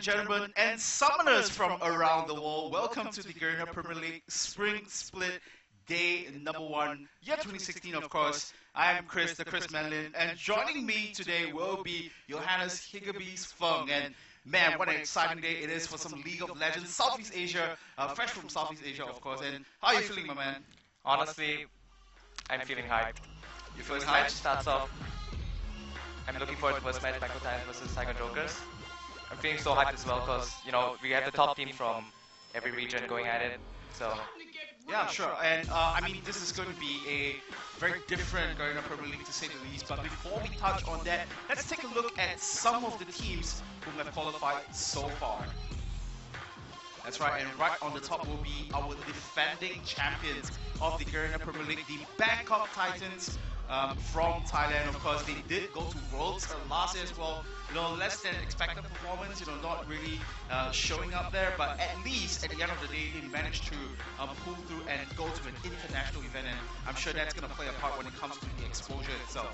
Gentlemen and summoners from around the world, welcome to the Garena Premier League Spring Split Day number 1, year 2016 of course. I am Chris, the Chris Manlin, and joining me today will be Johannes Higgebees Fung. And man, what an exciting day it is for some League of Legends, Southeast Asia, fresh from Southeast Asia of course. And how are you feeling, my man? Honestly, I'm feeling hyped. You feeling hyped? Match starts off. I'm looking forward to first match, Bangkok Thailand versus Saigon Jokers. I'm feeling so hyped as well because, you know, we have the top team from every region going at it, so... Yeah, sure, and I mean, this is going to be a very different Garena Premier League to say the least, but before we touch on that, let's take a look at some of the teams who have qualified so far. That's right, and right on the top will be our defending champions of the Garena Premier League, the Bangkok Titans. From Thailand, of course. They did go to Worlds last year as well. You know, less than expected performance, you know, not really showing up there, but at least at the end of the day, they managed to pull through and go to an international event, and I'm sure that's going to play a part when it comes to the exposure itself.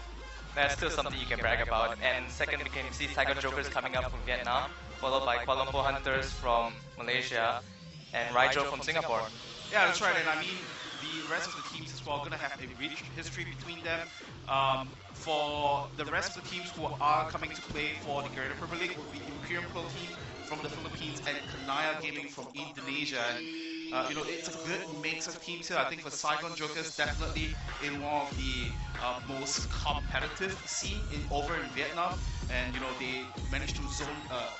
That's still something you can brag about. And second, we can see Saigon Jokers coming up from Vietnam, followed by Kuala Lumpur Hunters from Malaysia, and Riel from Singapore. Yeah, that's right, and I mean, the rest of the teams as well are going to have a rich history between them. For the rest of the teams who are coming to play for the Garena Premier League will be Imperium Pro Team from the Philippines and Kanaya Gaming from Indonesia. And, you know, it's a good mix of teams here. I think for Saigon Jokers, definitely in one of the most competitive scene over in Vietnam. And, you know, they managed to zone,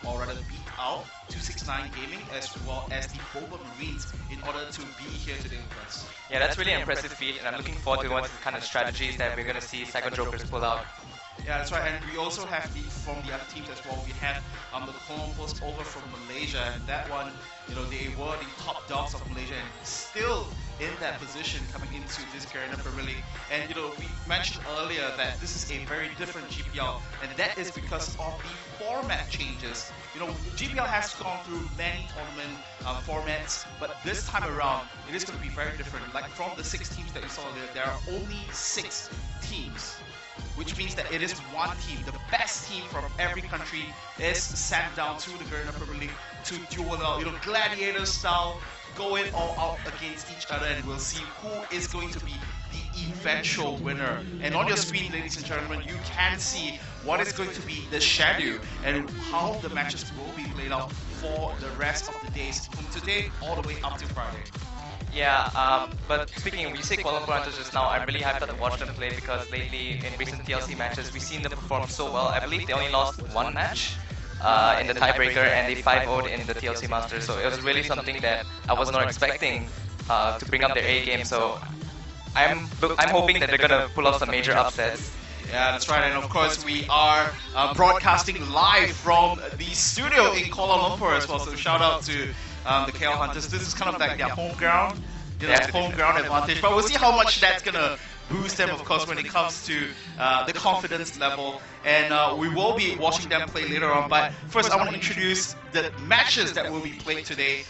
or rather beat out 269 Gaming as well as the Boba Marines in order to be here today with us. Yeah, that's really an impressive feat, and I'm looking forward to what kind of strategies that we're going to see Saigon Jokers pull out. Yeah, that's right, and we also have from the other teams as well. We have the Columbus over from Malaysia, and that one, you know, they were the top dogs of Malaysia and still in that position coming into this Garena Premier League. And you know, we mentioned earlier that this is a very different GPL, and that is because of the format changes. You know, GPL has gone through many tournament formats, but this time around, it is going to be very different. Like from the 6 teams that you saw there are only 6 teams, which means that it is one team. The best team from every country is sent down to the Garena Premier League to duel out, you know, gladiator style, going all out against each other, and we'll see who is going to be the eventual winner. And on your screen, ladies and gentlemen, you can see what is going to be the schedule and how the matches will be played out for the rest of the days from today all the way up to Friday. Yeah, but speaking, when you say Kuala Lumpur Hunters just now, I'm really hyped to watch them play because lately in recent TLC matches, we've seen them perform so well. I believe they only lost 1 match in the tiebreaker and they 5-0'd in the TLC Masters, so it was really something that I was not expecting to bring up their A game. So I'm hoping that they're gonna pull off some major upsets. Yeah, that's right, and of course we are broadcasting live from the studio in Kuala Lumpur as well, so shout out to the KL Hunters. This is kind of like their home ground, you know, home ground advantage, but we'll see how much that's gonna boost them, of course, when it comes to the confidence level, and we will be watching them play later on. But first I want to introduce the matches that will be played today.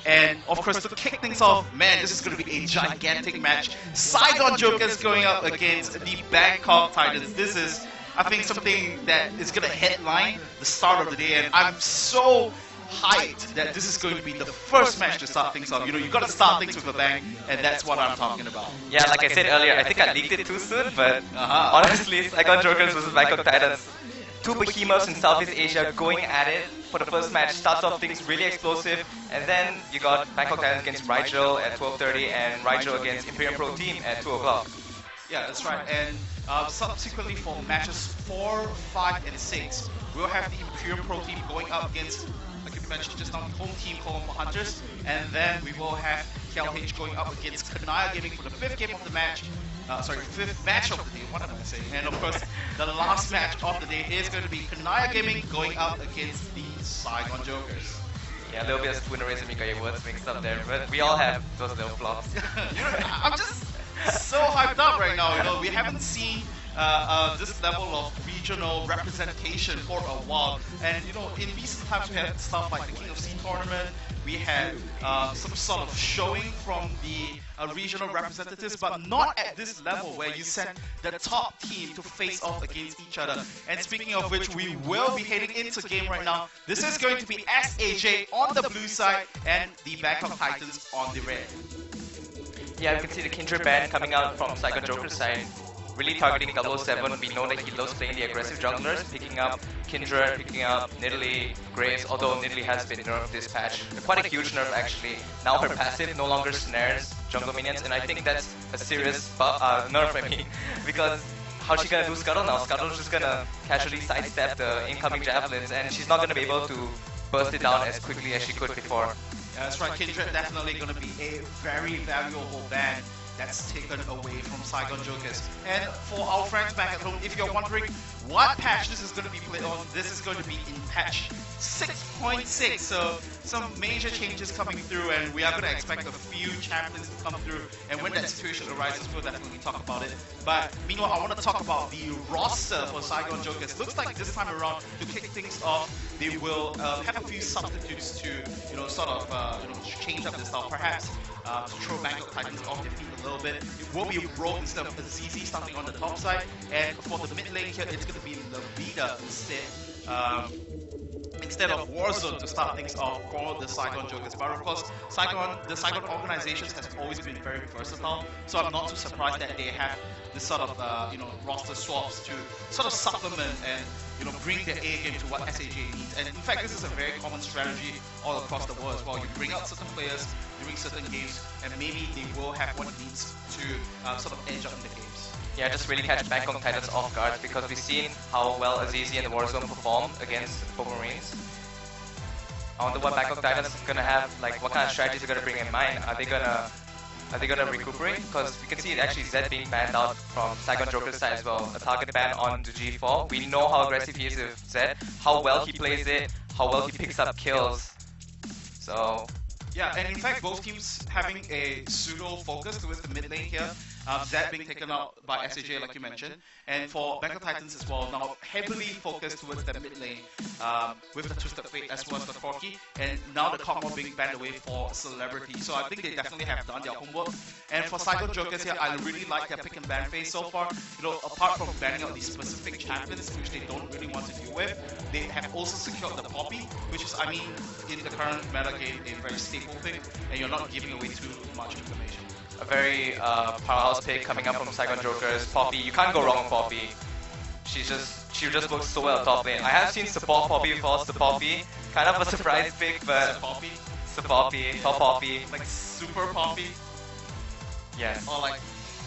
And of course, to kick things off, man, this is going to be a gigantic match. Saigon Jokers going up against the Bangkok Titans. This is, I think, something that is going to headline the start of the day, and I'm so hyped that this is going to be the first match to start things off. You know, you got to start things with a bang, and that's what I'm talking about. Yeah, like I said earlier, I think I leaked it too soon, but honestly, Saigon Jokers versus Bangkok Titans. Two behemoths in Southeast Asia going at it for the first match. Starts off things really explosive, and then you got Bangkok Titans against Riel at 12:30 and Riel against Imperium Pro Team at 2 o'clock. Yeah, that's right. And subsequently for matches 4, 5, and 6, we'll have the Imperium Pro Team going up against, like you mentioned just now, the home team Column for Hunters, and then we will have KLH going up against Kanaya Gaming for the 5th game of the match. Fifth match of the day, what am I saying? And of course, the last match of the day is going to be Kanaya Gaming going up against the Saigon Jokers. Yeah, a little bit of twinnerism, you got your words mixed up there, but we all have those little flops. You know, I'm just so hyped up right now. You know, we haven't seen this level of regional representation for a while, and you know, in recent times we had stuff like the King of Sea tournament. We had some sort of showing from the regional representatives, but not at this level where you send the top team to face off against each other. And speaking of which, we will be heading into game right now. This is going to be SAJ on the blue side and the Bangkok Titans on the red. Yeah, you can see the Kindred band coming out from Saigon Joker's side, really targeting 007. We know that he loves playing the aggressive junglers, picking up Kindred, picking up Nidalee, Grace, although Nidalee has been nerfed this patch. Quite a huge nerf actually. Now her passive no longer snares jungle minions, and I think that's a serious nerf, I mean, because how's she gonna do Scuttle now? Scuttle's just gonna casually sidestep the incoming javelins, and she's not gonna be able to burst it down as quickly as she could before. Yeah, that's right, Kindred definitely going to be a very valuable ban that's taken away from Saigon Jokers. And for our friends back at home, if you're wondering what patch this is going to be played on, this is going to be in patch 6.6. So some major changes coming through, and we are going to expect a few champions to come through. And when that situation arises, we'll definitely talk about it. But meanwhile, I want to talk about the roster for Saigon Jokers. Looks like this time around, to kick things off, they will have a few substitutes to, you know, sort of, change up the style. Perhaps to throw Bangkok Titans off their feet a little bit. It will be Rogue instead of ZZ starting on the top side, and for the mid lane here, it's going to be Levita instead of Warzone to start things off for the Saigon Jokers. But of course, the Saigon organizations has always been very versatile, so I'm not too surprised that they have this sort of roster swaps to sort of supplement and bring their A game to what SAJ needs. And in fact, this is a very common strategy all across the world as well. You bring out certain players during certain games, and maybe they will have what it needs to sort of edge up in the games. Yeah, just really catch Bangkok Titans off guard, because we've seen how well Azizi and the Warzone performed against Purple Marines. I wonder what Bangkok Titans is gonna have, like what kind of strategies they're gonna bring in mind. Are they gonna recuperate? Because we can see it actually Zed being banned out from Saigon Joker's side as well. A target ban on the G4. We know how aggressive he is with Zed, how well he plays it, how well he picks up kills. So yeah, and in fact, both teams having a pseudo focus towards the mid lane here. Zed being taken out by SAJ, like you mentioned, and for Bangkok Titans as well, now heavily focused towards the mid lane with the Twisted Fate as well as the Corki, and now the Kog'Maw being banned away for Celebrity. So I think they definitely have done their homework. And for Saigon Jokers here, I really like their pick and ban phase so far. Apart from banning out these specific champions, which they don't really want to deal with, they have also secured the Poppy, which is, I mean, in the current meta game, a very staple pick, and you're not giving away too much information. A very powerhouse pick coming up from Saigon Jokers. Poppy, you can't go wrong with Poppy. She just works so well top lane. I have seen support Poppy before, Poppy. Kind of a surprise pick, but Poppy, top Poppy. Like super Poppy? Yes. Or like...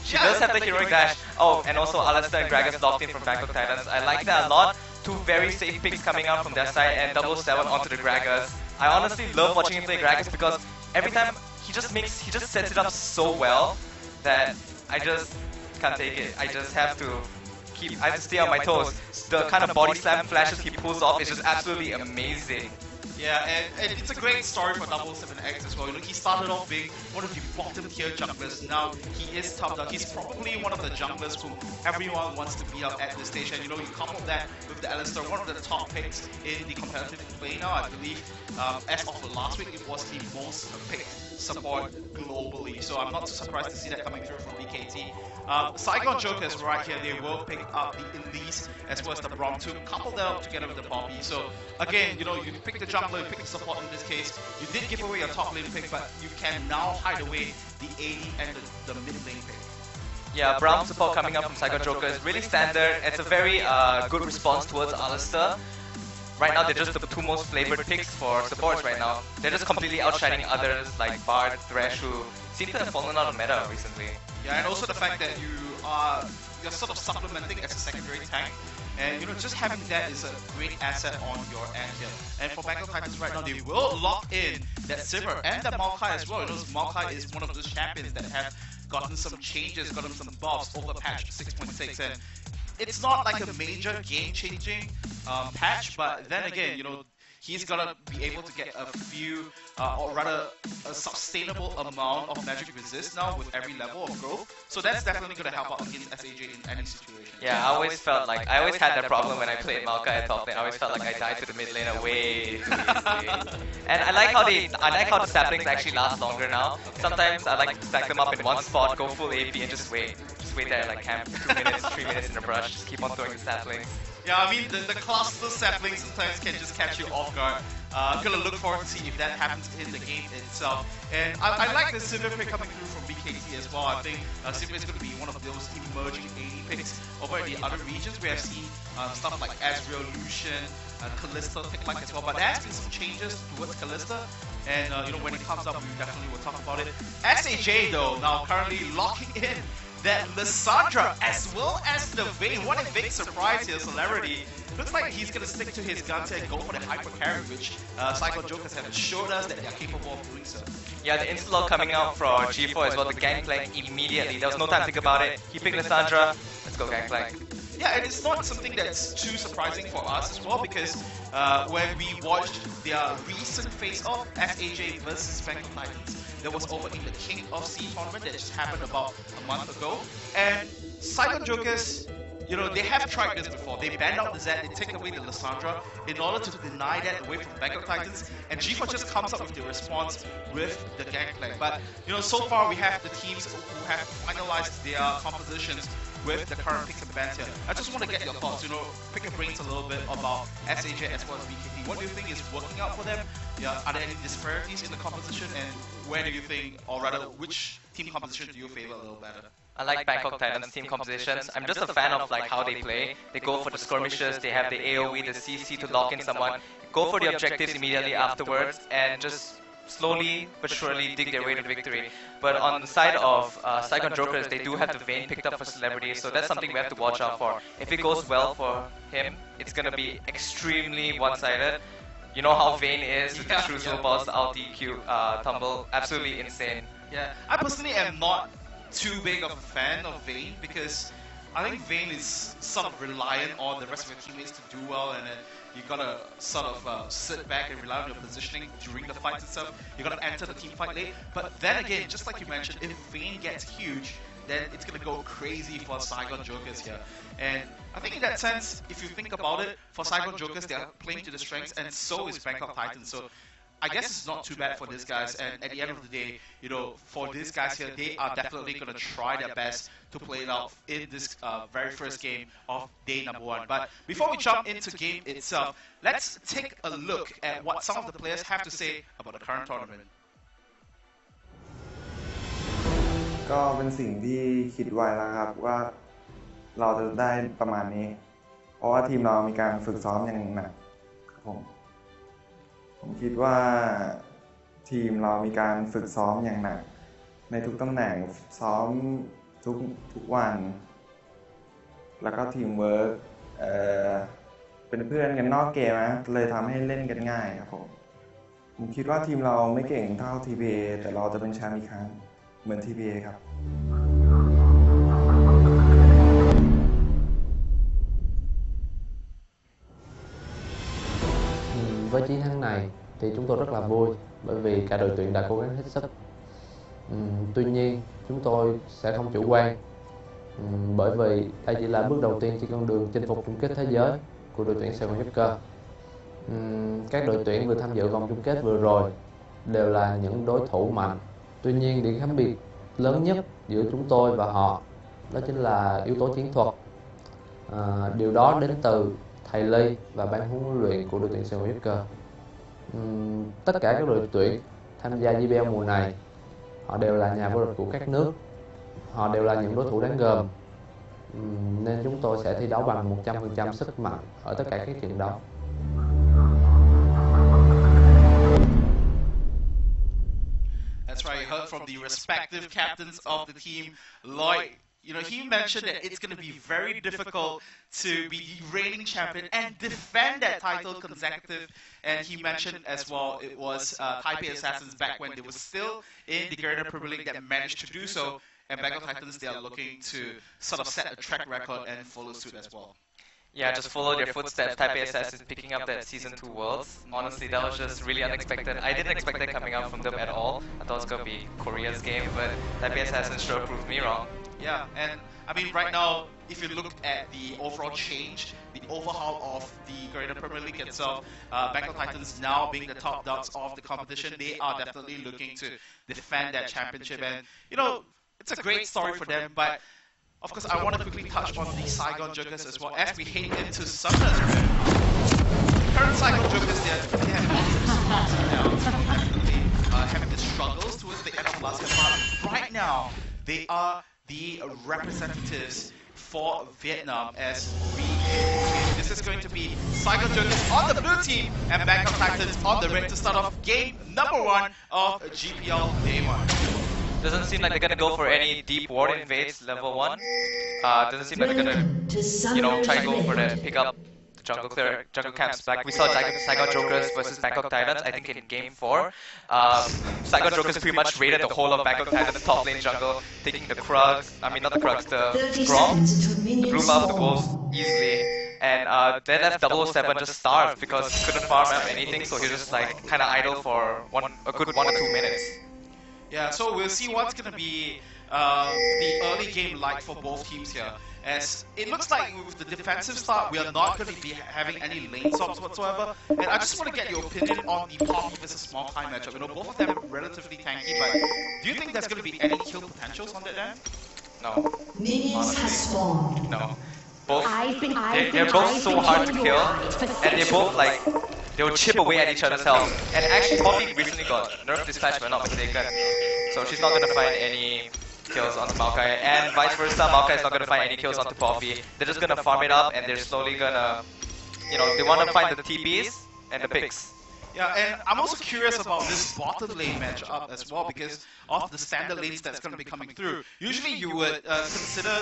She does have the heroic dash. Oh, and also Alistair and Gragas locked in from Bangkok Titans. I like that a lot. Two very safe picks coming out from their side, and 007 onto the Gragas. I honestly love watching him play Gragas because every time he just sets it up so well that I just can't take it. I just have to stay on my toes. The kind of body slam flashes he pulls off is just absolutely amazing. Yeah, and it's a great story for 007X as well. He started off being one of the bottom tier junglers. Now he is top dog. He's probably one of the junglers whom everyone wants to beat up at this stage. And you couple that with the Alistair, one of the top picks in the competitive play now. I believe as of the last week, it was the most picked support globally. So I'm not too surprised to see that coming through from BKT. Saigon Jokers right here, they will pick up the Elise as well as the Brom to couple that up together with the Poppy. So again, you pick the jungler jungler, you pick support in this case. You did give away your top lane pick, but you can now hide away the AD and the mid lane pick. Yeah, Brown support coming up from Psycho Joker is really standard. It's a very good response towards Alistar. Right now, they're just the two most flavored picks for supports right now. They're just completely outshining others like Bard, Thresh, who seem to have fallen out of meta recently. Yeah, and also the fact that you're sort of supplementing as a secondary tank. And you know, just having that is a great asset on your end here. And for Bangkok Titans right now, they will lock in that Sivir and the Maokai as well. You know, Maokai is one of those champions that have gotten some changes, gotten some buffs over patch 6.6, and it's not like a major game-changing patch, but then again, you know, he's gonna be able to get a few, or rather a sustainable amount of magic resist now with every level of growth. So that's definitely gonna help out against SAJ in any situation. Yeah, I always had that problem when I played Maokai at top lane. I always felt like I died to the mid laner way too easily. And I like how the saplings actually last longer now. Sometimes I like to stack them up in one spot, go full AP and just wait. Just wait there like camp 2 minutes, 3 minutes in a brush, just keep on throwing the saplings. Yeah, I mean, the cluster saplings sometimes can just catch you off guard. Gonna look forward to see if that happens in the game itself. And I like the Sivir pick coming through from BKT as well. I think Sivir is going to be one of those emerging AD picks over in the other regions. We have seen stuff like Ezreal, Lucian, Kalista pick like as well. But there has been some changes towards Kalista. And you know, when it comes up, we definitely will talk about it. SAJ though, now currently locking in that Lissandra as well as the Vayne. What a big surprise here, Celerity. Looks like he's going to stick to his guns and go for the hyper carry, which Psycho Jokers have showed us that they are capable of doing so. Yeah, the insta-lock coming out for G4 as well, the gangplank immediately. There was no time to think about it. He picked Lissandra, let's go gangplank. Yeah, and it's not something that's too surprising for us as well, because when we watched their recent face-off, SAJ versus Bangkok Titans, that was over in the King of Sea tournament that just happened about a month ago. And Psycho Jokers, you know, they have tried this before. They banned out the Zed, they take away the Lissandra in order to deny that away from the Bangkok Titans, and G4 just comes up with the response with the gangplank. But, you know, so far we have the teams who have finalized their compositions with the current picks and bans here. I just want to get your thoughts, you know, pick your brains a little bit about SAJ as well as BKT. What do you think is working out for them? Yeah, are there any disparities in the composition, and where do you think, or rather, which team composition do you favor a little better? I like Bangkok Titans team compositions. I'm just a fan of like how they play. They go for the skirmishes, they have the AoE, the CC to lock in someone, go for the objectives immediately afterwards, and just slowly but surely dig their way to victory. But on the side of Psycho Jokers, they do have the Vayne picked up for Celebrity, so that's something we have to watch out for. If it goes well for him, it's gonna be extremely one-sided. You know how Vayne is with the Crucible Balls, ulti, Q, tumble, absolutely insane. Yeah, I personally am not too big of a fan of Vayne, because I think Vayne is sort of reliant on the rest of your teammates to do well, and then you gotta sort of sit back and rely on your positioning during the fights itself. You gotta enter the team fight late. But then again, just like you mentioned, if Vayne gets huge, then it's gonna go crazy for Saigon Jokers here. And I think in that sense, if you think about it, for Saigon Jokers, they are playing to the strengths, and so is Bangkok Titans. So I guess it's not too bad for these guys, and at the end of the day, you know, for these guys here, they are definitely going to try their best to play it out in this very first game of day number 1. But before we jump into game itself, let's take a look at what some of the players have to say about the current tournament. ก็เป็นสิ่งที่คิดไว้แล้วครับว่าเราจะได้ประมาณนี้เพราะว่าทีมเรามีการฝึกซ้อมอย่างหนักครับผมคิดว่าทีมเรามีการฝึกซ้อมอย่างหนักในทุกตำแหน่งซ้อมทุกวันแล้วก็ทีมเวิร์คเป็นเพื่อนกันนอกเกมนะเลยทำให้เล่นกันง่ายครับผมคิดว่าทีมเราไม่เก่งเท่า TPA แต่เราจะเป็นแชมป์อีกครั้งเหมือน TPA ครับ Với chiến thắng này thì chúng tôi rất là vui bởi vì cả đội tuyển đã cố gắng hết sức. Tuy nhiên chúng tôi sẽ không chủ quan bởi vì đây chỉ là bước đầu tiên trên con đường chinh phục chung kết thế giới của đội tuyển Sài Gòn Joker. Các đội tuyển vừa tham dự vòng chung kết vừa rồi đều là những đối thủ mạnh. Tuy nhiên điểm khác biệt lớn nhất giữa chúng tôi và họ đó chính là yếu tố chiến thuật. Điều đó đến từ thầy Ly và ban huấn luyện của đội tuyển Sài Gòn Joker. Tất cả các đội tuyển tham gia GPL mùa này họ đều là nhà vô địch của các nước, họ đều là những đối thủ đáng gờm, nên chúng tôi sẽ thi đấu bằng 100% sức mạnh ở tất cả các trận đấu. That's right, you heard from the respective captains of the team. Lloyd, he mentioned that it's going to be very difficult to be the reigning champion and defend that title consecutive. And he mentioned as well it was Taipei Assassins back when they were still in the Garden Premier League that managed to do so. And Bangkok Titans, they are looking to sort of set a track record and follow suit as well. Yeah, just follow their footsteps. Taipei Assassins picking up that Season 2 Worlds. Honestly, that was just really unexpected. I didn't expect that coming out from them at all. I thought it was going to be Korea's game, but Taipei Assassins sure proved me wrong. Yeah, and I mean right now, if you look at the overall change, the overhaul of the Korean Premier League itself, Bangkok Titans now being the top dogs of the competition, they are definitely looking to defend that championship. And it's a great story for them, but of course, I want to quickly touch on the Saigon Jokers as well as we head into summer. The current Saigon Jokers, they have definitely having the struggles towards the end of last year. But right now, they are the representatives for Vietnam as we this is going to be Saigon Jokers on the blue team and Bangkok Titans on the red to start off game number 1 of GPL Day 1. Doesn't seem like they're gonna go for any deep ward invades level 1. Doesn't seem like they're gonna, try to go for that, pick up the jungle camps. Like we saw Saigon Jokers versus Bangkok Titans, I think in game 4. Saigon Jokers pretty much raided the whole of Bangkok Titans top lane jungle, taking the Krugs, not the Krugs, the Grom, the blue buff, the wolves easily. And then F007 just starved because he couldn't farm up anything, so he was just like kinda idle for a good 1 or 2 minutes. Yeah, so we'll see what's going to be the early game like for both teams here. As it looks like with the defensive start, we are not going to be having any lane swaps whatsoever. And I just want to get your opinion on the Poppy versus Maokai matchup. Both of them are relatively tanky, but do you think there's going to be any kill potentials on that end? No. Minions has spawned. No. They're both so hard to kill, and they both they will chip away at each other's health. And actually, Poppy recently got nerfed dispatch, if I'm not mistaken. So she's not going to find any kills onto Maokai, and vice versa, Maokai is not going to find any kills onto Poppy. They're just going to farm it up, and they're slowly going to, they want to find the TPs and the picks. Yeah, and I'm also curious about this bottom lane matchup as well because of the standard lanes that's going to be coming through. Usually you would consider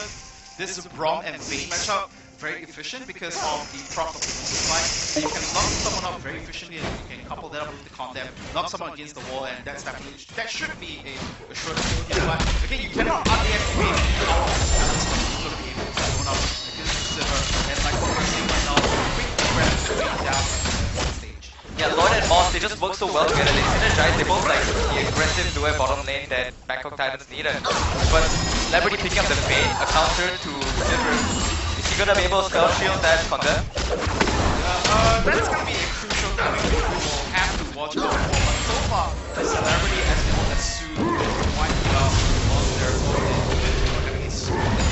this Braum and Vayne matchup very efficient because of the proc of the side. You can knock someone out very efficiently and you can couple that up with the condemn, knock someone against the wall, and that should be a short kill here. But again, you cannot underestimate how balance is going to be able to throw out against the Silver. And like what we're seeing right now, quick grab way down the stage. Yeah, Lloyd and Moss, they just work so well together. They synergize, they both like the aggressive dual bottom lane that Bangkok Titans needed. But Celebrity picking up the bait, a counter to Silver. Is he gonna be able to spell shield that condemn? That's gonna be a crucial thing we will have to watch out for. But so far, the Celebrity has been assumed quite well on their own.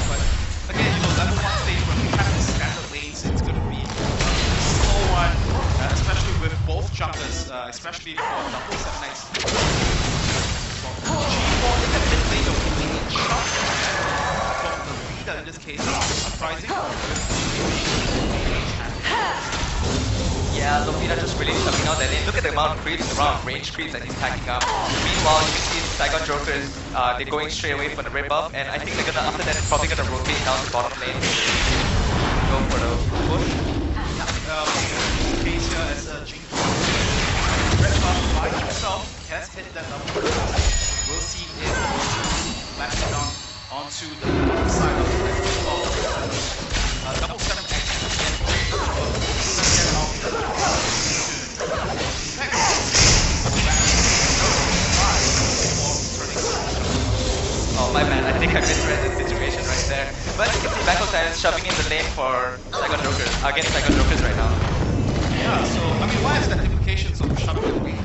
But again, level 1 stage when we have the standard lanes, it's gonna be a slow one, especially with both jumpers, especially for double 7 nights. G4 in the mid lane, the leading jump from the leader in this case, surprising. Yeah, Lofina just really shoving out that lane. Look at the amount of creeps, the amount of range creeps that he's packing up. Meanwhile, you can see Saigon Jokers, they're going straight away for the red buff, and I think they're gonna, after that, probably gonna rotate down to bottom lane. Go for the push. Case here as G4. Red buff by himself has hit that double. We'll see if latching down onto the side of the red buff. Double 7x again. Oh my man, I think I misread the situation right there. But you can see Bangkok Titans shoving in the lane for Saigon Jokers, against Saigon Jokers right now. Yeah, so I mean, why is that implications of shoving in lane?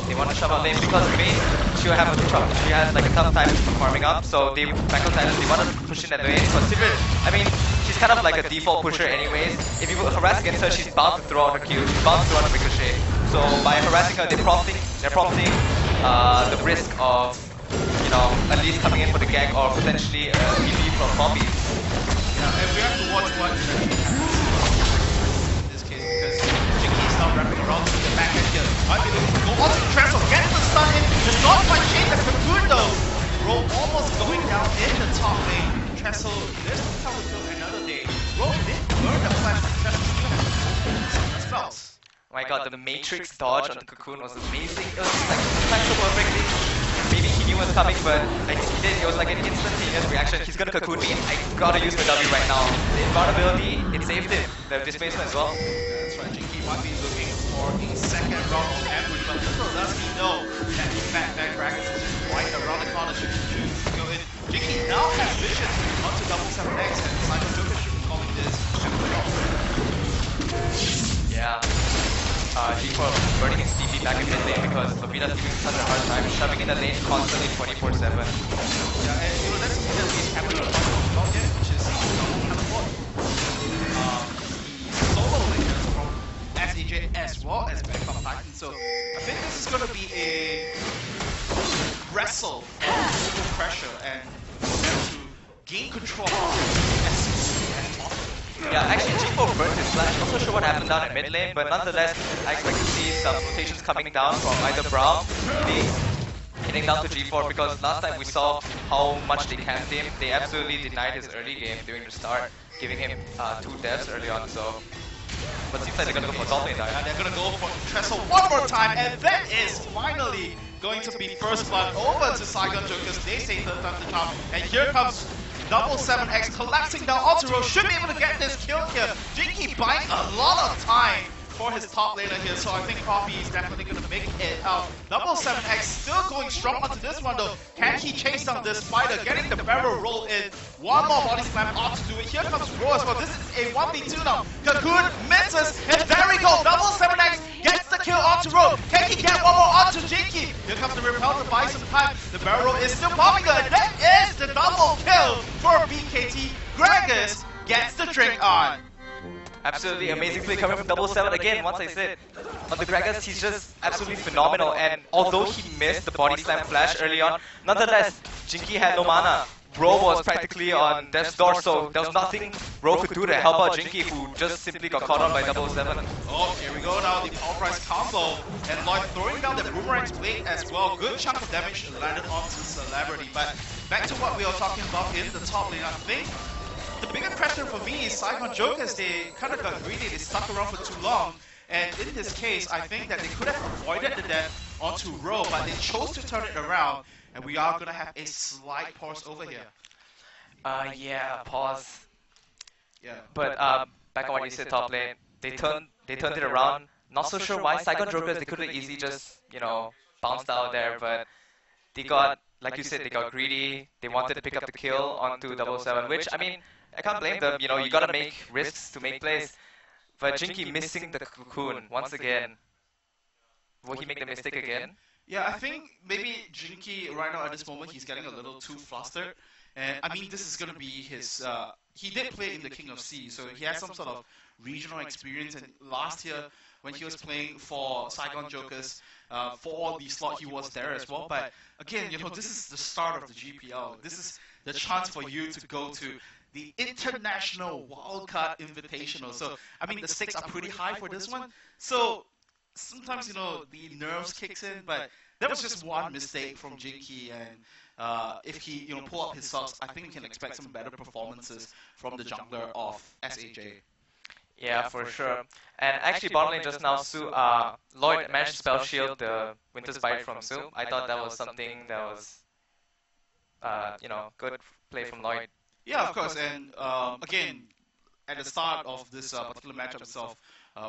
They want to shove out lane because Vayne, she has like a tough time farming up, so Bangkok Titans, they want to push in that lane. But Sivir, I mean, she's kind of like a default pusher anyways. If you harass against her, she's bound to throw out her Q, she's bound to throw out a Ricochet. So by harassing her, they're prompting the risk of, you know, at least coming in for the gag or potentially TP from Poppy. Yeah, and we have to watch what happens in this case because Jinky is now wrapping around to the back end here. Might be looking to go on to the transfer, get the stun in. Does not quite change the cocoon though. Roll almost going down in the top lane. Trestle, there's no power till another day. Roll did burn the flash, but Trestle still has some spells. Oh my god, the Matrix dodge on the cocoon was amazing. It was like timed so perfectly. Maybe he knew it was coming, but I think he did. It was like an instantaneous reaction. He's gonna cocoon me. I gotta use my W right now. The invulnerability, it saved him. The displacement as well. That's right, Jinky might be looking for a second round of ambush, but little does he know that in fact that Gragas is just right around the corner should choose to go in. Jinky now has vision onto double 7X and Simon Joker should be calling this Yeah. G4 burning his TP back in mid lane because Babita's giving such a hard time, shoving in the lane constantly 24/7. Yeah, and you know, that's something that we've happened about yet, which is the solo laners from SAJ as well as Backup Titan. So I think this is going to be a wrestle of pressure and for them to gain control as soon as possible. Yeah, actually G4 burnt his flash. Not so sure what happened down in mid lane, but nonetheless, I expect to see some rotations coming down from either Braum, hitting down to G4 because last time we saw how much they camped him. They absolutely denied his early game during the start, giving him 2 deaths early on. So, but seems like they're gonna go for top lane now. And they're gonna go for Trestle one more time, and that is finally going to be first blood over to Saigon Jokers. They say third time the charm, and here comes double 7X collapsing down onto Row. Should be able to get this kill here. Jinky buying a lot of time for his top laner here, so I think Poppy is definitely going to make it out. Double 7X still going strong onto this one though. Can he chase down this spider? Getting the barrel roll in. One more body slam ought to do it. Here comes Row as well. This is a 1v2 now. Cocoon misses, and there we go. Double 7X gets the kill onto Row. Can he get one more onto Jinky? Here comes the repel to buy some time. The barrel is still popping good. That is the double kill for BKT. Gragas gets the drink on. Absolutely amazing play coming from double 7 again. Once I said on the Gragas, he's just absolutely phenomenal. And although he missed the body slam flash early on, nonetheless, Jinky had no mana. Ro was practically on death's door, so there was nothing Ro could do to help out Jinky, who just simply got caught on by double 7. Oh, here we go now, the power price combo, and Lloyd throwing down the boomerang's blade as well. Good chunk of damage landed onto Celebrity. But back to what we were talking about in the top lane, I think the bigger question for me is Saigon Jokers. They kind of got greedy, they stuck around for too long. And in this case, I think that they could have avoided the death onto Ro, but they chose to turn it around. And we are going to have a slight pause over here. Yeah, pause. Yeah. But back on what you said, top lane, they turned it around. Not so sure why. Saigon Jokers, they could have easily just, you know, bounced out there, but they got, like you said, they got greedy. They wanted to pick up the kill onto double 7, which, I mean, I can't blame them. You know, you gotta make risks to make plays. But Jinky missing the cocoon once again. Will he make the mistake again? Yeah, I think maybe Jinky right now at this moment he's getting a little too flustered, and I mean this is gonna be his. He did play in the King of Sea, so he has some sort of regional experience. And last year when he was playing for Saigon Jokers, for the slot he was there as well. But again, you know, this is the start of the GPL. This is the chance for you to go to the International Wildcard Invitational. So I mean the stakes are pretty high for this one. So sometimes, you know, the nerves kicks in, but that was just one mistake from Jinky, and if he, you know, pull up his socks, I think we can expect some better performances from the jungler of SAJ. Yeah, for sure. And actually, bottom lane just now, Lloyd managed to spell shield the Winter's Bite from Su. I thought that was something that was, you know, good play from Lloyd. Yeah, of course, and again, at the start of this particular matchup itself,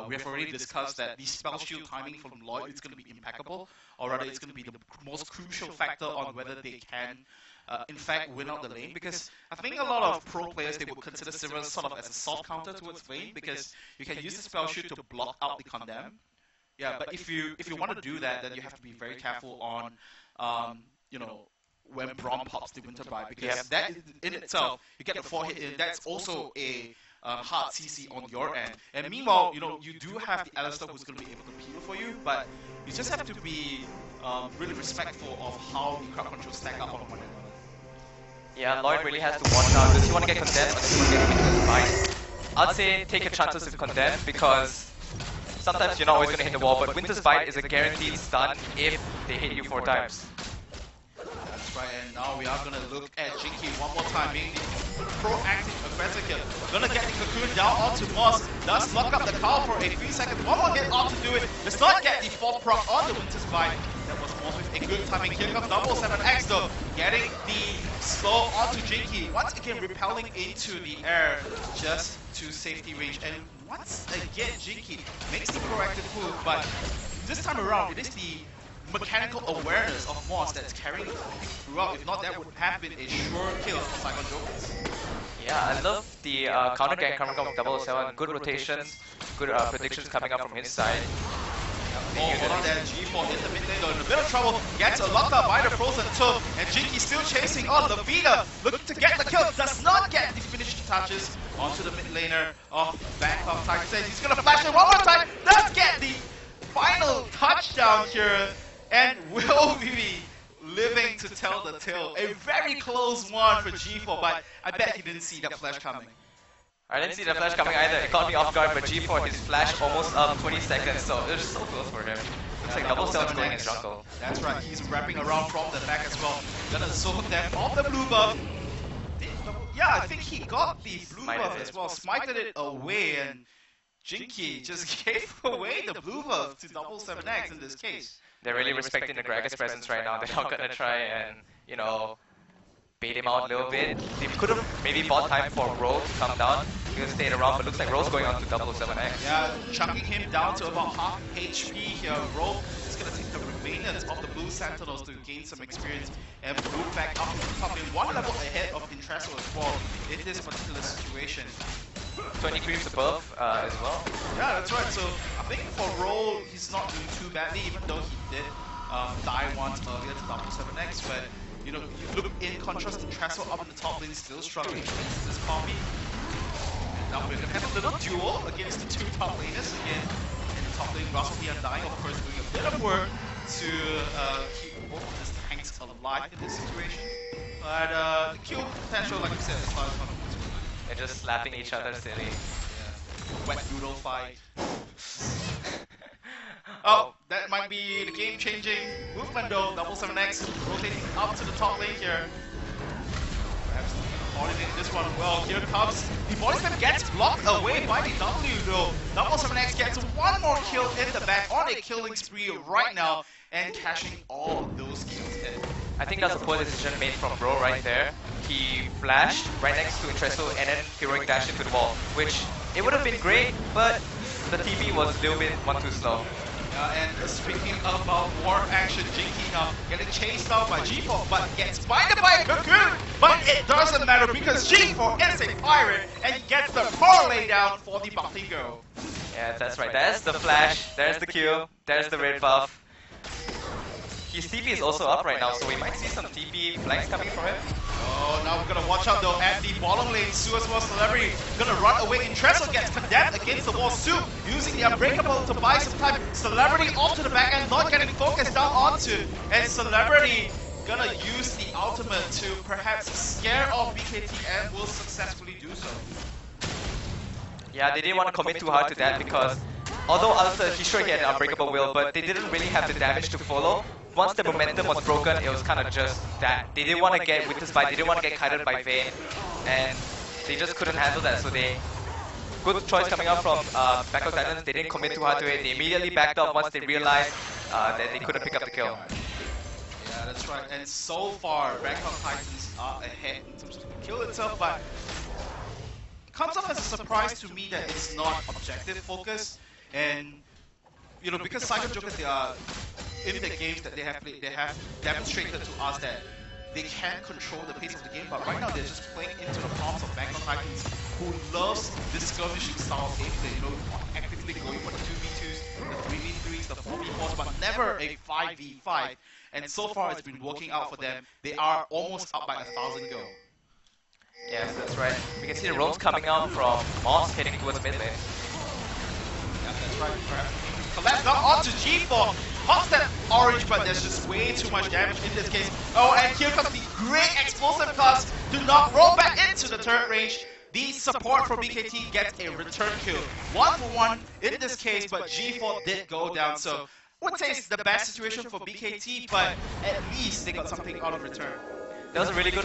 we have already discussed that the spell shield timing from Lloyd is going to be impeccable, or rather it's going to be the most crucial factor on whether they can in fact win out the lane, because I think a lot of pro players, they would consider Sivir sort of as a soft counter towards lane, because you can use the spell shield to block out the condemn. Yeah, but if you want to do that, then you have to be very careful on you know, when Braum pops the Winter Bite, because that in itself, you get the 4 hit in, that's also a hard CC on your end. And meanwhile, you do have the Alistair who's going to be able to peel for you, but you just have to be really respectful of how the crowd control stack up on one another. Yeah, Lloyd really has to watch out. Does he want to get condemned or does he want to get hit with Spine? I'd say take your chances with condemned because sometimes you're not always going to hit the wall, but Winter's Bite is a guaranteed stun if they hit you 4 times. That's right, and now we are going to look at Jinky one more time, being the proactive aggressor here. Gonna get the Cocoon down onto Moss, does lock up the cowl for a 3 seconds, one more hit on to do it, does not get the 4th proc on the Winter's Bite. That was Moss with a good timing. Here comes 7X though, getting the slow onto Jinky, once again repelling into the air just to safety range. And once again, Jinky makes the proactive move, but this time around, it is the mechanical awareness of Moss that's carrying throughout. If not, that would have been a sure kill for Saigon Jokers. Yeah, I love the counter gang coming up with 007. Good rotations, good predictions coming up from his side. Oh, hold on there, G4 in the mid lane though, in a bit of trouble, gets locked up by the Frozen Toe, and Jinky still chasing on Lavina, looking to get the kill, does not get the finishing touches onto the mid laner of Bangkok Titans. He's gonna flash it one more time, does get the final touchdown here, and will we be living to tell the tale? A very close one for G4, but I bet he didn't see that flash coming. I didn't see the flash coming either. It caught me off guard, but G4, his flash almost up 20 seconds, so it was so close for him. Looks like 007's going in jungle. That's right, he's wrapping around from the back as well. Gonna zone them off the blue buff. Yeah, I think he got the blue buff as well, smited it away, and Jinky just gave away the blue buff to 7X in this case. They're really respecting the Gragas presence right now. They're not gonna try and, bait him out a little bit. They could have maybe bought time for Ro to come down. He would have stayed around, but looks like Ro's going on to 7X. Yeah, chunking him down to about half HP here. Ro is going to take the remainers of the Blue Sentinels to gain some experience and move back up to the top lane, one level ahead of Intermission as well in this particular situation. 20 creeps above as well. Yeah, that's right. So I think for Ro, he's not doing too badly, even though he did die once earlier to 7X, but you look in contrast to Trestle up in the top lane, still struggling against this copy. And now we're going to have a little duel against the 2 top laners again. In the top lane, Russell the Undying, of course, doing a bit of work to keep both of his tanks alive in this situation. But the kill potential, like you said, is not as much. They're just slapping each other silly. Yeah. Wet noodle fight. Oh, that might be the game-changing movement though. 7X rotating up to the top lane here. Perhaps coordinating this one well. Here comes the body slam, gets blocked away by the W though. 7X gets one more kill in the back on a killing spree right now and cashing all of those kills in. I think that's a poor decision made from Bro right there. He flashed right next to Intresso and then heroic dash into the wall, which it would have been great, but the TP was a little bit one too slow. And speaking about war action, Jinky now getting chased out by G4, but gets blinded by a Cocoon! But it doesn't matter because G4 is a pirate and he gets the parlay down for the Buffalo. Yeah, that's right. There's the flash, there's the Q, there's the red buff. His TP is also up right now, so we might see some TP flanks coming from him. Oh, now we're gonna watch out though at the bottom lane. Su as well, Celebrity gonna run away. Intresso gets condemned against the wall. Su using the Unbreakable to buy some time. Celebrity off to the back end, not getting focused down onto. And Celebrity gonna use the ultimate to perhaps scare off BKT and will successfully do so. Yeah, they didn't want to commit too hard to that because although Alistair, he's sure he had an Unbreakable will, but they didn't really have the damage to follow. Once the momentum was broken, it was kind of just that. They didn't want to get Witness Bite, they didn't want to get kited by Vayne, and they just couldn't handle that. So good choice coming up from Bangkok Titans. They didn't commit too hard to it. They immediately backed off once they realized that they couldn't pick up the kill. Yeah, that's right. And so far, Bangkok Titans are ahead in terms of the kill itself, but it comes off as a surprise to me that it's not objective focused. And because Saigon Jokers, they are in the games that they have played, they have demonstrated to us that they can control the pace of the game, but right now they're just playing into the palms of Bangkok Titans, who loves this skirmishing style of gameplay, actively going for the 2v2s, the 3v3s, the 4v4s, but never a 5v5. And so far it's been working out for them. They are almost up by 1,000 go. Yes, that's right. We can see the roams coming out from Moss heading towards mid lane. Yeah, that's right. Perhaps collapse not onto G4. Pops that orange, but there's just way too much damage in this case. Oh, and here comes the great explosive cast to knock roll back into the turret range. The support for BKT gets a return kill. 1-for-1 in this case, but G4 did go down. So I would say it's the best situation for BKT, but at least they got something out of return. That was a really good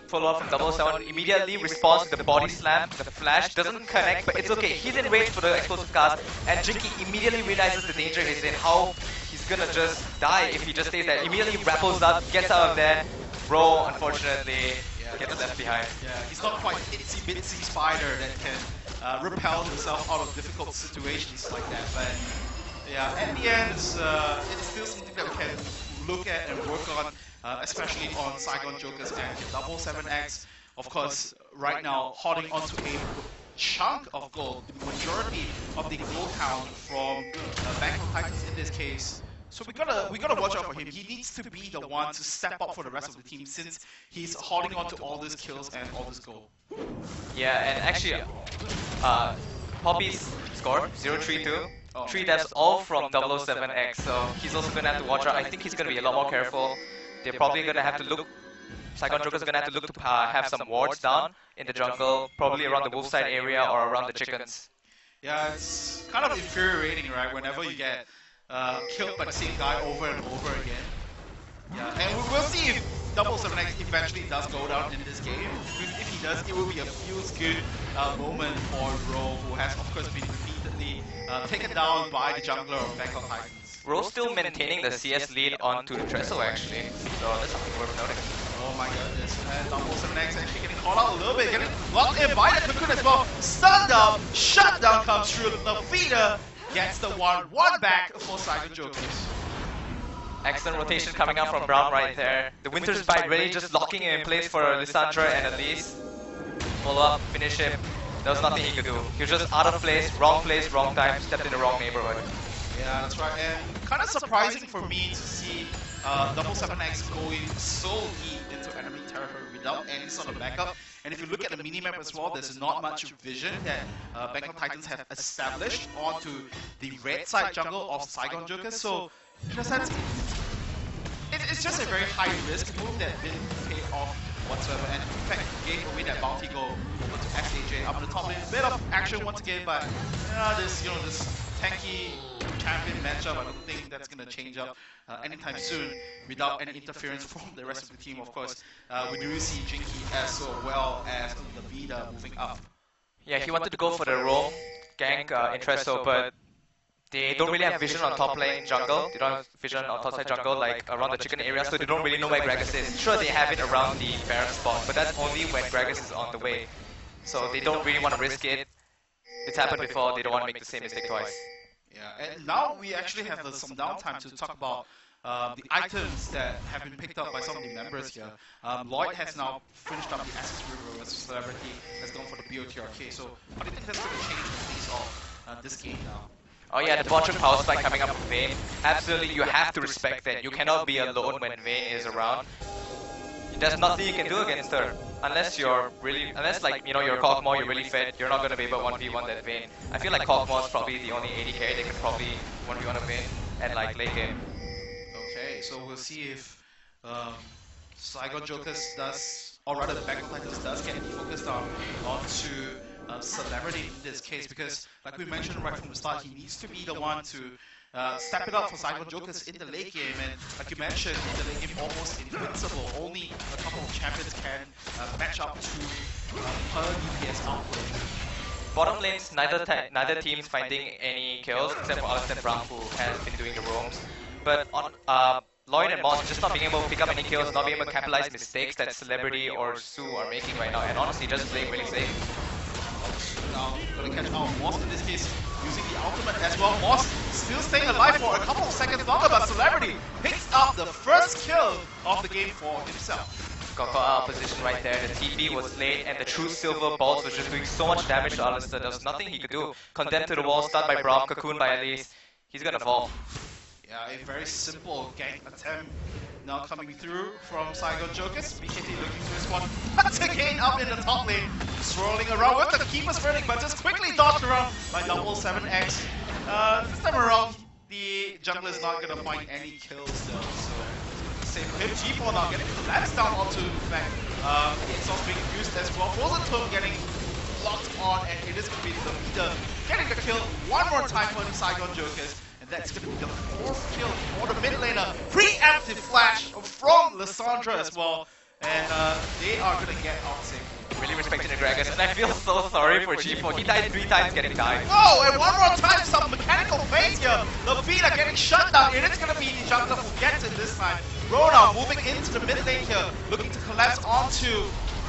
follow-up from 007. Immediately responds to the body slam. The flash doesn't connect, but it's okay. He's in range for the explosive cast, and Jinky immediately realizes the danger he's in, how he's gonna just die if he just stays there. Immediately rappels up, gets out of there. Bro, unfortunately, gets left behind. Yeah, he's not quite itsy-bitsy spider that can repel himself out of difficult situations like that. But yeah, at the end, it's still something that we can look at and work on. Especially on Saigon Jokers and 7X. Of course, right now, holding onto a chunk of gold, the majority of the gold count from Bangkok Titans in this case. So we gotta watch out for him. He needs to be the one to step up for the rest of the team since he's holding on to all these kills and all this gold. Yeah, and actually, Poppy's score 0-3-2. 3 deaths all from 007X, so he's also gonna have to watch out. I think he's gonna be a lot more careful. They're probably gonna have to look. Saigon Joker's gonna have to look to have some wards down in the jungle, probably around the wolf side area or around the chickens. Yeah, it's kind of infuriating, right? Whenever you get killed by the same guy over and over again. Yeah, and we will see if 7X eventually does go down in this game. If he does, it will be a feels-good moment for Ro, who has of course been repeatedly taken down by the jungler of Bangkok Titans. Ro's still maintaining the CS lead onto the Trestle actually, so that's something worth noting. Oh my goodness, and 7X actually getting caught out a little bit, getting locked in by the Cocoon as well. Stun down, shutdown comes through, the feeder gets the 1-1 back for Saigon Jokers. Excellent rotation coming out from Brown right there. The Winter's Bite really just locking him in place for Lissandra and Elise. Follow up, finish him. There was nothing he could do. He was just out of place, wrong time, stepped in the wrong neighborhood. Yeah, that's right. And kind of surprising for me to see 7X going so deep into enemy territory without any sort of backup. And if you look at the minimap as well, there's not much vision that Bangkok Titans have established onto the red side jungle of Saigon Jokers. So in a sense, it's just a very high risk move that didn't pay off whatsoever. And in fact, gave away that bounty goal over to SAJ up on the top lane. A bit of action once again, but this tanky champion matchup, I don't think that's going to change up anytime soon without any interference from the rest of the team. Of course, we do see Jinky as well as the Vida moving up. Yeah, he wanted to go for the roam gank in Trestle, but they don't really have vision on top lane jungle. They don't have vision on top side jungle like around the chicken area, so they don't really know where Gragas is. Sure, they have it around the Baron spot, but that's only when Gragas is on the way. So they don't really want to risk it. It's happened before, they don't want to make the same mistake twice. Yeah, and now we actually have some downtime to talk about the items that have been picked up by some of the members here. Lloyd has now finished up the Access River as a celebrity, has gone for the BOTRK. So how do you think that's going to change things off this game now? Oh yeah, the bottom power spike coming up from Vayne. Absolutely, you have to respect that. You cannot be alone when Vayne is around. There's nothing you can do against her. Unless you're Kog'Maw, you're really fit, you're not going to be able to 1v1 that Vayne. I feel like Kog'Maw is probably the only AD carry that can probably 1v1 a Vayne and like late game. Okay, so we'll see if Saigon Jokers does, or rather Bangkok Titans does get focused onto celebrity in this case, because like we mentioned right from the start, he needs to be the one to step it up for Saigon Jokers in the late game, and like you mentioned, in the late game almost invincible. Only a couple of champions can match up to her DPS output. Bottom lanes, neither team's finding any kills except for Alistair Brown, who has been doing the roams. But on Lloyd and Moss just not being able to pick up any kills, not being able to capitalize mistakes that Celebrity or Sue are making right now, and honestly just playing really safe. Now, gonna catch out Moss in this case, using the ultimate as well. Moss still staying alive for a couple of seconds longer, but Celebrity picks up the first kill of the game for himself. Got out of position right there, the TP was late, and the true silver balls was just doing so much damage to Alistair. There was nothing he could do. Condemned to the wall, stunned by Braum, cocooned by Elise. He's gonna fall. Yeah, a very simple gank attempt now coming through from Saigon Jokers. BKT looking to respond once again up in the top lane, swirling around with the Keeper's Verdict, but just quickly dodged around by 7X. This time around, the jungler is not going to find any kills though, so same for him. G4 now getting collapsed down onto the back. It's also being used as well. Frozen Tomb getting locked on, and it is going to be the leader getting the kill one more time for the Saigon Jokers. And that's going to be the 4th kill for the mid laner. Preemptive flash from Lissandra as well. And they are going to get out safe. Really respecting the Gragas, and I feel so sorry for G4. He died 3 times getting died. Oh, and one more time, some mechanical phase here. Levita getting shut down. It is going to be the jungler who gets it this time. Rona moving into the mid lane here, looking to collapse onto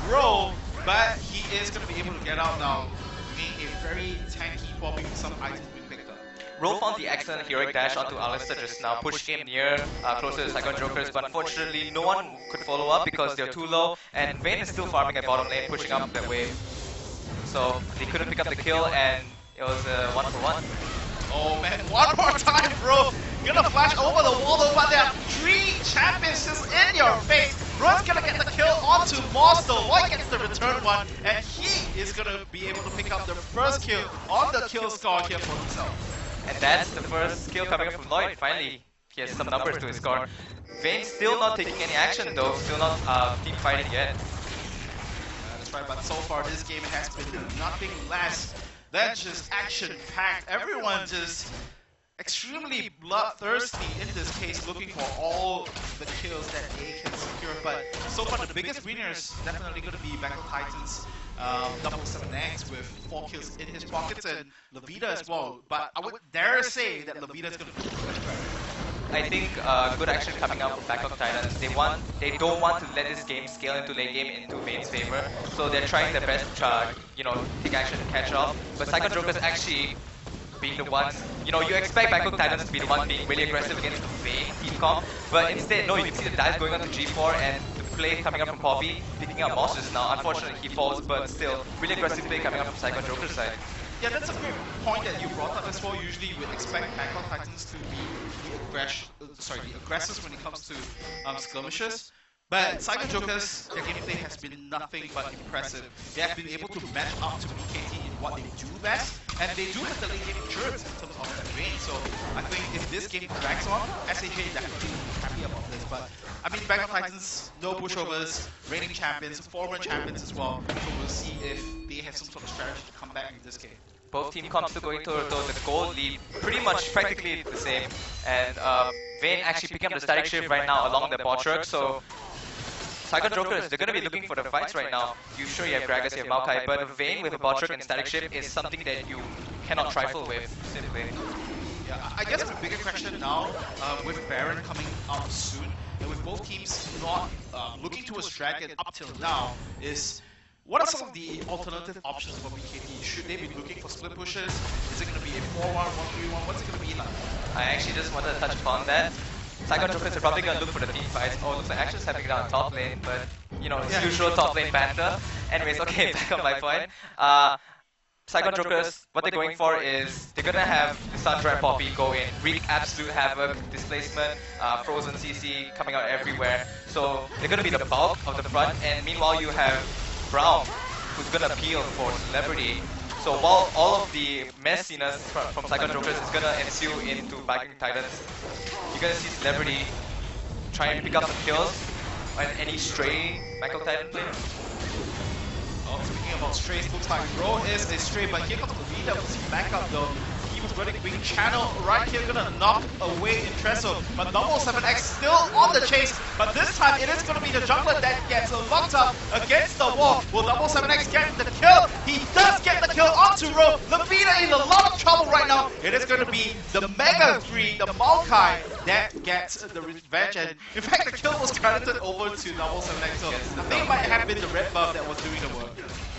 Ro, but he is going to be able to get out now. Being a very tanky Poppy with some items being picked up. Ro found the excellent heroic dash onto Alistair just now, pushed him near, closer to Saigon Jokers, but unfortunately no one could follow up because they're too low, and Vayne is still farming at bottom lane, pushing up that wave. So they couldn't pick up the kill, and it was 1-for-1. Oh man, one more time, bro! Gonna flash over the wall though, but there are 3 champions just in your face. Bro's gonna get the kill onto Monster. Lloyd gets the return one, and he is gonna be able to pick up the first kill on the kill score here for himself. And that's the first kill coming up from Lloyd. Finally, he has some numbers to his score. Vayne still not taking any action though, still not team fighting yet. That's right, but so far this game has been nothing less than just action-packed. Everyone just extremely bloodthirsty in this case, looking for all the kills that they can secure. But so far the biggest winner is definitely going to be Bangkok Titans, 7X with 4 kills in his pockets, and Levita as well. But I would dare say that Levita is going to be much better. I think good action coming out from Bangkok Titans. They don't want to let this game scale into late game into Vayne's favor, so they're trying their best to take action and catch up. But Saigon Jokers actually being the ones, you expect Bangkok Titans to be the one being really aggressive against Vayne team comp, but instead, no, you can see the dive going on to G4 and the play coming up from Poppy, picking up monsters now. Unfortunately, he falls, but still, really aggressive play coming up from Saigon Joker's side. Yeah, that's a great point that you brought up as well. Usually we expect Bangkok Titans to be the aggressors when it comes to skirmishes. But Saigon Jokers, their gameplay has been nothing but impressive. They have been able to match up to BKT in what they do best, and they do have the late game insurance in terms of that range. So I think if this game drags on, SAJ definitely happy about this. But I mean, Bangkok Titans, no pushovers, reigning champions, former champions as well. So we'll see if they have some sort of strategy to come back in this game. Both team comps still going towards the gold lead, pretty much practically the same. And Vayne actually picking up the static shift right now along the bot truck, so Saigon Jokers, they're going to be looking for the fights right now. You sure you have Gragas, you have Maokai, but Vayne with a bot trick and static shift is something that you cannot trifle with, simply. Yeah, I guess the bigger question now, with Baron coming out soon, and with both teams not looking towards Dragon up till now, is what are some of the alternative options for BKT? Should they be looking for split pushes? Is it going to be a 4-1, 1-3-1? What's it going to be like? I actually just wanted to touch upon that. Saigon Jokers are probably going to look for the team fights. Oh, looks like action's happening down top lane, but it's usual top lane banter. Anyways, okay, back on my point. Saigon Jokers, what they're going for is they're going to have Lissandra and Poppy go in, wreak absolute havoc, displacement, frozen CC coming out everywhere. So they're going to be the bulk of the front, and meanwhile you have Brown, who's going to appeal for celebrity. So while all of the messiness from Saigon Jokers is going to ensue into Bangkok Titans, you're going to see Celebrity try and pick up some kills on any stray Bangkok Titan player. Oh, speaking about strays, looks like Ro is a stray, but here comes the leader with his backup though. He was running wing channel right here, gonna knock away Intresso, but 7X still on the chase, but this time it is gonna be the jungler that gets locked up against the wall. Will 7X get the kill? He does get the kill onto Ro. Levita in a lot of trouble right now. It is gonna be the Mega 3, the Maokai, that gets the revenge, and in fact the kill was credited over to 7X, so I think it might have been the red buff that was doing the work.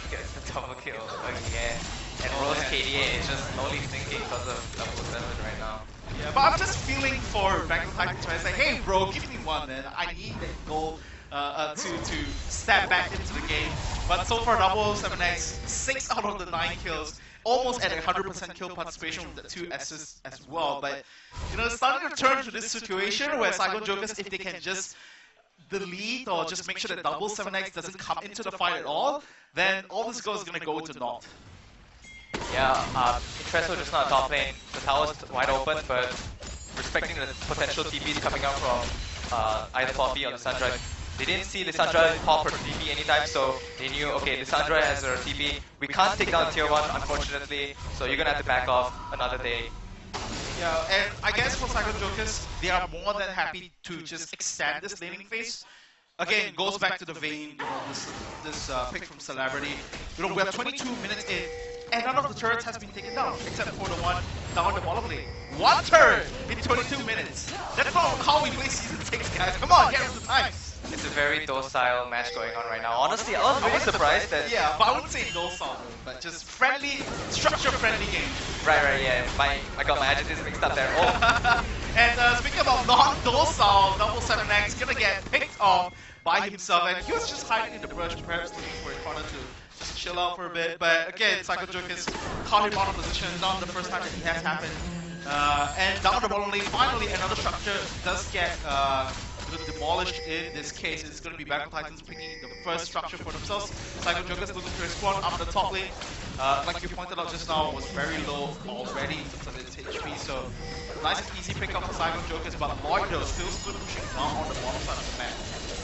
Gets the double kill again. And Ro's KDA is just only thinking because of double 7 right now. Yeah, but I'm just feeling for Bangkok Titans trying to say, hey bro, give me one man, I need that goal to step back into the game. But so far 7X, 6 out of the 9 kills, almost at 100% kill participation with the 2 assists as well. But it's starting to turn to this situation where Saigon Jokers, if they can just the lead or just make sure that double 7X doesn't come into the fight at all, then all this goal is going to go to naught. Yeah, Interesso just not top lane. The tower's wide open, but respecting the potential TPs coming out from either Poppy or Lissandra. They didn't see Lissandra pop her TP anytime, so they knew, okay, Lissandra has her TP. We can't take down tier 1, unfortunately, so you're gonna have to back off another day. Yeah, and I guess for Cyclone Jokers, they are more than happy to just extend this laning phase. Again, it goes back to the vein, this pick from Celebrity. We're 22 minutes in, and none of the turrets has been taken down, except for the one down the bottom lane. One turret in 22 minutes. That's not how we play Season 6, guys. Come on, get with the times. It's a very docile match going on right now. Honestly, I was really surprised that... Yeah, but I wouldn't say docile, but just friendly, structure-friendly game. Right, yeah. I got my adjectives mixed up there. Oh. And speaking about non-docile, double 7X gonna get picked off by himself, and he was just hiding in the brush, perhaps looking for a corner to just chill out for a bit. But again, Psycho Joker's caught him out of position, not the first time that he has happened. And down the bottom lane, finally another structure does get demolished in this case. It's going to be Battle Titans picking the first structure for themselves. Psycho Jokers looking to respond up the top lane. Like you pointed out just now, was very low already in terms of its HP, so nice and easy pick up for Psycho Jokers, but Lloyd though still pushing down on the bottom side of the map.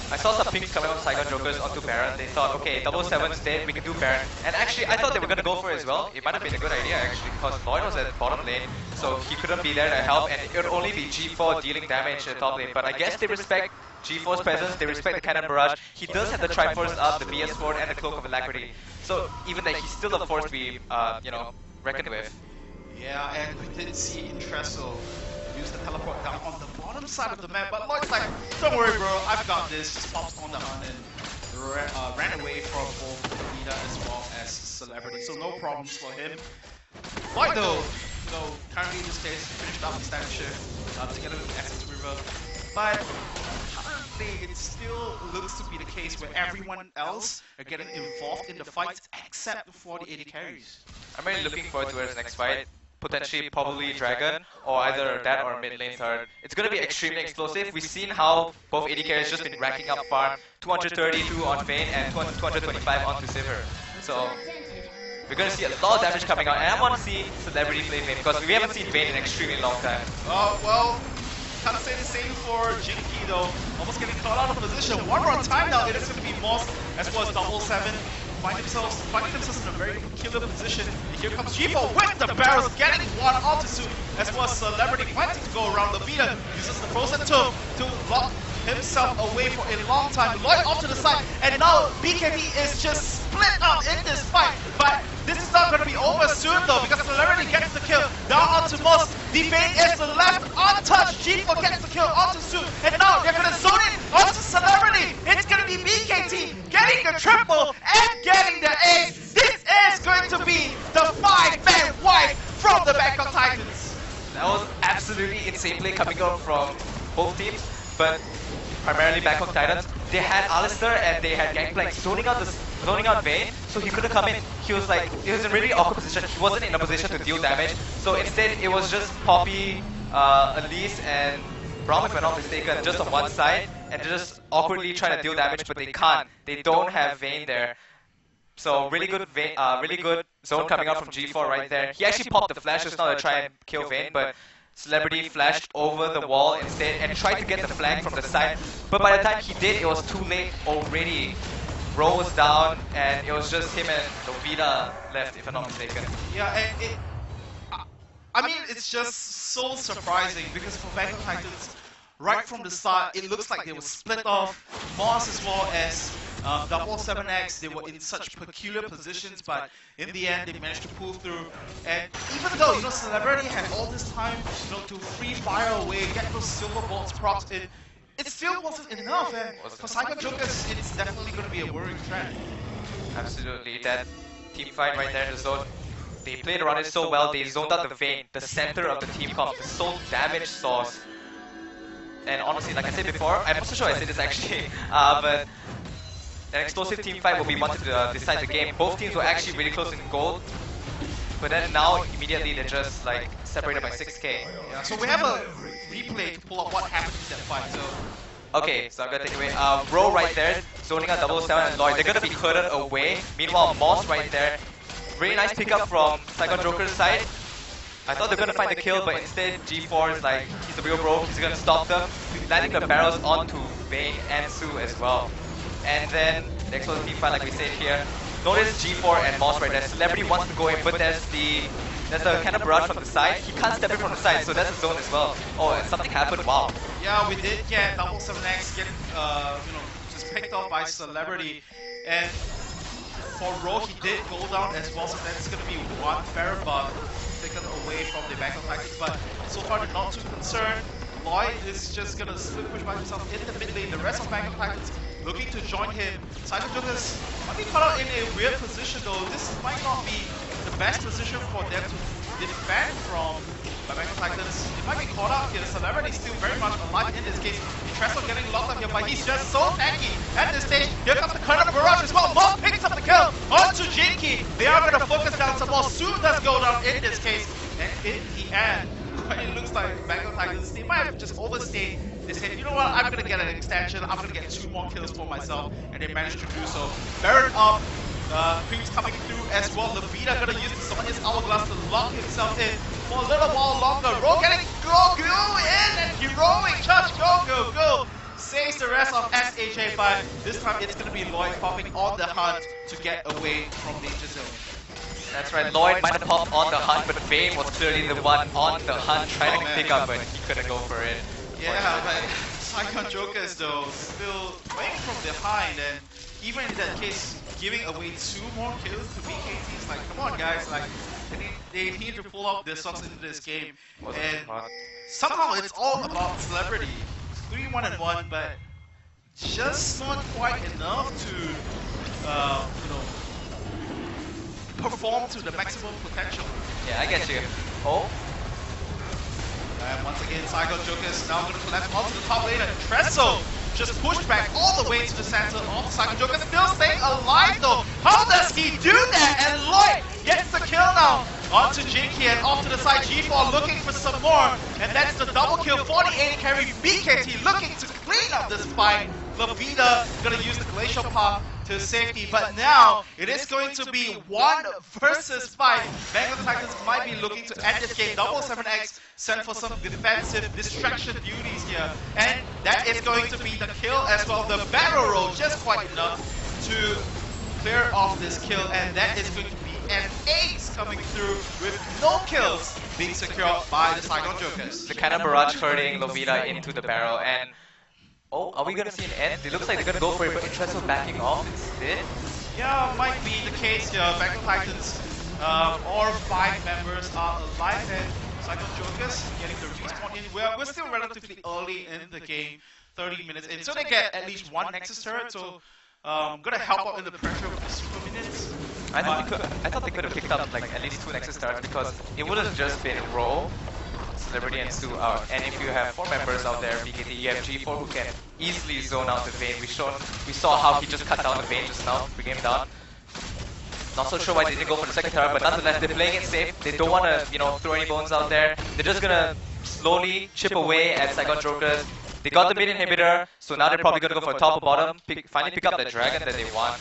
I saw some pings coming from Saigon Jokers onto Baron. They thought, okay, 7's dead, we can do Baron. And actually, I thought they were going to go for it as well. It might have been a good idea actually, because Lloyd was at bottom lane, so he couldn't be there to help, and it would only be G4 dealing damage at top lane. But I guess they respect G4's presence, they respect the Cannon Barrage. He does have the Triforce up, the BS Sword, and the Cloak of Alacrity. So even that, he's still a force to be, reckoned with. Yeah, and we did see Interesso use the teleport down on the bottom side of the map, but Lloyd's like, don't worry bro, I've got this, just pops on the hunt and ran away from both Vita as well as Celebrity, so no problems for him. Lloyd though, currently in this case, finished up his standard shift together with Essence River, but currently it still looks to be the case where everyone else are getting involved in the fight except for the AD carries. I'm really looking forward to his next fight. Potentially, probably Dragon, or either that or mid lane third. It's going to be extremely explosive. We've seen how both AD carries just been racking up farm. 232 on Vayne and 225 onto Sivir. So we're going to see a lot of damage coming out, and I want to see Celebrity play Vayne, because we haven't seen Vayne in an extremely long time. Well, can't say the same for Jinky though. Almost getting caught out of position. One more time now, it is going to be Moss as well as 7. Finding themselves in a very peculiar position. And here comes G4 with the barrels, getting one onto Su, as well as Celebrity wanting to go around. Levita uses the frozen tomb to lock himself away for a long time. Lloyd off to the side, and now BKB is just split up in this fight. But this is not going to be over soon though, because Celebrity gets the kill down onto Moss. The Vayne is left untouched. G4 gets the kill onto Su, and now they're going to zone in onto Celebrity. It's going to be BKT getting the triple and getting the ace. This is going to be the 5-man wipe from the Bangkok Titans. That was absolutely insane play coming out from both teams, but primarily Bangkok Titans. They had Alistair and they had Gangplank zoning out Vayne, so he couldn't come in. He was in a really awkward position. He wasn't in a position to deal damage, so instead it was just Poppy, Elise, and Braum, if I'm not mistaken, just on one side, and they're just awkwardly trying to deal damage, but they can't. They don't have Vayne there. So really good zone coming out from G4 right there. He actually popped the flash just now to try and kill Vayne, but Celebrity flashed over the wall instead and tried to get the flank from the side. But by the time he did, it was too late already. Ro was down, and it was just him and Lovita left, if I'm not mistaken. Yeah, and I mean, it's just so surprising because for Bangkok Titans, right from the start, it looks like they were split off. Moss as well as 7X, they were in such peculiar positions, but in the end, they managed to pull through. And even though, Celebrity had all this time, to free fire away, get those silver bolts procs in, it still wasn't enough. And for Psycho Jokers, it's definitely going to be a worrying trend. Absolutely, that team fight right there in the zone. They played around it so well, they zoned out the Vayne, the center of the team comp, the sole damage source. And honestly, like I said before, I'm not so sure I said this actually, but an explosive team fight will be wanted to decide the game. Both teams were actually really close in gold, but then now immediately they're just separated by 6k. Yeah, so we have a replay to pull up what happened in that fight. So Okay, so I'm gonna take away Ro right there, zoning out 007 and Lloyd. They're gonna be curtained away. Meanwhile, Moss right there. Really nice pickup from Saigon Joker's side. I thought they were gonna find the kill, but instead G4 is like, he's the real bro, he's gonna stop them, landing the barrels onto Vayne and Sue as well. And then the explosive team fight, like we said here. Notice G4 and Moss right there. Celebrity wants to go in, but there's a cannon barrage from the side. He can't step in from the side, so that's a zone as well. Oh, and something happened. Wow. Yeah, we did get 7X getting just picked off by Celebrity, and for Ro, he did go down as well, so that's gonna be one Feral Bug taken away from the Bangkok Titans. But so far they're not too concerned. Lloyd is just gonna split push by himself in the mid lane. The rest of Bangkok Titans looking to join him. Saigon Jokers might be caught out in a weird position though. This might not be the best position for them to defend from Bangkok Titans. They might be caught out here. Celebrity still very much alive in this case. Trestle getting locked up here, but he's just so tanky at this stage. Here comes the Colonel Barrage as well. Moss picks up the kill onto Jinky. They are going to focus down some more. Soon does go down in this case. And in the end, it looks like Bangkok Titans, they might have just overstayed. They said, you know what, I'm going to get an extension. I'm going to get 2 more kills for myself. And they managed to do so. Baron up. Creeps coming through as well. Levita gonna use some of his hourglass to lock himself in for a little while longer. Ro getting go in and heroic charge. Go. Saves the rest of SHA5. This time it's gonna be Lloyd popping on the hunt to get away from danger zone. That's right, Lloyd might have popped on the hunt, but Vayne was clearly the one on the hunt trying to pick up, but he couldn't go for it. Yeah, but Saigon Jokers though still playing from behind, and even in that case, giving away 2 more kills to BKTs, like, come on guys, like, they need to pull out their socks into this game. And somehow it's all about Celebrity. 3-1-1, but just not quite enough to, perform to the maximum potential. Yeah, I get you. Oh. And once again, Saigon Jokers now going to collapse onto the top lane, and Trestle just pushed back all the way to the center of Saigon Jokers, still staying alive though. How does he do that? And Lloyd gets the kill now onto Jinky and off to the side. G4 looking for some more, and that's the double kill. 48 carry BKT looking to clean up this fight. Levita gonna use the Glacial Path to safety, but now it is going to be 1 versus 5. Bangkok Titans might be looking to end this game. 7X sent for some defensive distraction duties here, and that is going to be the kill as well. The barrel roll just quite enough to clear off this kill, and that is going to be an ace coming through with no kills being secured by the Saigon Jokers. The cannon barrage hurting Levita into the barrel, and oh, are we gonna see an end? It looks like they're gonna go for it, but Intermission backing off instead. Yeah, might be the case here. Bangkok Titans, all 5 members are alive, and Saigon Jokers getting the respawn in. We're still relatively early in the game, 30 minutes in, so they get at least 1 Nexus turret, so gonna help out in the pressure with the super minutes. I thought they could have picked up like at least 2 Nexus turrets, because it would have just been Ro, Celebrity and Stu out. And if you have 4 members out there, BKT, you have G4 who can easily zone out the Vayne. We saw how he just cut down the Vayne just now, bring him down. Not so sure why they didn't go for the second turret, but nonetheless, they're playing it safe. They don't want to, throw any bones out there. They're just gonna slowly chip away at Saigon Jokers. They got the mid inhibitor, so now they're probably gonna go for top or bottom, finally pick up the dragon that they want,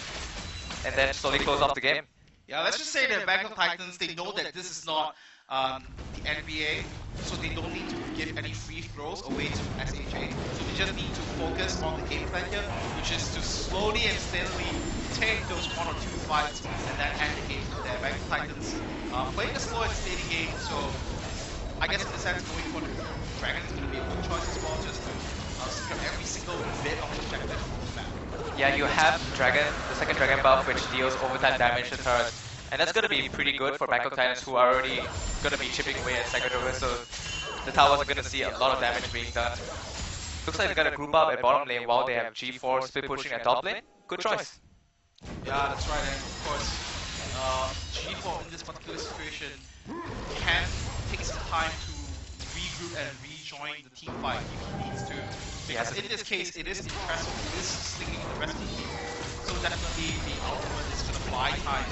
and then slowly close off the game. Yeah, let's just say that Bangkok Titans, they know that this is not the NBA, so they don't need to give any free throws away to SHA. So they just need to focus on the game plan here, which is to slowly and steadily take those 1 or 2 fights and then end the game from there. Bangkok Titans playing a slow and steady game, so I guess in the sense going for the dragon is going to be a good choice as well, just to secure every single bit of objective on the map. Yeah, you have Dragon, the second Dragon buff, which deals overtime damage to turrets. And that's going to be pretty good for Bangkok Titans, who are already going to be chipping away at Saigon Jokers, so the towers are going to see a lot of damage being done. Looks like they're going to group up at bottom lane while they have G4 split pushing at top lane. Good choice. Yeah, that's right, and of course, G4 in this particular situation can take some time to regroup and rejoin the team fight if he needs to. Because in this case, it is the Trestle who is sticking with the rest of the team, so definitely the ultimate is going to buy time.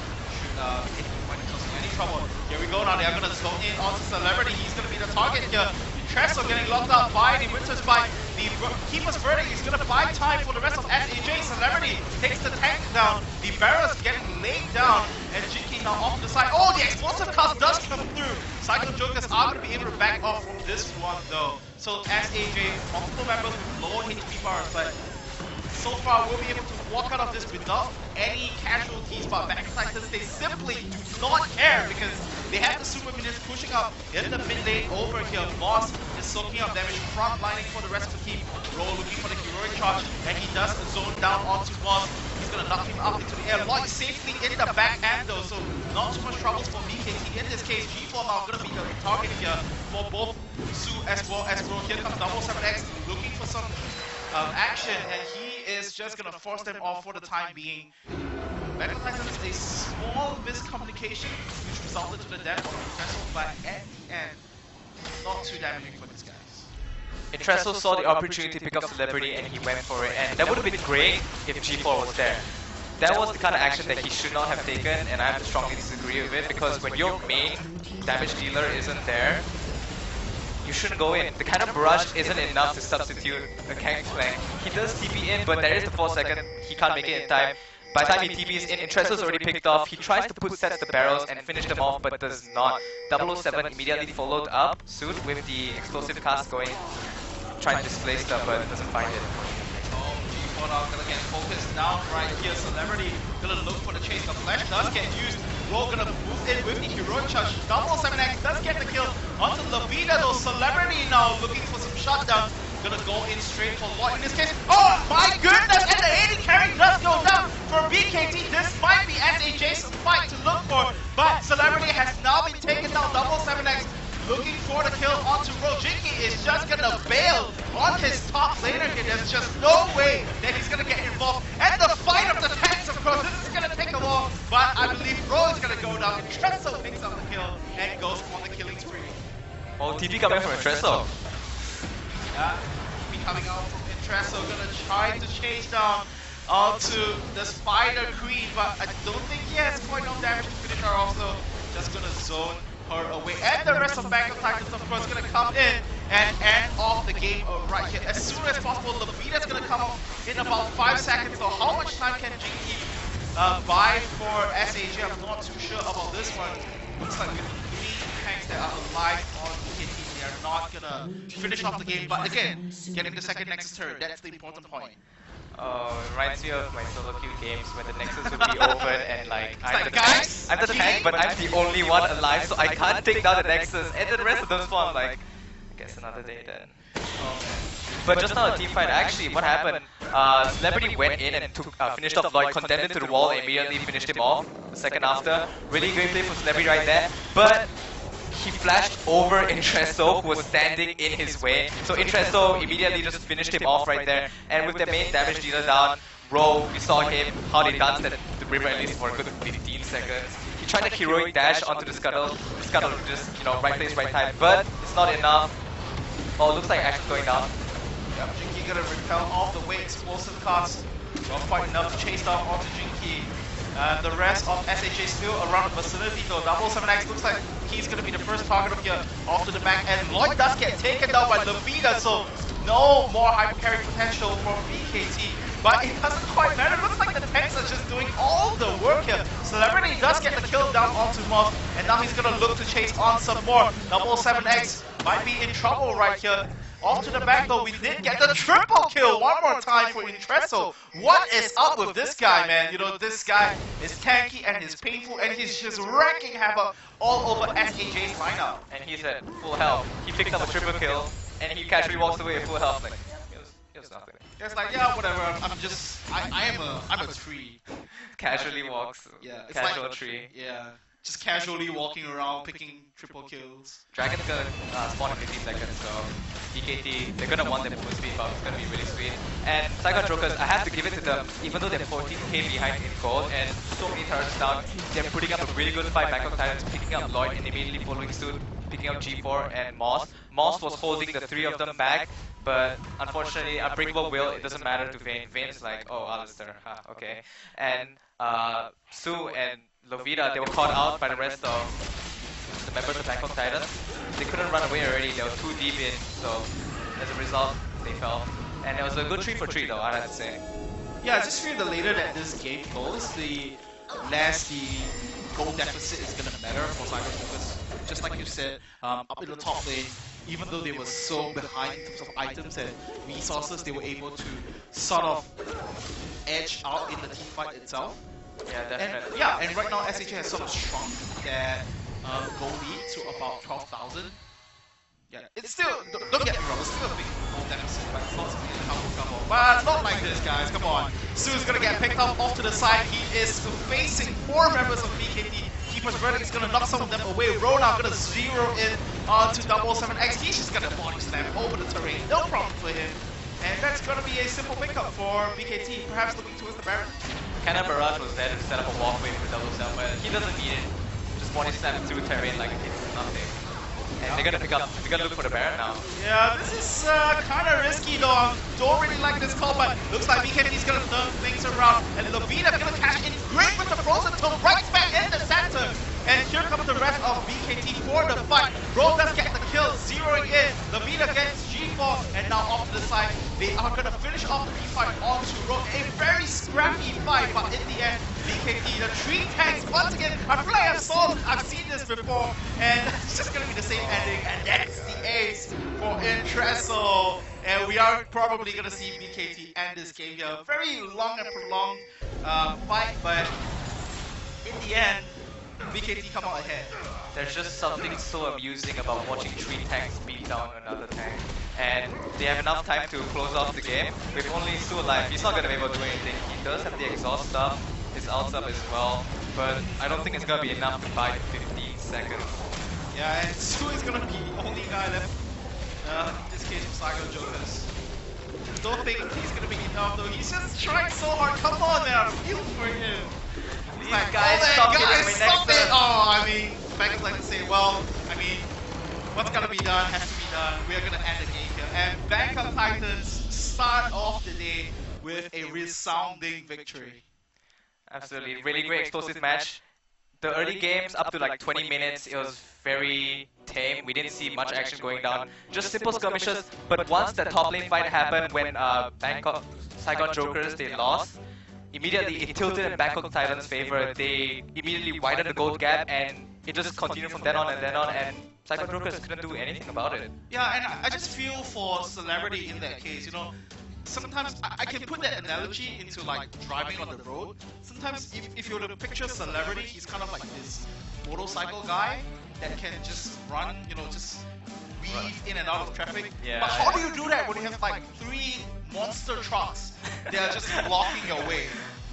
If he might cause any trouble. Here we go now, they're gonna go in onto Celebrity, he's gonna be the target here. Trestle getting locked up by the Winter Spike. The Keeper's Verdict is going to buy time for the rest of SAJ. Celebrity takes the tank down. The barrels getting laid down. And Jinky now off to the side. Oh, the explosive cast does come through. Cycle Jokers are going to be able to back off from this one though. So SAJ, multiple members with lower HP bars, but so far we'll be able to walk out of this without any casualties. But Back Titans, they simply do not care because they have the super minions pushing up in the mid lane over here. Moss is soaking up damage, front lining for the rest of the team. Roll looking for the heroic charge, and he does zone down onto Moss. He's gonna knock him up into the air. Lloyd safely in the backhand though, so not too much troubles for BKT. In this case, G4 now gonna be the target here for both Su as well as Ro. Here comes 7X looking for some action, and he is just gonna force them off for the time being. Battle Titans is a small miscommunication which resulted to the death of Interesso, but at the end, not too damaging for these guys. Interesso saw the opportunity to pick up Celebrity and he went for it, and that would have been great if G4 was there. That was the kind of action that he should not have taken, and I have to strongly disagree with it, because when your main damage dealer isn't there, you shouldn't go in. The kind of barrage isn't enough to substitute a Gangplank. He does TP in, but there is the 4 second, he can't make it in time. By the time he TPs in, Interesso's already picked off. He tries to put sets the barrels and finish them off, but does not. 007 immediately followed up suit with the explosive cast going, trying to display stuff, but doesn't find it. G4 now gonna get focused down right here. Celebrity gonna look for the chase. The flash does get used. Roll gonna move in with the heroic charge. 7X does get the kill onto Lavida though. Celebrity now looking for some shutdown. Gonna go in straight for Lloyd in this case. Oh my goodness! And the 80 carry does go down for BKT. This might be SAJ's fight to look for, but Celebrity has now been taken down. 7X looking for the kill onto Ro. Jinky is just gonna bail on his top laner here. There's just no way that he's gonna get involved. And the fight of the tanks, of course, this is gonna take a while, but I believe Ro is gonna go down. Interesso picks up the kill and goes on the killing spree. Oh, TP coming from Interesso. Yeah, TP coming out from Interesso, gonna try to chase down onto the Spider Queen, but I don't think he has quite enough damage to finish her off, so just gonna zone her away. And the rest of Battle Titans, of course, gonna come in and end off the game right here. As soon as possible, Lavita's gonna come up in about 5 seconds, so how much time can Jinky buy for SAJ? I'm not too sure about this one. Looks like with 3 tanks that are alive on BKT, they are not gonna finish off the game, but again, getting the second Nexus turret, that's the important point. Oh, it reminds me of my solo queue games when the Nexus would be open and like, I'm the tank, but I'm the only one alive, so I can't take down the Nexus, and then the rest of them spawn. Like, I guess another day then. But just now a team fight, actually, what happened? Celebrity went in and finished off Lloyd, condemned him to the wall, and immediately finished him off. The second after, really great play from Celebrity right there, but he flashed over Interesso, who was standing in his way. So Interesso immediately just finished him off right there. And with the main damage dealer down, Ro, we saw him, how they danced at the river at least for a good 15 seconds. He tried a heroic dash onto the Scuttle. The Scuttle just, you know, right place, right time. But it's not enough. Oh, it looks like Action's going down. Yep, Jinky gonna repel off the way explosive cast. Not quite enough to chase down onto Jinky. The rest of SHA still around the vicinity though. 7X looks like he's going to be the first target of here off to the back, and Lloyd does get taken down by Lavida, so no more hyper carry potential from BKT. But it doesn't quite matter. It looks like the tanks are just doing all the work here. Celebrity does get the kill down onto Moss, and now he's going to look to chase on some more. 7X might be in trouble right here. Off to the back though, we did get the triple kill one more time for Interesso. What is up with this guy, man? You know, this guy is tanky and he's painful and he's just wrecking havoc all over SAJ's lineup. And he's at full health. He picked up a triple kill and he casually walks away at full health. Like, it was nothing. It's like, yeah, whatever, I'm a tree. Casually walks. Yeah, it's casual like, tree. Yeah. Just casually walking around, picking triple kills. Dragon's gonna spawn in 15 seconds, so BKT, they're gonna want their boost speed buff, it's gonna be really sweet. And Saigon Jokers, I have to give it to them, even though they're 14k behind in gold and so many turrets down, they're putting up a really good fight back on Titans, picking up Lloyd and immediately following suit, picking up G4 and Moss. Moss was holding the 3 of them back, but unfortunately, Unbreakable Will, it doesn't matter to Vayne. Vayne is like, oh, Alistair, okay. And Sue and Lavida, they were caught out by the rest of the members of Bangkok Titans. They couldn't run away already, they were too deep in, so as a result, they fell. And it was a good 3 for 3 though, I have to say. Yeah, I just feel the later that this game goes, the less the goal deficit is going to matter for Cyclones, because just like you said, up in the top lane, even though they were so behind in terms of items and resources, they were able to sort of edge out in the team fight itself. Yeah, definitely. And right now SHA has sort of shrunk that goal lead to about 12,000. Yeah, it's still, don't get me wrong, it's still a big goal deficit, but it's not something that can come on. But not like this, guys, come on. Su's gonna get picked up off to the side. He is facing 4 members of BKT. Keeper's Verdict is gonna knock some of them away. Rona gonna zero in to 77X. He's just gonna body slam over the terrain, no problem for him. And that's gonna be a simple pickup for BKT, perhaps looking towards the Baron. Cannon Barrage was there to set up a walkway for double slam, but he doesn't need it. Just body slam through terrain like it's nothing. And they're gonna look for the Baron now. Yeah, this is kind of risky though. I don't really like this call, but looks like BKT's gonna turn things around. And Levina's gonna cash in great with the Frozen Tome right back in the center. And here comes the rest of BKT for the fight. Bro does get the kill, zeroing in. Levina gets G4, and now off to the side. They are gonna finish off the fight onto Rogue. A very scrappy fight, but in the end, BKT, the 3 tanks once again. I feel like I've seen this before, and it's just gonna be the same ending. And that's the ace for Intresso. And we are probably gonna see BKT end this game here. Very long and prolonged fight, but in the end, BKT come out ahead. There's just something so amusing about watching 3 tanks beat down another tank. And they have enough time to close off the game. With only Su alive, he's not gonna be able to do anything. He does have the exhaust stuff, his ult up as well, but I don't think it's gonna be enough to buy 15 seconds. Yeah, and Su is gonna be the only guy left in this case for Psycho Jokers. Don't think he's gonna be enough though. He's just trying so hard. Come on now, feel for him. He's like, guys, stop hitting me next turn. Oh, I mean, Beckers like to say, well, I mean, what's gotta be done has to be done. We're gonna end the game here. And Bangkok Titans start off the day with a resounding victory. Absolutely, really great explosive match. The early games, up to like 20 minutes, it was very tame. We didn't see much action going down. Just simple skirmishes, but once the top lane fight happened when Bangkok Saigon Jokers, they lost, immediately it tilted in Bangkok Titans' favor. They immediately widened the gold gap, and it just continued from then on, and Saigon Jokers couldn't do anything about it. Yeah, and I just feel for Celebrity in that case, you know, sometimes I can put that analogy into like driving on the road. Sometimes if you were to picture Celebrity, he's kind of like this motorcycle guy that can just run, you know, just weave in and out of traffic. Yeah, but how do you do that when you have like 3 monster trucks that are just blocking your way?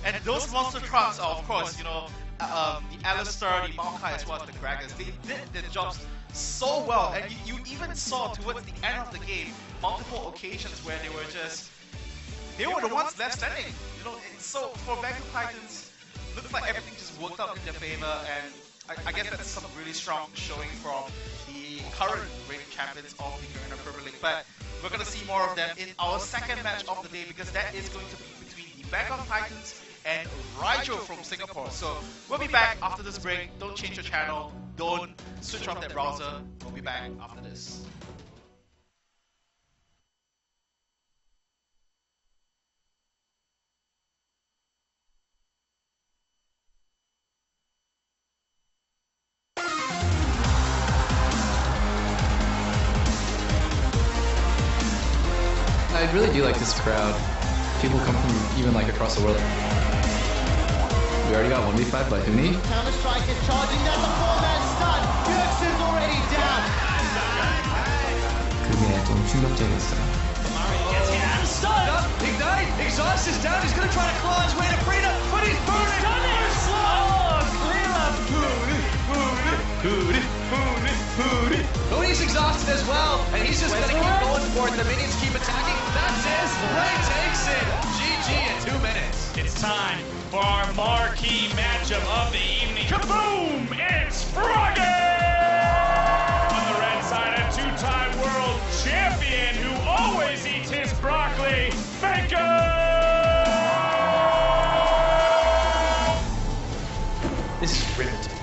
And those monster trucks are, of course, you know, the Alistair, the Maokai, as well as the Gragas. They did their jobs so well, and you even saw towards the end of the game multiple occasions where they were the ones left standing. You know, so for Bangkok Titans, looks like everything just worked out in their favor, and I guess that's some really strong showing from the current reigning champions of the Garena Premier League. But we're gonna see more of them in our second match of the day, because that is going to be between the Bangkok Titans and Riel from Singapore. So we'll be back after this break. Don't change your channel. Don't switch off that browser. We'll be back after this. I really do like this crowd. People come from even like across the world. We already got 1v5 by Huni. Counter-Strike is charging down the 4-man stun. Bjergsen's already down. 그게 좀 충격적이었어요. Gets hit and stunned. Ignite! Exhaust is down. He's gonna try to claw his way to Frida, but he's burning! Oh, clear up! Huni's exhausted as well, and he's just gonna keep going for it. The minions keep attacking. That's it! Ray takes it! GG in 2 minutes. It's time for our marquee matchup of the evening. Kaboom! It's Froggy! On the red side, a 2-time world champion who always eats his broccoli, Faker! This is riveting.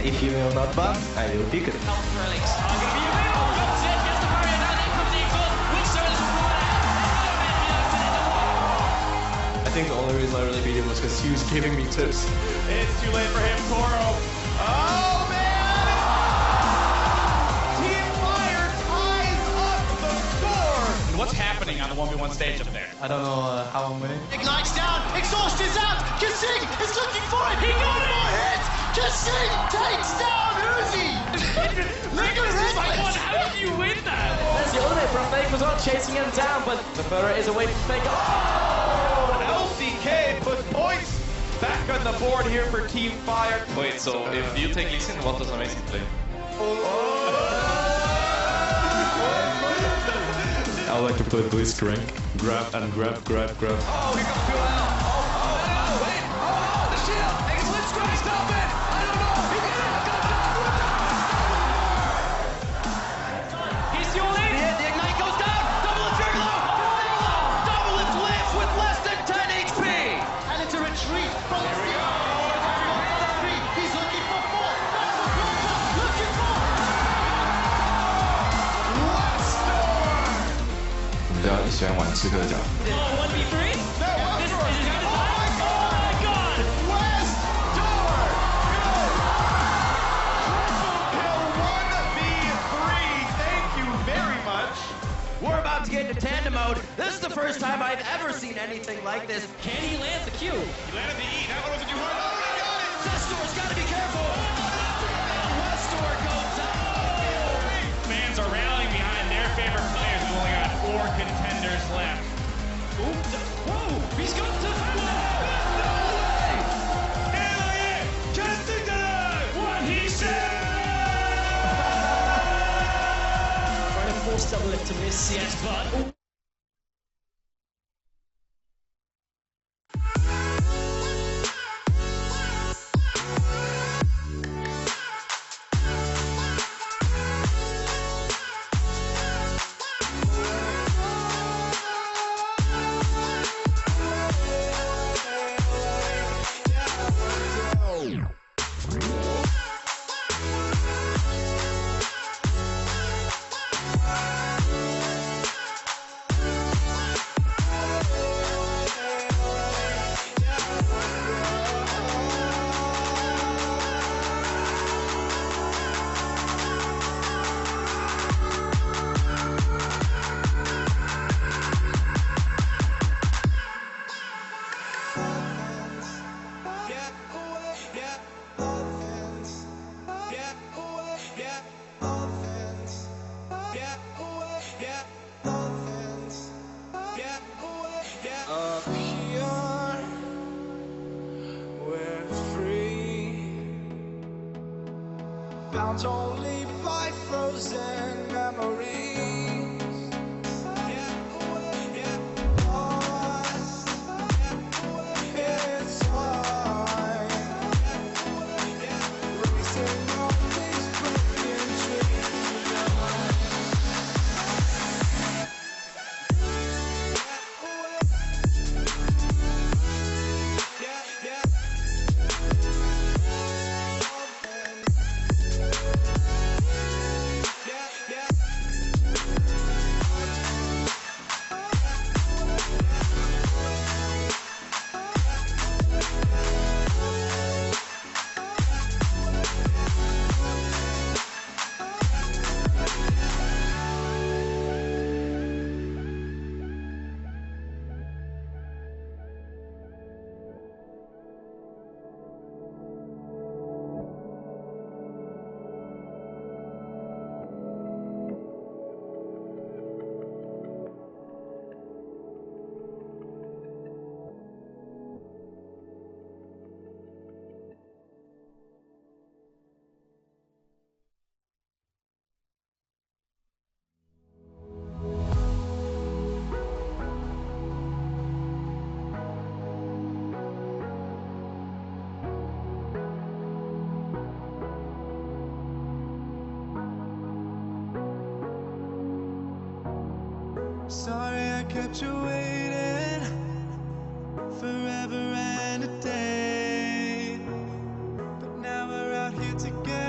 if you will not ban, I will pick it. I think the only reason I really beat him was because he was giving me tips. It's too late for him, Koro. Oh, man! Team Fire ties up the score! What's happening on the 1v1 stage up there? I don't know how I'm winning. Ignites down, exhaust is out, Kasing is looking for it, he got it! More hit! Kasing takes down Uzi! Look at this! How did you win that? There's the ultimate from Fake was on chasing him down, but the Burrow is away from Fake. LCK puts points back on the board here for Team Fire. Wait, so if you take Lee Sin, what does Amazing play? I like to play Blitzcrank. Grab and grab, grab, grab. Oh, here comes Riel. Oh, no, wait. Oh, the shield. It's Blitzcrank, stop it. I don't know. He did it. He's the all in! The Ignite goes down! Double it's very low! Double it's lives with less than 10 HP! And it's a retreat from the He's looking for more! Looking for! 我们比较喜欢玩刺客角。 1v3? This is your design? Oh my god! West Door! Triple kill 1v3. Thank you very much. We're about to get into tandem mode. This is the first time I've ever seen anything like this. Can he land the Q? He landed the E. That one wasn't too hard. Oh, he got it! Zestor's got to be careful. Westor goes down. Fans are rallying behind their favorite players. We've only got 4 contenders left. Whoa! He's got to... Hell yeah! Casting tonight! What he said! Trying to force double lift to miss, yes, but... Bound only by frozen memories. It's fine. Racing all these broken Sorry I kept you waiting forever and a day, but now we're out here together.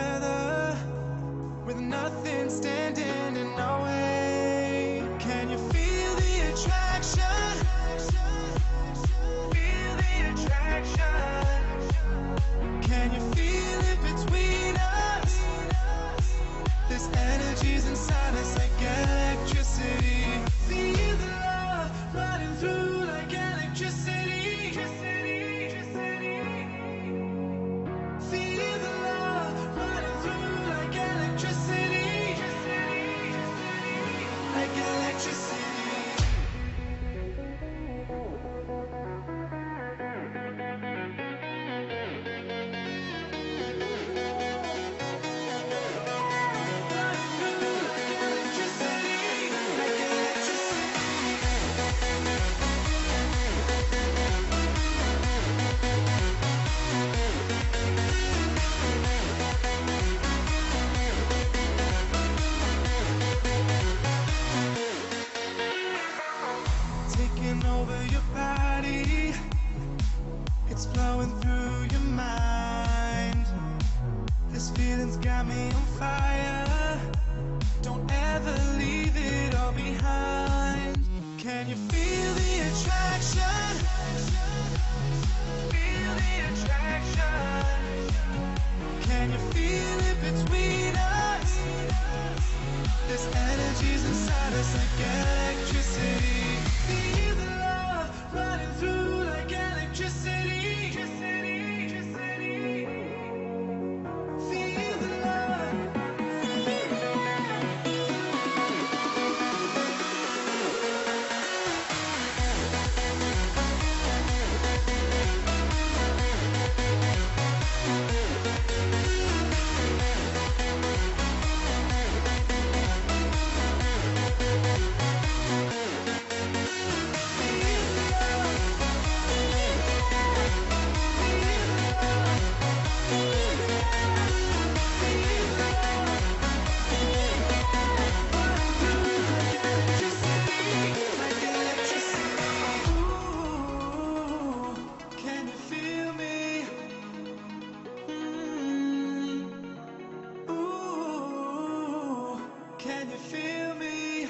stay on fire. Don't ever leave it all behind. Can you feel the attraction? Feel the attraction. Can you feel it between us? This energy's inside us like electricity. Feel the love running through like electricity. Feel the love. Can you feel me? Ooh, can you feel me?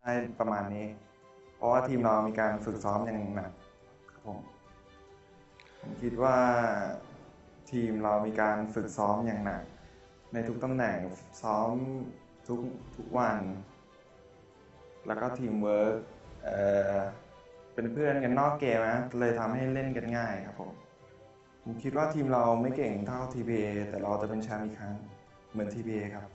ได้ประมาณนี้เพราะว่าทีมเรามีการฝึกซ้อมอย่างหนักครับผมคิดว่าทีมเรามีการฝึกซ้อมอย่างหนักในทุกตำแหน่งซ้อมทุกวันแล้วก็ทีมเวิร์กเป็นเพื่อนกันนอกเกมนะเลยทำให้เล่นกันง่ายครับผมคิดว่าทีมเราไม่เก่งเท่า TPA แต่เราจะเป็นแชมป์อีกครั้งเหมือน TPA ครับ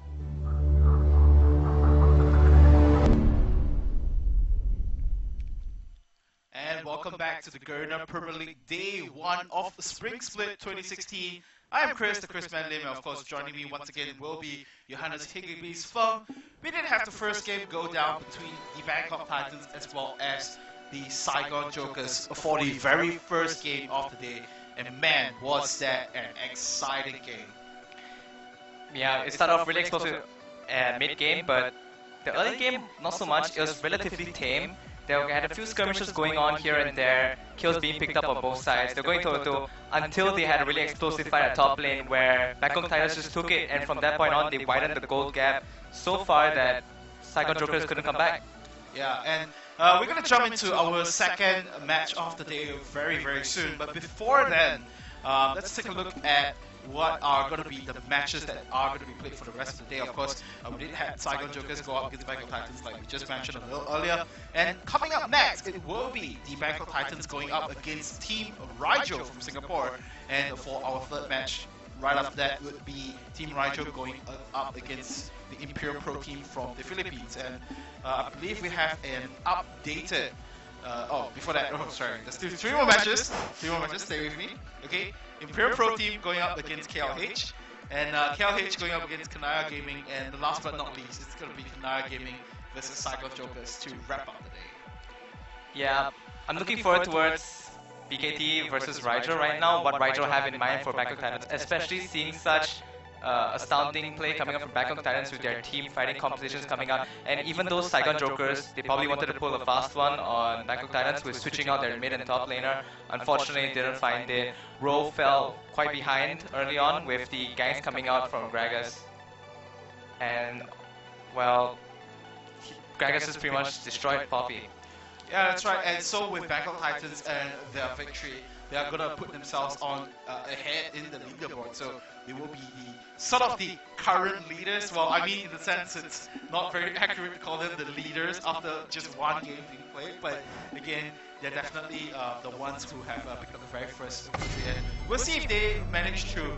And welcome back to the Garner Premier League Day 1 of Spring Split 2016. I am Chris, the Chris Manlim, and of course joining me once again will be Johannes Higginby's Fung. We did have the first game go down between the Bangkok Titans as well as the Saigon Jokers for the very first game of the day. And man, was that an exciting game. Yeah, it started off really explosive mid-game, but the early game, not so much. It was relatively tame. They had a few skirmishes going on here and there, kills being picked up on both sides. They're going toe-to-toe until they had a really explosive fight at top lane where Bangkok Titans just took it, and from that point on they widened the gold gap so far that Saigon Jokers couldn't come back. Yeah, and we're going to jump into our second match of the day very, very soon. But before then, let's take a look at what are going to be the matches that are going to be played for the rest of the day. Of course, we did have Saigon Jokers go up against Bangkok Titans like we just mentioned a little earlier. And coming up next, it will be the Bangkok Titans going up against Team Riel from Singapore. And for our third match, right after that would be Team Riel going up against the Imperium Pro Team from the Philippines. And I believe we have an updated before that, sorry, there's still three more matches, stay with me, okay? Imperium Pro Team going up against KLH, and KLH going up against Kanaya Gaming, and the last but not least, it's going to be Kanaya Gaming versus Saigon Jokers to wrap up the day. Yeah, I'm looking forward towards BKT versus Riel right now, what Riel have in mind for Bangkok Titans, especially seeing such astounding play coming up from Bangkok Titans with their team fighting compositions coming up. And even those Saigon Jokers, they probably wanted to pull a fast one on Bangkok Titans with switching out their mid and top laner. Unfortunately, didn't find it. Ro fell quite behind early on with the ganks coming out from Gragas. And, well, Gragas has pretty much destroyed Poppy. Yeah, that's right. And so with Bangkok Titans and their victory, they are going to put themselves on ahead in the leaderboard. So they will be sort of the current leaders. Well, I mean, in the sense it's not very accurate to call them the leaders after just one game being played. But again, they're definitely the ones who have picked up the very first victory. And we'll see if they manage to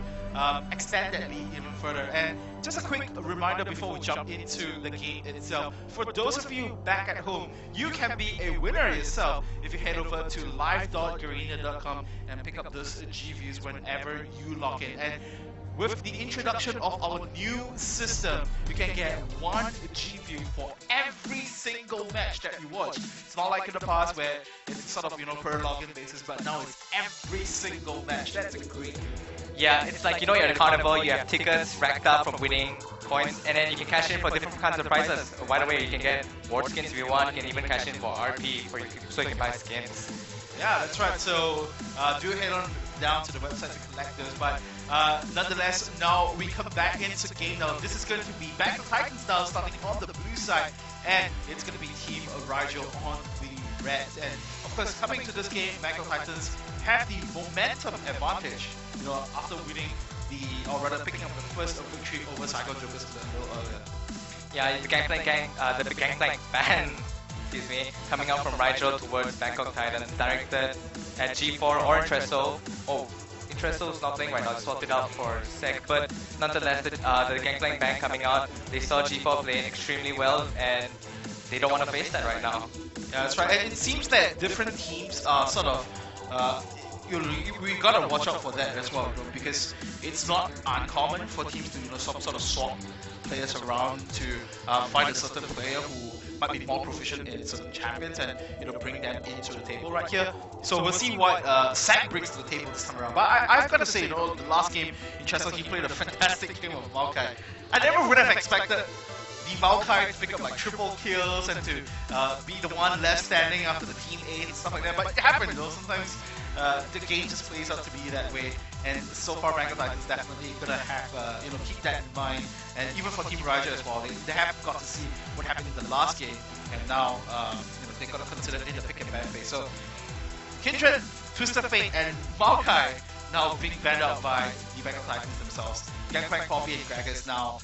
extend that lead even further. And just a quick reminder before we jump into the game itself. For those of you back at home, you can be a winner yourself if you head over to live.garena.com and pick up those G-views whenever you log in. And with the introduction of our new system, you can get one G-view for every single match that you watch. It's not like in the past where it's sort of, per login basis, but now it's every single match. That's a great thing. Yeah, it's like, you're at a carnival, you have tickets racked up from winning points, and then you can cash in for different kinds of prizes. By the way, you can get ward skins if you want, you can even cash in for RP so you can buy skins. Yeah, that's right. So do head on down to the website to collect those. But nonetheless, now we come back into game now. This is going to be Bangkok Titans now starting on the blue side, and it's going to be Team Riel on the red. And of course, coming to this game, Bangkok Titans have the momentum advantage. After winning or rather picking up the first victory over Saigon Jokers a little earlier. Yeah, the Gangplank ban. Excuse me, coming out from Riel towards Bangkok Titans, directed at G4 or Intresso. Oh, Intresso is not playing right now, swapped it out for Sec, but nonetheless, the Gangplank ban coming out, they saw G4 playing extremely well, and they don't want to face that right now. Yeah, that's right, and it seems that different teams are sort of, we gotta watch out for that as well, because it's not uncommon for teams to sort of swap players around to find a certain player who might be more proficient in certain champions and bring them into the table right here. So we'll see what Sack brings to the table this time around. But I've got to say, the last game in Chester, he played a fantastic game of Maokai. I never would have expected the Maokai to pick up like triple kills and to be the one left standing after the team ace and stuff like that. But it happened though. Sometimes the game just plays out to be that way. And so far, Bangkok Titans definitely gonna have keep that in mind. And even for Team Riel as well, they have got to see what happened in the last game and now they got to consider in the pick and ban phase. So Kindred, Twisted Fate, and Maokai now being banned out by the Bengal Titans themselves. Gangplank, Poppy, and Gragas now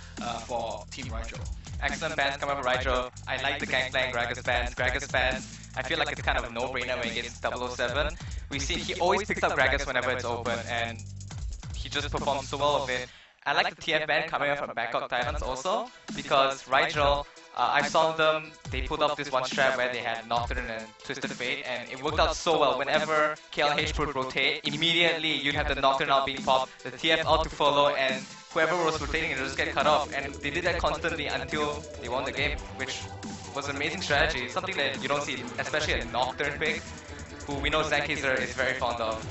for Team Rigel. Excellent bans coming from Rigel. I like the Gangplank, Gragas bans. Gragas bans, I feel like it's kind of a no-brainer when he gets 007. We see he always picks up Gragas whenever it's open, and he just performs so well with it. I like the TF ban coming up from Bangkok Titans also, because Rigel, I saw them, they pulled off this one strat where they had Nocturne and Twisted Fate, and it worked out so well. Whenever KLH would rotate, immediately you'd have the Nocturne out being popped, the TF out to follow, and whoever was rotating it would just get cut off. And they did that constantly until they won the game, which was an amazing strategy. Something that you don't see, especially a Nocturne pick, who we know Zankizer is very fond of.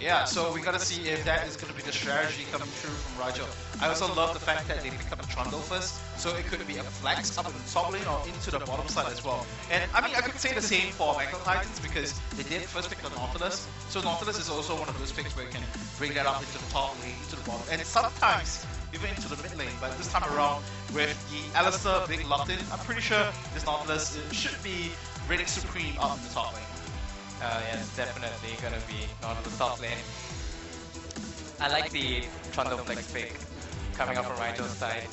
Yeah, so we gotta see if that is gonna be the strategy coming through from Rigel. I also love the fact that they pick up Trundle first, so it could be a flex up in the top lane or into the bottom side as well. And I mean, I could say the same for Bengal Titans because they did first pick the Nautilus, so Nautilus is also one of those picks where you can bring that up into the top lane, into the bottom, and sometimes even into the mid lane. But this time around, with the Alistair being locked in, I'm pretty sure this Nautilus should be reigning supreme up in the top lane. Yeah, it's definitely gonna be not the top lane. I like the Trundle Flex pick coming up from Rigel's side.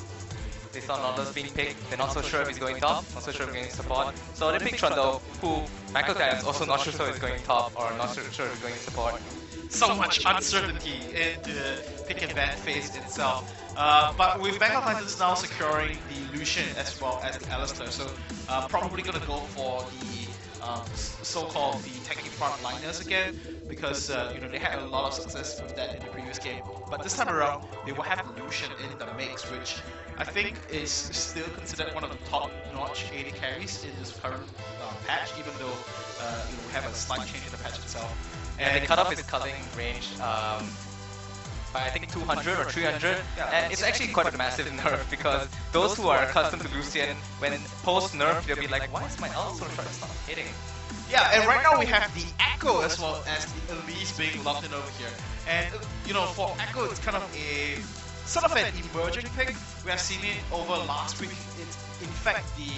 They saw Nautilus being picked, they're not so sure if he's going top, not so sure if he's going support. So they pick Trundle, who Bangkok Titans also not sure so he's going top or not sure if he's going support. So much uncertainty in the pick and ban phase itself. But with Bangkok Titans now securing the Lucian as well as the Alistair, so probably gonna go for the so-called the tanky frontliners again, because they had a lot of success with that in the previous game. But this time around, they will have Lucian in the mix, which I think is still considered one of the top-notch AD carries in this current patch, even though we have a slight change in the patch itself. And they cut off his culling range by I think 200 or 300, and it's actually quite a massive nerf because those who are accustomed to Lucian, when post-nerf, they'll be like, why is my ult so trying to stop hitting? Yeah, and right now we have the Echo as well as the Elise being locked in over here. And, for Echo, it's kind of a sort of an emerging pick. We have seen it over last week. It's, in fact, the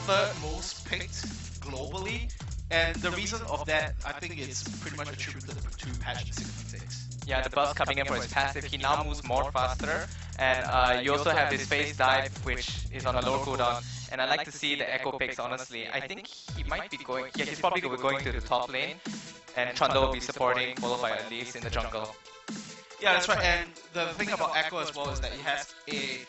third most picked globally. And the reason of that, I think it's pretty much attributed to patch 6.6. Yeah, the buff coming in for his passive, he now moves more faster, and you also have his phase dive, which is on a lower cooldown, and I like to see the Echo picks, honestly. I think he might be going, yeah, he's probably going to the top lane, and Trundle will be supporting, followed by Elise in the jungle. Yeah, that's right, and the thing about Echo as well is that he has a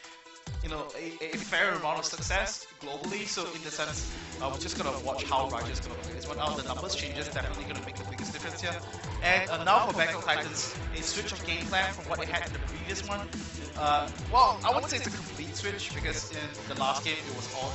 fair amount of success globally, so in the sense, we're just going to watch how Rigel is going to play this one out. The numbers changes definitely going to make the biggest difference here. And now for Bangkok Titans, a switch of game plan from what they had in the previous one. Well, I wouldn't say it's a complete switch, because in the last game it was all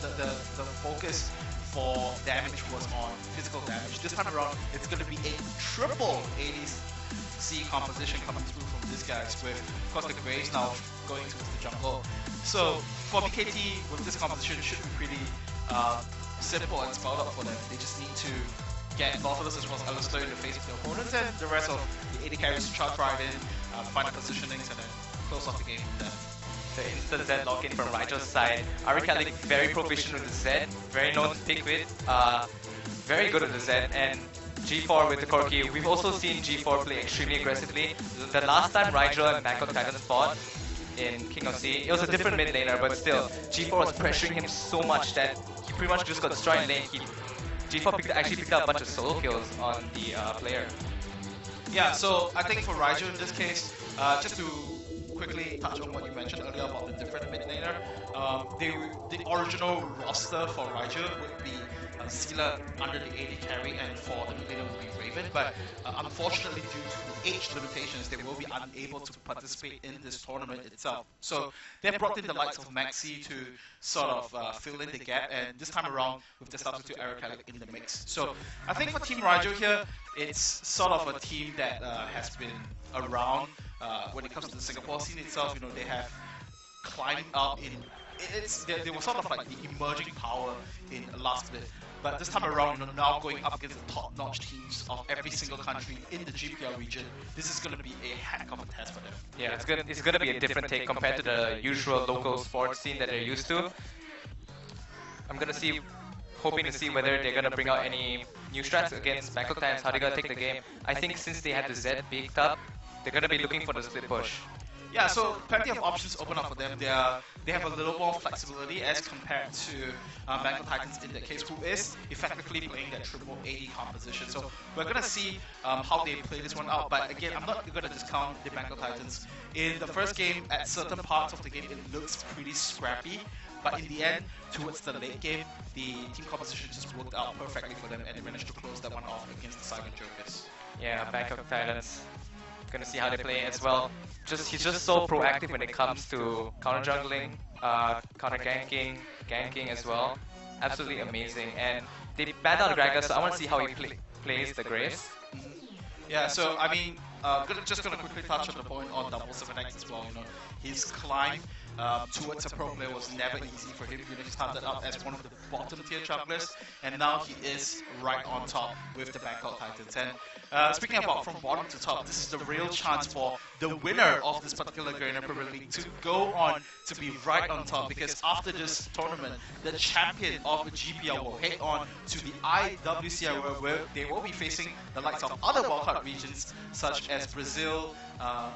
the focus for damage was on physical damage. This time around, it's going to be a triple ADC composition coming through from these guys, with, of course, the Graves now going towards the jungle. So for BKT, with this composition, it should be pretty simple and spelled out for them. They just need to get Nautilus as well as Alistair in the face of their opponents, and the rest of the AD carries charge right in, find the positionings, and then close off the game with them. The instant Z lock-in from Rigel's side. Arikalik very proficient with the Z, very known to pick with, very good with the Z, and G4 with the Corki. We've also seen G4 play extremely aggressively. The last time Rigel and Bangkok Titans fought in King of Sea, it was a different mid laner, but still, G4 was pressuring him so much that he pretty much just got destroyed in lane. G4 actually picked up a bunch of solo kills on the player. Yeah, so I think for Rigel in this case, just to quickly touch on what you mentioned earlier about the different mid laner, the original roster for Rigel would be Sealer under the AD carry, and for the mid laner would be Raven, but unfortunately due to age limitations, they will be unable to participate in this tournament itself. So they've brought in the likes of Maxi to sort of fill in the gap, and this time around with the substitute Arikalik in the mix. So I think for Team Rigel here, it's sort of a team that has been around when it comes to the Singapore scene itself. They have climbed up in they were sort of like the emerging power in last split. But this time around, now going up against the top-notch teams of every single country in the GPL region, this is going to be a heck of a test for them. Yeah, it's going to be a different take compared to the usual local sports scene that they're used to. I'm going to see hoping to see whether they're gonna bring out any new strats against Bangkok Titans, how they're gonna take the game. I think since they had the Z baked up, they're gonna be looking for the split push. Yeah, so plenty of options open up for them. They have a little more flexibility as compared to Bangkok Titans in that case, who is effectively playing that triple AD composition. So we're gonna see how they play this one out. But again, I'm not gonna discount the Bangkok Titans. In the first game, at certain parts of the game, it looks pretty scrappy. But in the end, towards the late game, the team composition just worked out perfectly for them, and they managed to close that one off against the Cyber Jokers. Yeah, Bangkok Titans. Gonna see how they play as well. He's just so proactive when it comes to counter jungling, counter ganking as well. Absolutely amazing. And they banned out Gragas, so I want to see how he plays the Graves. Yeah, so I mean, just gonna quickly touch on the point on Double 7X as well. You know, his climb towards a pro player was never easy for him. He started out as one of the bottom tier junglers, and now he is right on top with the Bangkok Titans. And speaking about from bottom to top, this is the real chance for the winner of this particular Garena Premier League to go on to be right on top, because after this tournament, the champion of the GPL will head on to the IWCI, where they will be facing the likes of other wildcard regions such as Brazil,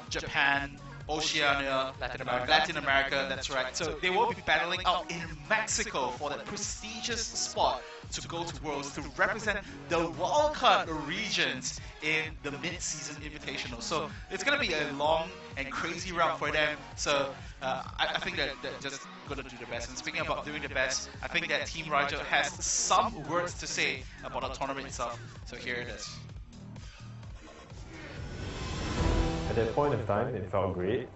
Japan, Oceania, Latin America, that's right. So they will be battling out in Mexico for that prestigious spot to go to Worlds to represent the wildcard regions in the mid-season invitational. So it's going to be a long and crazy round for them. So I think that they're just going to do the best. And speaking about doing the best, I think that Team Rigel has some words to say about the tournament itself. So here it is. At that point of time, it felt great,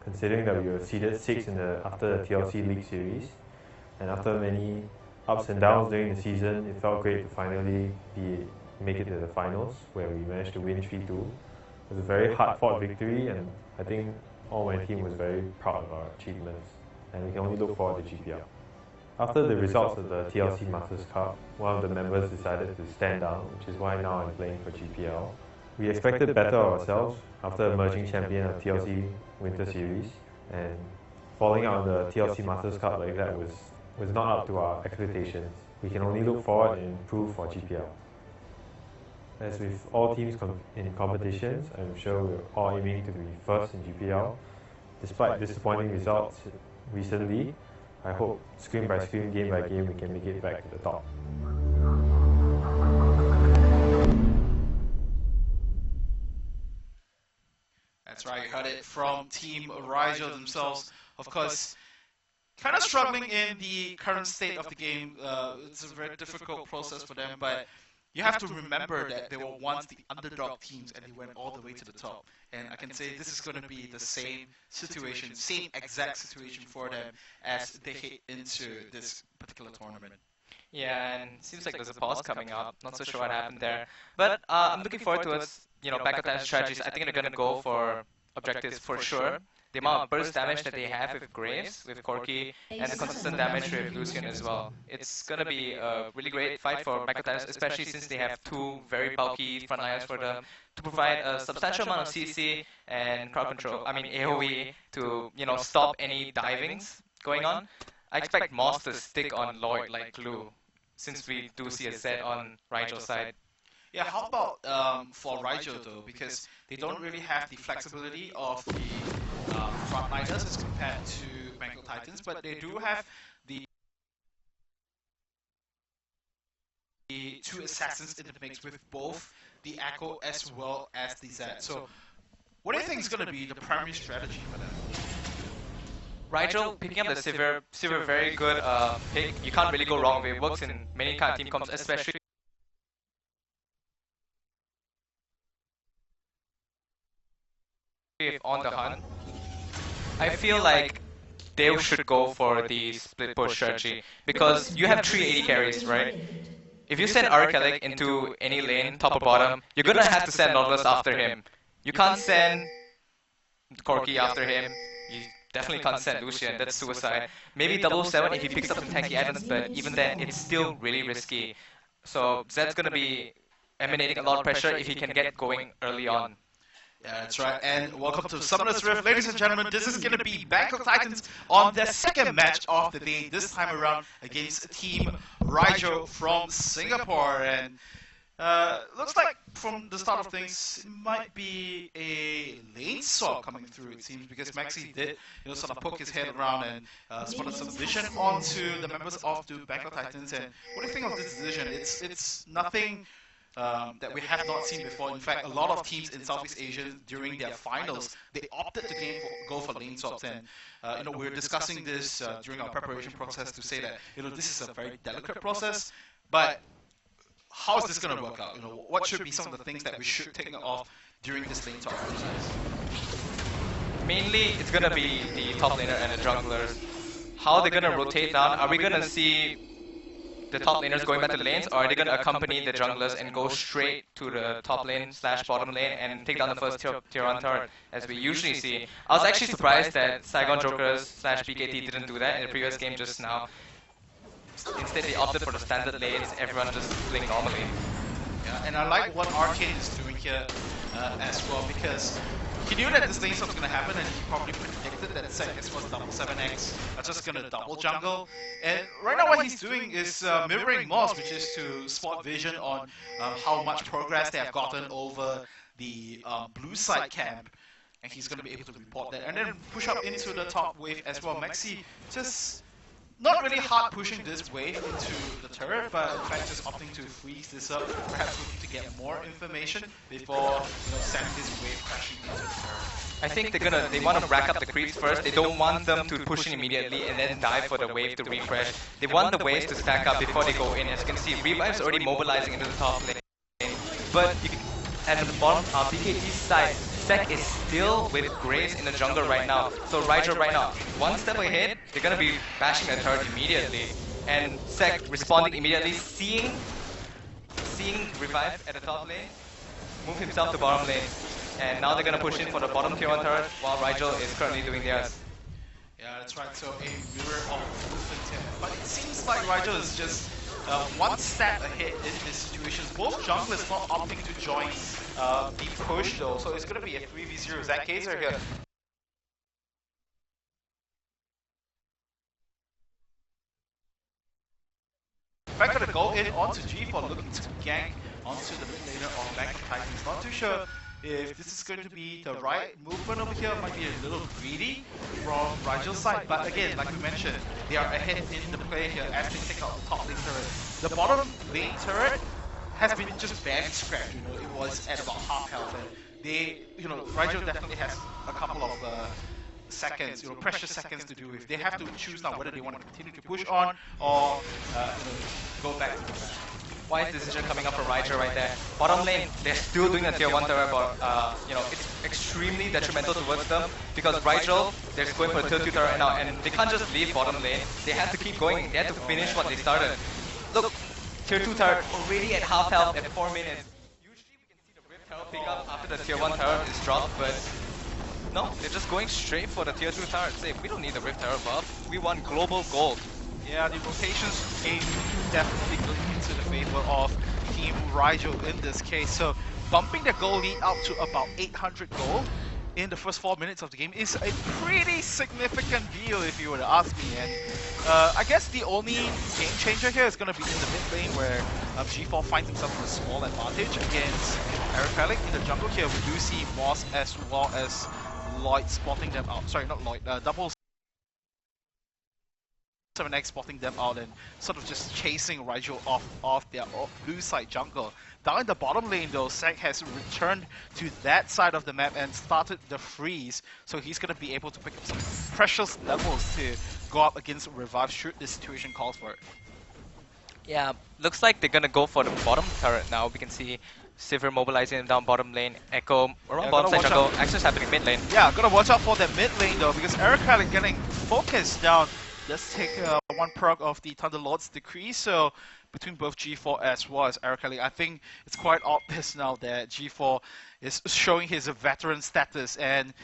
considering that we were seeded 6th after the TLC League Series, and after many ups and downs during the season, it felt great to finally make it to the finals, where we managed to win 3-2. It was a very hard-fought victory, and I think all my team was very proud of our achievements, and we can only look forward to GPL. After the results of the TLC Masters Cup, one of the members decided to stand down, which is why now I'm playing for GPL. We expected better of ourselves after emerging champion of TLC Winter Series, and falling out of the TLC Masters Cup like that was not up to our expectations. We can only look forward and improve for GPL. As with all teams in competitions, I'm sure we're all aiming to be first in GPL. Despite disappointing results recently, I hope screen by screen, game by game, we can make it back to the top. That's right, you heard it from Team Rigel themselves. Of course, kind of struggling in the current state of the game. It's a very difficult process for them, but you have to remember that they were once the underdog teams and they went all the way to the top. And I can say this is going to be the same situation, same exact situation for them as they head into this particular tournament. Yeah, and seems like there's a pause coming up. Not so sure what happened there. But I'm looking forward to us, Bangkok Titans strategies. I think they're going to go for objectives for sure. The amount of burst damage that they have with Graves, with Corki, and the consistent damage with Lucian as well. It's going to be a really great fight for Bangkok Titans, especially since they have two very bulky frontliners for them to provide a substantial amount of CC and crowd control, AoE, to stop any divings going on. I expect Moss to stick on Lloyd like glue, since we do see a Z on Rigel's side. Yeah, how about for Rigel though, because they don't really have the flexibility of the frontliners as compared to Bangkok Titans, but they do have the two assassins in the mix with both the Echo as well as the Z. So what do you think is going to be the primary strategy for them? Rigel picking up the Sivir, very good pick. You can't really go wrong with it. It works in many kind of team comps, especially if on the hunt. I feel like they should go for the split push strategy, because you have 3 AD carries, right? If you send Arkelek into any lane, top or bottom, you're gonna have to send Nautilus after him. You can't send Corki after him. You definitely can't send Lucian, that's suicide. Maybe 007 if he picks up some tanky items, but even then, it's still really risky. So Zed's gonna be emanating a lot of pressure if he can get going early on. Yeah, that's right. And welcome to Summoner's Rift. Ladies and gentlemen, this is going to be Bangkok Titans on their second match of the day, this time around against Team Riel from Singapore. And looks like from the start of things, it might be a lane swap coming through, it seems, because Maxi did sort of poke his head around and spotted some vision onto the members of the Bangkok Titans. And what do you think of this decision? It's nothing that we have not seen before. In fact, a lot of teams in Southeast Asia during their finals, they opted to go for lane swaps. And we were discussing this during our preparation process to say that this is a very delicate process, but how is this going to work out? What should be some of the things that we should take note of during this lane swap process? Mainly, it's going to be the top laner and the junglers. How they're going to rotate down? Are we going to see the top laners going back to the lanes, or are they going to accompany the junglers and go straight to the top lane / bottom lane and take down the first tier 1 turret, as we usually see? I was actually surprised that Saigon Jokers / BKT didn't do that in the previous game just now. Instead, they opted for the standard lanes, everyone just playing normally. Yeah, and I like what Arcane is doing here as well, because he knew that this lane swap was going to happen, and he probably predicted that Sek was double 7x are just going to double jungle. And right now what he's doing is mirroring Moss, which is to spot vision on how much progress they have gotten over the blue side camp. And he's going to be able to report that. And then push up into the top wave as well. Maxi just not really hard pushing this wave into the turret, but in fact just opting to freeze this up, perhaps looking to get more information before sending this wave crashing into the turret. I think they want to rack up the creeps first. They don't want them to push in immediately and then dive for the wave to refresh. They want the waves to stack up before they go in. As you can see, Revive's already mobilizing into the top lane. But at the bottom, BKT's side, Sek is still with Grace in the jungle right now. So Riel right now, one step ahead, they're gonna be bashing the turret immediately. And Sek responding immediately, seeing Revive at the top lane, move himself to bottom lane. And now they're gonna push in for the bottom tier 1 turret while Riel is currently doing theirs. Yeah, that's right, so a mirror of movement here. But it seems like Riel is just one step ahead in this situation. Both junglers not opting to join the push though, so it's going to be a 3v0 Zackaiser here. Back going to go in onto G4, looking to gank onto the mid laner of Bangkok Titans. Not too sure if this is going to be the right movement over here. Might be a little greedy from Riel's side, but again, like we mentioned, they are ahead in the play here as they take out the top lane turret. The bottom lane turret has been just barely scratched. It was at about half health, and they, Riel definitely has a couple of seconds, precious seconds to do with. They have to choose now whether they want to continue to push on or go back to the back. Wise decision coming up from Riel right there. Bottom lane, they're still doing the tier 1 turret, but it's extremely detrimental towards them because Riel, they're going for the tier 2 turret right now, and they can't just leave bottom lane. They have to keep going. They have to finish what they started. Look, tier 2 turret already at half health at 4 minutes. Usually we can see the Rift turret pick up after the tier 1 turret is dropped, but no, they're just going straight for the tier 2 turret. Say, we don't need the Rift turret buff. We want global gold. Yeah, the rotations game definitely going into the favor of Team Riel in this case. So bumping the goal lead out to about 800 gold in the first 4 minutes of the game is a pretty significant deal if you were to ask me. And I guess the only game changer here is going to be in the mid lane where G4 finds himself in a small advantage against Eric in the jungle here. We do see Moss as well as Lloyd spotting them out. Sorry, not Lloyd, double 7x spotting them out and sort of just chasing Riel off their blue side jungle. Down in the bottom lane though, Sek has returned to that side of the map and started the freeze, so he's going to be able to pick up some precious levels to go up against Revive should this situation calls for it. Yeah, looks like they're going to go for the bottom turret now. We can see Sivir mobilizing down bottom lane, Echo around bottom side jungle, action's happening mid lane. Yeah, gotta watch out for that mid lane though, because Eric getting focused down. Let's take one perk of the Thunderlord's Decree, so between both G4 as well as Eric, I think it's quite obvious now that G4 is showing his veteran status and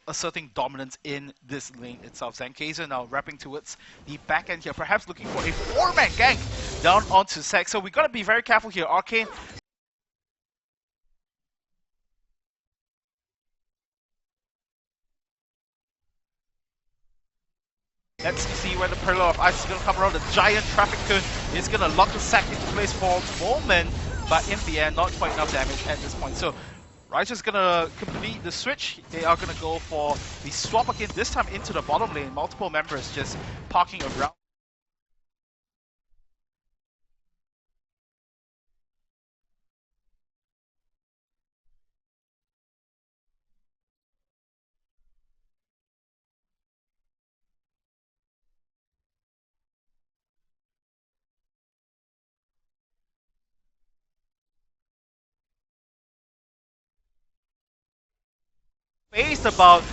asserting dominance in this lane itself. Zackaiser now wrapping towards the back end here, perhaps looking for a 4-man gank down onto Sek, so we gotta be very careful here. Arcane Let's see where the Pillar of Ice is going to come around. The giant traffic cone is going to lock the sack into place for a moment, but in the end, not quite enough damage at this point. So Righteous going to complete the switch. They are going to go for the swap again, this time into the bottom lane. Multiple members just parking around. About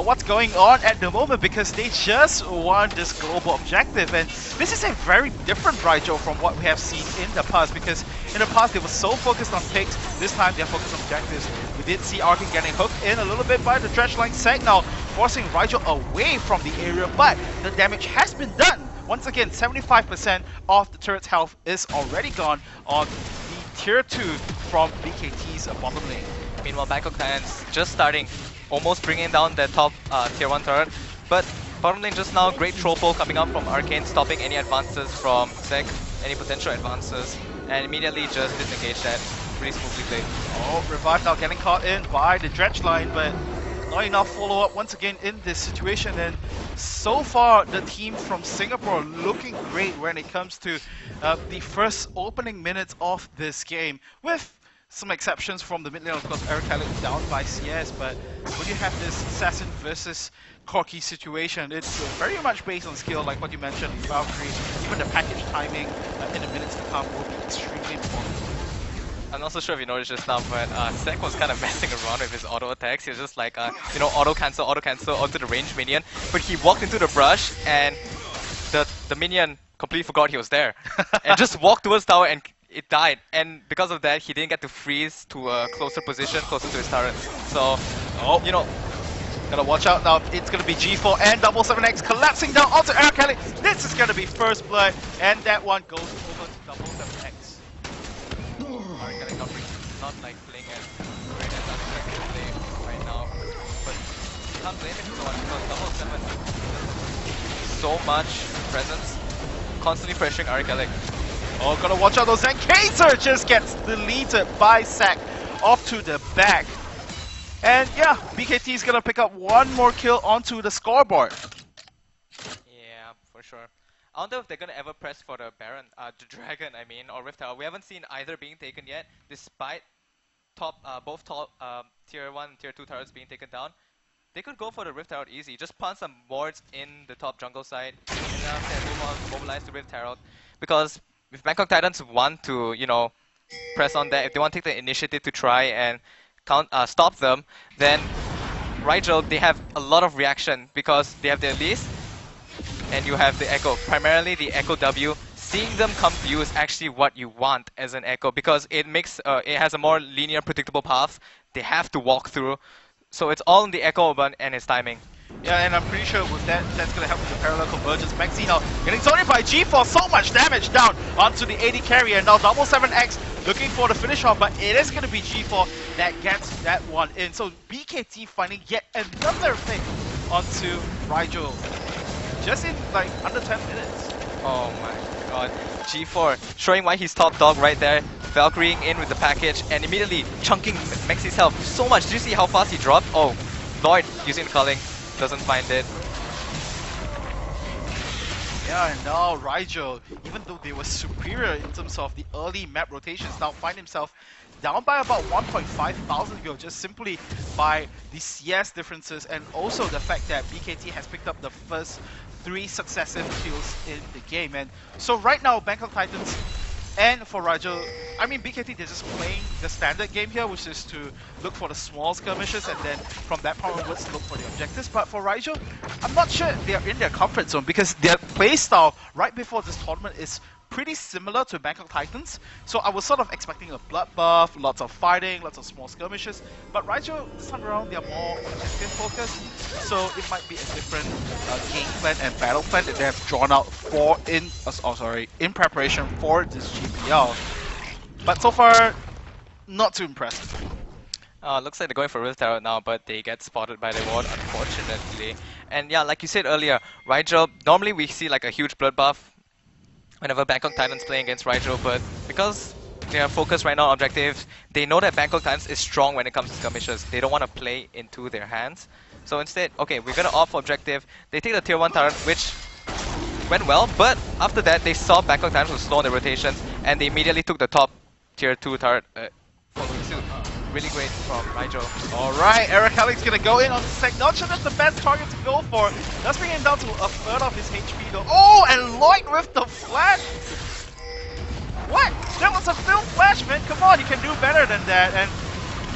what's going on at the moment, because they just won this global objective, and this is a very different Rigel from what we have seen in the past, because in the past they were so focused on picks. This time they're focused on objectives. We did see Arkin getting hooked in a little bit by the dredge line sec now, forcing Rigel away from the area, but the damage has been done. Once again, 75% of the turret's health is already gone on the tier 2 from BKT's bottom lane. Meanwhile, Bangkok Titans just starting, almost bringing down their top tier 1 turret, but bottom lane just now, great troll pull coming up from Arcane, stopping any advances from Zek, any potential advances, and immediately just disengage that. Pretty smoothly played. Oh, Revive now getting caught in by the dredge line, but not enough follow-up once again in this situation. And so far, the team from Singapore looking great when it comes to the first opening minutes of this game, with some exceptions from the mid lane, of course. Eric Halleck down by CS, but when you have this Assassin versus Corki situation, it's very much based on skill, like what you mentioned, Valkyrie. Even the package timing in the minutes to come will be extremely important. I'm not so sure if you noticed just now, but Zek was kind of messing around with his auto attacks. He was just like, you know, auto cancel onto the range minion, but he walked into the brush and the minion completely forgot he was there and just walked towards tower and it died, and because of that, he didn't get to freeze to a closer position, closer to his turret. So, you know, gotta watch out now. It's gonna be G4 and 77X collapsing down onto Eric Halleck. This is gonna be first blood, and that one goes over to 77X. Eric Halleck not like playing as great as unexpected play right now, but you can't blame him so much because 77 so much presence, constantly pressuring Eric Halleck. Oh, gotta watch out, those Zenkaser just gets deleted by Sack off to the back. And yeah, BKT is gonna pick up one more kill onto the scoreboard. Yeah, for sure. I wonder if they're gonna ever press for the Baron, the Dragon, I mean, or Rift Tower. We haven't seen either being taken yet, despite both top tier 1 and tier 2 turrets being taken down. They could go for the Rift Herald easy. Just plant some wards in the top jungle side, and move on, mobilize the Rift Herald. Because if Bangkok Titans want to, you know, press on that, if they want to take the initiative to try and stop them, then Rigel, they have a lot of reaction because they have the Elise and you have the Echo. Primarily the Echo W. Seeing them come to you is actually what you want as an Echo because it makes it has a more linear, predictable path. They have to walk through, so it's all in the Echo and his timing. Yeah, and I'm pretty sure with that, that's going to help with the parallel convergence. Maxi now getting zoning by G4, so much damage down onto the AD carry, and now 77X looking for the finish off, but it is going to be G4 that gets that one in. So BKT finding yet another thing onto Rigel, just in like under 10 minutes. Oh my god, G4 showing why he's top dog right there. Valkyrieing in with the package and immediately chunking Maxi's health so much. Did you see how fast he dropped? Oh, Lloyd using culling. Doesn't find it. Yeah, and now Rigel, even though they were superior in terms of the early map rotations, now find himself down by about 1,500 gold just simply by the CS differences and also the fact that BKT has picked up the first 3 successive kills in the game. And so right now, Bangkok Titans and for Rigel, I mean BKT, they're just playing the standard game here, which is to look for the small skirmishes and then from that point onwards look for the objectives. But for Rigel, I'm not sure they're in their comfort zone because their playstyle right before this tournament is pretty similar to Bangkok Titans. So I was sort of expecting a bloodbath, lots of fighting, lots of small skirmishes. But Rigel, this time around, they're more objective focused. So it might be a different game plan and battle plan that they have drawn out for in preparation for this GPL. But so far, not too impressive. Looks like they're going for Rift Tower now, but they get spotted by the ward, unfortunately. And yeah, like you said earlier, Rigel, normally we see like a huge blood buff whenever Bangkok Titans playing against Rigel, but because they are focused right now on objectives, they know that Bangkok Titans is strong when it comes to skirmishes. They don't want to play into their hands. So instead, okay, we're gonna opt for objective. They take the tier 1 turret, which went well, but after that they saw Bangkok Titans was slow on the rotations, and they immediately took the top tier 2 turret following suit. Really great from Rigel. Alright, Eric Hellig's gonna go in on the sec. Not sure that's the best target to go for. Does bring him down to a third of his HP though. Oh, and Lloyd with the flash! What? That was a field flash, man. Come on, you can do better than that. And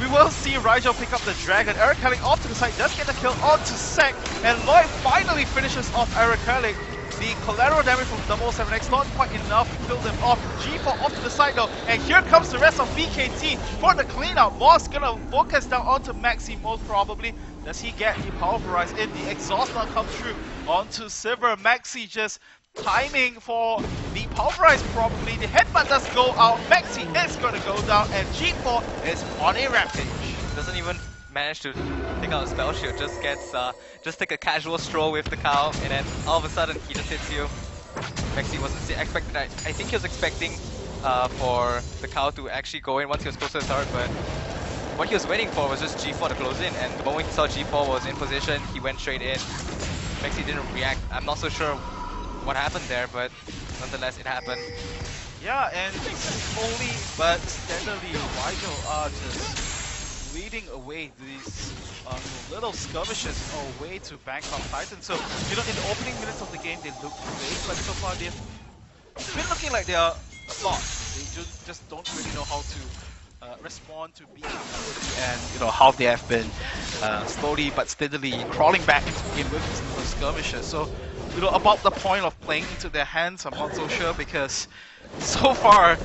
we will see Rigel pick up the dragon. Eric Hellig off to the side, does get the kill onto Sec. And Lloyd finally finishes off Eric Hellig. The collateral damage from 007X not quite enough to kill them off. G4 off to the side though, and here comes the rest of BKT for the cleanup. Moss gonna focus down onto Maxi most probably. Does he get the pulverize in? The exhaust now comes through onto Silver. Maxi just timing for the pulverize probably. The headbutt does go out. Maxi is gonna go down, and G4 is on a rampage. Doesn't even manage to take out a spell shield, just gets just take a casual stroll with the cow, and then all of a sudden he just hits you. Maxi wasn't expecting that. I think he was expecting for the cow to actually go in once he was close to the turret, but what he was waiting for was just G4 to close in, and the moment he saw G4 was in position, he went straight in. Maxi didn't react. I'm not so sure what happened there, but nonetheless it happened. Yeah, and slowly but steadily Rigel are just leading away these little skirmishes away to Bangkok Titans. So, you know, in the opening minutes of the game, they looked great, but so far they've been looking like they are lost. They just don't really know how to respond to BKT, and you know how they have been slowly but steadily crawling back into the game with these little skirmishes. So, you know, about the point of playing into their hands, I'm not so sure, because so far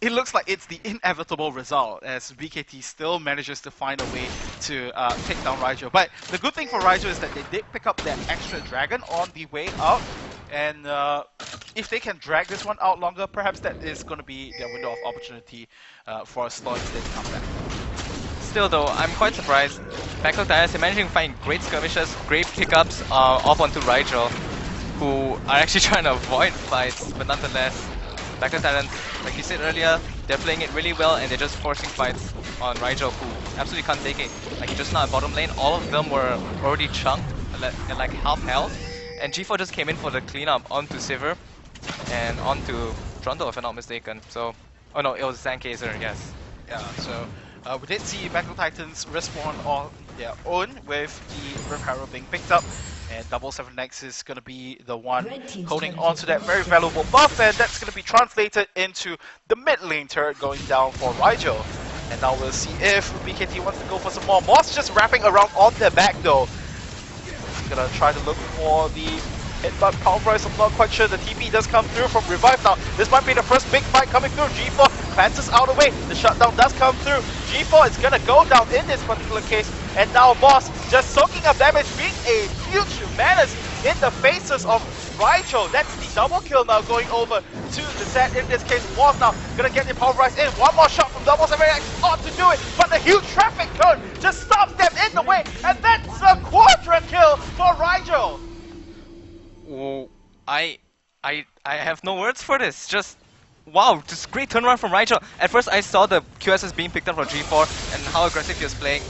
it looks like it's the inevitable result as BKT still manages to find a way to take down Rigel. But the good thing for Rigel is that they did pick up that extra dragon on the way out, and if they can drag this one out longer, perhaps that is going to be their window of opportunity for a slow extended comeback. Still though, I'm quite surprised. Bangkok Titans are managing to find great skirmishes, great pickups off onto Rigel, who are actually trying to avoid fights, but nonetheless, Bangkok Titans, like you said earlier, they're playing it really well and they're just forcing fights on Rigel, who absolutely can't take it. Like just now at bottom lane, all of them were already chunked at like half health, and G4 just came in for the cleanup onto Sivir and onto Toronto if I'm not mistaken. So, oh no, it was Sandcazer, yes. Yeah, so we did see Bangkok Titans respond on their own with the Rift Harrow being picked up, and 007X is going to be the one holding on to that very valuable buff, and that's going to be translated into the mid lane turret going down for Rigel. And now we'll see if BKT wants to go for some more. Moss just wrapping around on their back though. He's going to try to look for the headbutt pulverize. I'm not quite sure. The TP does come through from Revive now. This might be the first big fight coming through. G4 cleanses out of the way. The shutdown does come through. G4 is going to go down in this particular case. And now Moss just soaking up damage, being a huge menace in the faces of Rigel. That's the double kill now going over to the set. In this case, Moss now going to get the pulverize in. One more shot from 007X ought to do it. But the huge traffic cone just stops them in the way. And that's a quadra kill for Rigel. Oh, I have no words for this. Just wow, just great turnaround from Rigel. At first I saw the QSS being picked up from G4 and how aggressive he was playing.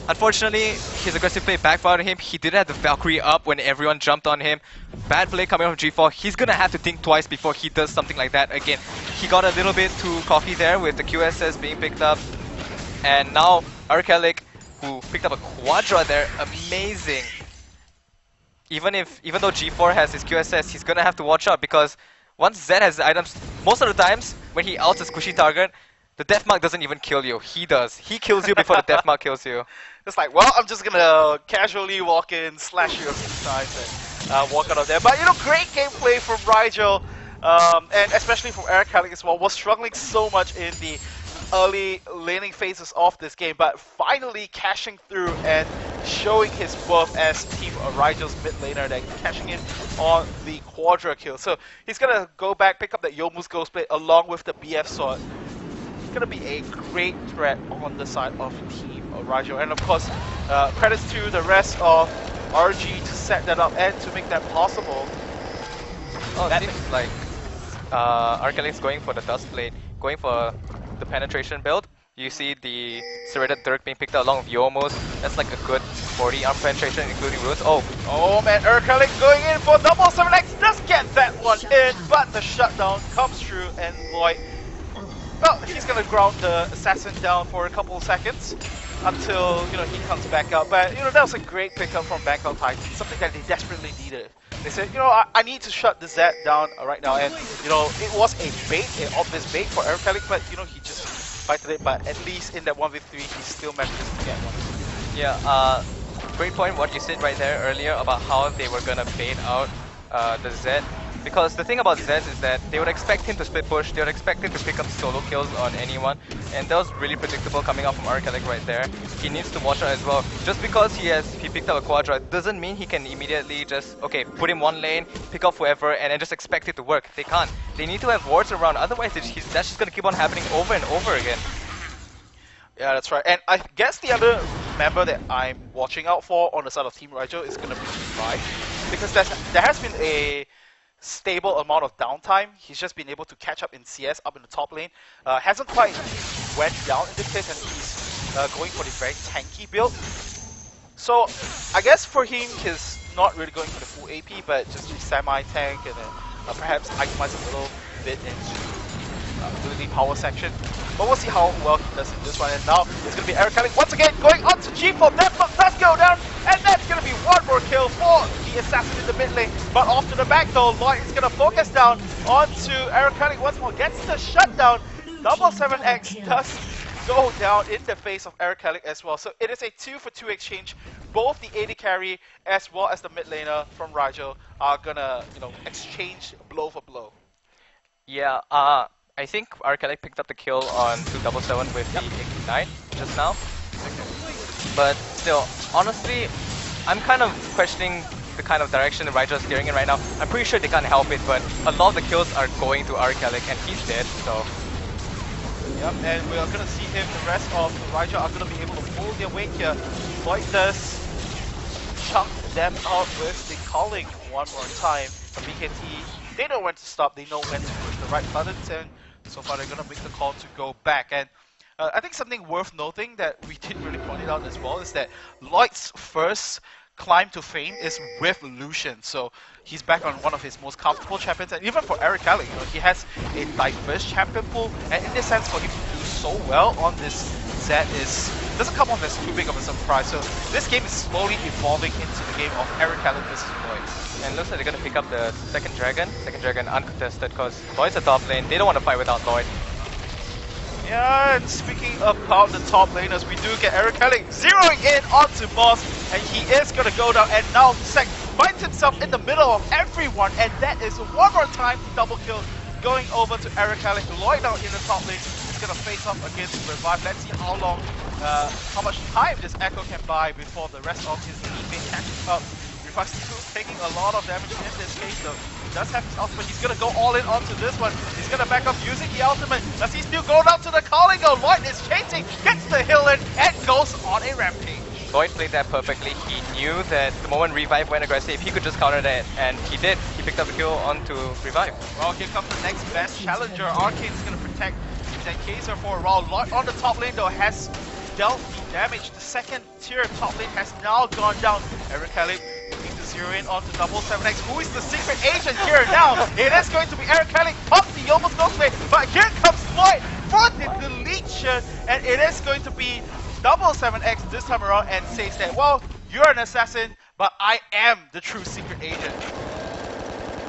Unfortunately, his aggressive play backfired on him. He did have the Valkyrie up when everyone jumped on him. Bad play coming from G4. He's gonna have to think twice before he does something like that again. He got a little bit too cocky there with the QSS being picked up. And now Arkelic, who picked up a quadra there, amazing. Even though G4 has his QSS, he's gonna have to watch out, because once Zed has the items, most of the times when he outs a squishy target, the death mark doesn't even kill you. He does. He kills you before the death mark kills you. It's like, well, I'm just gonna casually walk in, slash you a few times, and walk out of there. But you know, great gameplay from Rigel, and especially from Eric Hellig as well. Was struggling so much in the early laning phases of this game, but finally cashing through and showing his worth as Team Rigel's mid laner, then cashing in on the quadra kill. So he's gonna go back, pick up that Yomu's Ghostblade along with the BF sword. It's gonna be a great threat on the side of Team Rigel, and of course, credits to the rest of RG to set that up and to make that possible. Oh, it seems like Arcalic's going for the Dust Blade, going for the penetration build. You see the Serrated Dirk being picked up along with Yomos. That's like a good 40 arm penetration, including Roots. Oh man, Arcalic going in for double 7X, does get that one in, but the shutdown comes through and Lloyd, well, he's gonna ground the assassin down for a couple of seconds until, you know, he comes back up. But, you know, that was a great pickup from Bangkok Titans, something that they desperately needed. They said, you know, I need to shut the Zed down right now, and, you know, it was a bait, an obvious bait for Arcalic, but, you know, he just fighted it, but at least in that 1v3, he still manages to get one. Yeah, great point what you said right there earlier about how they were gonna bait out the Zed. Because the thing about Zed is that they would expect him to split push, they would expect him to pick up solo kills on anyone, and that was really predictable coming out from Arcalic right there. He needs to watch out as well. Just because he picked up a Quadra doesn't mean he can immediately just, okay, put in one lane, pick up whoever, and then just expect it to work. They can't. They need to have wards around, otherwise that's just gonna keep on happening over and over again. Yeah, that's right. And I guess the other member that I'm watching out for on the side of Team Rigel is gonna be Revive, because there has been a stable amount of downtime. He's just been able to catch up in CS up in the top lane. Hasn't quite went down in the pit, and he's going for the very tanky build. So I guess for him, he's not really going for the full AP, but just semi-tank and then perhaps itemize a little bit into the power section. But we'll see how well he does in this one. And now it's going to be Arcalic once again going on to G4. Deathlock does go down, and that's going to be one more kill for the assassin in the mid lane. But off to the back though, Lloyd is going to focus down onto Arcalic once more. Gets the shutdown. Double 7X does go down in the face of Arcalic as well. So it is a 2-for-2 exchange. Both the AD carry as well as the mid laner from Rigel are going to, you know, exchange blow for blow. Yeah, I think Arcalic picked up the kill on 277 with the Ignite just now. But still, honestly, I'm kind of questioning the kind of direction the Rigel is steering in right now. I'm pretty sure they can't help it, but a lot of the kills are going to Arcalic and he's dead, so... Yep, and we are going to see if the rest of the Rigel are going to be able to pull their weight here. Lloyd does chunk them out with the calling one more time. BKT, they know when to stop, they know when to push the right buttons, and so far they're going to make the call to go back. And I think something worth noting that we didn't really point it out as well is that Lloyd's first climb to fame is with Lucian, so he's back on one of his most comfortable champions, and even for Arcalic, you know, he has a diverse champion pool, and in this sense for him to do so well on this Zed doesn't come off as too big of a surprise. So this game is slowly evolving into the game of Arcalic versus Lloyd. And it looks like they're going to pick up the second dragon uncontested, because Lloyd's a top lane, they don't want to fight without Lloyd. Yeah, and speaking about the top laners, we do get Arcalic zeroing in onto Moss, and he is going to go down, and now Sek finds himself in the middle of everyone, and that is one more time double kill going over to Arcalic. Lloyd now in the top lane is going to face off against Revive. Let's see how long, how much time this Echo can buy before the rest of his teammates catches up. Revive still taking a lot of damage in this case though. He does have his ultimate, he's gonna go all in onto this one. He's gonna back up using the ultimate. Does he still go down to the calling? Oh, Lloyd is chasing, gets the hill in, and goes on a rampage. Lloyd played that perfectly. He knew that the moment Revive went aggressive, he could just counter that, and he did. He picked up the kill onto Revive. Well, here comes the next best challenger. Arcane's gonna protect Zenkaser for a while. Lloyd on the top lane though has dealt the damage. The second tier top lane has now gone down. Arcalic looking to zero in onto double 7X. Who is the secret agent here now? It is going to be Arcalic. Pop the almost goes away, but here comes Lloyd for the deletion, and it is going to be double 7X this time around, and says that, well, you're an assassin, but I am the true secret agent.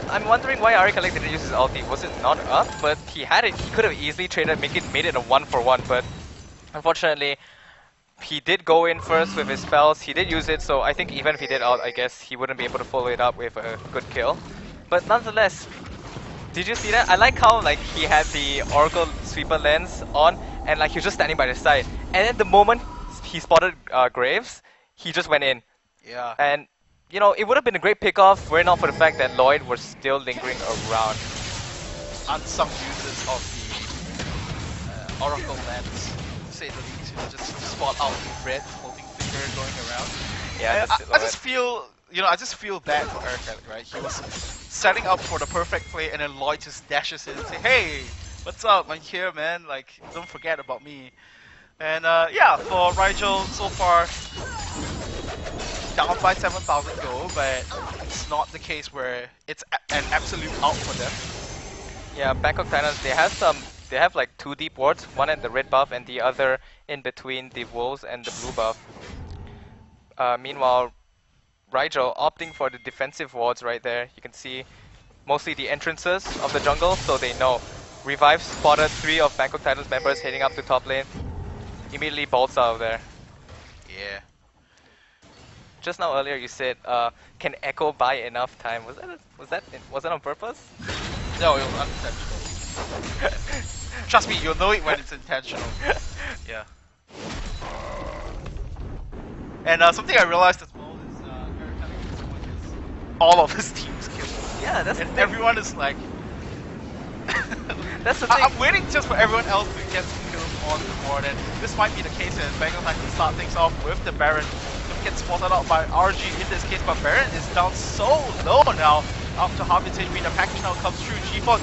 I'm wondering why Arcalic didn't use his ulti. Was it not up? But he had it. He could have easily traded, made it a 1-for-1, but unfortunately, he did go in first with his spells. He did use it, so I think even if he did out, I guess he wouldn't be able to follow it up with a good kill. But nonetheless, did you see that? I like how like he had the Oracle Sweeper lens on, and like he was just standing by the side. And then the moment he spotted Graves, he just went in. Yeah. And you know, it would have been a great pickoff were it not for the fact that Lloyd was still lingering around. Unsung uses of the Oracle lens, to say the least, you know, just to spot out the red floating finger going around. Yeah, I just feel you know, I just feel bad for Eric, right? He was setting up for the perfect play, and then Lloyd just dashes in and say, "Hey, what's up? I'm here, man. Like, don't forget about me." And yeah, for Riel so far, down by 7,000 gold, but it's not the case where it's an absolute out for them. Yeah, Bangkok Titans, they have like 2 deep wards, one at the red buff and the other in between the wolves and the blue buff. Meanwhile, Riel opting for the defensive wards right there. You can see mostly the entrances of the jungle, so they know. Revive spotted 3 of Bangkok Titans members heading up to top lane. Immediately bolts out of there. Yeah. Just now earlier you said, can Echo buy enough time? Was that on purpose? No, it was unintentional. Trust me, you'll know it when it's intentional. Yeah. And something I realized as well is Eric having so much all of his team's kills. Yeah, that's and everyone is like. That's the thing. I'm waiting just for everyone else to get some kills on the board, and this might be the case as Bangkok Titans start things off with the Baron. Gets spotted out by RG in this case, but Baron is down so low now. After Habitate, the package now comes through. G4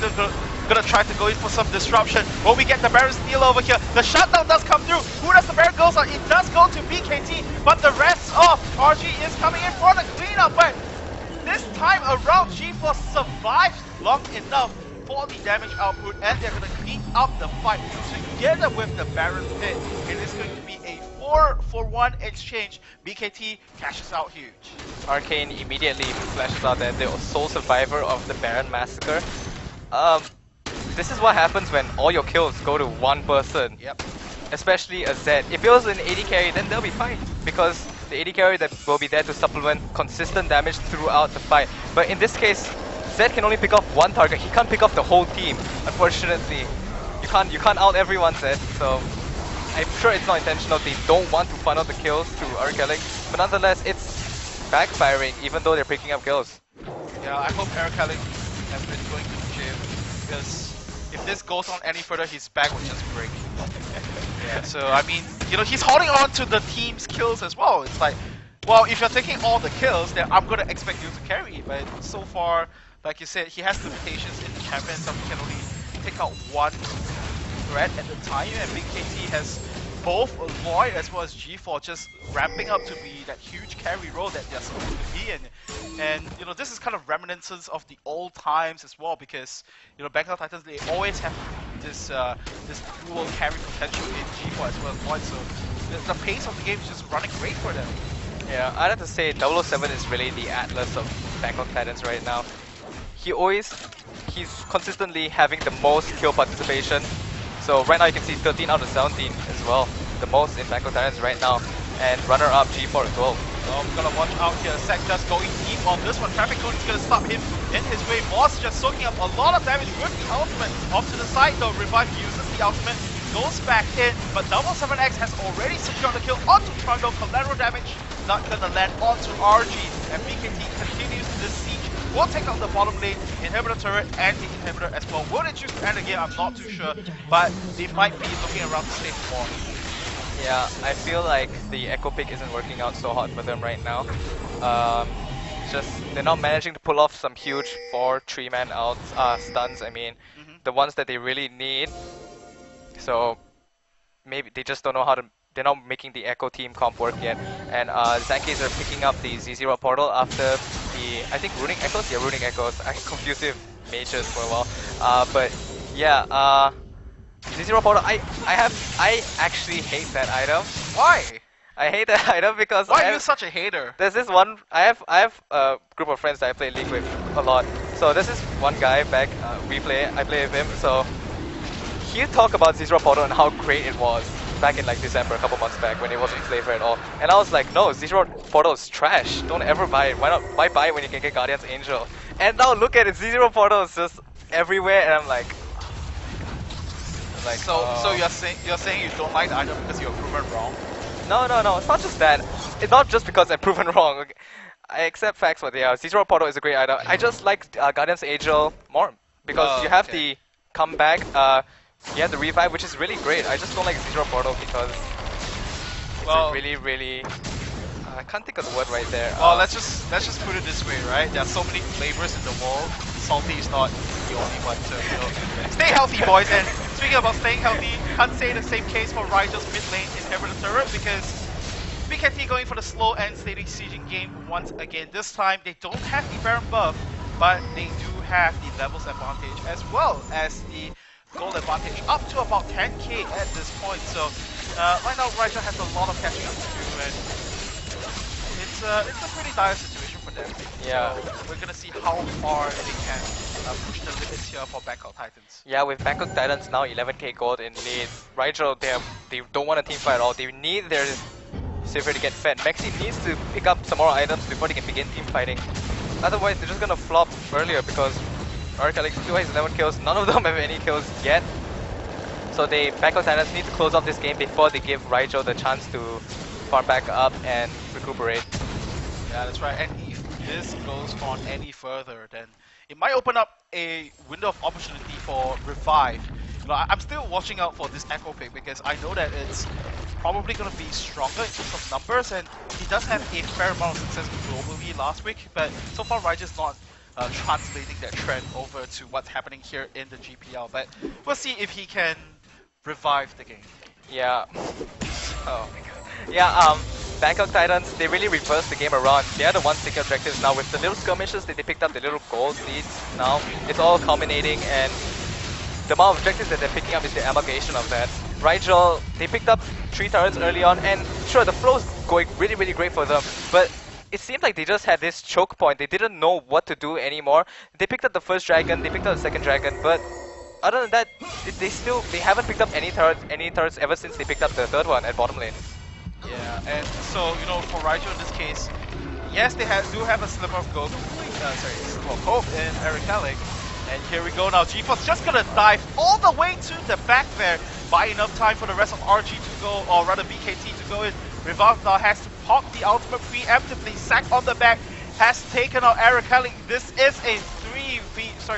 gonna try to go in for some disruption. Will we get the Baron steal over here? The shutdown does come through. Who does the Baron goes on? It does go to BKT, but the rest of RG is coming in for the cleanup. But this time around, G4 survives long enough for the damage output, and they're gonna clean up the fight together with the Baron pit. It is going to be a 4-for-1 exchange. BKT cashes out huge. Arcane immediately flashes out that the sole survivor of the Baron massacre. This is what happens when all your kills go to one person. Yep. Especially a Zed. If it was an AD carry, then they'll be fine, because the AD carry that will be there to supplement consistent damage throughout the fight. But in this case, Zed can only pick off one target. He can't pick off the whole team. Unfortunately, you can't out everyone, Zed. So I'm sure it's not intentional. They don't want to funnel the kills to Arkellic, but nonetheless, it's backfiring even though they're picking up kills. Yeah, I hope Arkellic has been going to the gym, because if this goes on any further, his back will just break. Yeah, so I mean, you know, he's holding on to the team's kills as well. It's like, well, if you're taking all the kills, then I'm gonna expect you to carry. But so far, like you said, he has limitations in the champion, so he can only take out one threat at a time, and BKT has both Lloyd as well as G4 just ramping up to be that huge carry role that they're supposed to be in. And you know, this is kind of reminiscence of the old times as well, because you know, Bangkok Titans, they always have this this dual carry potential in G4 as well as Lloyd, so the pace of the game is just running great for them. Yeah, I'd have to say 007 is really the Atlas of Bangkok Titans right now. He's consistently having the most kill participation. So right now you can see 13 out of 17 as well, the most in Bangkok Titans right now. And runner-up G4 as well. So I'm gonna watch out here. Sec just going deep on this one. Traffic Cone is gonna stop him in his way. Moss just soaking up a lot of damage with the ultimate. Off to the side though, Revive uses the ultimate, goes back in, but 7X has already secured the kill onto Trundle. Collateral damage not gonna land onto RG, and BKT continues this siege. We'll take out the bottom lane, inhibitor turret, and the inhibitor as well. Will they choose to end the game? I'm not too sure, but they might be looking around to stay more. Yeah, I feel like the Echo pick isn't working out so hot for them right now. Just they're not managing to pull off some huge 4-3-man out stuns. I mean, the ones that they really need. So maybe they just don't know how to. They're not making the Echo team comp work yet. And Zankis are picking up the Z0 portal after the, I think, Runic Echoes? Yeah, Runic Echoes. I confused with mages for a while. But yeah, Z0 portal, I actually hate that item. Why? I hate that item because why are you such a hater? There's this one, I have a group of friends that I play League with a lot. So there's this one guy back, I play with him, so he talked about Z0 portal and how great it was back in like December, a couple months back, when it wasn't flavor at all. And I was like, no, Z0 portal is trash. Don't ever buy it. Why buy it when you can get Guardian's Angel? And now look at it, Z0 portal is just everywhere, and I'm like, so you're saying you don't like the item because you're proven wrong? No, it's not just that. It's not just because I'm proven wrong. Okay. I accept facts what they are. Z0 portal is a great item. I just like Guardian's Angel more because you have the comeback. You have the revive, which is really great. I just don't like Z0 portal because it's really I can't think of the word right there. Well, let's just put it this way, right? There are so many flavors in the world. Salty is not the only one, so stay healthy, boys. And speaking about staying healthy, can't say the same case for Rigel's mid lane inhibitor turret because BKT going for the slow and steady sieging game once again. This time they don't have the Baron buff, but they do have the levels advantage as well as the gold advantage up to about 10k at this point. So right now Rigel has a lot of catching up to do, and it's a pretty dire situation for them. Yeah. So we're gonna see how far they can push the limits here for Bangkok Titans. Yeah, with Bangkok Titans now 11k gold in lead, Rigel they don't want a team fight at all. They need their Sivir to get fed. Maxi needs to pick up some more items before they can begin team fighting. Otherwise, they're just gonna flop earlier because Alex still has 11 kills. None of them have any kills yet. So Bangkok Titans need to close off this game before they give Rigel the chance to farm back up and recuperate. Yeah, that's right. And if this goes on any further, then it might open up a window of opportunity for Revive. You know, I'm still watching out for this Echo pick because I know that it's probably going to be stronger in terms of numbers, and he does have a fair amount of success globally last week, but so far Rigel's not translating that trend over to what's happening here in the GPL. But we'll see if he can revive the game. Yeah. Oh my god. Yeah, Bangkok Titans, they really reversed the game around. They are the ones taking objectives now with the little skirmishes that they picked up, the little gold leads now. It's all culminating, and the amount of objectives that they're picking up is the amalgamation of that. Rigel, they picked up 3 turrets early on, and sure, the flow's going really, really great for them, but it seemed like they just had this choke point. They didn't know what to do anymore. They picked up the first dragon, they picked up the second dragon, but other than that, they haven't picked up any turrets ever since they picked up the third one at bottom lane. Yeah, and so, you know, for Rigel in this case, yes, they do have a sliver of gold, sliver of hope in Eric Alec. And here we go now, GPL's just gonna dive all the way to the back there, buy enough time for the rest of RG to go, or rather BKT to go in. Revolve now has to pop the ultimate preemptively, Sack on the back, has taken out Eric Alec. This is a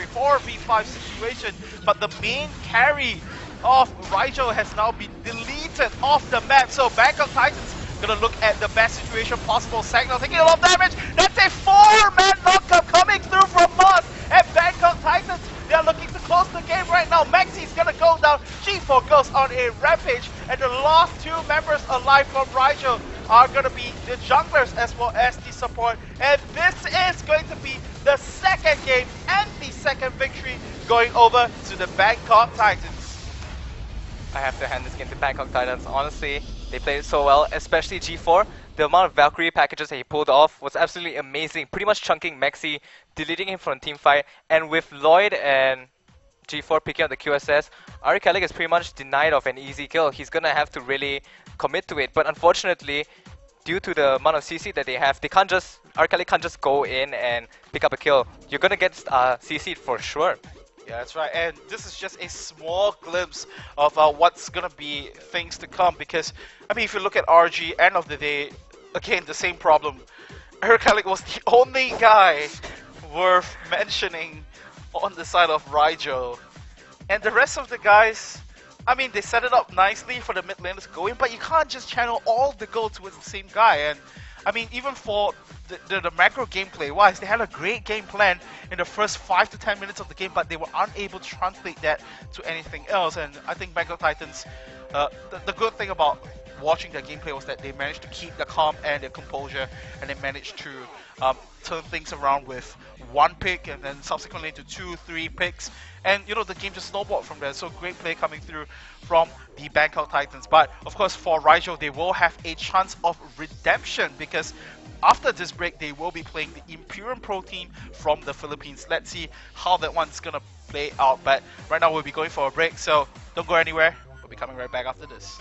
4v5 situation, but the main carry of Rigel has now been deleted off the map, so Bangkok Titans gonna look at the best situation possible. Sack now taking a lot of damage. That's a 4-man knockup coming through from Moss, and Bangkok Titans, they are looking to close the game right now. Maxi's gonna go down, G4 goes on a rampage, and the last 2 members alive from Rigel are gonna be the junglers as well as the support, and this is going to be the second game and the second victory going over to the Bangkok Titans. I have to hand this game to Bangkok Titans. Honestly, they played it so well, especially G4. The amount of Valkyrie packages that he pulled off was absolutely amazing. Pretty much chunking Maxi, deleting him from team fight, and with Lloyd and G4 picking up the QSS, Arikalik is pretty much denied of an easy kill. He's gonna have to really commit to it, but unfortunately, due to the amount of CC that they have, Arikalik can't just go in and pick up a kill. You're gonna get CC'd for sure. Yeah, that's right, and this is just a small glimpse of what's gonna be things to come, because, I mean, if you look at RG, end of the day, again, the same problem. Erkalik was the only guy worth mentioning on the side of Rigel, and the rest of the guys, I mean, they set it up nicely for the mid laners to go in, but you can't just channel all the gold towards the same guy. And I mean, even for the macro gameplay wise, they had a great game plan in the first 5 to 10 minutes of the game, but they were unable to translate that to anything else. And I think Bangkok Titans, the good thing about watching their gameplay was that they managed to keep the calm and their composure, and they managed to turn things around with 1 pick and then subsequently to 2, 3 picks. And you know, the game just snowballed from there. So great play coming through from the Bangkok Titans. But of course, for Rigel, they will have a chance of redemption, because after this break, they will be playing the Imperium Pro Team from the Philippines. Let's see how that one's gonna play out. But right now, we'll be going for a break, so don't go anywhere. We'll be coming right back after this.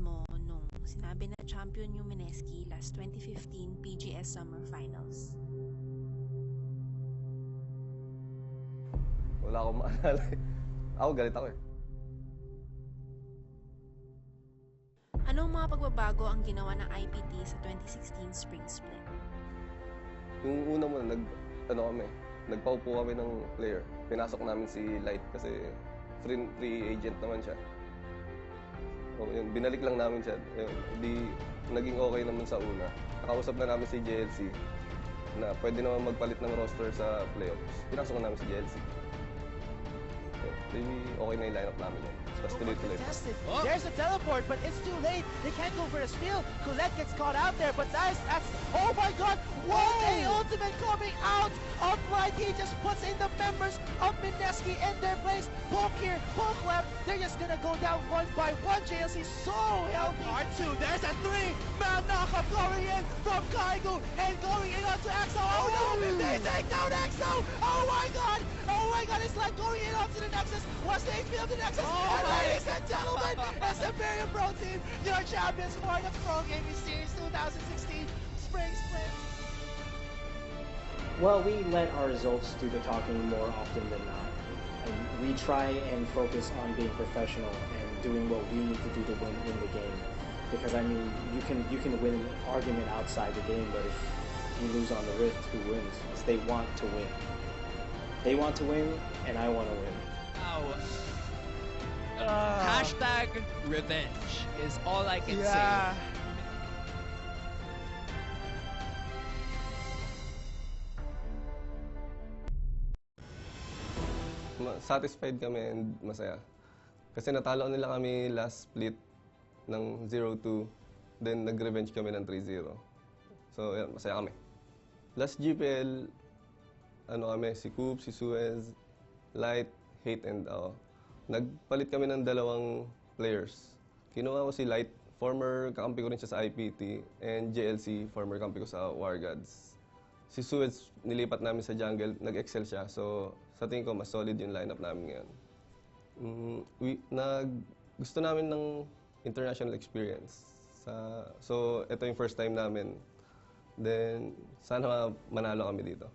mo nung sinabi na champion yung Mineski last 2015 PGS Summer Finals? Wala akong maalala eh. Ako, galit ako eh. Anong mga pagbabago ang ginawa ng IPT sa 2016 Spring Split? Yung una mo, nagpaupo kami ng player. Pinasok namin si Light kasi free agent naman siya. O, yun, binalik lang namin siya. Yun, naging okay naman sa una. Nakausap na namin si JLC na pwede naman magpalit ng roster sa playoffs. Pinasok na namin si JLC. Maybe okay na yung lineup namin yun. Tapos tuloy-tuloy. There's a teleport, but it's too late. They can't go for a steal. Colette gets caught out there, but that's oh my god! What a ultimate coming out of Light. He just puts in the members of Mineski in their place. Poke here, poke left. They're just gonna go down one by one. JLC so healthy. R2, there's a 3-man knockup going in from Kaigu and going in onto Exo. Oh no! They take down Exo! Oh my god! Oh my god, it's like going in onto the Nexus. What's the HP of the Nexus? And ladies and gentlemen, it's Imperium Pro Team, your champions for the Pro Gaming Series 2016 Spring Split. Well, we let our results do the talking more often than not. And we try and focus on being professional and doing what we need to do to win in the game. Because I mean, you can win an argument outside the game, but if you lose on the Rift, who wins? Because they want to win. They want to win, and I want to win. Hashtag revenge is all I can say. Satisfied kami and masaya. Kasi natalo nila kami last split ng 0-2, then nag-revenge kami ng 3-0. So, yan, masaya kami. Last GPL, si Coop, si Suez, Light, Hate, and ako. Nagpalit kami ng dalawang players. Kinuha ko si Light, former kakampi ko rin siya sa IPT, and JLC, former kakampi ko sa War Gods. Si Suez, nilipat namin sa jungle, nag-excel siya. So, sa tingin ko, mas solid yung lineup namin ngayon. Gusto namin ng international experience. So, ito yung first time namin. Then, sana manalo kami dito.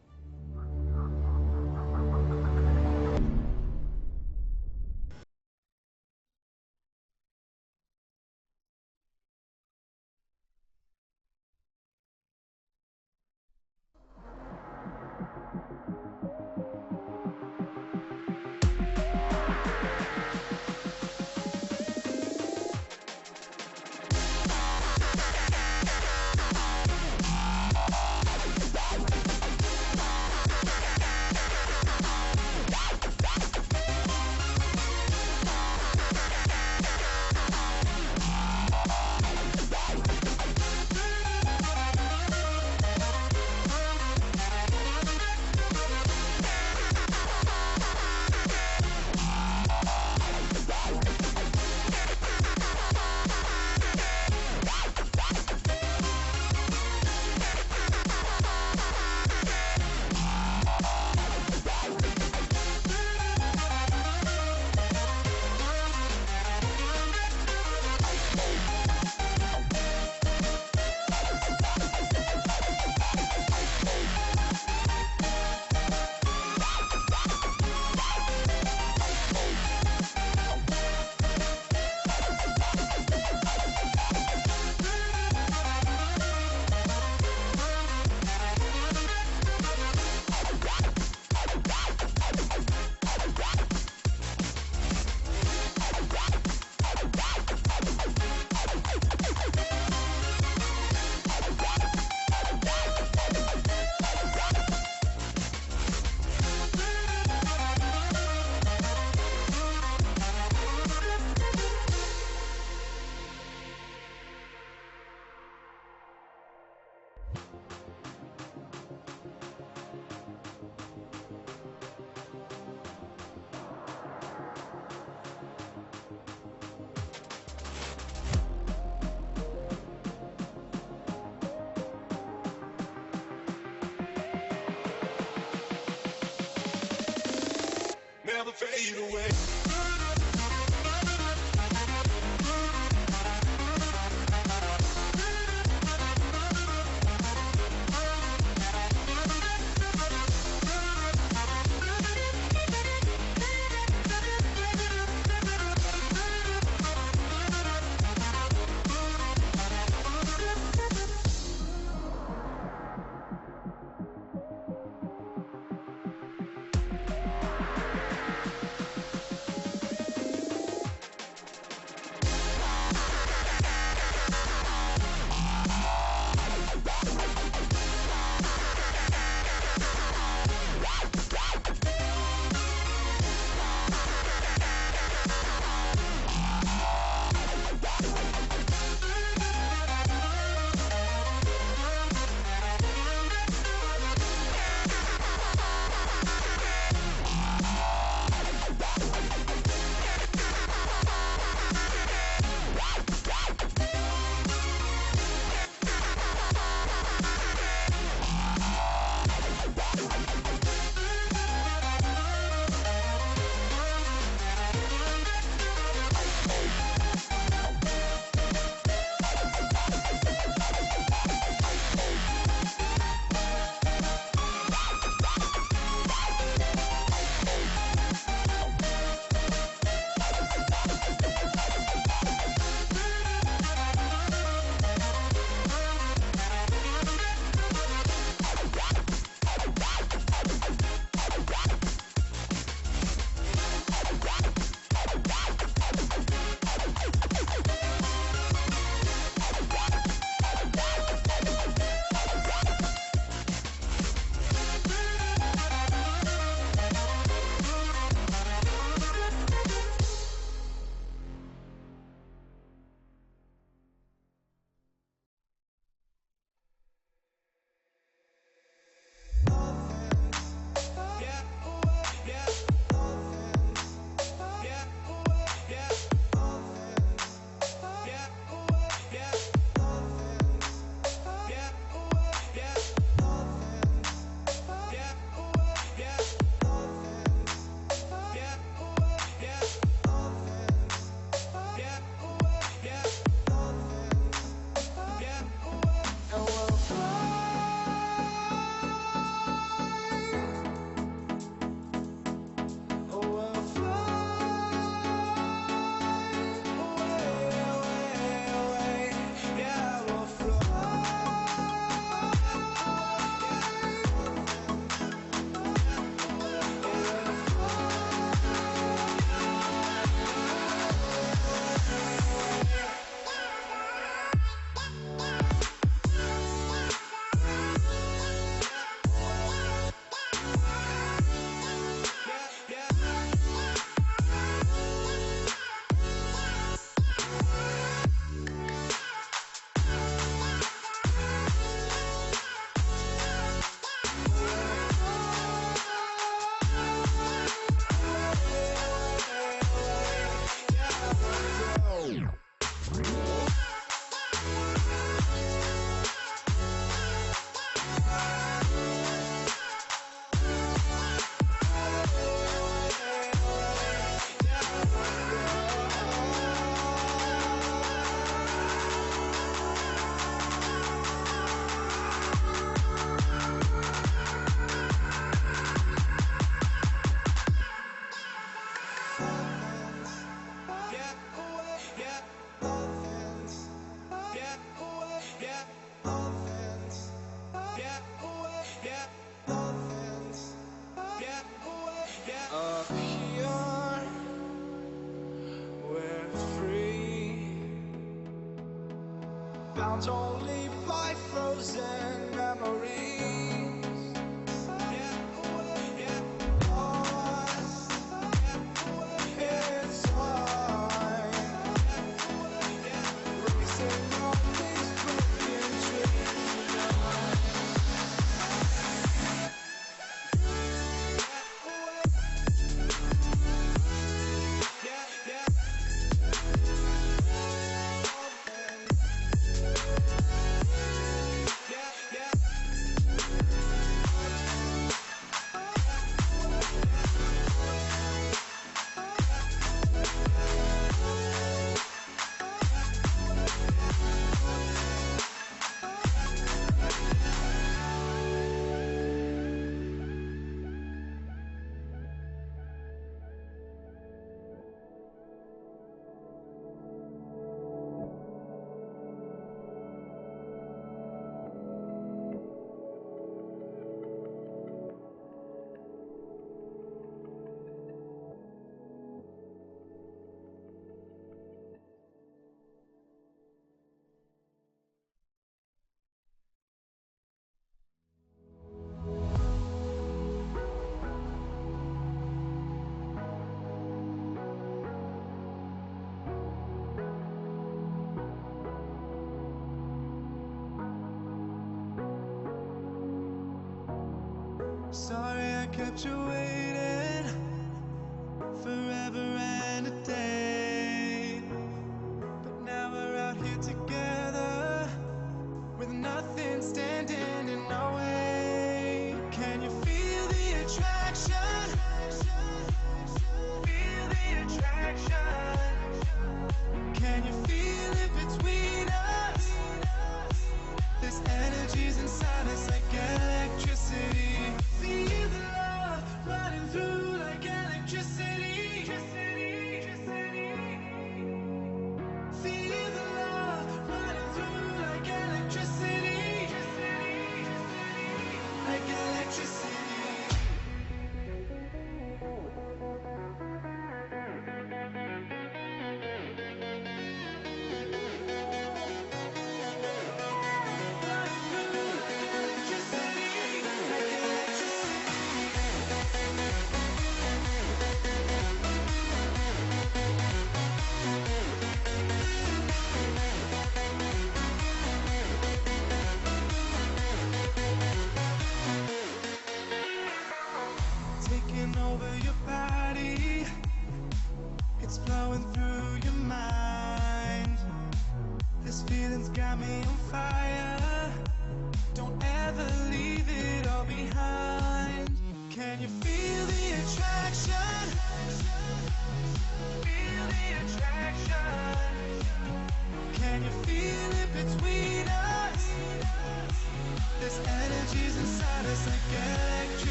Never fade away. sounds, only by frozen memories. It's fine. Racing on these broken Sorry I kept you waiting forever and a day, but now we're out here together with nothing standing in our way. Can you feel the attraction? Feel the attraction. Can you feel it between us? This energy's inside us like electricity. Feel the love running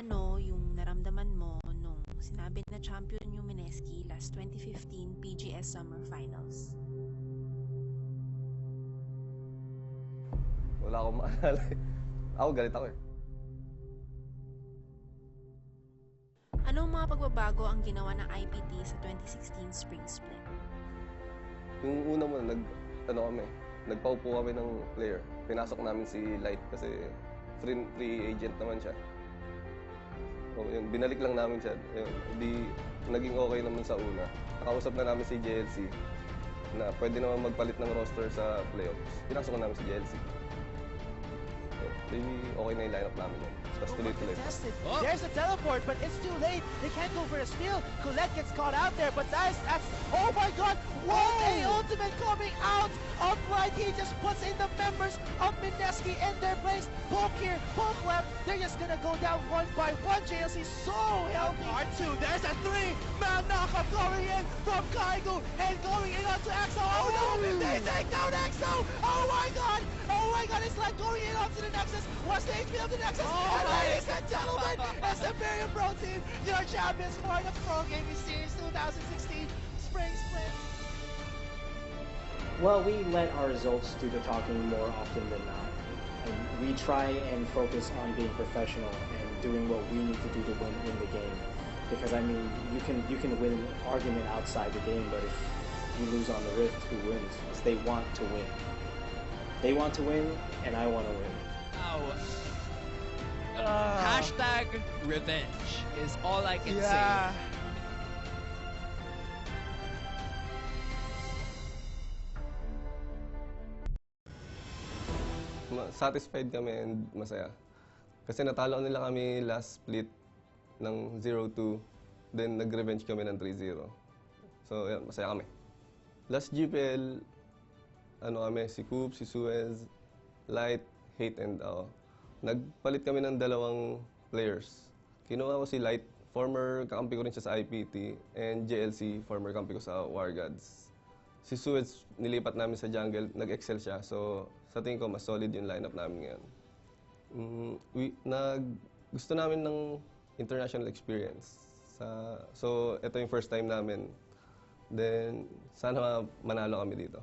ano yung naramdaman mo nung sinabi na champion yung Mineski last 2015 PGS Summer Finals? Wala akong maalala eh. Ako, galit ako eh. Anong mga pagbabago ang ginawa ng IPT sa 2016 Spring Split? Yung una mo, nagpaupo kami ng player. Pinasok namin si Light kasi free agent naman siya. So, yun, binalik lang namin siya. Yun, naging okay naman sa una. Nakausap na namin si JLC na pwede naman magpalit ng roster sa playoffs. Pinasok na namin si JLC. Maybe okay na yung lineup namin yun. Tapos tuloy-tuloy. There's a teleport, but it's too late. They can't go for a steal. Colette gets caught out there, but that's oh my god! What a ultimate coming out of Light. He just puts in the members of Mineski in their place. Poke here, poke left. They're just gonna go down one by one. JLC so healthy. R2, there's a 3-man knockup going in from Kaigu and going in onto EXO. Oh no! They take down EXO! Oh my god! Oh my god, it's like going in onto the Nexus. What's the HP of the Nexus? And ladies and gentlemen, it's Imperium Pro Team, your champions for the Pro Gaming Series 2016 Spring Split. Well, we let our results do the talking more often than not. And we try and focus on being professional and doing what we need to do to win in the game. Because I mean, you can win an argument outside the game, but if you lose on the Rift, who wins? Because they want to win. They want to win, and I want to win. Hashtag revenge is all I can say. Satisfied kami and masaya. Kasi natalo nila kami last split ng 0-2, then nag-revenge kami ng 3-0. So, yan, masaya kami. Last GPL, si Coop, si Suez, Light, Hate, and ako. Nagpalit kami ng dalawang players. Kinuha ko si Light, former kakampi ko rin siya sa IPT, and JLC, former kakampi ko sa War Gods. Si Suez, nilipat namin sa jungle, nag-excel siya. So, sa tingin ko, mas solid yung lineup namin ngayon. Gusto namin ng international experience. So, ito yung first time namin. Then, sana manalo kami dito.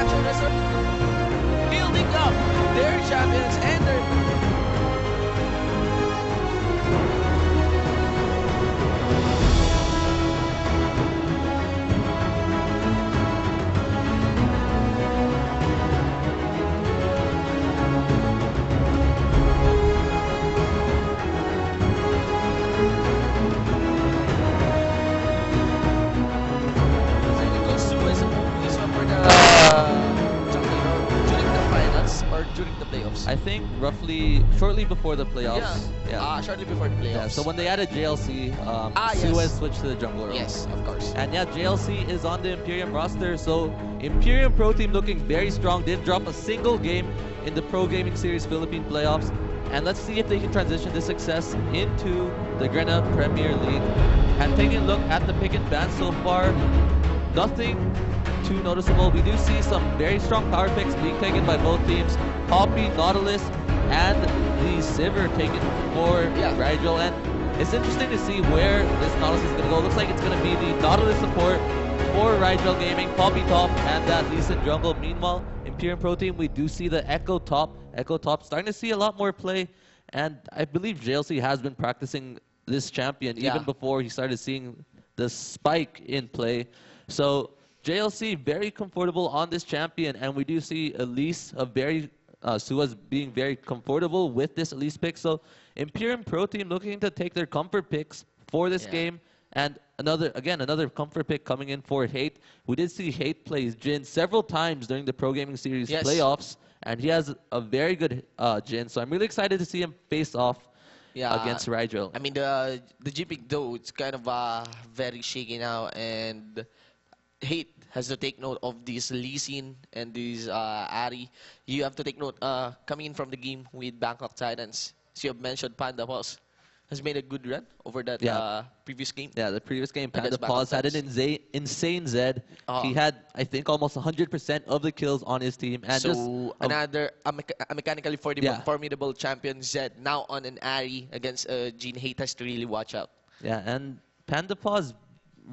Naturalists are building up their champions and their during the playoffs? I think roughly shortly before the playoffs. Yeah. Shortly before the playoffs. Yeah, so when they added JLC, yes. Suez switched to the jungler role. Yes, of course. And yeah, JLC is on the Imperium roster, so Imperium Pro Team looking very strong. Didn't drop a single game in the Pro Gaming Series Philippine playoffs. And let's see if they can transition this success into the Grena Premier League. And taking a look at the pick and ban so far, nothing too noticeable. We do see some very strong power picks being taken by both teams. Poppy, Nautilus, and the Sivir taken for Rigel. And it's interesting to see where this Nautilus is going to go. Looks like it's going to be the Nautilus support for Rigel Gaming, Poppy top, and that Lee Sin jungle. Meanwhile, Imperium Pro Team, we do see the Echo top. Echo top starting to see a lot more play. And I believe JLC has been practicing this champion even before he started seeing the spike in play. So JLC very comfortable on this champion, and we do see Elise Suez being very comfortable with this Elise pick. So Imperium Pro Team looking to take their comfort picks for this game, and another comfort pick coming in for Hate. We did see Hate play Jhin several times during the Pro Gaming Series playoffs, and he has a very good Jhin. So I'm really excited to see him face off against Rigel. I mean, the GP though, it's kind of very shaky now, and Hate has to take note of this Lee Sin and this Ari. You have to take note, coming in from the game with Bangkok Titans. So you have mentioned Panda Paws has made a good run over that previous game. Yeah, the previous game, Panda Paws had an insane Zed. He had, I think, almost 100% of the kills on his team. And so another mechanically formidable champion, Zed, now on an Ari against Gene. Hate has to really watch out. Yeah, and Panda Paws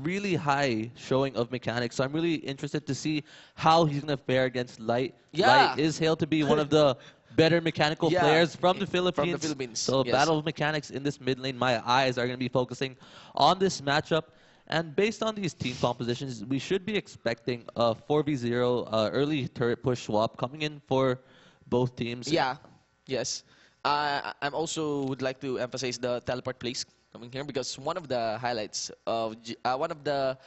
really high showing of mechanics, so I'm really interested to see how he's going to fare against Light. Light is hailed to be one of the better mechanical players from the Philippines. So battle of mechanics in this mid lane, my eyes are going to be focusing on this matchup. And based on these team compositions, we should be expecting a 4v0 early turret push swap coming in for both teams. Yes. I'm also would like to emphasize the teleport plays coming here, because one of the highlights of one of the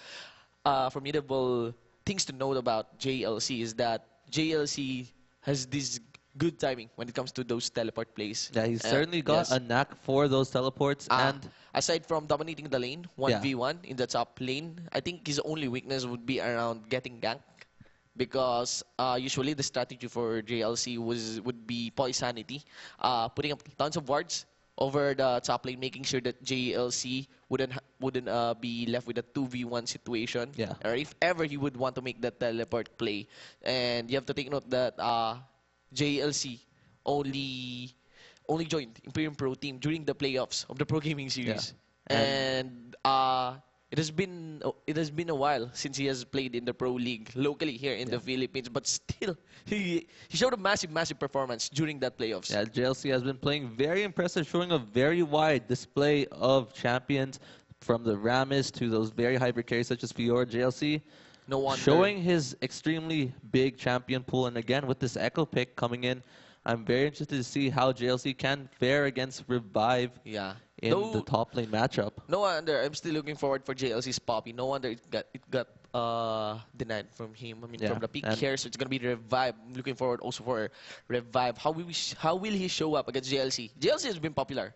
formidable things to note about JLC is that JLC has this good timing when it comes to those teleport plays. Yeah, he's certainly got a knack for those teleports. And aside from dominating the lane 1v1 in the top lane, I think his only weakness would be around getting ganked, because usually the strategy for JLC would be Poisanity, putting up tons of wards over the top lane, making sure that JLC wouldn't be left with a 2v1 situation. Or if ever he would want to make that teleport play. And you have to take note that JLC only joined Imperium Pro Team during the playoffs of the Pro Gaming Series. And it has been a while since he has played in the Pro League locally here in the Philippines, but still he showed a massive performance during that playoffs. Yeah, JLC has been playing very impressive, showing a very wide display of champions, from the Ramis to those very hybrid carries such as Fiora. JLC no wonder showing his extremely big champion pool, and again with this Echo pick coming in, I'm very interested to see how JLC can fare against Revive in the top lane matchup. No wonder I'm still looking forward for JLC's Poppy. No wonder it got denied from him. I mean, from the peak here, so it's gonna be Revive. I'm looking forward also for Revive. How will he show up against JLC? JLC has been popular,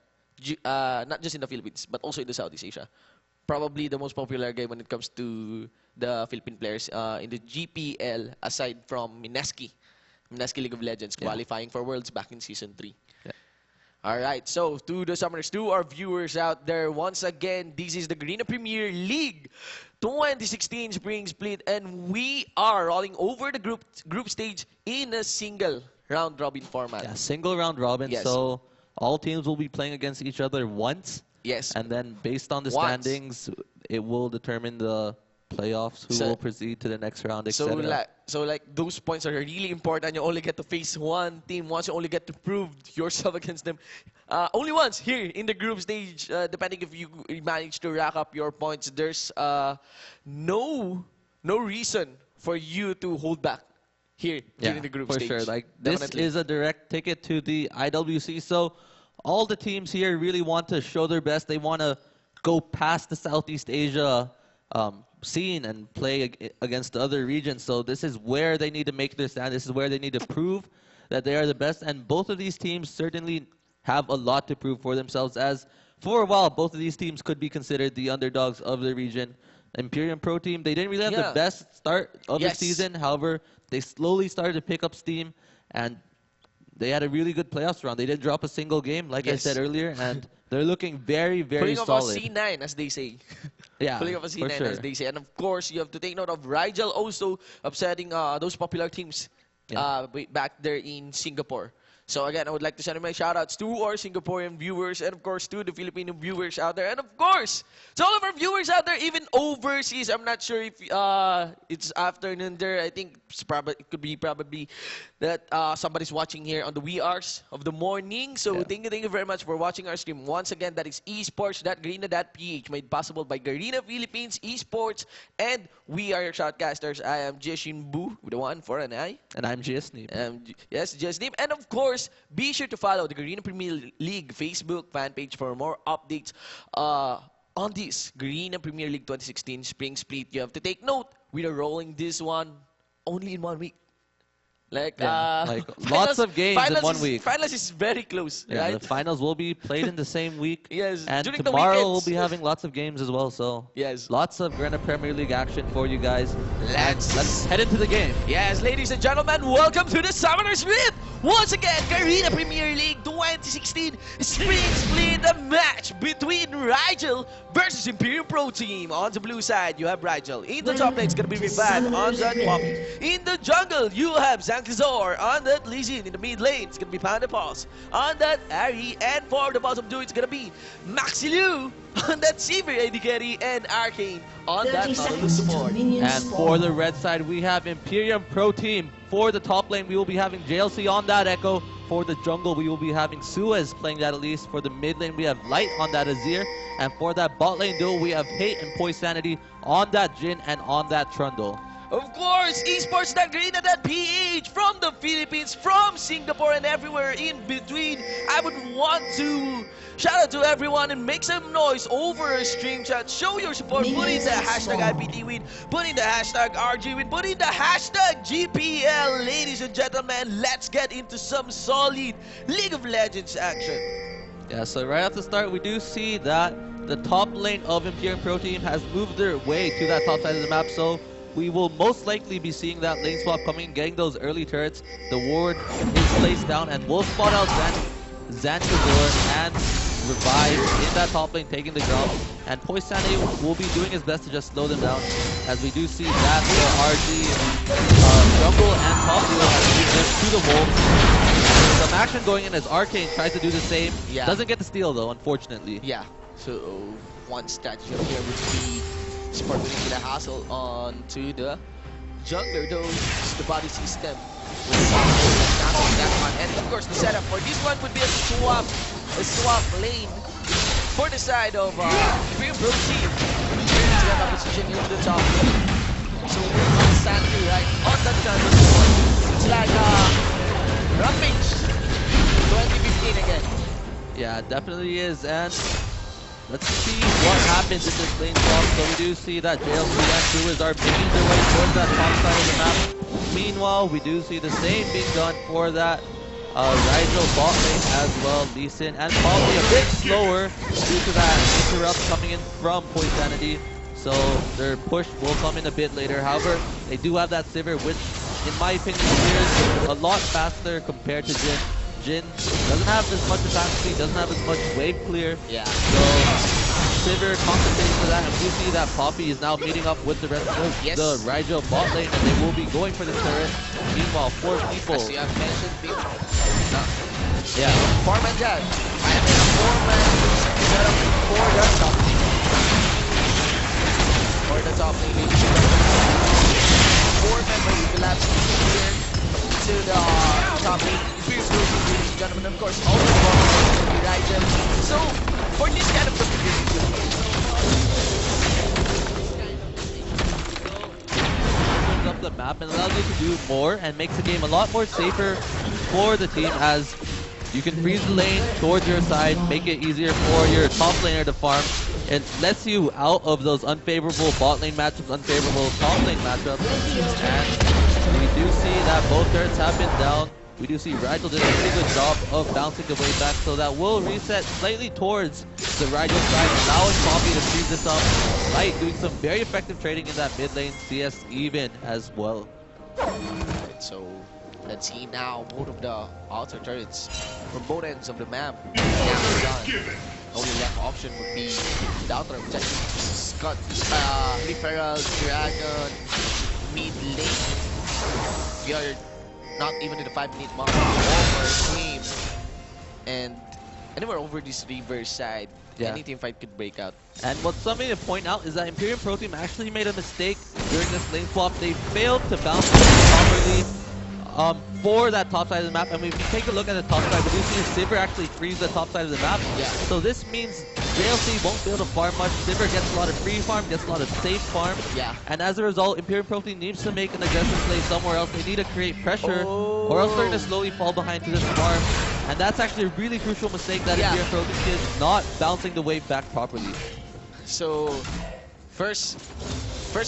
not just in the Philippines but also in the Southeast Asia. Probably the most popular game when it comes to the Philippine players in the GPL, aside from Mineski League of Legends, qualifying for Worlds back in Season 3. Alright, so to the summoners, to our viewers out there, once again, this is the Grena Premier League 2016 Spring Split, and we are rolling over the group stage in a single round robin format. Yeah, single round robin, so all teams will be playing against each other once. Yes. And then based on the standings, it will determine the playoffs, who will proceed to the next round, So etc. like those points are really important. You only get to face one team once. You only get to prove yourself against them only once here in the group stage. Depending if you manage to rack up your points, there's no reason for you to hold back here in the group for stage. sure. Like Definitely. this is a direct ticket to the IWC. So all the teams here really want to show their best. They want to go past the Southeast Asia scene and play against the other regions. So this is where they need to make their stand. This is where they need to prove that they are the best. And both of these teams certainly have a lot to prove for themselves, as for a while both of these teams could be considered the underdogs of the region. Imperium Pro Team, they didn't really have the best start of the season. However, they slowly started to pick up steam, and they had a really good playoffs round. They didn't drop a single game, like I said earlier, and they're looking very, very solid. Pulling off a C9, as they say. Yeah, pulling off a C9, sure. as they say. And of course, you have to take note of Riel also upsetting those popular teams back there in Singapore. So again, I would like to send my shout-outs to our Singaporean viewers, and of course to the Filipino viewers out there, and of course to all of our viewers out there, even overseas. I'm not sure if it's afternoon there. I think it could be probably that somebody's watching here on the wee hours of the morning. So thank you very much for watching our stream. Once again, that is esports.garena.ph, made possible by Garena Philippines Esports, and we are your shoutcasters. I am Jeshin Bu, with a 1 for an I. And I'm Jesnip. Yes, Jesnip. And of course, be sure to follow the Garena Premier League Facebook fan page for more updates on this Garena Premier League 2016 Spring Split. You have to take note, we are rolling this one only in 1 week. Like lots of games in 1 week. Finals is very close, Yeah, right? the finals will be played in the same week. Yes, and during the tomorrow we'll weekends. be having lots of games as well. So yes, lots of Garena Premier League action for you guys. Let's head into the game. Yes, ladies and gentlemen, welcome to the Summoners Rip! Once again, Garena Premier League 2016 Spring Split, a match between Riel versus Imperium Pro Team. On the blue side, you have Riel. In the top lane, it's gonna be Revive on that Poppy. In the jungle, you have Zankazor. On that Lee Sin. In the mid lane, it's gonna be Panda Pulse. On that Ari, and for the bottom two, it's gonna be Maxilu. On that Sivir AD Carry, and Arcane on that Nautilus support. And for the red side, we have Imperium Pro Team. For the top lane, we will be having JLC on that Echo. For the jungle, we will be having Suez playing that Elise. For the mid lane, we have Light on that Azir. And for that bot lane duo, we have Hate and Poisanity on that Jhin and on that Trundle. Of course, esports.garena.ph from the Philippines, from Singapore, and everywhere in between. I would want to shout out to everyone and make some noise over our stream chat. Show your support. Put in the hashtag IPTWin, put in the hashtag RGWin, put in the hashtag GPL. Ladies and gentlemen, let's get into some solid League of Legends action. Yeah, so right at the start, we do see that the top lane of Imperium Pro Team has moved their way to that top side of the map. So we will most likely be seeing that lane swap coming, getting those early turrets. The ward is placed down, and we'll spot out Zankazor and Revive in that top lane, taking the ground. And Poisanity will be doing his best to just slow them down, as we do see that the RG jungle and top duo has moved them to the wolves. Some action going in as Arcane tries to do the same. Yeah. Doesn't get the steal though, unfortunately. Yeah, so one strategy up here would be sparking the hassle onto the jungler, though it's the body system with that one. And of course the setup for this one would be a swap lane for the side of Imperium Pro Team. He's got a position into the top lane. So Sandy right on that jungle support. It's like Rampage 2015 again. Yeah, it definitely is, and let's see what happens in this lane swap. So we do see that JLC and Suez are making their way towards that top side of the map. Meanwhile, we do see the same being done for that Rigel bot lane as well. Lee Sin, and probably a bit slower due to that interrupt coming in from Poisanity. So their push will come in a bit later. However, they do have that Sivir, which in my opinion is a lot faster compared to Jhin. Jhin doesn't have as much attack speed, doesn't have as much wave clear. Yeah. So Sivir compensates for that, and we see that Poppy is now meeting up with the rest of the Rigel bot lane, and they will be going for the turret. Meanwhile, 4 people. As you have mentioned before. Yeah. 4-man jab. I have a 4-man setup for the top lane. For the top lane, ladies and gentlemen. 4 members will absolutely here to the top lane. Imperium Pro Team, ladies and gentlemen. Of course, all the ball is going to be Riel. So, for this kind of configuration, up the map and allows you to do more and makes the game a lot more safer for the team, as you can freeze the lane towards your side, make it easier for your top laner to farm. It lets you out of those unfavorable bot lane matchups, unfavorable top lane matchups, and we do see that both turrets have been down. We do see Riel did a pretty good job of bouncing the way back, so that will reset slightly towards the Riel side, allowing Poppy to speed this up. Light doing some very effective trading in that mid lane, CS even as well. Alright, so let's see now both of the outer turrets from both ends of the map. Done. Only left option would be the outer objective. Scott, Referral, Dragon, mid lane. We are not even in the 5-minute mark over team, and anywhere over this reverse side, any team fight could break out. And what's something to point out is that Imperium Pro Team actually made a mistake during this lane swap. They failed to bounce properly for that top side of the map. And if you take a look at the top side, we do see Sivir actually freeze the top side of the map. So this means JLC won't be able to farm much. Sivir gets a lot of free farm, gets a lot of safe farm. And as a result, Imperium Pro Team needs to make an aggressive play somewhere else. They need to create pressure, or else they're going to slowly fall behind to this farm. And that's actually a really crucial mistake that Imperium Pro Team did, not bouncing the wave back properly. So, first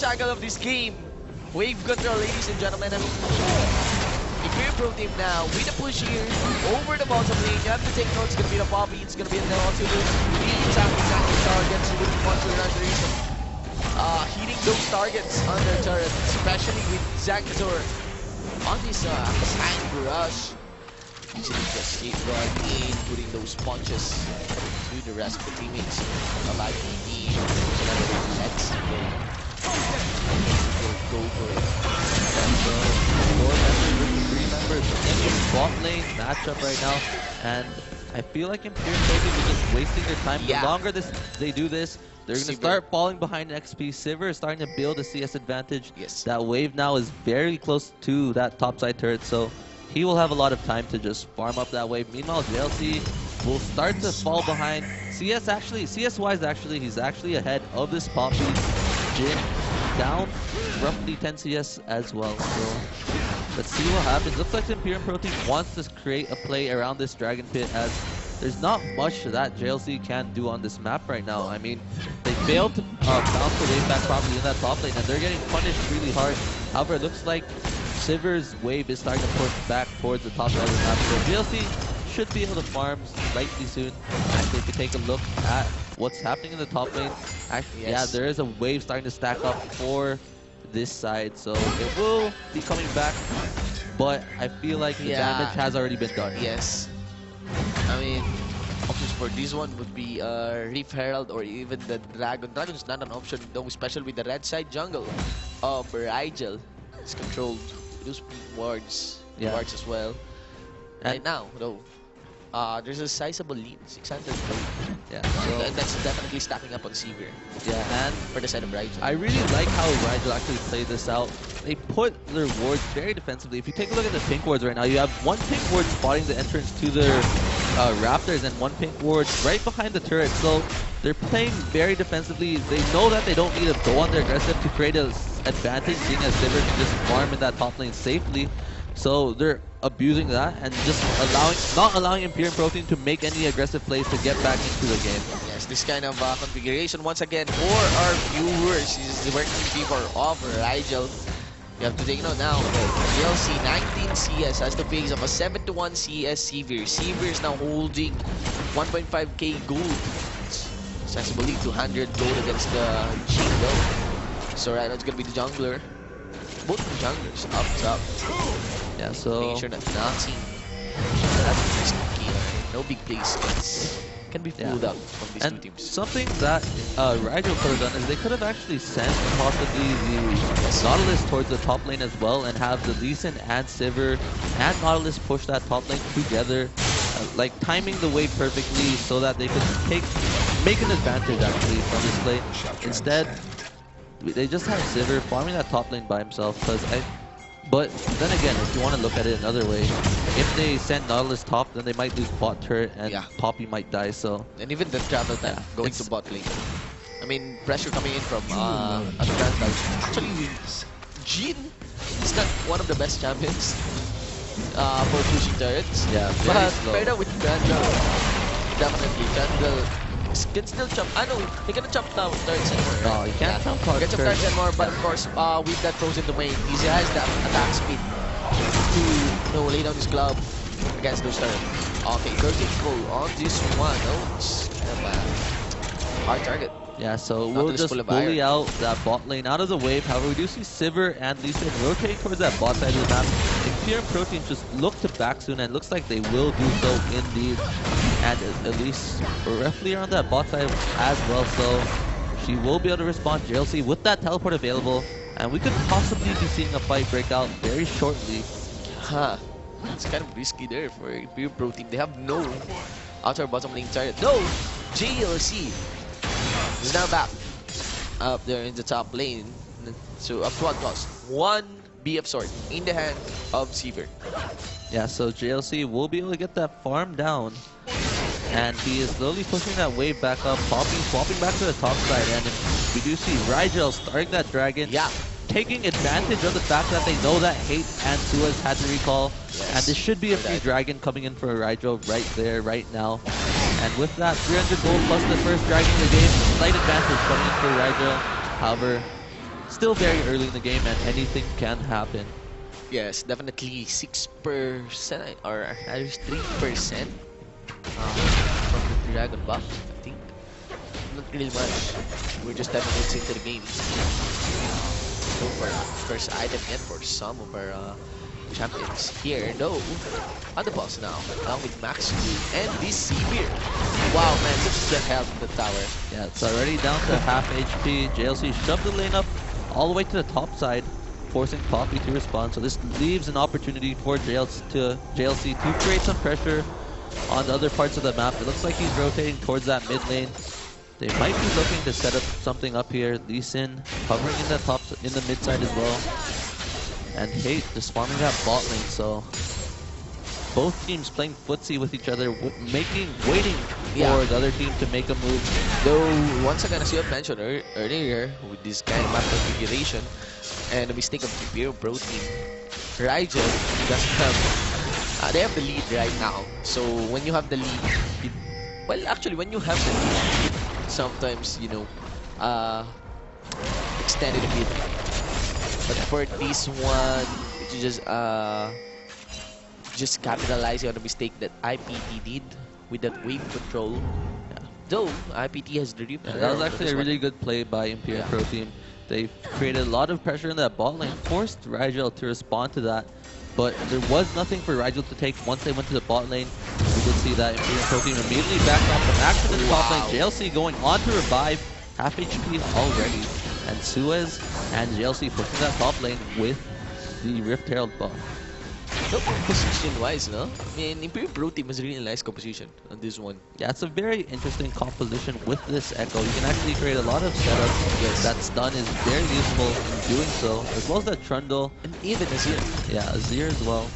angle of this game, wave control, ladies and gentlemen. I mean, Imperium Pro Team now with a push here over the bottom lane. You have to take note, it's going to be the Poppy, it's going to be the Nautilus. Really attacking targets, looking for another reason. Hitting those targets on their turret, especially with Zacator on this Sang Rush. Using the skate guard in, putting those punches to the rest of the teammates. Alive AD, let's go for it. And so, 4 members with the 3 members in the bot lane matchup right now, and I feel like Imperium Pro Team is just wasting their time. The longer they do this, they're going to start falling behind XP. Sivir is starting to build a CS advantage. That wave now is very close to that topside turret, so he will have a lot of time to just farm up that wave. Meanwhile, JLC will start to fall behind. CS-wise, he's actually ahead of this Poppy. Jin down roughly 10 CS as well. So let's see what happens. Looks like the Imperium Pro Team wants to create a play around this Dragon Pit, as there's not much that JLC can do on this map right now. I mean, they failed to bounce the wave back properly in that top lane, and they're getting punished really hard. However, it looks like Sivir's wave is starting to push back towards the top side of the map, so JLC should be able to farm slightly soon. Actually, if you take a look at what's happening in the top lane, actually, yeah, there is a wave starting to stack up for this side, so it will be coming back, but I feel like the damage has already been done. Yes. I mean, options for this one would be Reef Herald or even the Dragon. Dragon is not an option, though, especially with the red side jungle of Riel. It's controlled. Those wards as well. And right now, though, there's a sizable lead, 600 gold. Yeah, so and that's definitely stacking up on Sivir. Yeah, and for the side of Riel. I really like how Riel actually played this out. They put their wards very defensively. If you take a look at the pink wards right now, you have one pink ward spotting the entrance to their Raptors and one pink ward right behind the turret. So they're playing very defensively. They know that they don't need to go on their aggressive to create an advantage, seeing as Sivir can just farm in that top lane safely. So they're abusing that and just not allowing Imperium Pro Team to make any aggressive plays to get back into the game. Yes, this kind of configuration once again for our viewers is working in favor of Riel. You have to take note now. JLC 19 CS has the base of a 7-1 CS Sivir. Sivir is now holding 1.5k gold. Sensibly 200 gold against the Jingle. So right now it's gonna be the jungler. Both the junglers up top. Yeah, so making sure that nothing no big plays can be fooled out from these two teams. Something that Riel could have done is they could have actually sent possibly the Nautilus towards the top lane as well, and have the Lee Sin and Sivir and Nautilus push that top lane together, like timing the wave perfectly so that they could make an advantage actually from this play. Instead, they just have Sivir farming that top lane by himself. But then again, if you want to look at it another way, if they send Nautilus top, then they might lose bot turret and Poppy might die. So and even the travel time going to bot lane. I mean, pressure coming in from other brands. Actually, Jhin is not one of the best champions for pushing turrets. Yeah, but paired up with Grandel, definitely Grandel can still jump. I know he cannot jump down turrets anymore. Right? No, he can't jump down turrets anymore. But of course, with that frozen domain, he has that attack speed to lay down his glove against those turrets. Okay, 13 goal on this one. Oh, it's kind of a hard target. Yeah, so we'll just bully out that bot lane out of the wave. However, we do see Sivir and Lee Sin rotating towards that bot side of the map. Imperium Pro Team just look to back soon, and looks like they will do so indeed. And at least roughly around that bot side as well, so she will be able to respond JLC with that teleport available. And we could possibly be seeing a fight break out very shortly. It's kind of risky there for Imperium Pro Team. They have no outer bottom lane target. No! JLC is now back up there in the top lane. So up to what cost? 1 BF sword in the hand of Sivir. Yeah, so JLC will be able to get that farm down. And he is slowly pushing that wave back up, swapping back to the top side. And we do see Riel starting that dragon. Yeah. Taking advantage of the fact that they know that Hate and Suez had to recall. Yes. And this should be a free dragon coming in for Riel right there, right now. And with that 300 gold plus the first dragon in the game, slight advantage coming in for Riel. However, still very early in the game and anything can happen. Yes, definitely 6% or at least 3% from the dragon buff, I think. Not really much. We're just 10 minutes into the game. So for first item yet for some of our champions here, though. On the boss now, along with Max and this Sivir. Wow, man, such a help in the tower. Yeah, it's already down to half HP. JLC shoved the lane up all the way to the top side, forcing Poppy to respond. So this leaves an opportunity for JLC to create some pressure on the other parts of the map. It looks like he's rotating towards that mid lane. They might be looking to set up something up here. Lee Sin covering in the mid side as well. And Hate just farming that bot lane, so both teams playing footsie with each other, waiting for the other team to make a move. Though, once again, as you have mentioned earlier, with this kind of map configuration, and the mistake of Imperium Pro Team, Riel doesn't have, they have the lead right now. So when you have the lead, well, actually, when you have the lead, sometimes, you know, extend it a bit. But for this one, you just capitalizing on the mistake that IPT did with that wave control. Yeah. Though IPT has the reap. That was actually a really good play by Imperium Pro Team. They created a lot of pressure in that bot lane, forced Riel to respond to that. But there was nothing for Riel to take once they went to the bot lane. We did see that Imperium Pro Team immediately backed off from action in the top lane. JLC going on to revive, half HP already. And Suez and JLC pushing that top lane with the Rift Herald buff. Composition-wise, no? I mean, Imperium Pro Team has really nice composition on this one. Yeah, it's a very interesting composition with this Echo. You can actually create a lot of setups. Yes. That stun is very useful in doing so, as well as that Trundle. And even Azir. Yeah, Azir as well.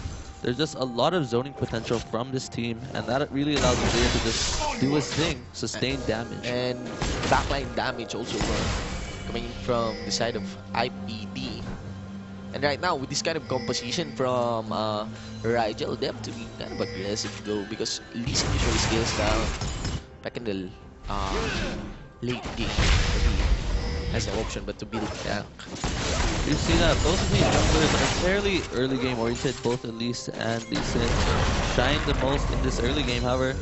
There's just a lot of zoning potential from this team, and that really allows Azir to just do his thing, sustain damage. And backline damage also coming from the side of IPD. And right now, with this kind of composition from Riel, they have to be kind of aggressive though, because Lee Sin usually scales down back in the late game. Has no option but to build tank. You see that both of these junglers are fairly early game oriented, both Elise and Lee Sin shine the most in this early game. However,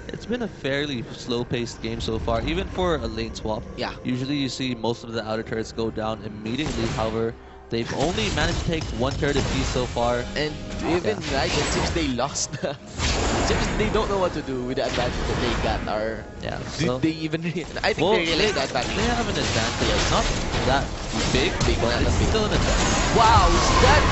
it's been a fairly slow-paced game so far, even for a lane swap. Yeah. Usually you see most of the outer turrets go down immediately. However, they've only managed to take one turret apiece so far. And even Riel, it seems they lost. It seems they don't know what to do with the advantage that they got. Or so did they even? I think they realized that advantage. They have an advantage. It's not that big, but it's still an advantage. Wow, is that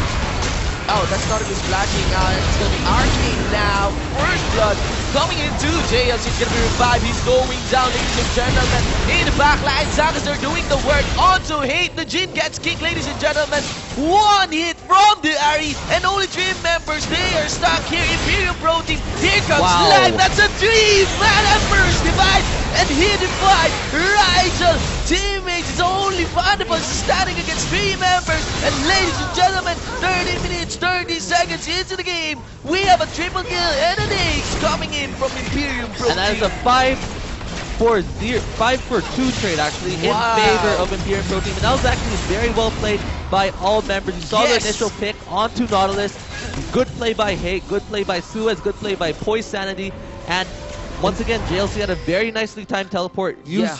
Oh, that's not who's flashing. It's going to be Arcane now. First blood coming into JLC. It's going to be revived. He's going down, ladies and gentlemen. In the back line, Zagas are doing the work. Onto Hate. The Jin gets kicked, ladies and gentlemen. One hit from the Ari, and only 3 members. They are stuck here. Imperium Pro Team. Here comes Live. That's a 3-man Emperor's Divide. And he defied Riel. Teammates, it's only 5 of us standing against 3 members. And ladies and gentlemen, 30 minutes, 30 seconds into the game, we have a triple kill and an ace coming in from Imperium Pro Team. And that is a 5-for-2 trade actually in favor of Imperium Pro Team. And that was actually very well played by all members. You saw the initial pick onto Nautilus. Good play by Hate, good play by Suez, good play by Poise Sanity. And once again, JLC had a very nicely timed teleport.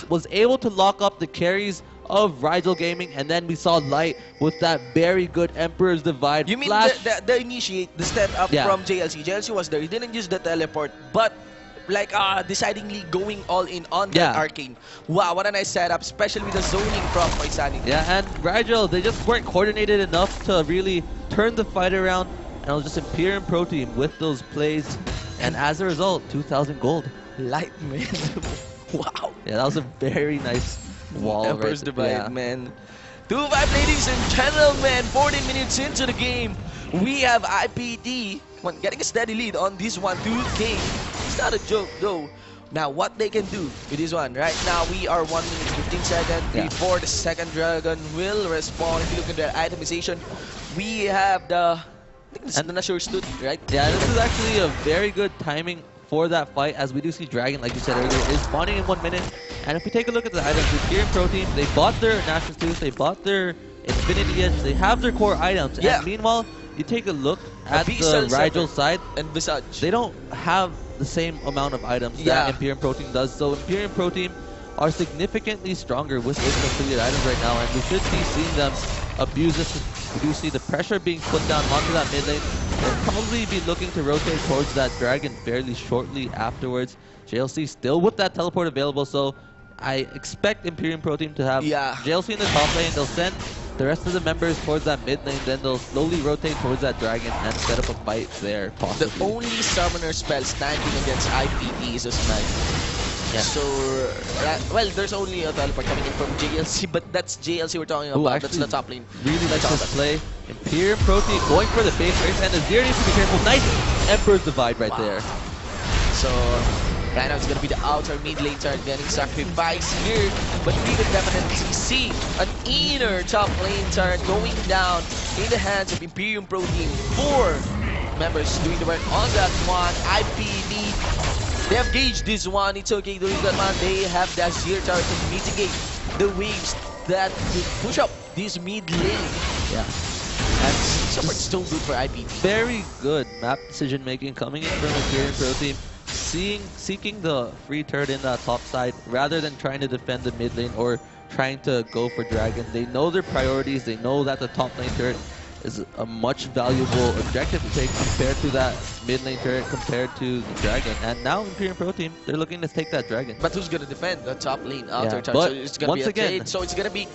Was able to lock up the carries of Riel Gaming, and then we saw Light with that very good Emperor's Divide. You mean the initiate, the stand up from JLC? JLC was there. He didn't use the teleport, but like decidingly going all in on that Arcane. Wow, what a nice setup, especially with the zoning from Moisani. Yeah, and Riel, they just weren't coordinated enough to really turn the fight around, and it was just Imperium Pro Team with those plays. And as a result, 2,000 gold. Light, man. Wow. Yeah, that was a very nice wall. Emperor's Divide, man. 2-5, ladies and gentlemen. 40 minutes into the game. We have IPT getting a steady lead on this one, 2K. It's not a joke, though. Now, what they can do with this one. Right now, we are 1 minute 15 seconds before the second dragon will respawn. If you look at their itemization, we have the... I think this is the Nashor stood, right? Yeah, this is actually a very good timing for that fight, as we do see Dragon, like you said earlier, is spawning in 1 minute. And if we take a look at the items, Imperium Pro Team, they bought their National Tooth, they bought their Infinity Edge, they have their core items. And meanwhile, you take a look at the Riel side, and Visage. They don't have the same amount of items that Imperium Pro Team does. So Imperium Pro Team are significantly stronger with those completed items right now, and we should be seeing them abuse this. We do see the pressure being put down onto that mid lane. They'll probably be looking to rotate towards that dragon fairly shortly afterwards. JLC still with that teleport available, so I expect Imperium Pro Team to have JLC in the top lane. They'll send the rest of the members towards that mid lane, then they'll slowly rotate towards that dragon and set up a fight there, possibly. The only summoner spell standing against IPT is a snipe. Yeah. So, well, there's only a teleport coming in from JLC, but that's JLC we're talking about. That's the top lane. Really likes this play. Imperium Pro Team going for the base race, and Azir needs to be careful. Nice Emperor's Divide right there. So, right now it's going to be the outer mid lane turret getting sacrificed here, but we could definitely see an inner top lane turret going down in the hands of Imperium Pro Team. 4 members doing the work on that one. IPD. They have gauged this one. It's okay doing that one. They have that Azir turret to mitigate the waves that could push up this mid lane. Yeah. And support still good for IPT. Very good map decision making coming in from Imperium Pro Team. Seeking the free turret in that top side rather than trying to defend the mid lane or trying to go for dragon. They know their priorities. They know that the top lane turret is a much valuable objective to take compared to that mid lane turret, compared to the dragon. And now Imperium Pro Team, they're looking to take that dragon. But who's going to defend the top lane outer turret? But so it's going to be a trade. So it's going to be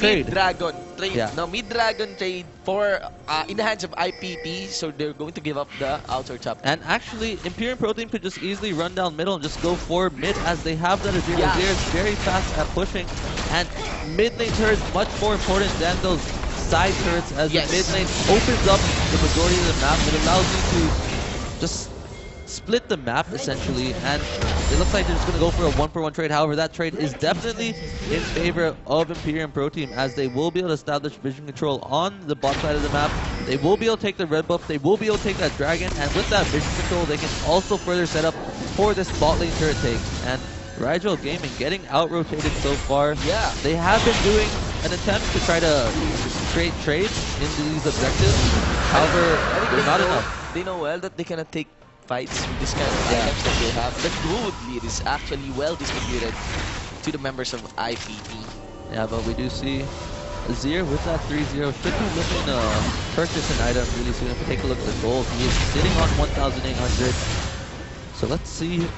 mid-dragon trade. No, mid-dragon trade for in the hands of IPT. So they're going to give up the outer top. And actually, Imperium Pro Team could just easily run down middle and just go for mid, as they have that Azir. Azir is very fast at pushing. And mid lane turret is much more important than those side turrets, as the mid lane opens up the majority of the map. It allows you to just split the map essentially, and it looks like they're just going to go for a 1-for-1 trade. However, that trade is definitely in favor of Imperium Pro Team, as they will be able to establish vision control on the bot side of the map. They will be able to take the red buff, they will be able to take that dragon, and with that vision control they can also further set up for this bot lane turret take. And Riel Gaming getting out-rotated so far. Yeah. They have been doing an attempt to try to create trades into these objectives. However, they're not enough. They know well that they cannot take fights with this kind of items that they have. The gold lead is actually well distributed to the members of IPT. Yeah, but we do see Azir with that 3-0 should be looking to purchase an item really soon. If we take a look at the gold, he is sitting on 1,800. So let's see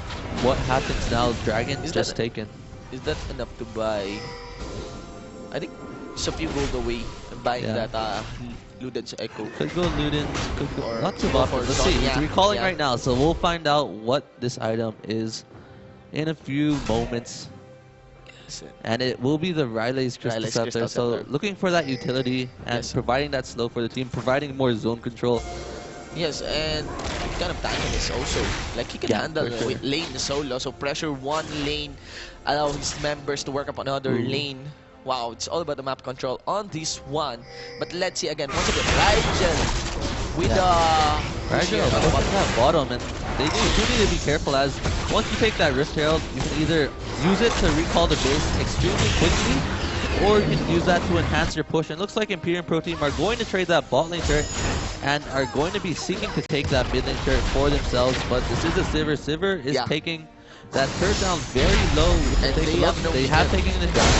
what happens now. Dragon is just taken. Is that enough to buy? I think just a few gold away buying that Luden's Echo. Could go Luden, could go, Or not too go often. for Let's Zon, see, he's yeah, recalling yeah. right now, so we'll find out what this item is in a few moments. And it will be the Riley's Crystal Scepter. So looking for that utility and providing that slow for the team, providing more zone control. Yes, and kind of tanking this also. Like he can handle the lane solo, so pressure one lane, allow his members to work up another lane. Wow, it's all about the map control on this one. But let's see again, once again, Rigel with Rigel pushing that bottom, and they do need to be careful as once you take that Rift Herald, you can either use it to recall the base extremely quickly, or you can use that to enhance your push. And it looks like Imperium Pro Team are going to trade that bot lane turret and are going to be seeking to take that mid lane turret for themselves. But this is a Sivir. Sivir is taking that turret down very low. And they have taken it down.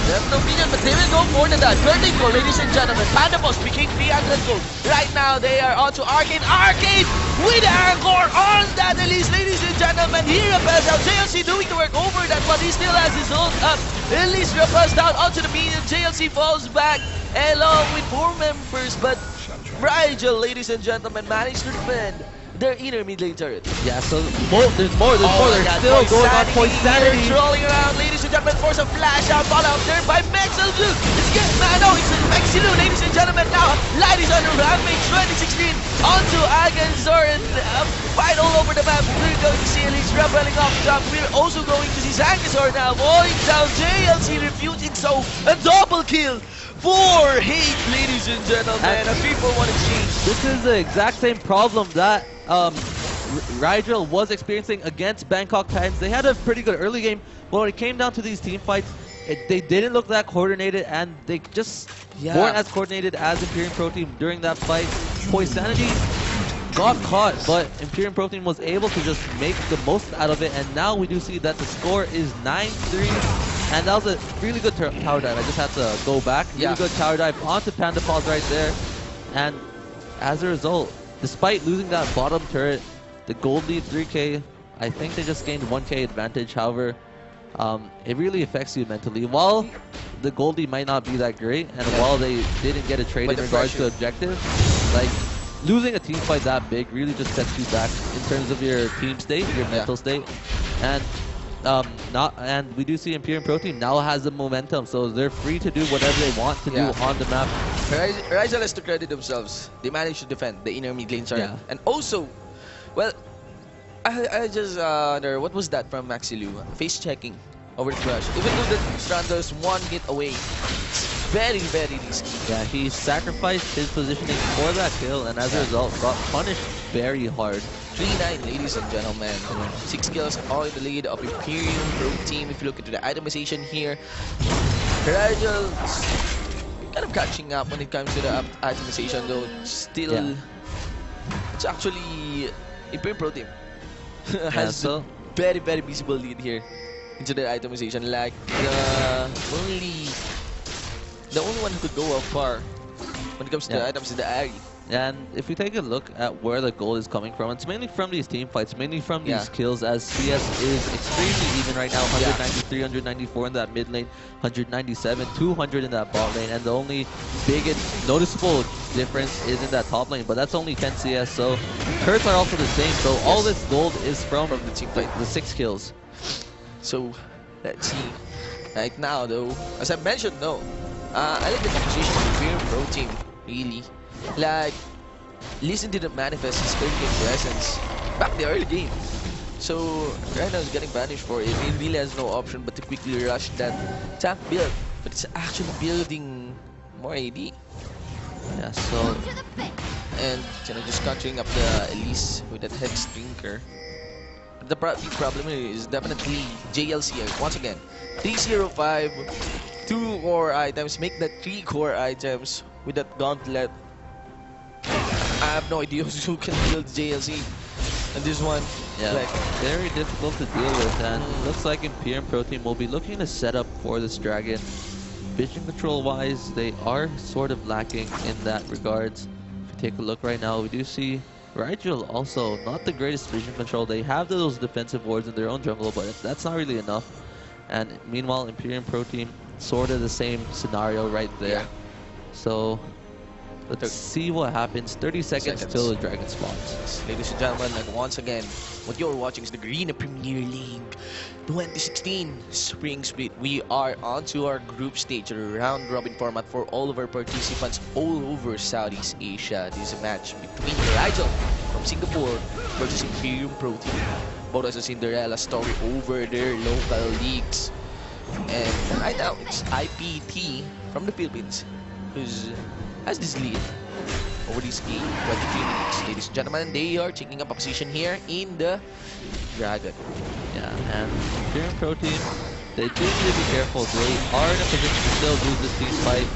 They have no minion, but they will go for the 30 gold, ladies and gentlemen. Pandapos became 300 gold. Right now, they are on to Arcane. Arcane with Angkor on that Elise, ladies and gentlemen. He repels out. JLC doing the work over that, but he still has his ult up. Elise repels down onto the minion. JLC falls back along with 4 members, but Rigel, ladies and gentlemen, managed to defend their inner mid lane turret. Yeah, so there's more. They're still going on point sanity. Trolling around, ladies and gentlemen, force a flash out, ball out there by Maxel Blue. It's getting no, it's Maxi Blue, ladies and gentlemen. Now, Light is on the Rampage 2016 onto Agenzor and fight all over the map. We're going to see Elise rebelling off jump. We're also going to see Zangazor now going down. JLC refusing, so a double kill for Hate, ladies and gentlemen. A 3-4-1 exchange. This is the exact same problem that Rigel was experiencing against Bangkok Titans. They had a pretty good early game, but when it came down to these team fights, they didn't look that coordinated, and they just weren't as coordinated as Imperium Pro Team during that fight. Poisanity got caught, but Imperium Pro Team was able to just make the most out of it, and now we do see that the score is 9-3, and that was a really good tower dive. I just had to go back. Really good tower dive onto Panda Paws right there, and as a result, despite losing that bottom turret, the gold lead 3k, I think they just gained 1k advantage. However, it really affects you mentally. While the gold lead might not be that great, and while they didn't get a trade in regards to objective, like losing a team fight that big really just sets you back in terms of your team state, your mental state, and we do see Imperium Pro Team now has the momentum, so they're free to do whatever they want to do on the map. Rigel has to credit themselves. They managed to defend the inner mid lane turret. And also, well, I just what was that from Maxilu? Face checking over the crush. Even though the Strando's 1 hit away, it's very, very risky. Yeah, he sacrificed his positioning for that kill, and as a result, got punished very hard. 3-9, ladies and gentlemen. 6 kills all in the lead of Imperium Pro Team. If you look into the itemization here, Rigel kind of catching up when it comes to the itemization, though. Still, it's actually Imperium Pro Team has a very, very visible lead here into the itemization. Like the only one who could go up far when it comes to the items is the Ari. And if we take a look at where the gold is coming from, it's mainly from these team fights, mainly from these kills, as CS is extremely even right now. 193, 194 in that mid lane, 197, 200 in that bot lane, and the only biggest noticeable difference is in that top lane, but that's only 10 CS, so turrets are also the same, so all this gold is from the team fight, the 6 kills. So, let's see. Right now, though, as I mentioned, I like the composition of the Imperium Pro Team, really. Like, Listen didn't manifest his early game presence back the early game. So, right now he's getting banished for it. He really has no option but to quickly rush that tank build. But it's actually building more AD. Yeah, so... And just countering up the Elise with that Hex Drinker. The problem is definitely JLC here. Once again, 305, 2 core items, make that 3 core items with that gauntlet. I have no idea who can build JLC. And this one, very difficult to deal with, and looks like Imperium Pro Team will be looking to set up for this dragon. Vision control wise, they are sort of lacking in that regards. If you take a look right now, we do see Rigel also not the greatest vision control. They have those defensive wards in their own jungle, but that's not really enough. And meanwhile, Imperium Pro Team sort of the same scenario right there. Yeah. So let's see what happens. 30 seconds till the Dragon spawns. Ladies and gentlemen, and once again, what you're watching is the Green Premier League 2016 Spring Split. We are on to our group stage, a round-robin format for all of our participants all over Southeast Asia. This is a match between Riel from Singapore versus Imperium Pro Team. Both as a Cinderella story over their local leagues. And right now, it's IPT from the Philippines who has this lead over this game, 23 minutes. Ladies and gentlemen, they are taking up a position here in the Dragon. Yeah, and Imperium Pro Team, they do need to be careful. They are in a position to still lose this team fight.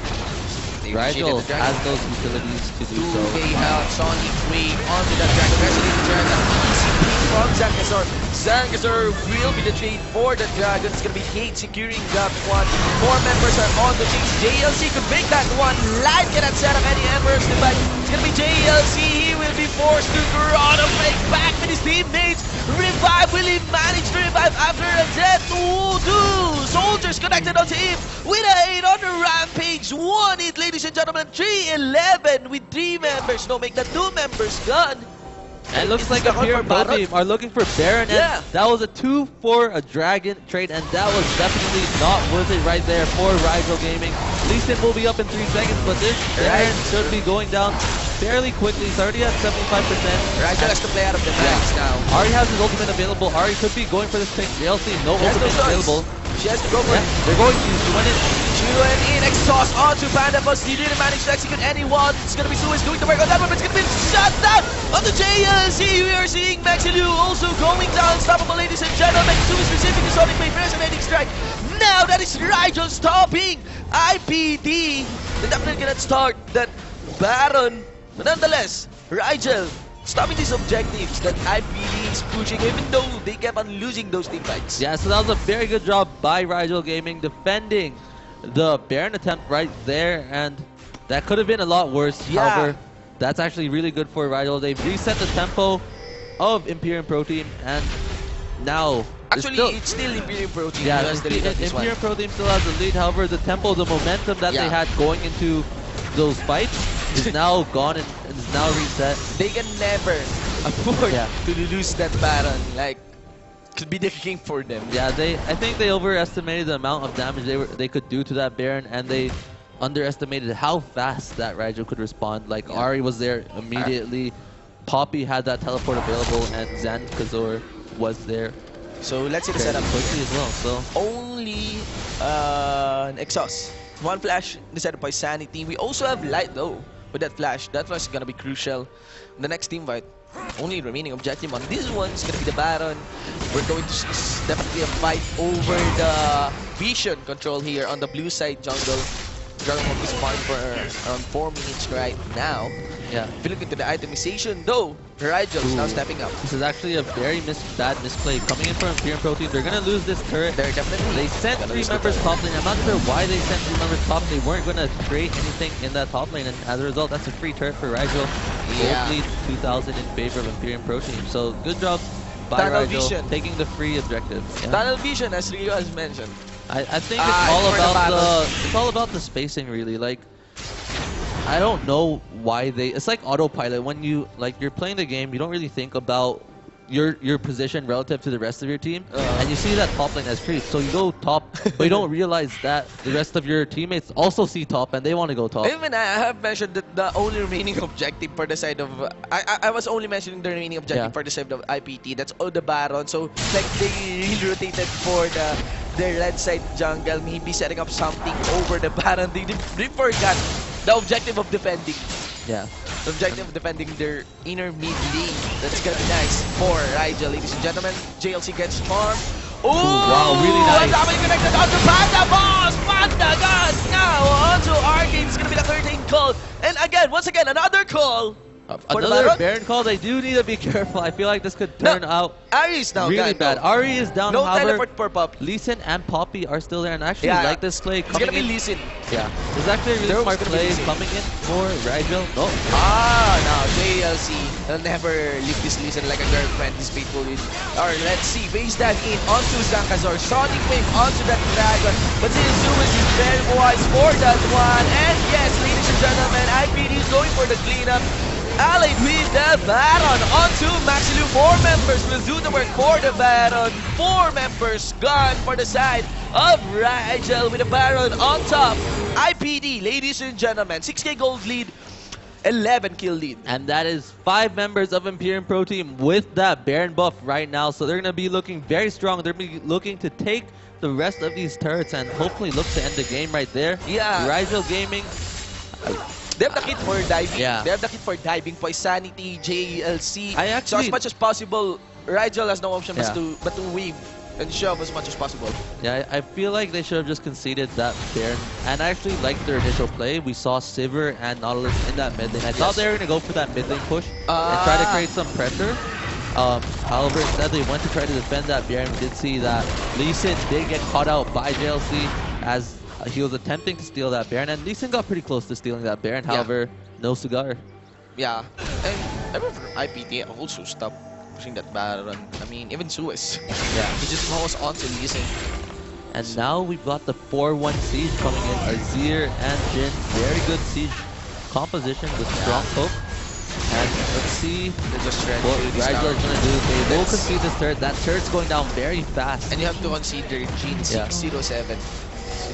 Riel has those utilities to do so. K-House on its way onto that Dragon. Resident Dragon, easy pick from Zankazor. Zankazor will be the trade for the Dragon. It's going to be Kate securing that one. 4 members are on the chase. JLC could make that one. Live cannot set up any Emperor's device. It's going to be JLC. He will be forced to run away back with his teammates. Revive. Will he manage to revive after a death? Soldiers connected onto him with a 8 on the rampage. 1-8, ladies and gentlemen. 3-11 with 3 members. No, make that 2 members gone. And it looks like Imperium Pro Team are looking for Baron, and that was a 2 for a Dragon trade, and that was definitely not worth it right there for Riel Gaming. Lee Sin will be up in 3 seconds, but this Baron should be going down fairly quickly. He's already at 75%. Riel has to play out of the max now. Ari has his ultimate available. Ari could be going for this pick. JLC, no ultimate available. She has to go for it. They're going to. She went in. She went in. Exhaust onto Panda, but he didn't manage to execute anyone. It's going to be Suez doing the work on that one, but it's going to be shut down on the JLC. We are seeing Maxilu also going down. Unstoppable, ladies and gentlemen. Suez receiving the Sonic Blade resonating strike. Now that is Riel stopping IPD. They definitely cannot start that Baron. But nonetheless, Riel stopping these objectives that IPD is pushing, even though they kept on losing those team fights. Yeah, so that was a very good job by Riel Gaming defending the Baron attempt right there, and that could have been a lot worse. Yeah. However, that's actually really good for Riel. They've reset the tempo of Imperium Pro Team, and now actually it's still Imperium Pro Team. Yeah, who has the lead on this Imperium one. Pro Team still has the lead. However, the tempo, the momentum that they had going into those fights is now gone and is now reset. They can never afford to lose that Baron. Like, could be the king for them. Yeah, I think they overestimated the amount of damage they could do to that Baron, and they underestimated how fast that Riel could respond. Like, Ari was there immediately. Poppy had that teleport available, and Zankazor was there. So let's see the setup quickly as well. So only an exhaust. 1 flash in the setup by Sanity. We also have Light though with that flash. That was gonna be crucial in the next team fight. Only remaining objective on this one is gonna be the Baron. We're going to definitely a fight over the vision control here on the blue side jungle. Dragon Ball is fine for around 4 minutes right now. Yeah. If you look into the itemization though, Riel is now stepping up. This is actually a very bad misplay coming in from Imperium Pro Team. They're gonna lose this turret. They're definitely. They sent 3 members top lane. I'm not sure why they sent 3 members top. They weren't gonna create anything in that top lane, and as a result, that's a free turret for Riel. Yeah. Both leads 2,000 in favor of Imperium Pro Team. So good job by Riel taking the free objective. Yeah. Tunnel vision, as Rio has mentioned. I think it's all about the spacing, really. Like, I don't know why it's like autopilot. When you're playing the game, you don't really think about your position relative to the rest of your team, and you see that top lane has creeps, so you go top, but you don't realize that the rest of your teammates also see top and they want to go top. Even I have mentioned that the only remaining objective for the side of I was only mentioning the remaining objective for the side of IPT. That's all the Baron. So like they really rotated for the red side jungle, maybe setting up something over the Baron. They forgot the objective of defending. Yeah. The objective of defending their inner mid lane. That's gonna be nice for Riel, ladies and gentlemen. JLC gets farmed. Oh, wow, really nice. And connected onto Panda Boss. Panda got now onto Arcane. It's gonna be the 13th call. And again, once again, another call Another Baron call. They do need to be careful. I feel like this could turn out Ari is down. really bad. Ari is down. No however, teleport for Pop. Lee Sin and Poppy are still there, and I actually like this play. It's gonna be Lee Sin. Yeah, this is actually a really smart play coming in for Rigel. No. No, JLC will never leave this Lee Sin like a girlfriend. This faithful lead. Alright, let's see. Base that in onto Zankazor. Sonic Wave onto that Dragon. But Zinzouis is very wise for that one. And yes, ladies and gentlemen, IPD is going for the cleanup. Allied with the Baron onto Maxilu. 4 members will do the work for the Baron. 4 members gone for the side of Rigel with the Baron on top. IPD, ladies and gentlemen, 6k gold lead, 11 kill lead. And that is 5 members of Imperium Pro Team with that Baron buff right now. So they're going to be looking very strong. They're going to be looking to take the rest of these turrets and hopefully look to end the game right there. Yeah. Rigel Gaming. They have the kit for diving. Yeah. They have the kit for diving, Poisanity, JLC. I actually, so as much as possible, Rigel has no option Yeah. but to weave and shove as much as possible. Yeah, I feel like they should have just conceded that Baron. And I actually liked their initial play. We saw Sivir and Nautilus in that mid lane. I thought they were going to go for that mid lane push and try to create some pressure. However, instead they went to try to defend that Baron. We did see that Lee Sin did get caught out by JLC as he was attempting to steal that Baron. And Lee Sin got pretty close to stealing that Baron. However, no cigar. Yeah, and I remember IPT also stopped pushing that Baron. I mean, even Suez. Yeah. He just was on to Lee Sin. And now we've got the 4-1 siege coming in. Azir and Jin, very good siege composition with strong poke. And let's see what Rigel is going to do. They will concede this turret. That turret's going down very fast. And you have to consider Jin 607.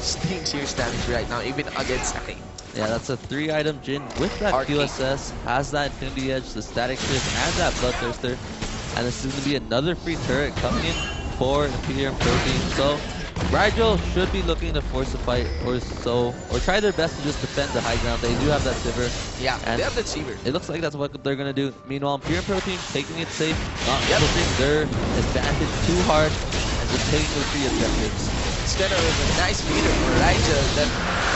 16 serious damage right now, even against Ake. Yeah, that's a 3-item Jin with that QSS, has that Infinity Edge, the Static Shift, and that Bloodthirster. And this is going to be another free turret coming in for Imperium Pro Team. So Rigel should be looking to force a fight or try their best to just defend the high ground. They do have that Sivir. Yeah, and they have that Sivir. It looks like that's what they're going to do. Meanwhile, Imperium Pro Team taking it safe, not pushing their advantage too hard, and just taking the 3 objectives. It's kind of a nice leader for Rigel that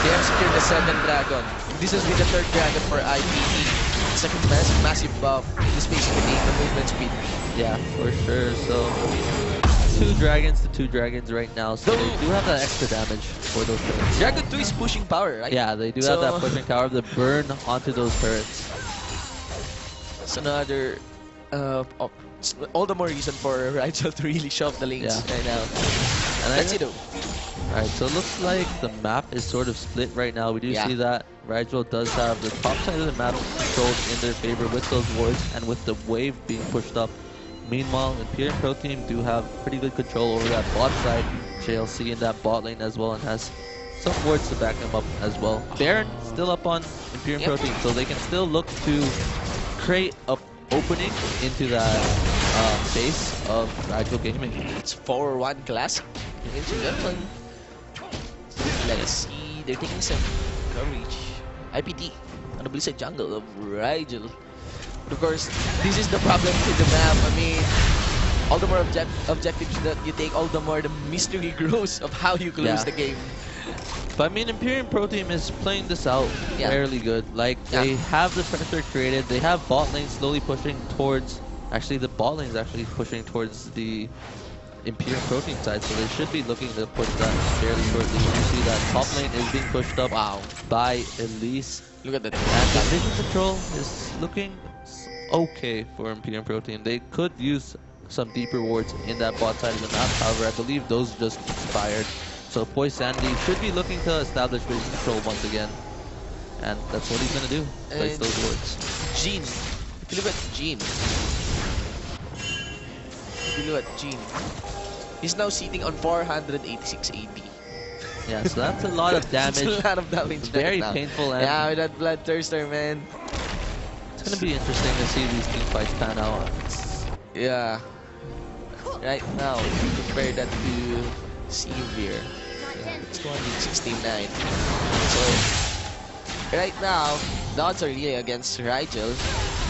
they have secured the 2nd dragon. This has been the 3rd dragon for IPT. It's like a massive buff. This basically makes the movement speed. Yeah, for sure. So 2 dragons to 2 dragons right now. So they do have that extra damage for those turrets. Dragon 2 is pushing power, right? Yeah, they do have that pushing power to burn onto those turrets. It's another all the more reason for Rigel to really shove the lanes right now. And let's see though. Alright, so it looks like the map is sort of split right now. We do see that Rigel does have the top side of the map controlled in their favor with those wards and with the wave being pushed up. Meanwhile, Imperium Pro Team do have pretty good control over that bot side. JLC in that bot lane as well and has some wards to back them up as well. Baron still up on Imperium Pro Team, so they can still look to create a opening into that base of Rigel Gaming. It's 4-1 class. Ladies and gentlemen, let's see. They're taking some coverage. IPT on the Blizzard jungle of Rigel. Of course, this is the problem with the map. I mean, all the more objectives that you take, all the more the mystery grows of how you close the game. But I mean, Imperium Pro Team is playing this out fairly good. Like, they have the pressure created. They have bot lane slowly pushing towards... Actually, the bot lane is actually pushing towards the Imperium Pro Team side, so they should be looking to push that fairly shortly. You see that top lane is being pushed up by Elise. Look at that. And the vision control is looking okay for Imperium Pro Team. They could use some deeper wards in that bot side of the map. However, I believe those just expired. So Poisanity should be looking to establish vision control once again. And that's what he's going to do. Place those wards. Jean. If you look at Jean. He's now sitting on 486 AD. Yeah, so that's a lot of damage. It's a lot of damage. Very right painful. And yeah, with that Bloodthirster, man. It's going to be interesting to see these team fights pan out. Yeah. Right now, compare that to Sivir. It's 269. So, right now, the odds are really against Rigel.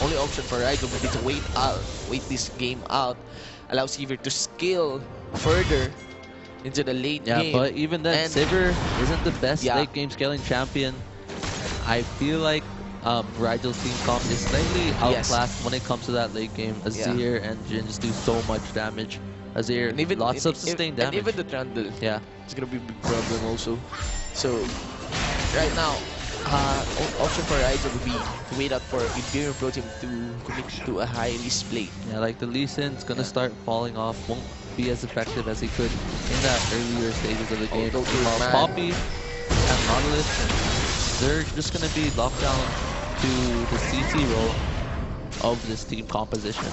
Only option for Rigel would be to wait this game out, allow Sivir to scale further into the late game. Yeah, but even then, Sivir isn't the best late game scaling champion. I feel like Rigel's team comp is slightly outclassed when it comes to that late game. Azir and Jhin just do so much damage. Azir, lots of sustained damage. And even the Trundle. Yeah. It's gonna be a big problem also. So, right now, option for Rigel would be to wait out for Imperium Pro Team to commit to a high risk play. Yeah, like the Lee Sin's gonna start falling off, won't be as effective as he could in that earlier stages of the game. While Poppy and Monolith, they're just gonna be locked down to the CT role of this team composition.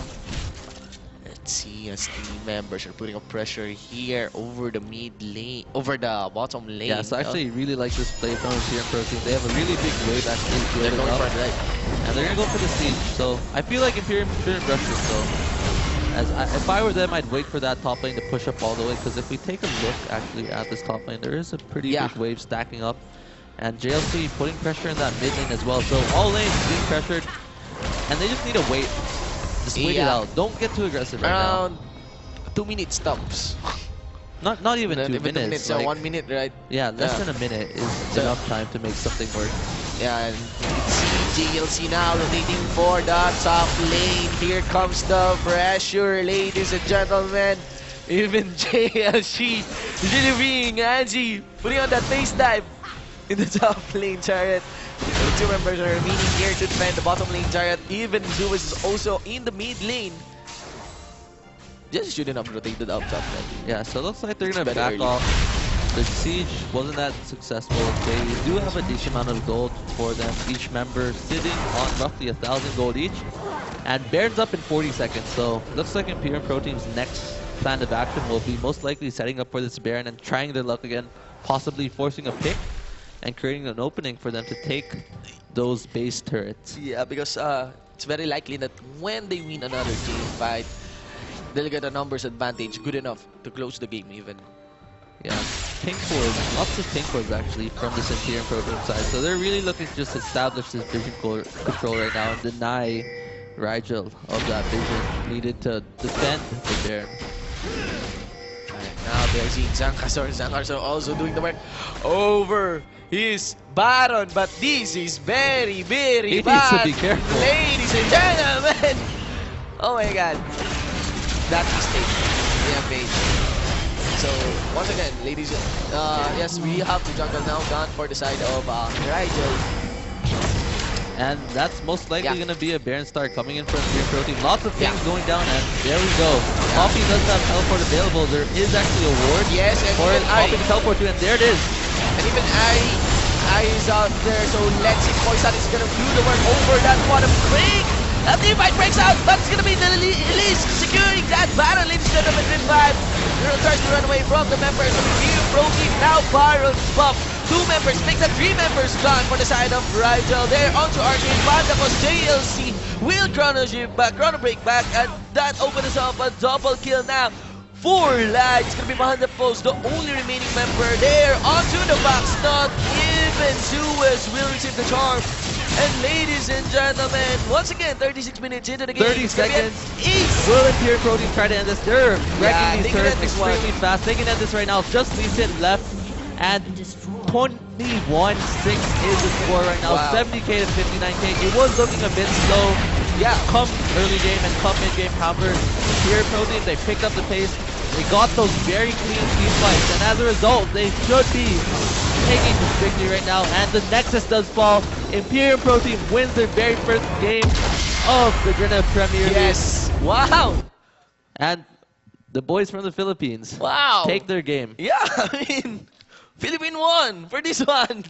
Let's see as team members are putting up pressure here over the mid lane, over the bottom lane. Yeah, so I actually really like this play from Imperium Pro Team. They have a really big wave actually building up, and they're gonna go for the siege. So I feel like Imperium shouldn't rush this though. If I were them, I'd wait for that top lane to push up all the way. Because if we take a look actually at this top lane, there is a pretty big wave stacking up, and JLC putting pressure in that mid lane as well. So all lanes being pressured, and they just need to wait. Just wait it out. Don't get too aggressive right now. Around 2 minute stops. Not even 2 minutes. Like, 1 minute, right? Yeah, less than a minute is enough time to make something work. Yeah, and you can see JLC now rotating for the top lane. Here comes the pressure, ladies and gentlemen. Even JLC really being Angie, putting on that face dive in the top lane chariot. The 2 members are remaining here to defend the bottom lane chariot. Even Zeus is also in the mid lane. Just shouldn't have rotated up top lane. Yeah, so it looks like they're gonna back off. The siege wasn't that successful. They do have a decent amount of gold for them. Each member sitting on roughly 1,000 gold each. And Baron's up in 40 seconds. So looks like Imperium Pro Team's next plan of action will be most likely setting up for this Baron and trying their luck again, possibly forcing a pick and creating an opening for them to take those base turrets. Yeah, because it's very likely that when they win another team fight, they'll get a numbers advantage good enough to close the game even. Yeah, pink wars, lots of pink wars actually from this Imperium Pro Team side. So they're really looking to just establish this vision control right now and deny Rigel of that vision needed to defend the Baron. Now they're seeing Zankazor. Zankazor also doing the work over his Baron, but this is very, very bad. He needs to be careful. Ladies and gentlemen! Oh my god. That mistake. Rampage. So, once again, ladies, yes, we have to jungle now, gone for the side of Rigel. And that's most likely going to be a Baron start coming in from Imperium Pro Team. Lots of things going down, and there we go. Poppy does have teleport available. There is actually a ward for Poppy to teleport to, and there it is. And even I is out there, so let's see Poison is gonna do the work over that quantum break. A team fight breaks out, but it's gonna be the Elise securing that battle. Ladies and gentlemen, Rin 5. Riel tries to run away from the members of Imperium Pro Team. Now Baron buff. 2 members, makes that 3 members gone for the side of Rigel. There onto Arcane Panda because JLC will chrono break back, and that opens up a double kill now. 4 lags, it's gonna be behind the post, the only remaining member there. Onto the box, not even Zeus will receive the charm. And ladies and gentlemen, once again, 36 minutes into the game. 30 seconds. Will Imperium Pro Team try to end this? They're wrecking these turrets extremely fast. They can end this right now. Just Lee Sin left. And 21-6 is the score right now. 70k to 59k. It was looking a bit slow. Yeah, come early game and come mid game. However, Imperium Pro Team, they picked up the pace. They got those very clean team fights, and as a result, they should be taking this victory right now. And the Nexus does fall. Imperium Pro Team wins their very first game of the Grenada Premier League. Yes! Wow! And the boys from the Philippines take their game. Yeah, I mean, Philippine won for this one.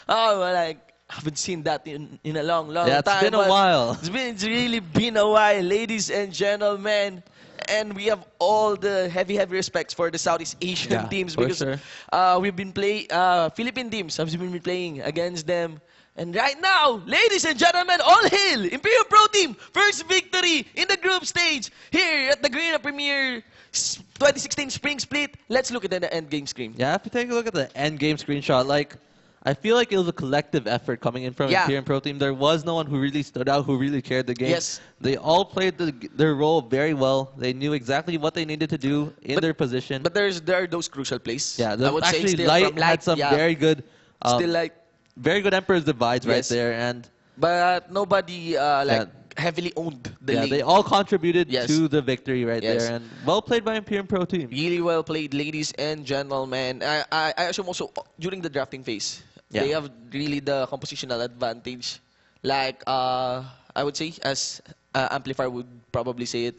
Oh, well, I haven't seen that in a long time. Yeah, it's been a while. It's really been a while, ladies and gentlemen. And we have all the heavy respects for the Southeast Asian teams because we've been playing, Philippine teams have been playing against them. And right now, ladies and gentlemen, all hail Imperium Pro Team, first victory in the group stage here at the Grenada Premier 2016 Spring Split. Let's look at the end game screen. Yeah, if you take a look at the end game screenshot, like, I feel like it was a collective effort coming in from Imperium Pro Team. There was no one who really stood out, who really carried the game. Yes. They all played their role very well. They knew exactly what they needed to do in their position. But there are those crucial plays. Yeah, I would actually say Light had some very good, still Light. very good Emperor's Divides right there. And but nobody heavily owned the lane. They all contributed to the victory there, and well played by Imperium Pro Team. Really well played, ladies and gentlemen. I assume also during the drafting phase, they have really the compositional advantage. Like I would say, as Amplifier would probably say it,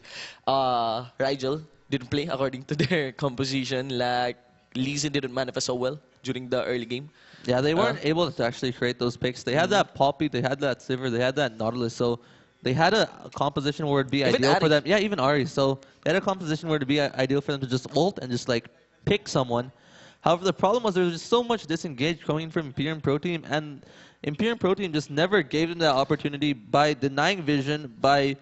Rigel didn't play according to their composition. Like Lee Sin didn't manifest so well during the early game. Yeah, they weren't able to actually create those picks. They had that Poppy, they had that Sivir, they had that Nautilus, so they had a composition where it'd be ideal for them. Yeah, even Ari. So they had a composition where it'd be ideal for them to just ult and just like pick someone. However, the problem was there was just so much disengaged coming from Imperium Pro Team, and Imperium Pro Team just never gave them that opportunity by denying vision, by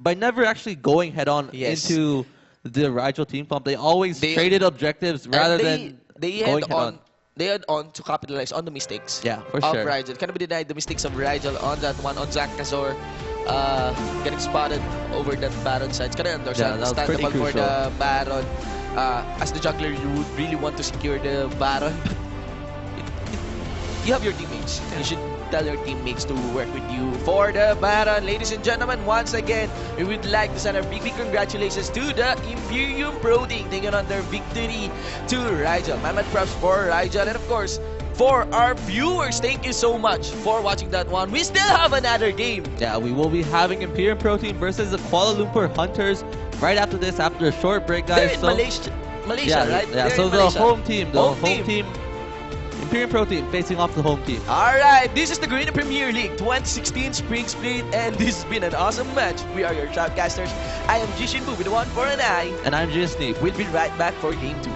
never actually going head on into the Rigel team pump. They always traded objectives rather than going head on. They had on to capitalize on the mistakes for of sure. Rigel. Cannot be denied the mistakes of Rigel on that one, on Zakazor getting spotted over that Baron side. It's kind of understandable for the Baron. As the jungler, you would really want to secure the Baron. You have your teammates. You should tell your teammates to work with you for the Baron. Ladies and gentlemen, once again, we would like to send our big congratulations to the Imperium Pro Team taking on their victory to Rigel. Mammoth props for Rigel, and of course, for our viewers, thank you so much for watching that one. We still have another game. Yeah, we will be having Imperium Pro Team versus the Kuala Lumpur Hunters right after this, after a short break, guys. They're in Malaysia, right? Yeah, They're so in the Malaysia. home team, Imperium Pro Team facing off the home team. Alright, this is the Green Premier League 2016 Spring Split, and this has been an awesome match. We are your shoutcasters. I am Jishin Bu with the one for an eye. And I'm Jin Sneep. We'll be right back for game 2.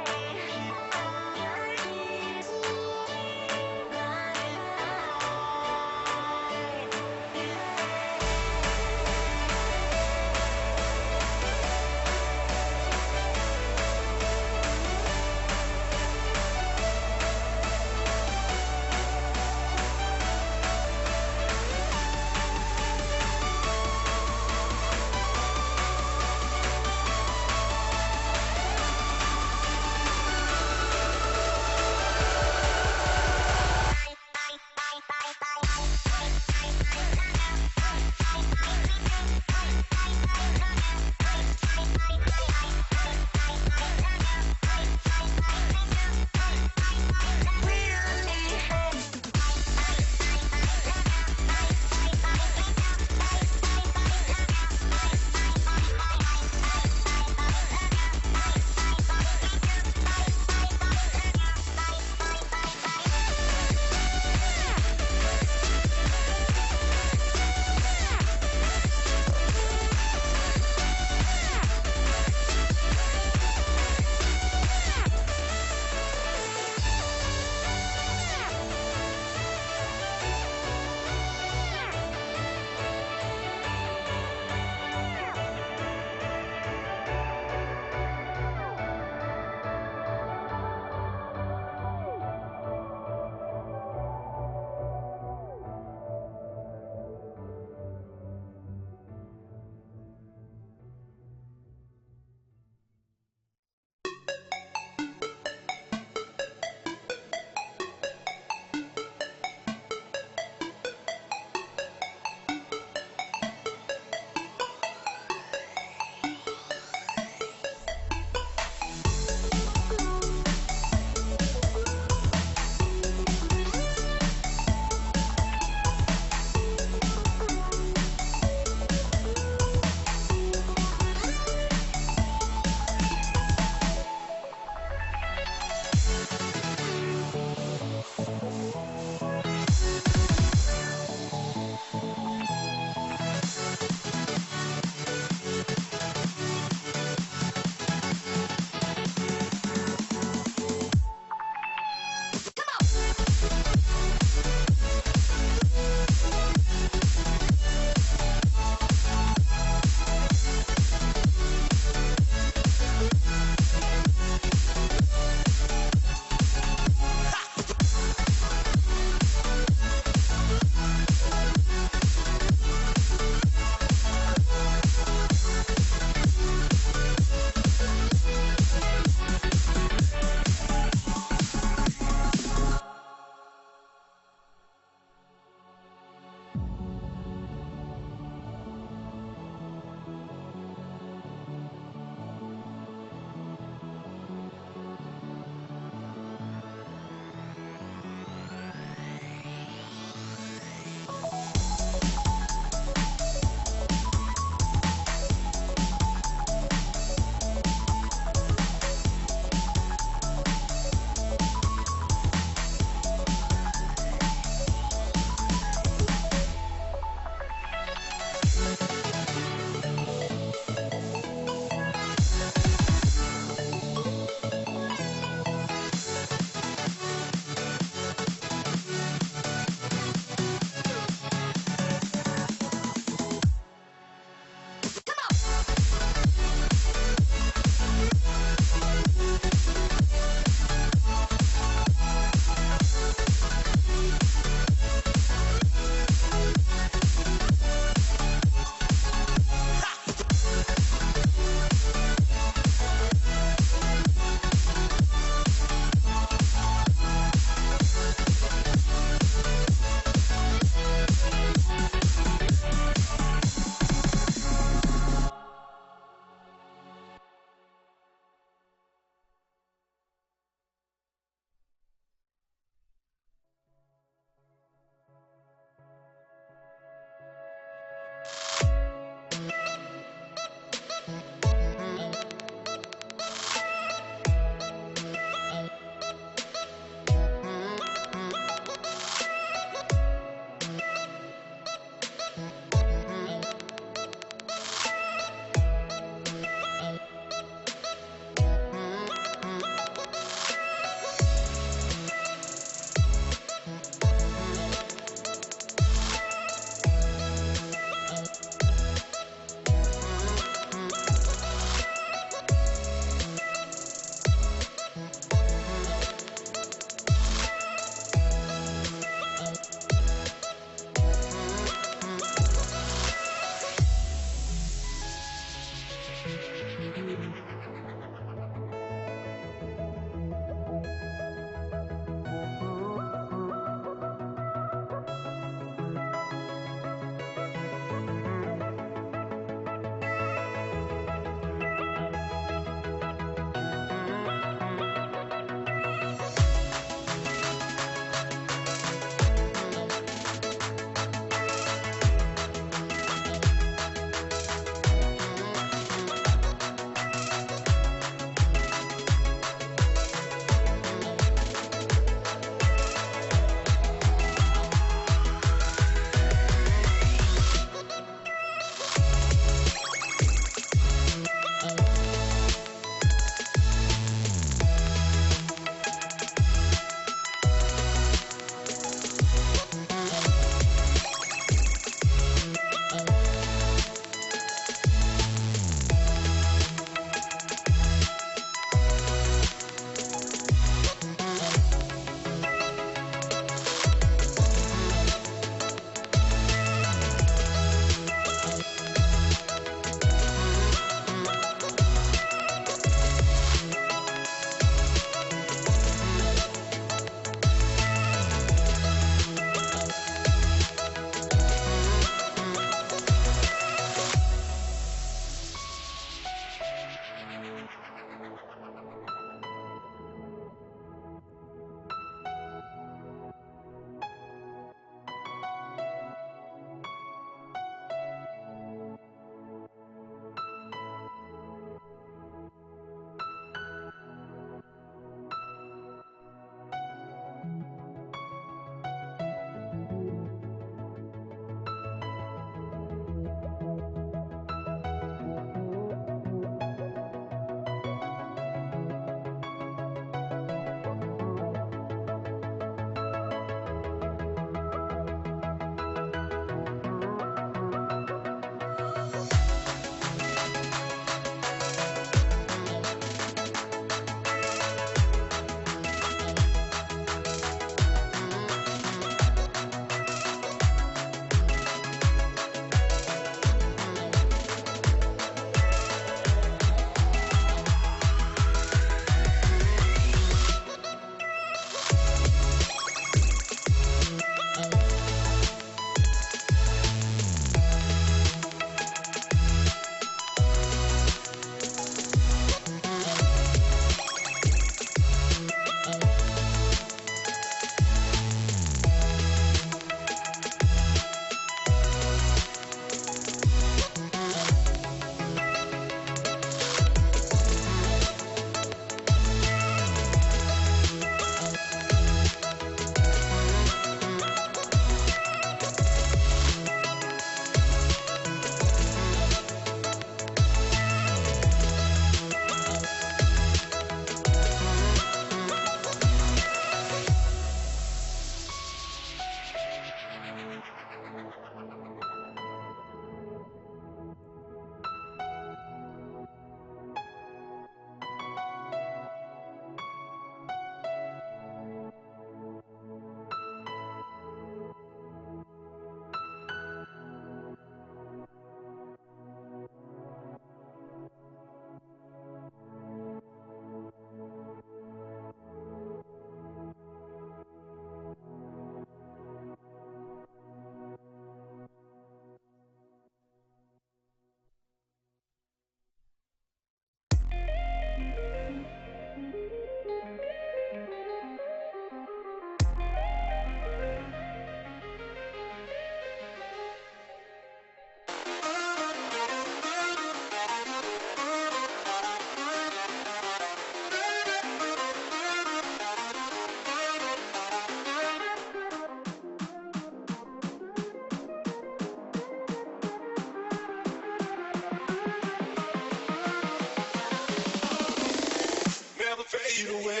fade away.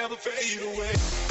Never fade away.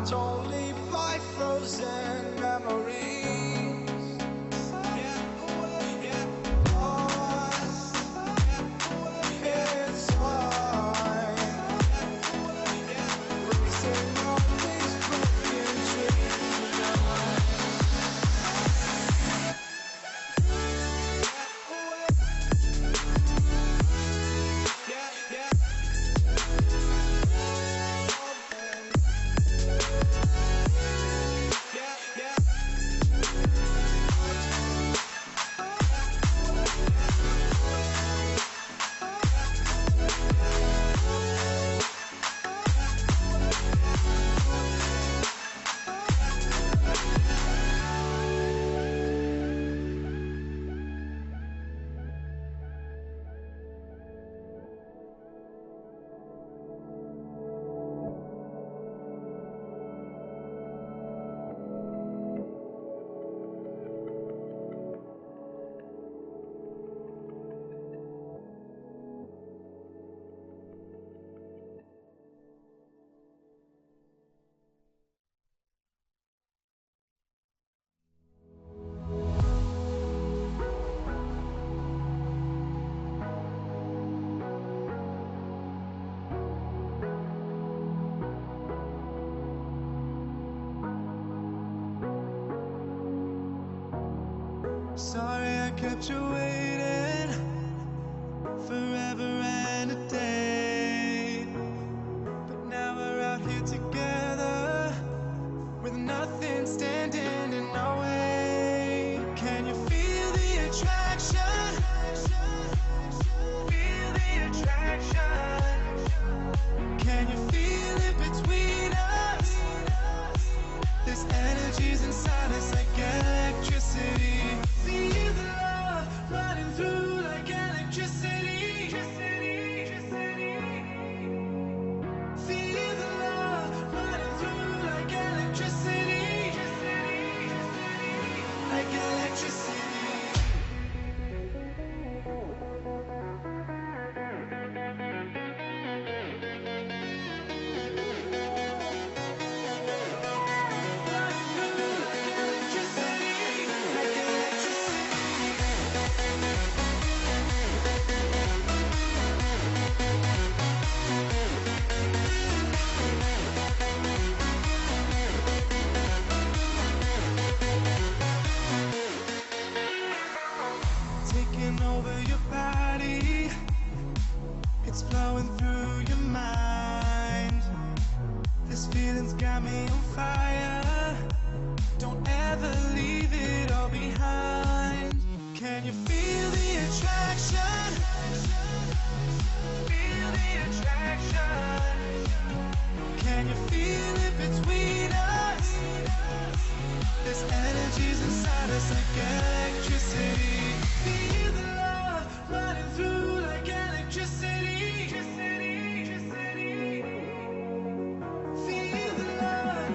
Don't leave my frozen memories. It's fine. Racing all these broken dreams of mine. Sorry I kept you waiting forever and a day. But now we're out here together with nothing standing in our way. Can you feel the attraction? Feel the attraction. Can you feel it between us? This energy's inside us like electricity. Feel the love running through like electricity. Feel the love running through like electricity. Like electricity. Taking over your body, it's flowing through your mind. This feeling's got me on fire. Don't ever leave it all behind. Can you feel the attraction? Feel the attraction. Can you feel it between us? This energy's inside us like electricity. Feel the love running through like electricity. Feel the love.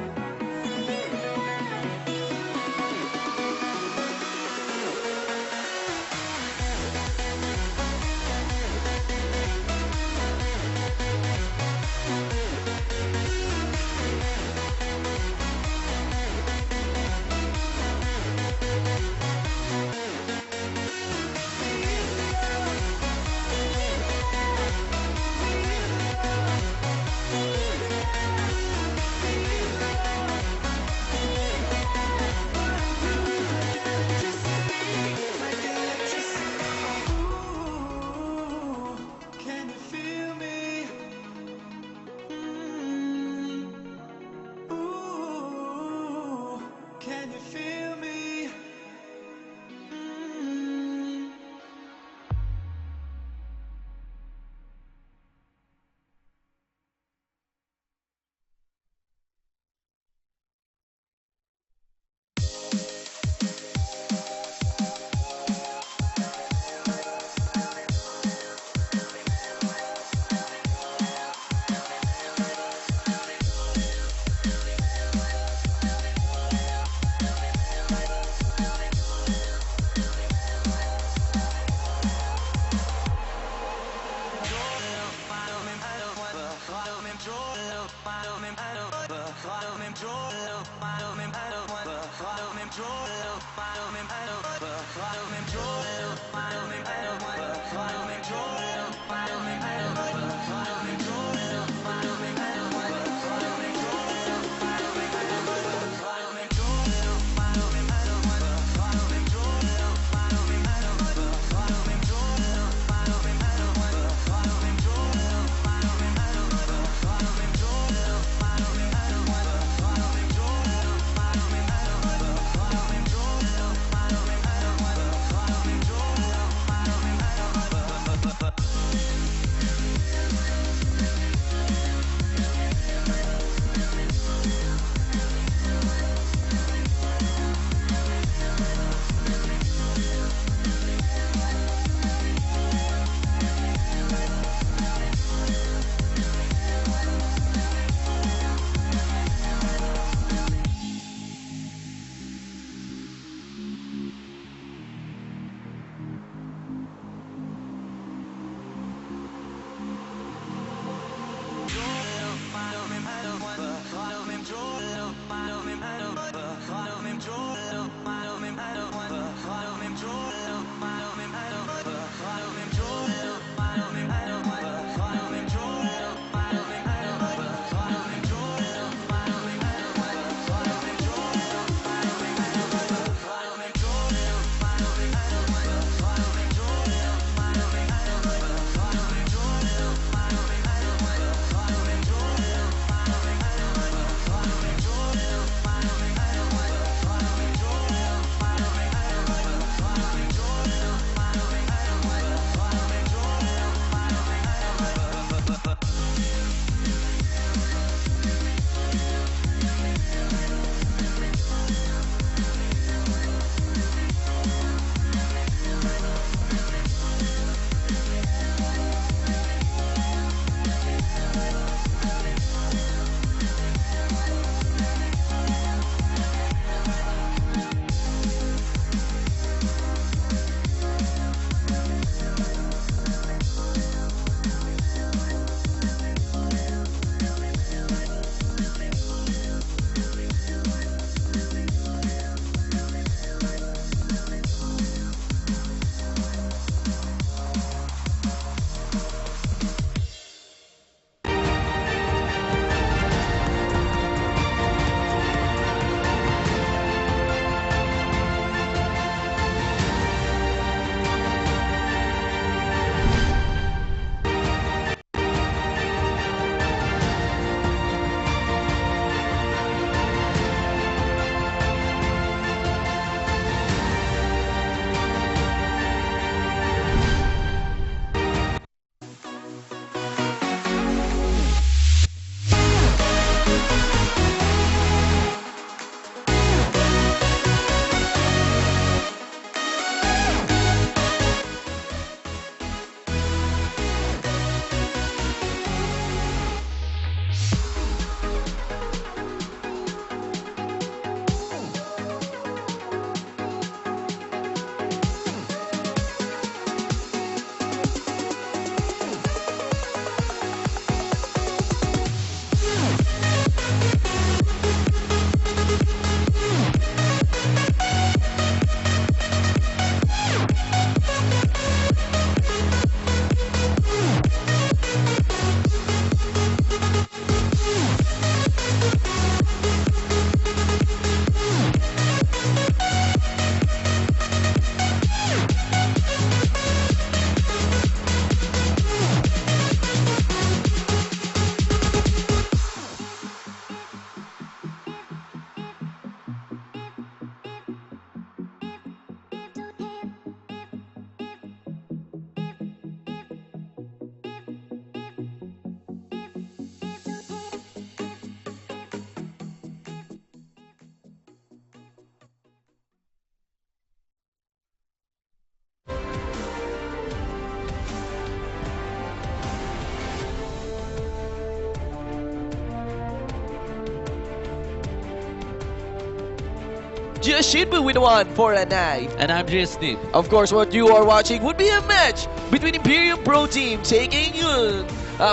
Shinbu with 149. And I'm Snip. Of course, what you are watching would be a match between Imperium Pro Team taking on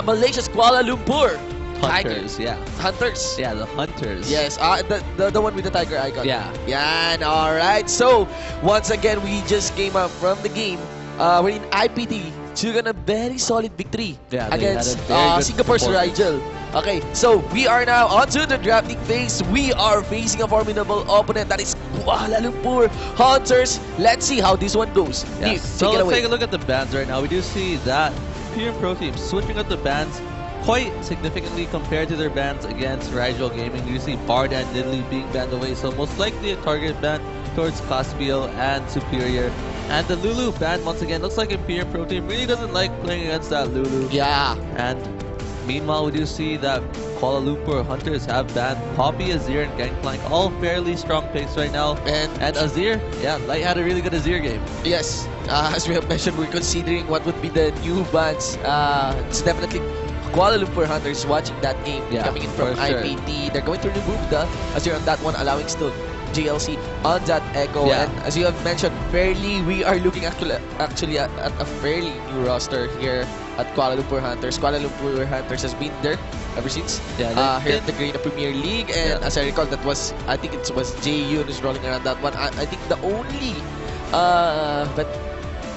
Malaysia's Kuala Lumpur. Hunters, yeah. Hunters. Yeah, the Hunters. Yes, the one with the tiger icon. Yeah. Yan, alright. So, once again, we just came up from the game. We're in IPT. Took on a very solid victory against Singapore's Riel. Okay, so we are now onto the drafting phase. We are facing a formidable opponent that is Kuala Lumpur Hunters. Let's see how this one goes. Yes. So let's take a look at the bans right now. We do see that Imperium Pro Team switching up the bans quite significantly compared to their bans against Riel Gaming. You see Bard and Diddley being banned away, so most likely a target ban towards Class BO and Superior. And the Lulu ban, once again, looks like Imperium Pro Team really doesn't like playing against that Lulu. Yeah. And meanwhile, we do see that Kuala Lumpur Hunters have banned Poppy, Azir, and Gangplank, all fairly strong picks right now. And Azir, yeah, Light had a really good Azir game. Yes, as we have mentioned, we're considering what would be the new bans. It's definitely Kuala Lumpur Hunters watching that game coming in from IPT. They're going to remove the Azir on that one, allowing still GLC on that Echo. And as you have mentioned, we are looking actually at a fairly new roster here at Kuala Lumpur Hunters. Kuala Lumpur Hunters has been there ever since here at the Garena Premier League, and as I recall, that was, I think it was Jae-Yoon who's rolling around that one. I think the only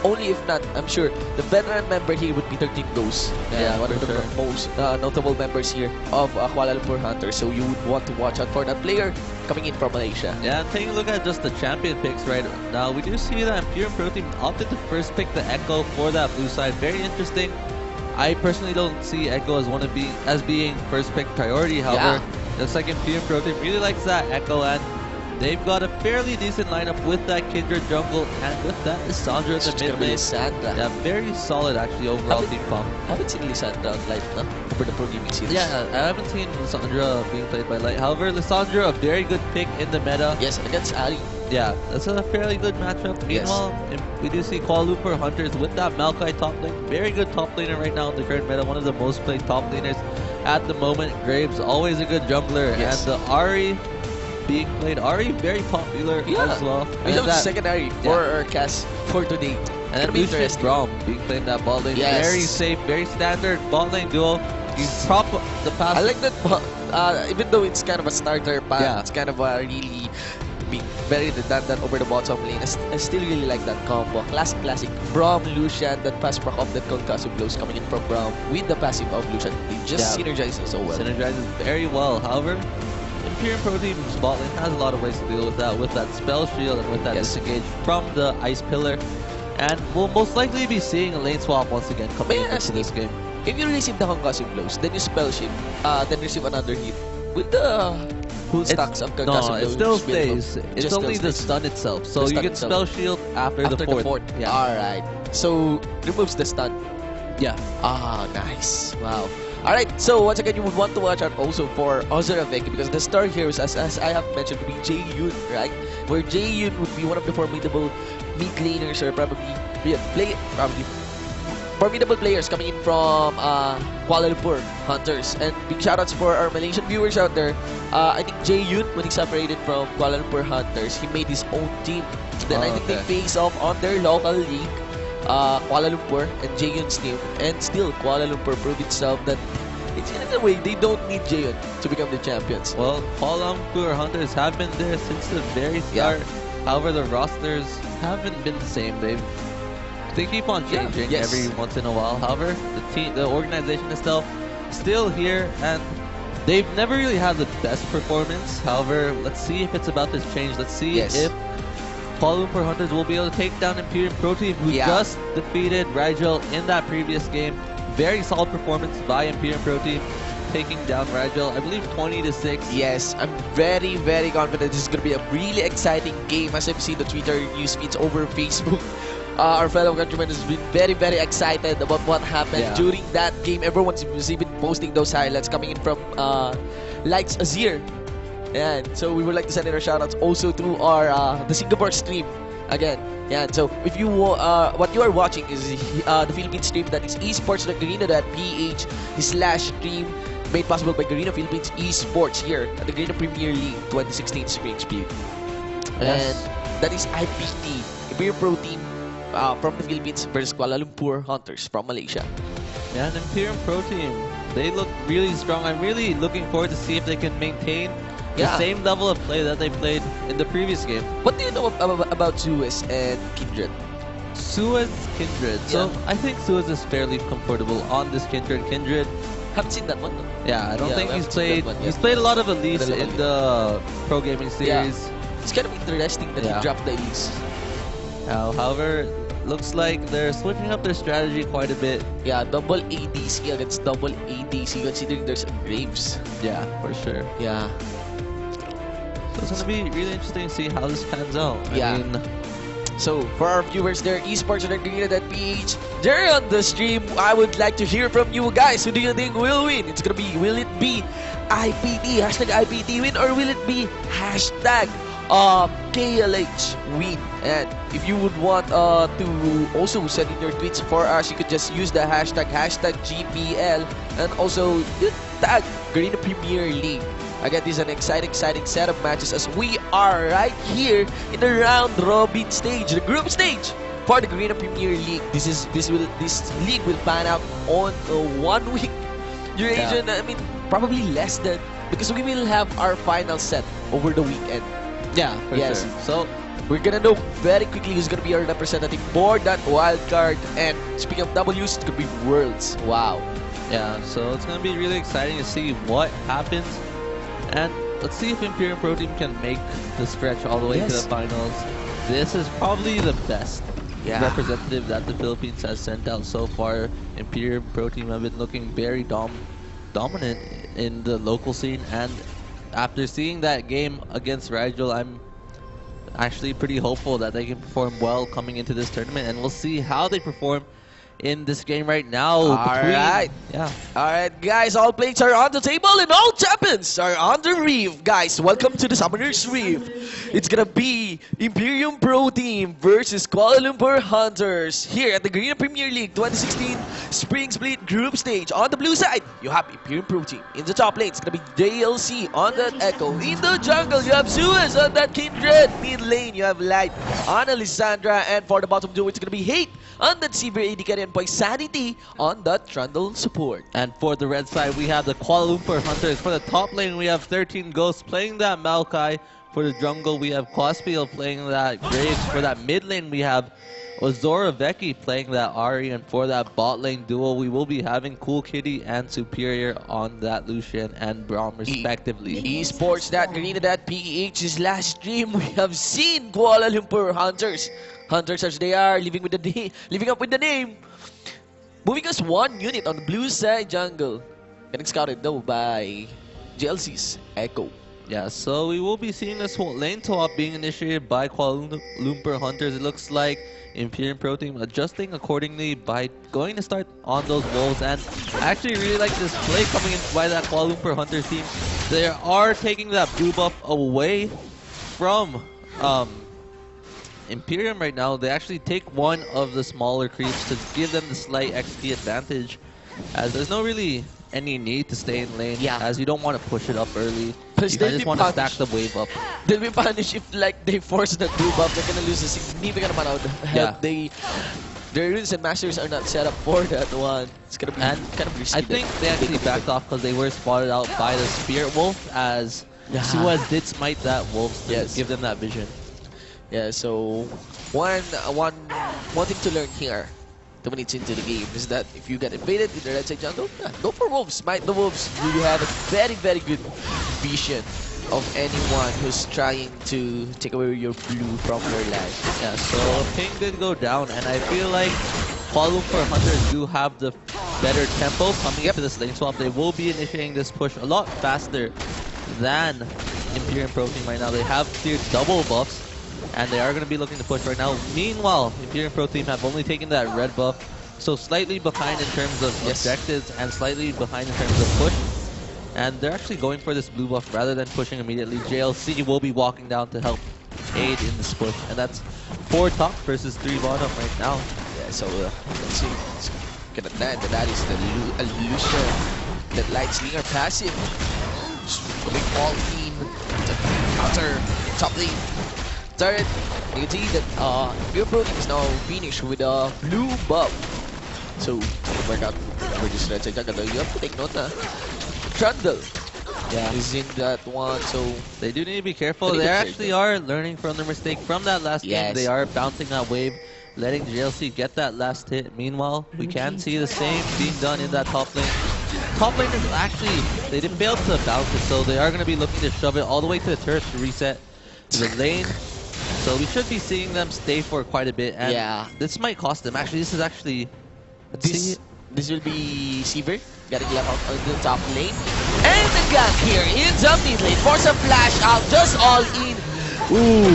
only if not, I'm sure the veteran member here would be 13 Goes. One of the most notable members here of Kuala Lumpur Hunters. So you would want to watch out for that player coming in from Malaysia. Yeah, taking a look at just the champion picks right now, we do see that Imperium Pro Team opted to first pick the Echo for that blue side. Very interesting. I personally don't see Echo as being first pick priority. However, looks like Imperium Pro Team really likes that Echo, and they've got a fairly decent lineup with that Kindred jungle, and with that Lissandra at the mid lane. Yeah, very solid actually overall team comp. Haven't seen Lissandra on Light for the pro gaming series. Yeah, I haven't seen Lissandra being played by Light. However, Lissandra, a very good pick in the meta. Yes, against Ali. Yeah, that's a fairly good matchup. Meanwhile, we do see Kuala Lumpur Hunters with that Maokai top lane. Very good top laner right now in the current meta. One of the most played top laners at the moment. Graves, always a good jungler. And the Ahri being played. Ahri, very popular as well. We have the secondary for our cast for today. And then Lucius Braum being played in that bot lane. Very safe, very standard bot lane duo. You prop the pass. I like that, even though it's kind of a starter path, it's kind of a really being very redundant over the bottom lane. I still really like that combo. Classic Braum, Lucian, that pass proc of that concussive blows coming in from Braum with the passive of Lucian. It just synergizes so well. Synergizes very well. However, Imperium Pro Team's bot lane has a lot of ways to deal with that spell shield and with that disengage from the ice pillar. And we'll most likely be seeing a lane swap once again coming into this game. If you receive the concussive blows, then you spell shield, then receive another hit with the full stacks of concussive blows. No, it still stays. It's only the stun itself. So you can spell shield after the fourth. Yeah. Alright. So removes the stun. Yeah. Ah, nice. Wow. Alright, so once again, you would want to watch out also for Ozurafek, because the star heroes, as I have mentioned, would be Jae-Yoon, right? Where Jae-Yoon would be one of the formidable mid laners, or probably formidable players coming in from Kuala Lumpur Hunters. And big shoutouts for our Malaysian viewers out there. I think Jae-Yoon, when he separated from Kuala Lumpur Hunters, he made his own team. Then I think they face off on their local league, Kuala Lumpur and Jae-Yoon's team, and still Kuala Lumpur proved itself that in a way they don't need Jae-Yoon to become the champions. Well, Kuala Lumpur Hunters have been there since the very start. However, the rosters haven't been the same. They keep on changing every once in a while. However, the organization itself still here, and they've never really had the best performance. However, let's see if it's about this change. Let's see if Kuala Lumpur Hunters will be able to take down Imperium Pro Team, who just defeated Riel in that previous game. Very solid performance by Imperium Pro Team, taking down Riel, I believe 20-6. Yes, I'm very confident this is going to be a really exciting game. As I've seen the Twitter news feeds over Facebook, our fellow countrymen has been very excited about what happened during that game. Everyone was even posting those highlights coming in from likes Azir. And so we would like to send in our shoutouts also to our the Singapore stream again. Yeah, so if you what you are watching is the Philippines stream, that is esports.garena.ph/stream, made possible by Garena Philippines Esports here at the Garena Premier League 2016 Spring Split. And that is IPT, Imperium Pro Team from the Philippines versus Kuala Lumpur Hunters from Malaysia. Yeah, and Imperium Pro Team They look really strong. I'm really looking forward to see if they can maintain the same level of play that they played in the previous game. What do you know about Suez and Kindred? Suez, Kindred. So I think Suez is fairly comfortable on this Kindred. Kindred. Haven't seen that one though. Yeah, I don't think he's played. He's played a lot of Elise in the Pro Gaming Series. It's kind of interesting that he dropped the Elise. However, looks like they're switching up their strategy quite a bit. Yeah, double ADC against double ADC considering there's a Graves. Yeah, for sure. Yeah. So it's going to be really interesting to see how this pans out. I mean, so for our viewers there, esports and Green.ph, they're on the stream. I would like to hear from you guys. Who do you think will win? It's going to be, will it be IPT, hashtag IPT win, or will it be hashtag KLH win? And if you would want to also send in your tweets for us, you could just use the hashtag GPL and also tag Green Premier League. Again, this is an exciting set of matches as we are right here in the round robin stage, the group stage for the Green Premier League. This league will pan out on 1 week duration. I mean, probably less than, because we will have our final set over the weekend. Yeah, for sure. So we're gonna know very quickly who's gonna be our representative for that wildcard. And speaking of W's, it's gonna be Worlds. Wow. Yeah, so it's gonna be really exciting to see what happens. And let's see if Imperium Pro Team can make the stretch all the way to the finals. This is probably the best representative that the Philippines has sent out so far. Imperium Pro Team have been looking very dominant in the local scene, and after seeing that game against Riel, I'm actually pretty hopeful that they can perform well coming into this tournament, and we'll see how they perform in this game right now. Alright, guys, all plates are on the table and all champions are on the reef. Guys, welcome to the Summoner's Reef. It's gonna be Imperium Pro Team versus Kuala Lumpur Hunters here at the Green Premier League 2016 Spring Split Group Stage. On the blue side, you have Imperium Pro Team. In the top lane, it's gonna be JLC on that Echo. In the jungle, you have Suez on that Kindred. Mid lane, you have Light on Alessandra. And for the bottom two, it's gonna be Hate on that Severe AD carry and by Sanity on that Trundle support. And for the red side, we have the Kuala Lumpur Hunters. For the top lane, we have 13 Ghosts playing that Maokai. For the jungle, we have Clospiel playing that Graves. For that mid lane, we have Ozora Vecchi playing that Ari. And for that bot lane duo, we will be having Cool Kitty and Superior on that Lucian and Braum respectively. Esports.Green.PH's last stream, we have seen Kuala Lumpur Hunters. Hunters as they are, living up with the name. Moving us 1 unit on the blue side jungle. Getting scouted though by JLC's Echo. Yeah, so we will be seeing this whole lane swap being initiated by Kuala Lumpur Hunters. It looks like Imperium Pro Team adjusting accordingly by going to start on those wolves. And I actually really like this play coming in by that Kuala Lumpur Hunters team. They are taking that blue buff away from Imperium right now. They actually take one of the smaller creeps to give them the slight XP advantage, as there's no really any need to stay in lane, as you don't want to push it up early. You just want to stack the wave up. They'll be punished if they force the blue buff. They're gonna lose a significant amount of health. Their runes and masters are not set up for that one. It's gonna be kind of risky. I think they actually backed off because they were spotted out by the Spirit Wolf, as Suez did smite that wolf to give them that vision. Yeah, so one thing to learn here, 2 minutes into the game, is that if you get invaded in the red side jungle, go for wolves, smite the wolves. You have a very, very good vision of anyone who's trying to take away your blue from your life. Yeah, so ping did go down, and I feel like Kuala Lumpur Hunters do have the better tempo coming into this lane swap. They will be initiating this push a lot faster than Imperium Pro Team right now. They have cleared double buffs, and they are going to be looking to push right now. Meanwhile, Imperium Pro Team have only taken that red buff, so slightly behind in terms of objectives and slightly behind in terms of push. And they're actually going for this blue buff rather than pushing immediately. JLC will be walking down to help aid in this push, and that's 4 top versus 3 bottom right now. Yeah, so let's see. It's gonna land, and that is the Lucian, that Light Slinger passive. Going all in to counter top lane. Third, you can see that Imperium Pro Team is now finished with a blue buff. So, work out for this red side jungle. You have to take note na Trundle is in that one, so they do need to be careful. They actually are learning from their mistake from that last game. They are bouncing that wave, letting GLC get that last hit. Meanwhile, we can see the same being done in that top lane. Top laners actually, they didn't fail to bounce it, so they are going to be looking to shove it all the way to the turret to reset the lane. So we should be seeing them stay for quite a bit, and this might cost them. Actually, this is actually... This will be Seaver getting left out on the top lane. And the gank here in the mid lane. Force a flash out, just all in.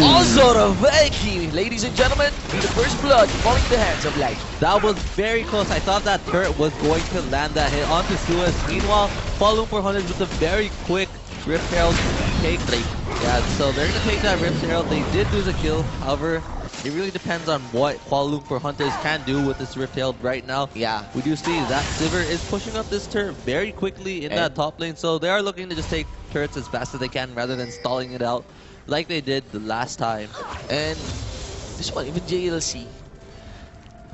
Ozoroveki, ladies and gentlemen, be the first blood falling in the hands of Light. That was very close. I thought that turret was going to land that hit onto Suez. Meanwhile, Falloon 400 with a very quick Rift Herald take. Yeah, so they're going to take that Rift Herald. They did lose a kill. However, it really depends on what Falloon 400 can do with this Rift Herald right now. Yeah. We do see that Sivir is pushing up this turret very quickly in that top lane. So they are looking to just take turrets as fast as they can rather than stalling it out like they did the last time. And this one, even JLC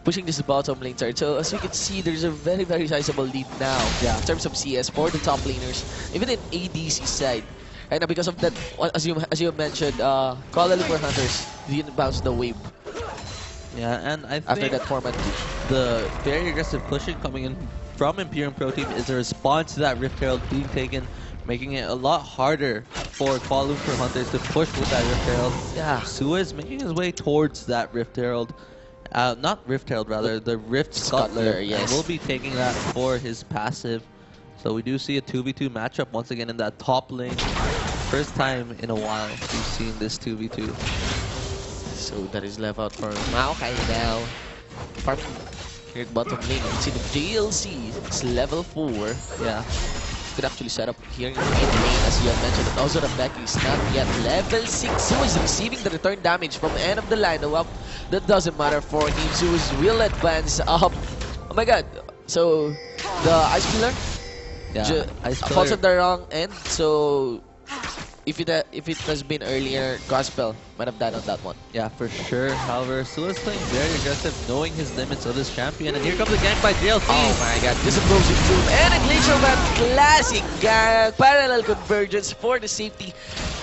pushing this bottom lane turret. So as you can see, there's a very, very sizable lead now in terms of CS for the top laners, even in ADC side. And because of that, as you mentioned, Kuala Lumpur Hunters didn't bounce the wave. Yeah, and I think after that format, the very aggressive pushing coming in from Imperium Pro Team is a response to that Rift Herald being taken, making it a lot harder for Kuala Lumpur Hunters to push with that Rift Herald. Yeah. Suez making his way towards that Rift Herald. Not Rift Herald, rather, the Rift Scuttler. Yes. And will be taking that for his passive. So we do see a 2v2 matchup once again in that top lane. First time in a while we've seen this 2v2. So that is left out for Maokai now. Farming here at bottom lane. You see the GLC, it's level 4. Yeah. Could actually set up here in the mid lane, as you have mentioned. And also the back is not yet level 6. Who is receiving the return damage from end of the line. Well, that doesn't matter for him. Zeus will advance up. Oh my god. So the Ice Pillar falls on the wrong end. So if it has been earlier, Gospel might have died on that one. Yeah, for sure. However, Suez playing very aggressive, knowing his limits of this champion. And here comes the gank by JLC. Oh my god, this approaching zoom. And a Glacial Map classic gank. Parallel convergence for the safety.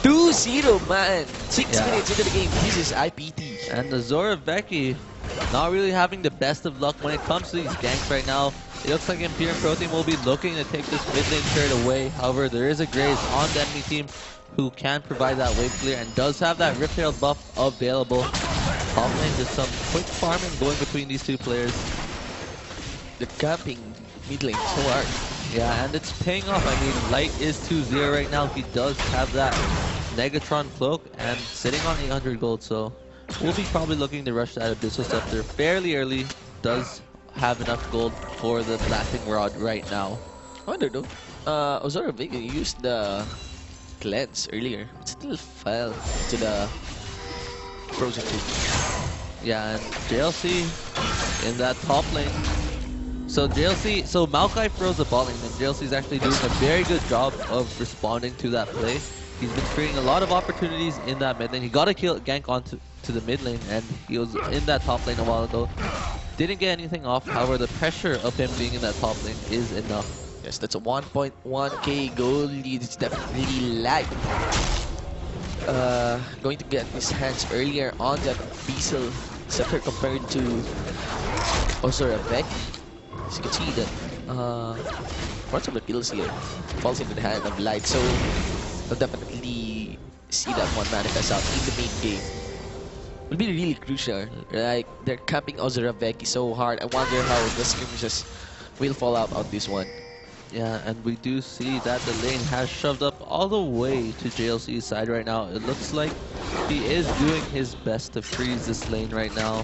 2-0, man. 6 minutes into the game. This is IPT. And the Zoroveki not really having the best of luck when it comes to these ganks right now. It looks like Imperium Pro Team will be looking to take this mid lane turret away. However, there is a Graze on the enemy team who can provide that wave clear and does have that Rift Herald buff available. Top lane, just some quick farming going between these two players. They're camping mid lane so hard. Yeah, and it's paying off. I mean, Light is 2-0 right now. He does have that Negatron cloak and sitting on 800 gold, so we'll be probably looking to rush that Abyssal Scepter fairly early. Does have enough gold for the blasting rod right now. I wonder though, Ozoroveki used the cleanse earlier, but still fell to the frozen tube. Yeah, and JLC in that top lane. So Maokai throws the ball lane, and JLC is actually doing a very good job of responding to that play. He's been creating a lot of opportunities in that mid lane. He got a kill gank onto the mid lane, and he was in that top lane a while ago. Didn't get anything off. However, the pressure of him being in that top lane is enough. Yes, that's a 1.1k gold lead. It's definitely light. Going to get his hands earlier on that Abyssal Scepter compared to Ozoroveki. As you can see that parts of the kills here falls into the hand of Light, so we'll definitely see that one manifest out in the main game. Will be really crucial. Like, they're camping Ozoroveki so hard. I wonder how the skirmishes will fall out on this one. Yeah, and we do see that the lane has shoved up all the way to JLC's side right now. It looks like he is doing his best to freeze this lane right now.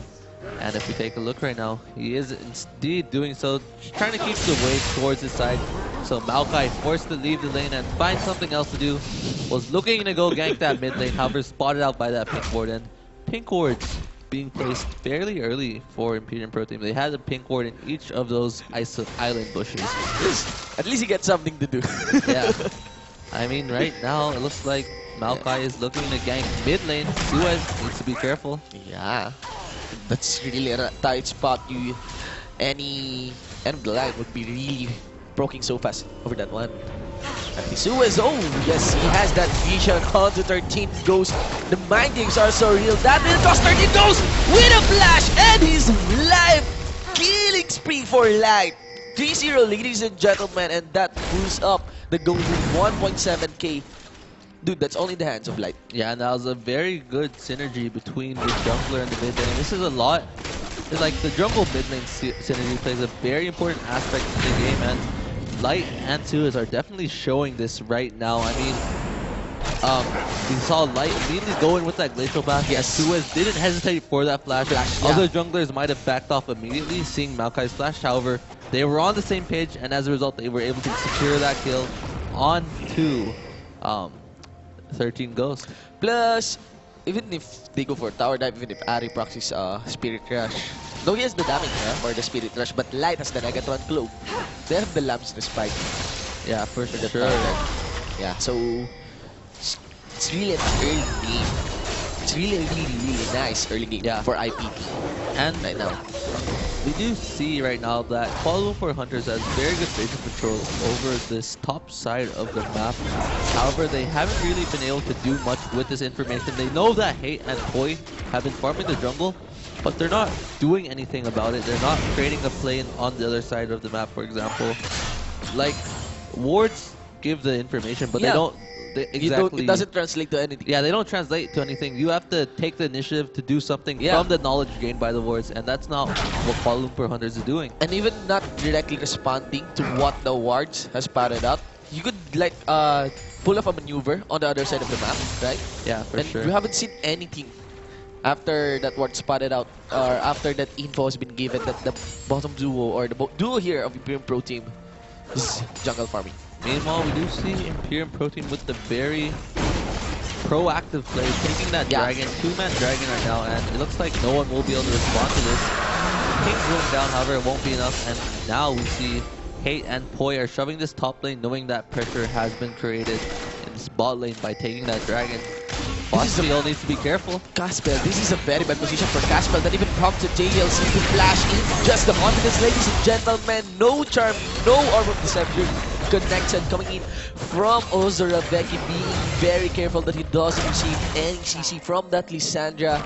And if we take a look right now, he is indeed doing so, trying to keep the wave towards his side. So Maokai, forced to leave the lane and find something else to do, was looking to go gank that mid lane, however spotted out by that pink ward. And pink wards being placed fairly early for Imperium Pro Team. They had a pink ward in each of those island bushes. At least you get something to do. Yeah. I mean, right now, it looks like Maokai is looking to gank mid lane. Suez needs to be careful. Yeah. That's really a tight spot. You any end of the line would be really broken so fast over that one. Suez, oh yes, he has that vision onto 13 goes. The mind games are so real. That will cost 13 goes with a flash and his life killing spree for Light. 3-0, ladies and gentlemen, and that boosts up the goal with 1.7k. Dude, that's only in the hands of Light. Yeah, and that was a very good synergy between the jungler and the mid lane. This is a lot. It's like the jungle mid lane synergy plays a very important aspect in the game, and Light and Suez are definitely showing this right now. I mean, we saw Light immediately go in with that glacial blast. Yes. Suez didn't hesitate for that flash. Other junglers might have backed off immediately seeing Maokai's flash. However, they were on the same page, and as a result, they were able to secure that kill onto 13 Ghost. Plus, even if they go for tower dive, even if Ari proxies Spirit Rush, no, he has the damage for the Spirit Rush, but Light has the Negatron Cloak. They have the Lamps in the Spike. Yeah, for the sure. Yeah, so it's really an early game. It's really, really nice early game for IPP. And right now, we do see right now that Kuala Lumpur Hunters has very good vision control over this top side of the map. However, they haven't really been able to do much with this information. They know that Hate and Poi have been farming the jungle, but they're not doing anything about it. They're not creating a play on the other side of the map, for example. Like, wards give the information, but they don't... it doesn't translate to anything. Yeah, they don't translate to anything. You have to take the initiative to do something from the knowledge gained by the wards, and that's not what Kuala Lumpur Hunters is doing. And even not directly responding to what the wards has spotted out, you could like pull off a maneuver on the other side of the map, right? Yeah, for sure. You haven't seen anything after that ward spotted out, or after that info has been given that the bottom duo or the duo here of Imperium Pro Team is jungle farming. Meanwhile, we do see Imperium Pro Team with the very proactive play, taking that dragon, 2-man dragon right now, and it looks like no one will be able to respond to this. King's going down, however, it won't be enough, and now we see Hate and Poi are shoving this top lane, knowing that pressure has been created in this bot lane by taking that dragon. Caspel needs to be careful. Caspel, this is a very bad position for Caspel that even prompted JLC to flash in. Just the confidence, ladies and gentlemen. No charm, no Orb of Deception connection coming in from Ozoraveki, being very careful that he doesn't receive any CC from that Lissandra.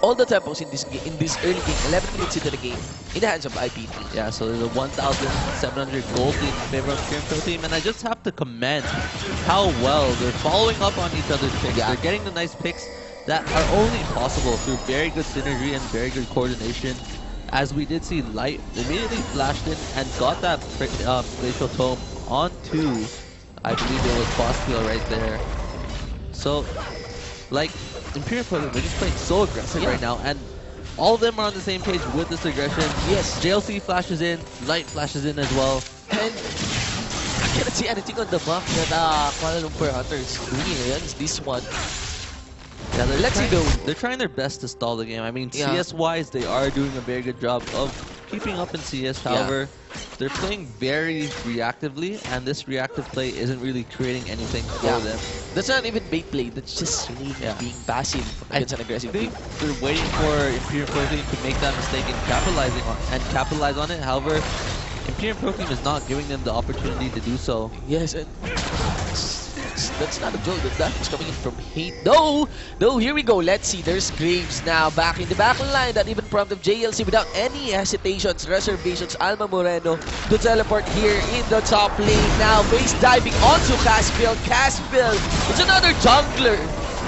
All the tempos in this early game, 11 minutes into the game, in the hands of IPP. Yeah, so there's a 1,700 gold lead in favor of Imperium Pro Team, and I just have to commend how well they're following up on each other's picks. They're getting the nice picks that are only possible through very good synergy and very good coordination. As we did see Light immediately flashed in and got that Glacial Tome onto, I believe it was Bospiel right there. So, like, Imperium Pro Team, they're just playing so aggressive right now, and all of them are on the same page with this aggression. Yes. JLC flashes in, Light flashes in as well. And I cannot see anything on the map that Kuala Lumpur Hunters doing against this one. Yeah, they're trying their best to stall the game. I mean, CS-wise, they are doing a very good job of keeping up in CS. However, they're playing very reactively, and this reactive play isn't really creating anything for them. That's not even bait play. That's just really being passive against an aggressive team. They're waiting for Imperium Pro Team to make that mistake and capitalize on it. However, Imperium Pro Team is not giving them the opportunity to do so. Yes, and that's not a joke. That is coming in from Hate. No, here we go. Let's see. There's Graves now back in the back line. That even prompted JLC without any hesitations, reservations, Alma Moreno to teleport here in the top lane. Now base diving onto Caspel. Caspel, it's another jungler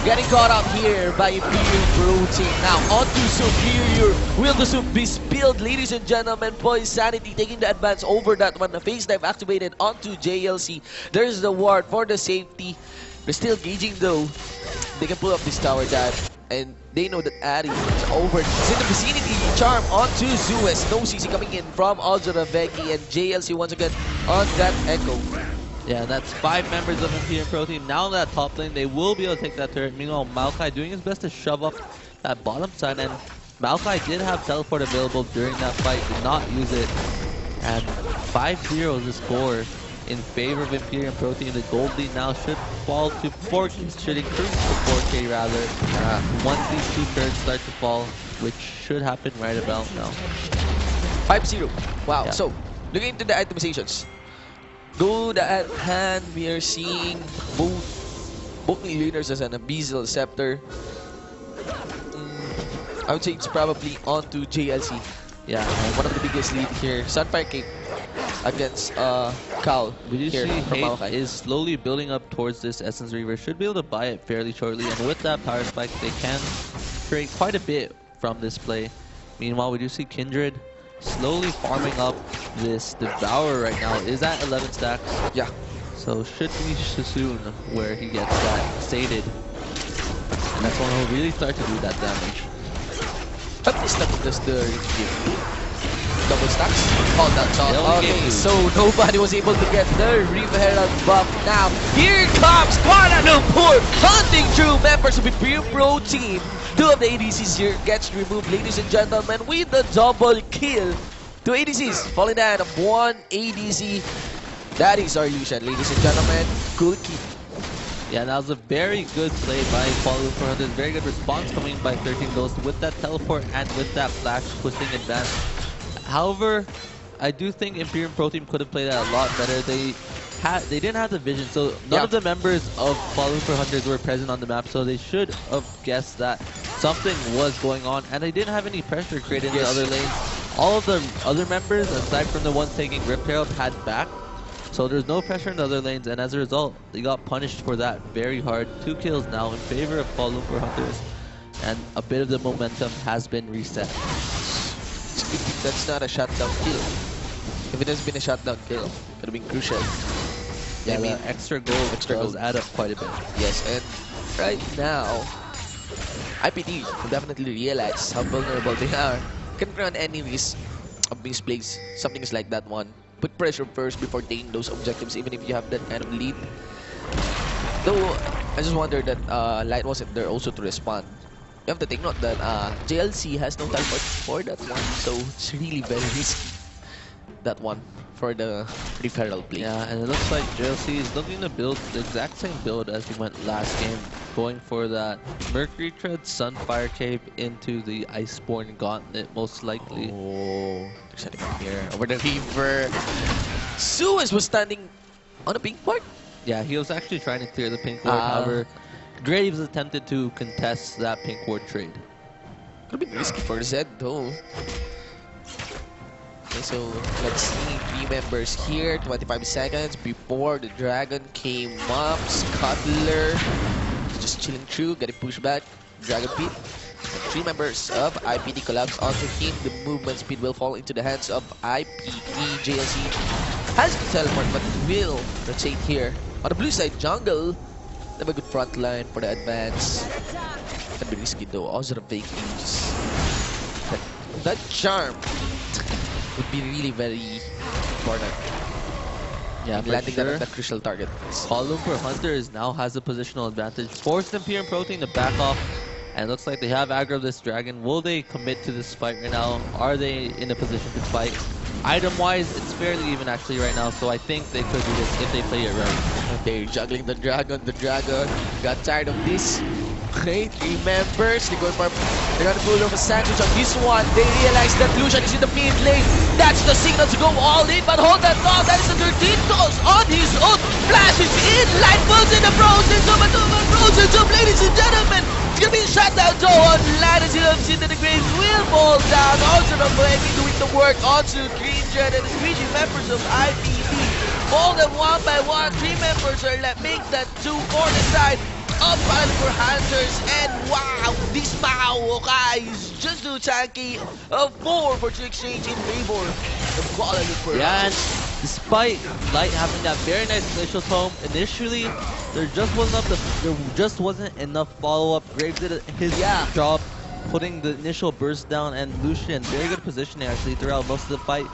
getting caught up here by Imperium Pro Team. Now onto Superior. Will the soup be spilled, ladies and gentlemen? Poise Sanity taking the advance over that one. The phase dive activated onto JLC. There's the ward for the safety. They're still gauging though. They can pull up this tower dive, and they know that Ari is over. It's in the vicinity. Charm onto Zeus. No CC coming in from Ozoraveki, and JLC once again on that echo. Yeah, that's 5 members of Imperium Pro Team. Now in that top lane, they will be able to take that turret. Meanwhile, Maokai doing his best to shove up that bottom side, and Maokai did have teleport available during that fight, did not use it. And 5-0 is the score in favor of Imperium Pro Team. The gold lead now should fall to 4K, should increase to 4K rather, once these 2 turrets start to fall, which should happen right about now. 5-0. Wow. So, looking into the itemizations. Good at hand, we are seeing both leaders as an Abyssal Scepter. I would say it's probably onto JLC. Yeah, one of the biggest lead here. Sunfire Cape against Cal. We do here see from Hate Maokai. is slowly building up towards this Essence Reaver. Should be able to buy it fairly shortly, and with that power spike, they can create quite a bit from this play. Meanwhile, we do see Kindred slowly farming up this Devourer right now. Is at 11 stacks. Yeah. So should be soon where he gets that sated. And that's when he'll really start to do that damage. At least that does the double stacks. Oh, that's all. Okay, so nobody was able to get the Reaver Herald buff. Now, here comes Kuala-Lumpur hunting through members of Imperium Pro Team. 2 of the ADCs here gets removed, ladies and gentlemen, with the double kill. 2 ADCs falling down of 1 ADC. That is our illusion, ladies and gentlemen. Good kill. Yeah, that was a very good play by Kuala-Lumpur. There's very good response coming by 13 Ghosts with that teleport and with that flash pushing advance. However, I do think Imperium Pro Team could have played that a lot better. They didn't have the vision, so none of the members of Kuala-Lumpur Hunters were present on the map, so they should have guessed that something was going on, and they didn't have any pressure created in the other lanes. All of the other members, aside from the ones taking Rip Herald, had back. So there's no pressure in the other lanes, and as a result, they got punished for that very hard. 2 kills now in favor of Kuala-Lumpur Hunters, and a bit of the momentum has been reset. That's not a shutdown kill. If it has been a shutdown kill, it would have been crucial. Yeah, I mean, extra goals add up quite a bit. Yes, and right now, IPT will definitely realize how vulnerable they are. Can run any risk of misplays. Something is like that one. Put pressure first before taking those objectives, even if you have that kind of lead. Though, I just wonder that Light wasn't there also to respond. You have to take note that JLC has no teleport for that one, so it's really very risky. That one for the referral play. Yeah, and it looks like JLC is looking to build the exact same build as he went last game, going for that Mercury Tread Sunfire Cape into the Iceborne Gauntlet, most likely. Oh, they're setting up here over the Reaver. Suez was standing on a pink part. Yeah, he was actually trying to clear the pink ward. However, Graves attempted to contest that pink ward trade. Could have been risky for Zed though. Okay, so let's see 3 members here. 25 seconds before the dragon came up. Scuttler just chilling through, getting pushed back. Dragon Pit. 3 members of IPT collapse onto him. The movement speed will fall into the hands of IPT. JLC has to teleport, but will rotate here. On the blue side, jungle. They have a good front line for the advance. That'd be risky though. Also the fake news. That charm would be really very important. Yeah, landing that on the crucial target. Kuala-Lumpur Hunters now has a positional advantage. Forced Imperium Pro Team to back off. And it looks like they have aggro this dragon. Will they commit to this fight right now? Are they in a position to fight? Item-wise, it's fairly even actually right now, so I think they could do this if they play it right. Okay, juggling the dragon. The dragon got tired of this. Okay, 3 members. They're gonna pull off a sandwich on this one. They realize that Lucian is in the mid lane. That's the signal to go all in, but hold that thought. That is the 13 goes on his own. Flashes in. Light falls in the frozen tomb. Frozen tomb, ladies and gentlemen. It's gonna be shut down though on land as he looks into the grave. Will fall down. Also not going doing the work onto Green Jet and the 3 members of IPT. All them 1 by 1. 3 members are left. Make that 2 corner side of Kuala-Lumpur Hunters, and wow, this Maokai is just too tanky. A 4 for 2 exchange in favor of Kuala-Lumpur. Yeah, and despite Light having that very nice glacial tome, initially there just wasn't enough follow-up. Graves did his job putting the initial burst down, and Lucian, very good positioning actually throughout most of the fight,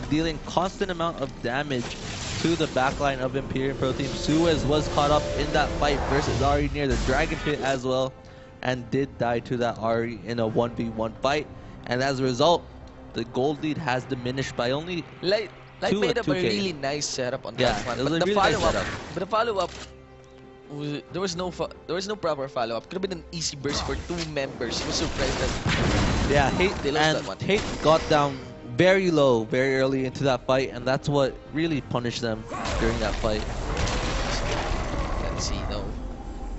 dealing constant amount of damage to the backline of Imperium Pro Team. Suez was caught up in that fight versus Ari near the Dragon Pit as well, and did die to that Ari in a 1v1 fight. And as a result, the gold lead has diminished by only Light made up a really nice setup on that one. But the follow-up, there was no proper follow-up. Could have been an easy burst for 2 members. I was surprised that Hate they lost that one. Hate got down very low, very early into that fight, and that's what really punished them during that fight. Let's see, though.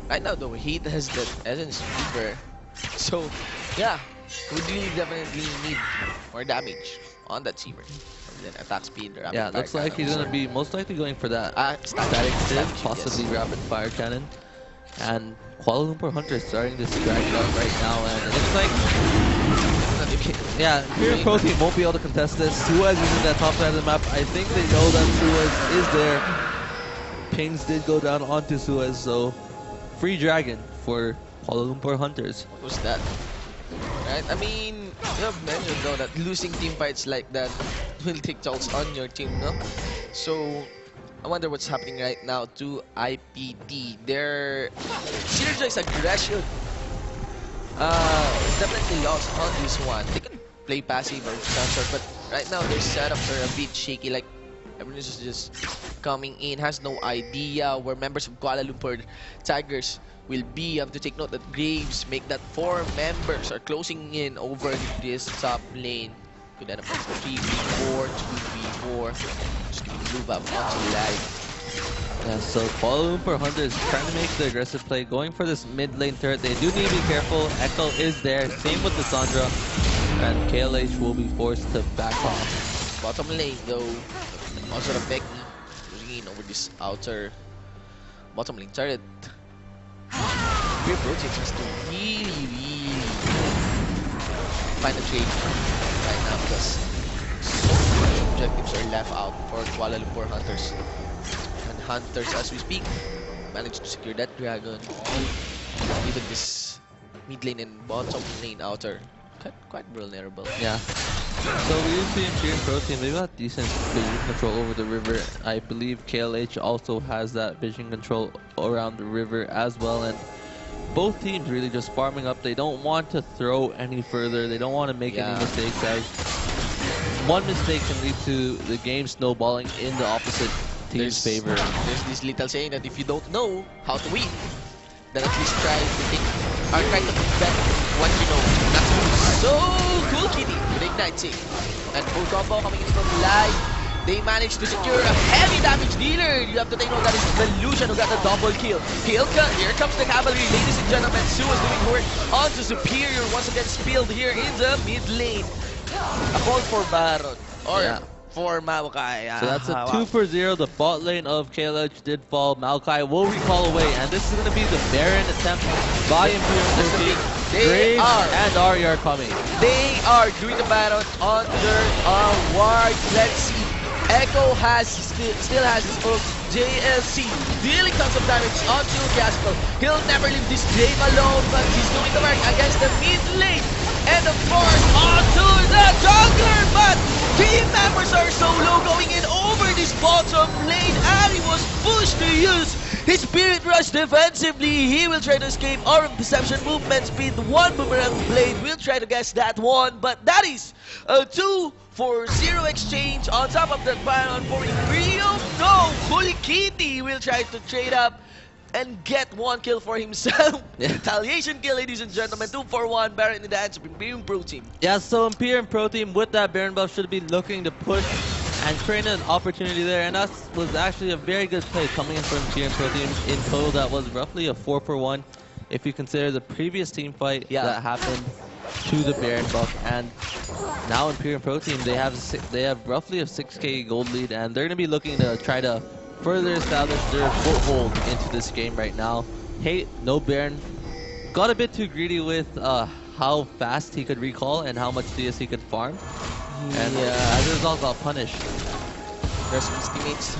Right now, though, Heat has that Essence Reaper. So, yeah, would really definitely need more damage on that Seaver. Then attack speed, rapid yeah, fire looks like he's gonna be most likely going for that static shiv, possibly rapid fire cannon. And Kuala Lumpur Hunter starting this drag it up right now, and it looks like Imperium Pro Team won't be able to contest this. Suez is in that top side of the map. I think they know that Suez is there. Pings did go down onto Suez, so free dragon for Kuala Lumpur Hunters. What was that? Right, I mean, you have mentioned though that losing team fights like that will take tolls on your team, no? So, I wonder what's happening right now to IPT. Their synergized aggression is definitely lost on this one. They can play passive or some sort, but right now their setups are a bit shaky. Like, everyone is just coming in, has no idea where members of Kuala Lumpur Tigers will be. You have to take note that Graves make that 4 members are closing in over this top lane. Good enough. 3v4, 2v4. Just giving blue buff onto live. Yeah, so Kuala Lumpur Hunters trying to make the aggressive play, going for this mid lane turret. They do need to be careful. Echo is there. Same with the Sandra. And KLH will be forced to back off. Bottom lane though. Also the Becky closing in over this outer bottom lane turret. Imperium Pro Team has to really find a trade right now because so many objectives are left out for Kuala Lumpur Hunters. And Hunters, as we speak, managed to secure that dragon. Even this mid lane and bottom lane outer, quite vulnerable. Yeah. So we see Imperium Pro Team, they've got decent vision control over the river. I believe KLH also has that vision control around the river as well, and both teams really just farming up. They don't want to throw any further. They don't want to make any mistakes, as one mistake can lead to the game snowballing in the opposite team's favor. There's this little saying that if you don't know how to win, then at least try to think, or try to bet what you know, not to lose. So, Cool Kitty with Ignite Save. And full combo coming in from live. They managed to secure a heavy damage dealer. You have to take note that is the Lucian who got the double kill. Here comes the cavalry, ladies and gentlemen. Su is doing work onto Superior. Once again spilled here in the mid lane. A call for Baron. Or for Maokai. So that's a 2 for 0. The bot lane of KLH did fall. Maokai will recall away. And this is going to be the Baron attempt by Imperium Pro Team. Graves and Ari are coming. They are doing the Baron under ward. Let's see. Echo still has his ult. JLC dealing tons of damage onto Gaspel. He'll never leave this game alone, but he's doing the work against the mid lane. And of course, onto the jungler, but team members are so low going in over this bottom lane. Ari was pushed to use his Spirit Rush defensively. He will try to escape. Aura Deception, movement speed, 1 boomerang blade. We'll try to guess that one, but that is a 2 for 0 exchange. On top of that, Baron for Imperium. No, Holy Kitty will try to trade up and get 1 kill for himself. Retaliation kill, ladies and gentlemen. 2 for 1. Baron in the hands of Imperium Pro Team. Yeah, so Imperium Pro Team with that Baron buff should be looking to push and create an opportunity there. And that was actually a very good play coming in from Imperium Pro Team. In total, that was roughly a 4 for 1. If you consider the previous team fight that happened to the Baron buff, and now Imperium Pro Team, they have roughly a 6k gold lead, and they're going to be looking to try to further establish their foothold into this game right now. Hey, no Baron. Got a bit too greedy with how fast he could recall and how much CS he could farm. And as a result, got punished. Rest of his teammates.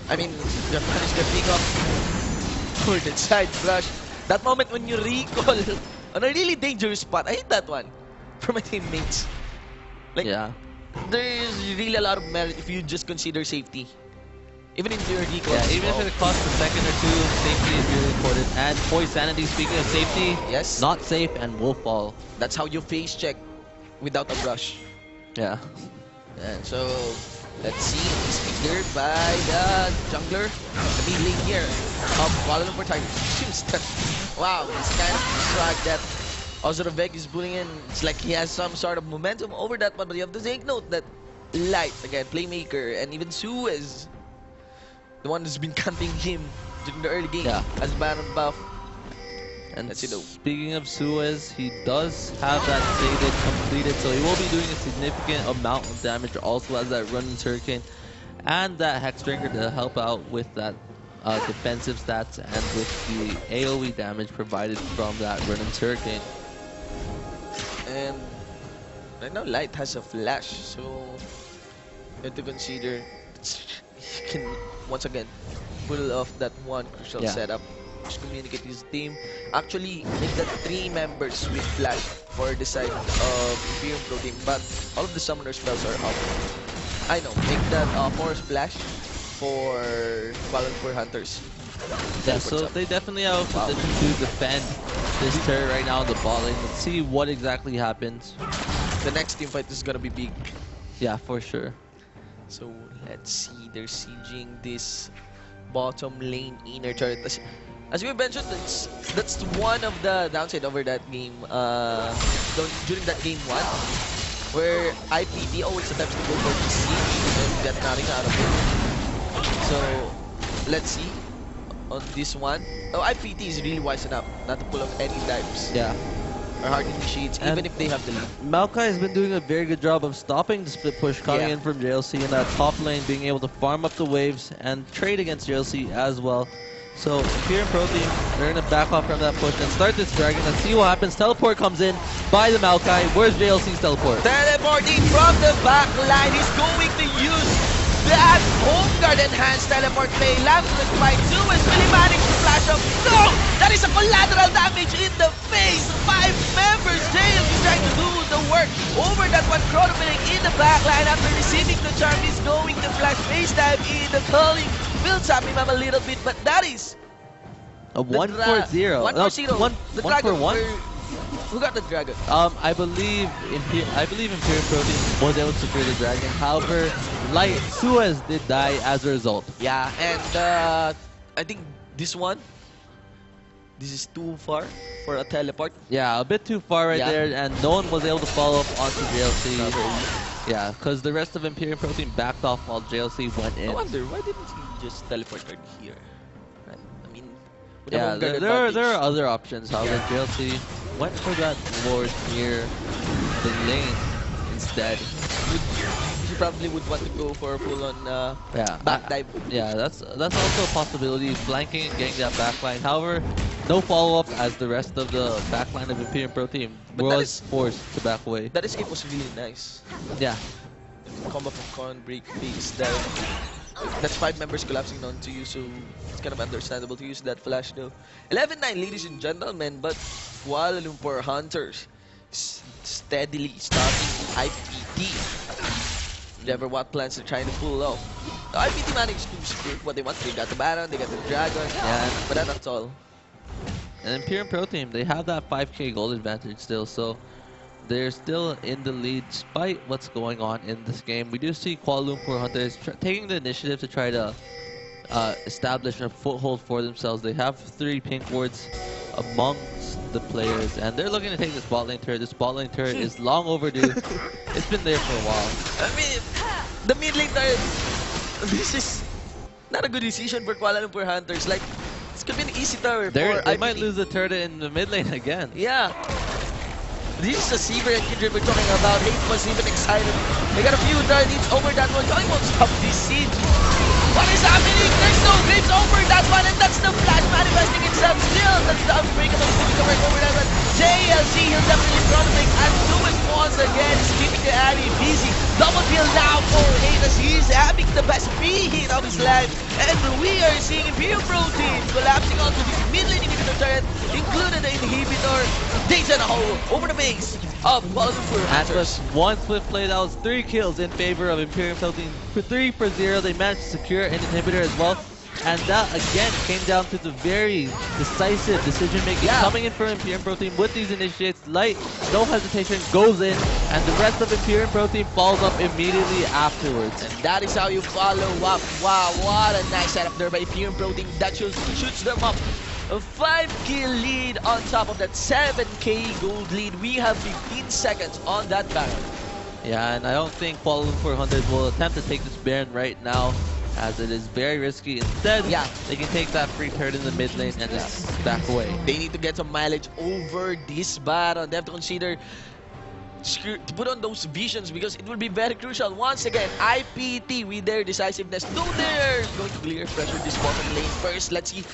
I mean, they punished the pick up for the side flash. That moment when you recall on a really dangerous spot. I hate that one for my teammates. Like, there's really a lot of merit if you just consider safety. Even in your recall. Yeah, even if it costs a second or two, safety is really important. And Poise Sanity, speaking of safety, not safe and will fall. That's how you face check without a brush. Yeah. And so, let's see. It's figured by the jungler. The mid lane here of Kuala Lumpur Tigers. Seems that, wow, he's kind of dragged that Ozrovec is pulling in. It's like he has some sort of momentum over that one, but you have to take note that Light, again, playmaker, and even Suez, the one who's been counting him during the early game as Baron buff. And speaking of Suez, he does have that Faded completed, so he will be doing a significant amount of damage. Also has that Running Hurricane and that Hex Drinker to help out with that defensive stats and with the AoE damage provided from that Running Hurricane. And right now Light has a flash, so you have to consider he can once again pull off that one crucial setup. Just communicate his team. Actually, make that 3 members with flash for the side of Imperium Pro Team, but all of the summoner spells are up. I know, make that force splash for Kuala Lumpur Hunters. Yeah, so they definitely have a position to defend this turret right now in the bot lane. Let's see what exactly happens. The next team fight is gonna be big. Yeah, for sure. So let's see, they're sieging this bottom lane inner turret. As we mentioned, that's one of the downside over that game. During that game 1, where IPT always attempts to go for the siege and get nothing out of it. So let's see on this one. Oh, IPT is really wise enough not to pull off any dives. Yeah. Or hard initiates, even if they have the lead. Maokai has been doing a very good job of stopping the split push coming in from JLC in that top lane, being able to farm up the waves and trade against JLC as well. So Imperium Pro Team, they're going to back off from that push and start this dragon. Let's see what happens. Teleport comes in by the Maokai. Where's JLC's teleport? Teleporting from the back line. He's going to use that home guard enhanced teleport play. Lamplet by 2 is really managed to flash up. No! That is a collateral damage in the face. 5 members. JLC trying to do the work over that one. Chronometing in the back line after receiving the charm. He's going to flash face dive in the calling. Builds up him up a little bit, but that is a 1-4-0. 1-4-0. One for one. Who got the dragon? I believe Imperium Pro Team was able to secure the dragon. However, Light Suez did die as a result. Yeah, and I think this is too far for a teleport. Yeah, a bit too far right there, and no one was able to follow up onto JLC. Yeah, because the rest of Imperium Pro Team backed off while JLC went in. I wonder, why didn't he just teleport right here? Right? I mean, yeah, there are other options. However, JLC went for that ward near the lane instead. He probably would want to go for a full-on back dive. Yeah, that's also a possibility. Flanking and getting that backline. However, no follow-up as the rest of the backline of Imperium Pro Team was forced to back away. That escape was really nice. Yeah. Combo from con, break, base, that's 5 members collapsing onto you, so it's kind of understandable to use that flash though. 11-9, ladies and gentlemen, but Kuala Lumpur Hunters steadily stopping IPT. Never what plans they're trying to pull off. The IPT managed to secure what they want. They got the Baron, they got the Dragon, but that's all. And Imperium Pro Team, they have that 5k gold advantage still, so they're still in the lead despite what's going on in this game. We do see Kuala Lumpur Hunters taking the initiative to try to establish a foothold for themselves. They have 3 pink wards amongst the players, and they're looking to take this bot lane turret. This bot lane turret is long overdue. It's been there for a while. I mean, the mid lane turret, this is not a good decision for Kuala Lumpur Hunters. Like, this could be an easy turret for They might lose the turret in the mid lane again. Yeah. This is a Seaver and Kindred we're talking about. Hate was even excited. They got a few targets over that one. Johnny won't stop this siege. What is happening? There's no grips over that one, and that's the flash manifesting itself still. That's the unbreakable moving right over that one. JLC, he'll definitely chronometing and Lewis once again is keeping the alley busy. Double kill now for Hate as he's having the best free hit of his life. And we are seeing Imperium Pro Team collapsing onto this mid lane inhibitor turret, including the inhibitor. They send a hole over the base of Kuala Lumpur Hunters. One swift play, that was 3 kills in favor of Imperium Pro Team. For 3 for 0, they managed to secure an inhibitor as well. And that again came down to the very decisive decision making coming in for Imperium Pro Team with these initiates. Light, no hesitation, goes in, and the rest of Imperium Pro Team follows up immediately afterwards. And that is how you follow up. Wow, what a nice setup there by Imperium Pro Team. That shoots them up A 5-kill lead on top of that 7k gold lead. We have 15 seconds on that Baron. Yeah, and I don't think Kuala Lumpur Hunters will attempt to take this Baron right now, as it is very risky. Instead, they can take that free turret in the mid lane and just back away. They need to get some mileage over this Baron. They have to consider to put on those visions because it will be very crucial. Once again, IPT with their decisiveness. No, they're going to clear pressure this bottom lane first. Let's see.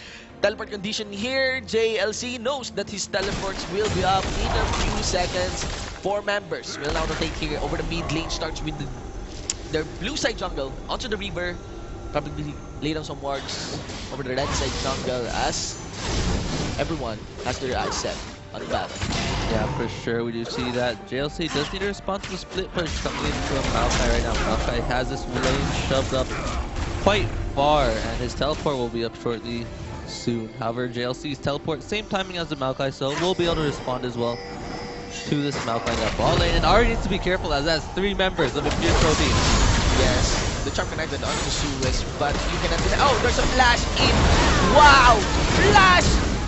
Teleport condition here. JLC knows that his teleports will be up in a few seconds. 4 members will now take here over the mid lane. Starts with their blue side jungle onto the river. Probably lay down some wards over the red side jungle as everyone has their eyes set on the battle. Yeah, for sure. We do see that JLC does need to respond to the split push coming in from Maokai right now. Maokai has this lane shoved up quite far, and his teleport will be up shortly soon. However, JLC's teleport, same timing as the Maokai, so we'll be able to respond as well to this Maokai in that ball lane. And Ari needs to be careful as that's 3 members of Imperium Pro Team. Yes, the charm connected onto the Suez, but you cannot deny. Oh, there's a flash in. Wow! Flash!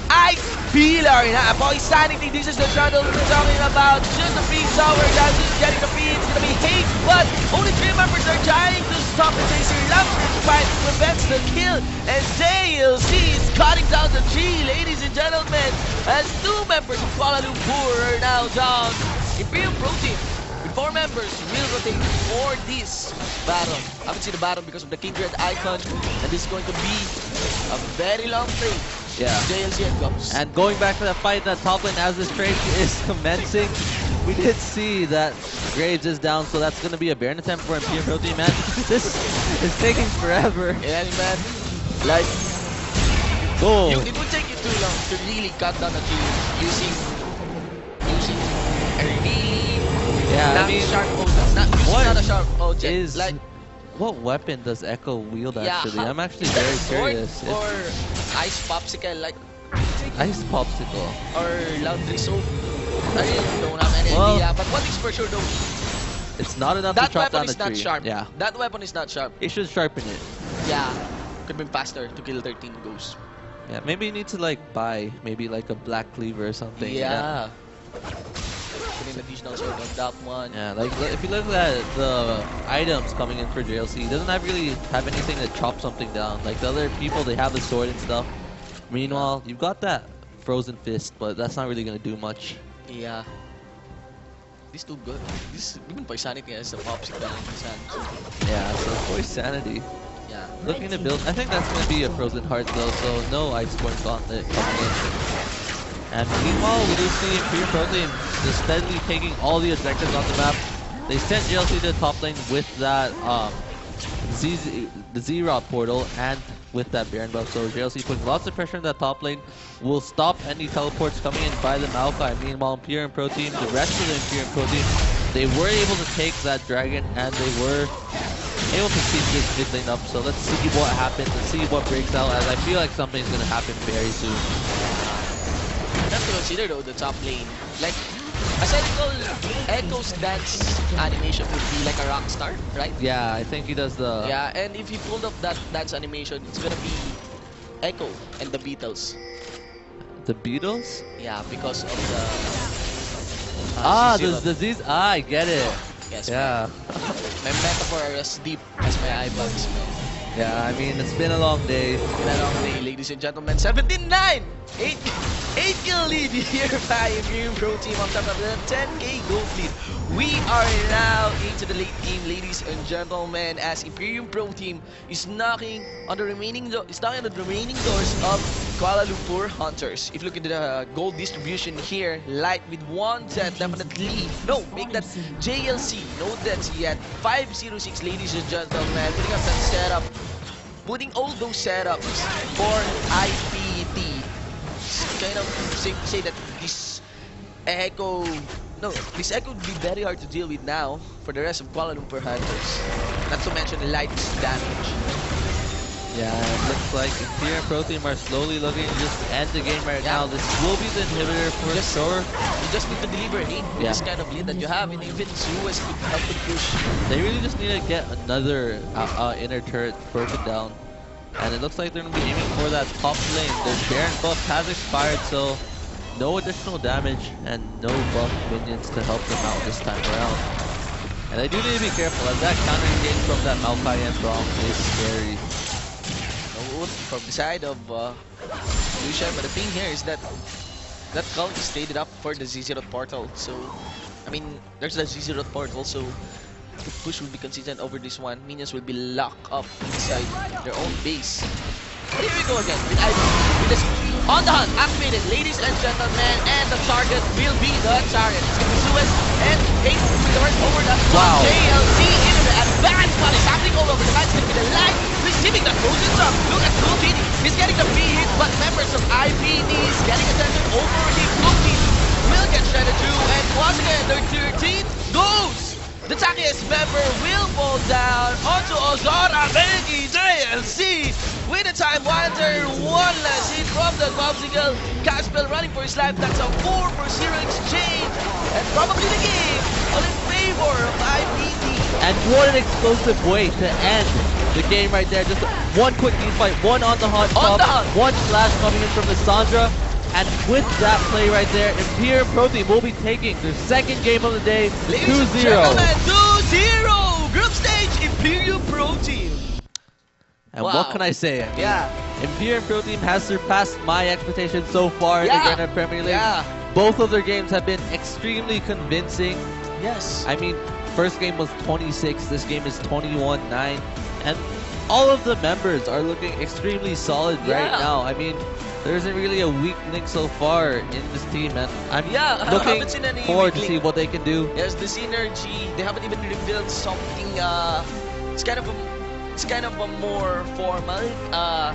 Ice Pillar! Boy Sanity, this is the shuttle we're talking about. Just a free tower that is getting the free. It's gonna be hate, but only 3 members are trying to stop the Tracer. Lamper fight prevents the kill, and JLC is cutting down the tree, ladies and gentlemen, as 2 members of Kuala Lumpur are now down. Imperium Pro Team with 4 members will rotate for this battle. I haven't seen the battle because of the Kindred icon, and this is going to be a very long trade. Yeah. JLC and Gums. And going back to that fight in that top lane as this trade is commencing, we did see that Graves is down, so that's going to be a Baron attempt for Imperium Pro Team, man. This is taking forever. Yeah, man. Like, it would take you too long to really cut down a tree using a really sharp object. Not a sharp object. Like, what weapon does Echo wield actually? I'm actually very sword curious. Or ice popsicle, like ice popsicle. Or laundry soap. I really don't have any idea, but what is for sure though, it's not enough that to chop down weapon the is not tree. sharp. Yeah. That weapon is not sharp. It should sharpen it. Yeah. Could have been faster to kill 13 ghosts. Yeah, maybe you need to like buy maybe like a black cleaver or something. Yeah. Put an additional sword on that one. Yeah, like if you look at the items coming in for JLC, it doesn't really have anything to chop something down. Like the other people, they have the sword and stuff. Meanwhile, you've got that frozen fist, but that's not really gonna do much. Yeah. This too good. This even by Sanity has a popsicle in his hand. Yeah, so voice sanity. Yeah. Looking to build. I think that's gonna be a frozen heart though, so no Iceborne Gauntlet coming in. And meanwhile, we do see Imperium Pro Team just steadily taking all the objectives on the map. They sent JLC to the top lane with that the Z-Rod portal and with that Baron buff. So JLC putting lots of pressure on that top lane will stop any teleports coming in by the Maokai. Meanwhile, Imperium Pro Team, the rest of the Imperium Pro Team, they were able to take that dragon and they were able to keep this mid lane up. So let's see what happens and see what breaks out, as I feel like something's gonna happen very soon. You have to consider though the top lane. Like, as I recall, Echo's dance animation would be like a rock star, right? Yeah, I think he does the... Yeah, and if he pulled up that dance animation, it's gonna be Echo and the Beatles. The Beatles? Yeah, because of the... the disease. I get it. Yes, yeah. My metaphor are as deep as my eyebuds, man. Yeah, I mean, it's been a long day. It's been a long day, ladies and gentlemen. 17-9! 8 kill lead here by Imperium Pro Team on top of the 10k gold lead. We are now into the late game, ladies and gentlemen, as Imperium Pro Team is knocking on the remaining doors of Kuala Lumpur Hunters. If you look into the gold distribution here, Light with 1 death, definitely. No, make that JLC, no deaths yet. 506, ladies and gentlemen, putting up that setup. Putting all those setups for IPT. Kind of say that this Echo would be very hard to deal with now for the rest of Kuala Lumpur Hunters. Not to mention the Light's damage. Yeah, it looks like Imperium Pro Team are slowly looking to just end the game right now. This will be the inhibitor for sure. You just need to deliver aid with this kind of lead that you have, and even Suez could help to push. They really just need to get another inner turret broken down. And it looks like they're going to be aiming for that top lane. Their Baron buff has expired, so no additional damage and no buff minions to help them out this time around. And they do need to be careful, as that counter engage from that Maokai and Braum is scary. From the side of Lucian, but the thing here is that call is stated up for the Z0 portal. So, I mean, there's the Z0 portal, so the push will be consistent over this one. Minions will be locked up inside their own base. But here we go again with this on the hunt activated, ladies and gentlemen, and the target will be the chariot. It's gonna be Suez and Kate with the right over that. Wow. JLC into the advance, what is happening all over the match? It's gonna be the light receiving the frozen drum. Look at Lukini, he's getting the free hit, but members of IPD is getting attention over him. Lukini will get shredded too, and once again their 13 goes. The Takiest member will fall down onto Ozora Bengi JLC with a time wonder, one less hit from the Popsicle. Cashbell running for his life, that's a 4-for-0 exchange, and probably the game all in favor of IPD. And what an explosive way to end the game right there. Just one quick team fight, one on the hot top, one slash coming in from the Sandra. And with that play right there, Imperium Pro Team will be taking their second game of the day, 2-0. 2-0! Group stage, Imperium Pro Team. And what can I say? I mean, yeah. Imperium Pro Team has surpassed my expectations so far in the Ghana Premier League. Yeah. Both of their games have been extremely convincing. Yes. I mean, first game was 26, this game is 21-9. And all of the members are looking extremely solid right now. I mean, there isn't really a weak link so far in this team, and I'm looking forward to see what they can do. Yes, the synergy. They haven't even revealed something. It's kind of a more formal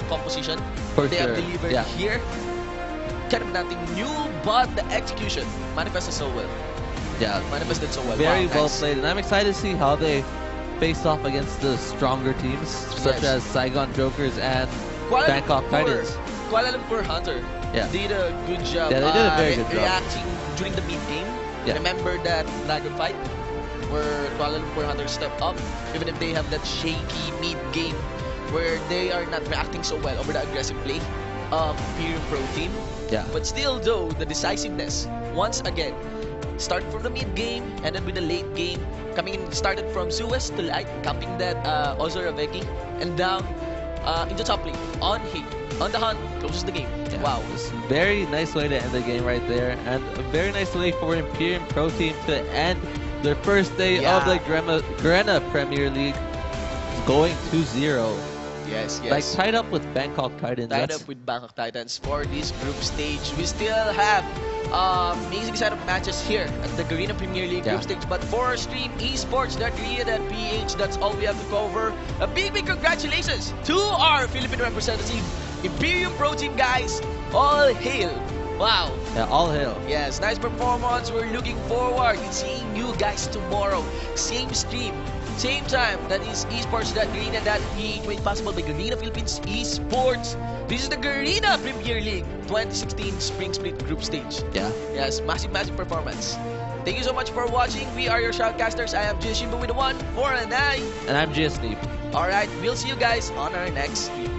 composition. For they sure. have delivered here. Kind of nothing new, but the execution manifested so well. Yeah, manifested so well. Very well played, and I'm excited to see how they face off against the stronger teams, such as Saigon Jokers and Bangkok Titans. Kuala Lumpur Hunter did a good job. Yeah, they did a very good job. Reacting during the mid-game. Remember that Dragon fight where Kuala Lumpur Hunter stepped up, even if they have that shaky mid-game where they are not reacting so well over the aggressive play of Imperium Pro Team. Yeah. But still though, the decisiveness, once again, started from the mid-game, ended with the late game, coming in, started from Suez to light, capping that Ozora Veki, and down in the top lane, on the hunt, closes the game. Yeah. Wow. It's a very nice way to end the game right there, and a very nice way for Imperium Pro Team to end their first day of the Ghana Premier League, going 2-0. Yes. Like tied up with Bangkok Titans. Tied up with Bangkok Titans for this group stage. We still have amazing set of matches here at the Garena Premier League group stage. But for our stream, esports.ria.ph, that's all we have to cover. A big congratulations to our Philippine representative, Imperium Pro Team guys. All hail. Wow. Yeah, all hail. Yes, nice performance. We're looking forward to seeing you guys tomorrow. Same stream, same time. That is esports.garena.ph, made possible by Garena Philippines Esports. This is the Garena Premier League 2016 Spring Split Group Stage. Yeah. Yes, massive performance. Thank you so much for watching. We are your shoutcasters. I am Jay Shimba with the 1, 4, and 9. And I'm Jay Sneep. Alright, we'll see you guys on our next stream.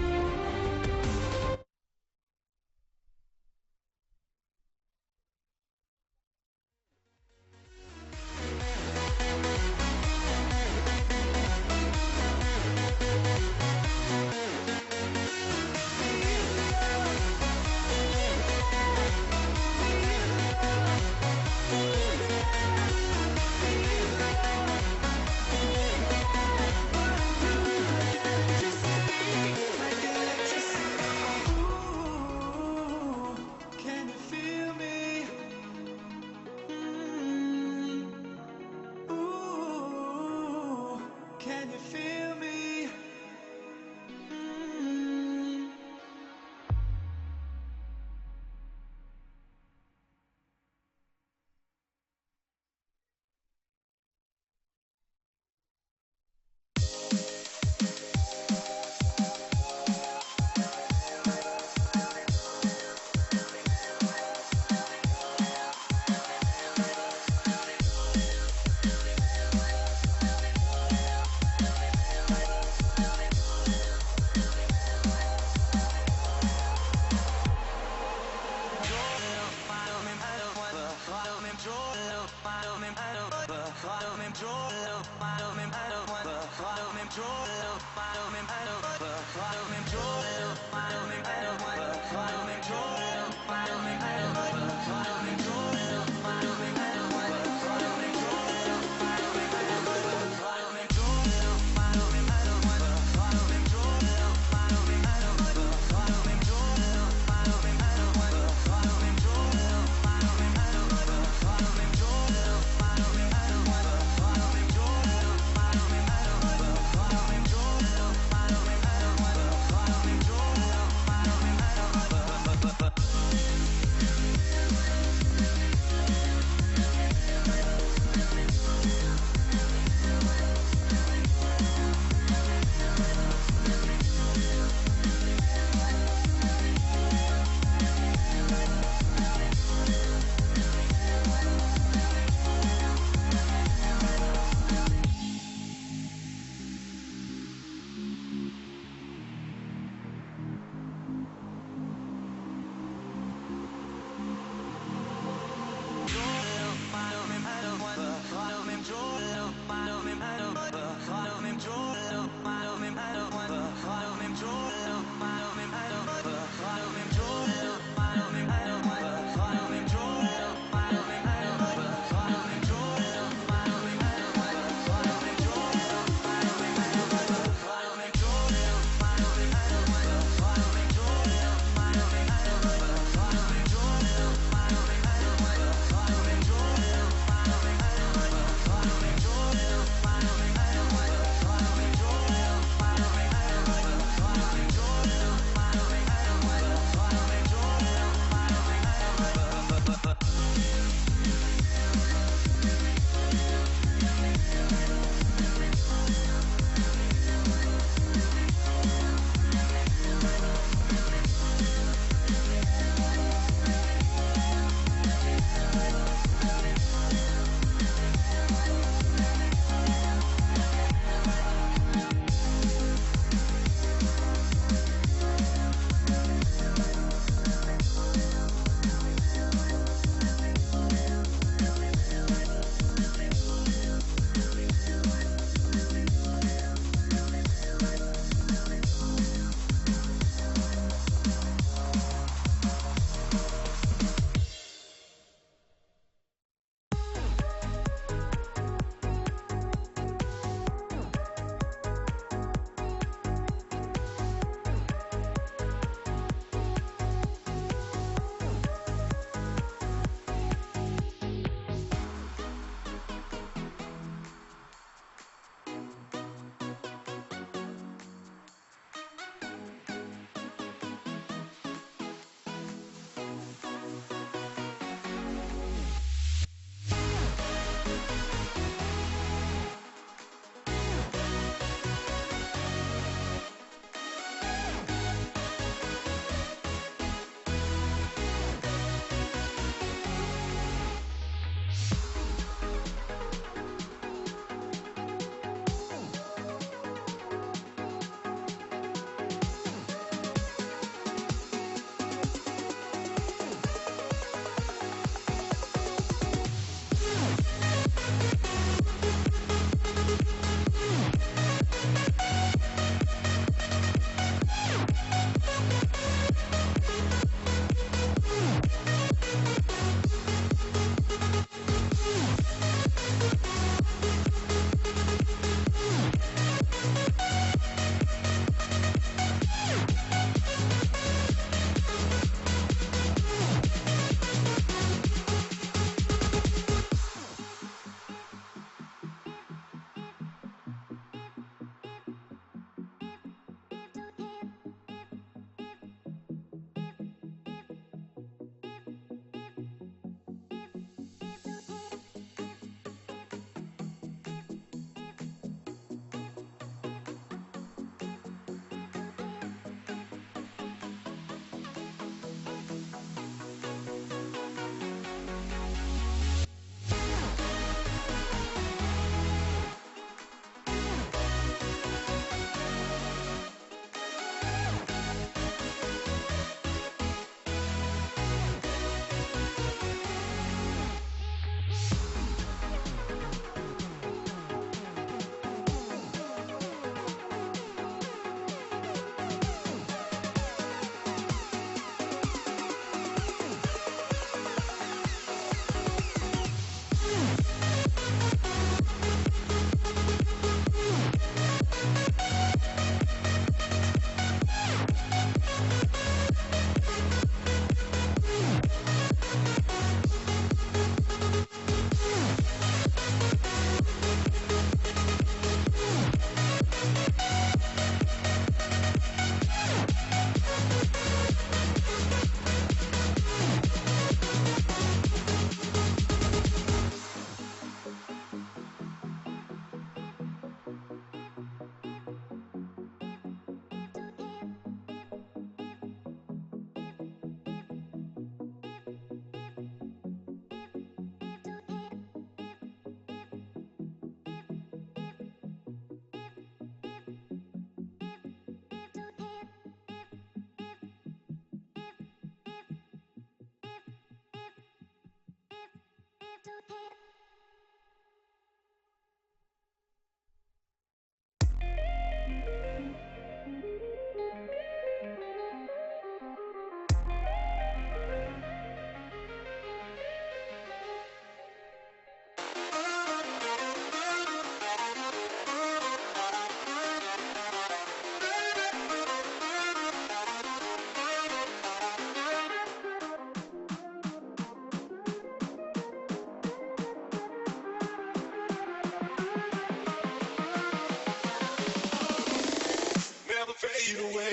fade away.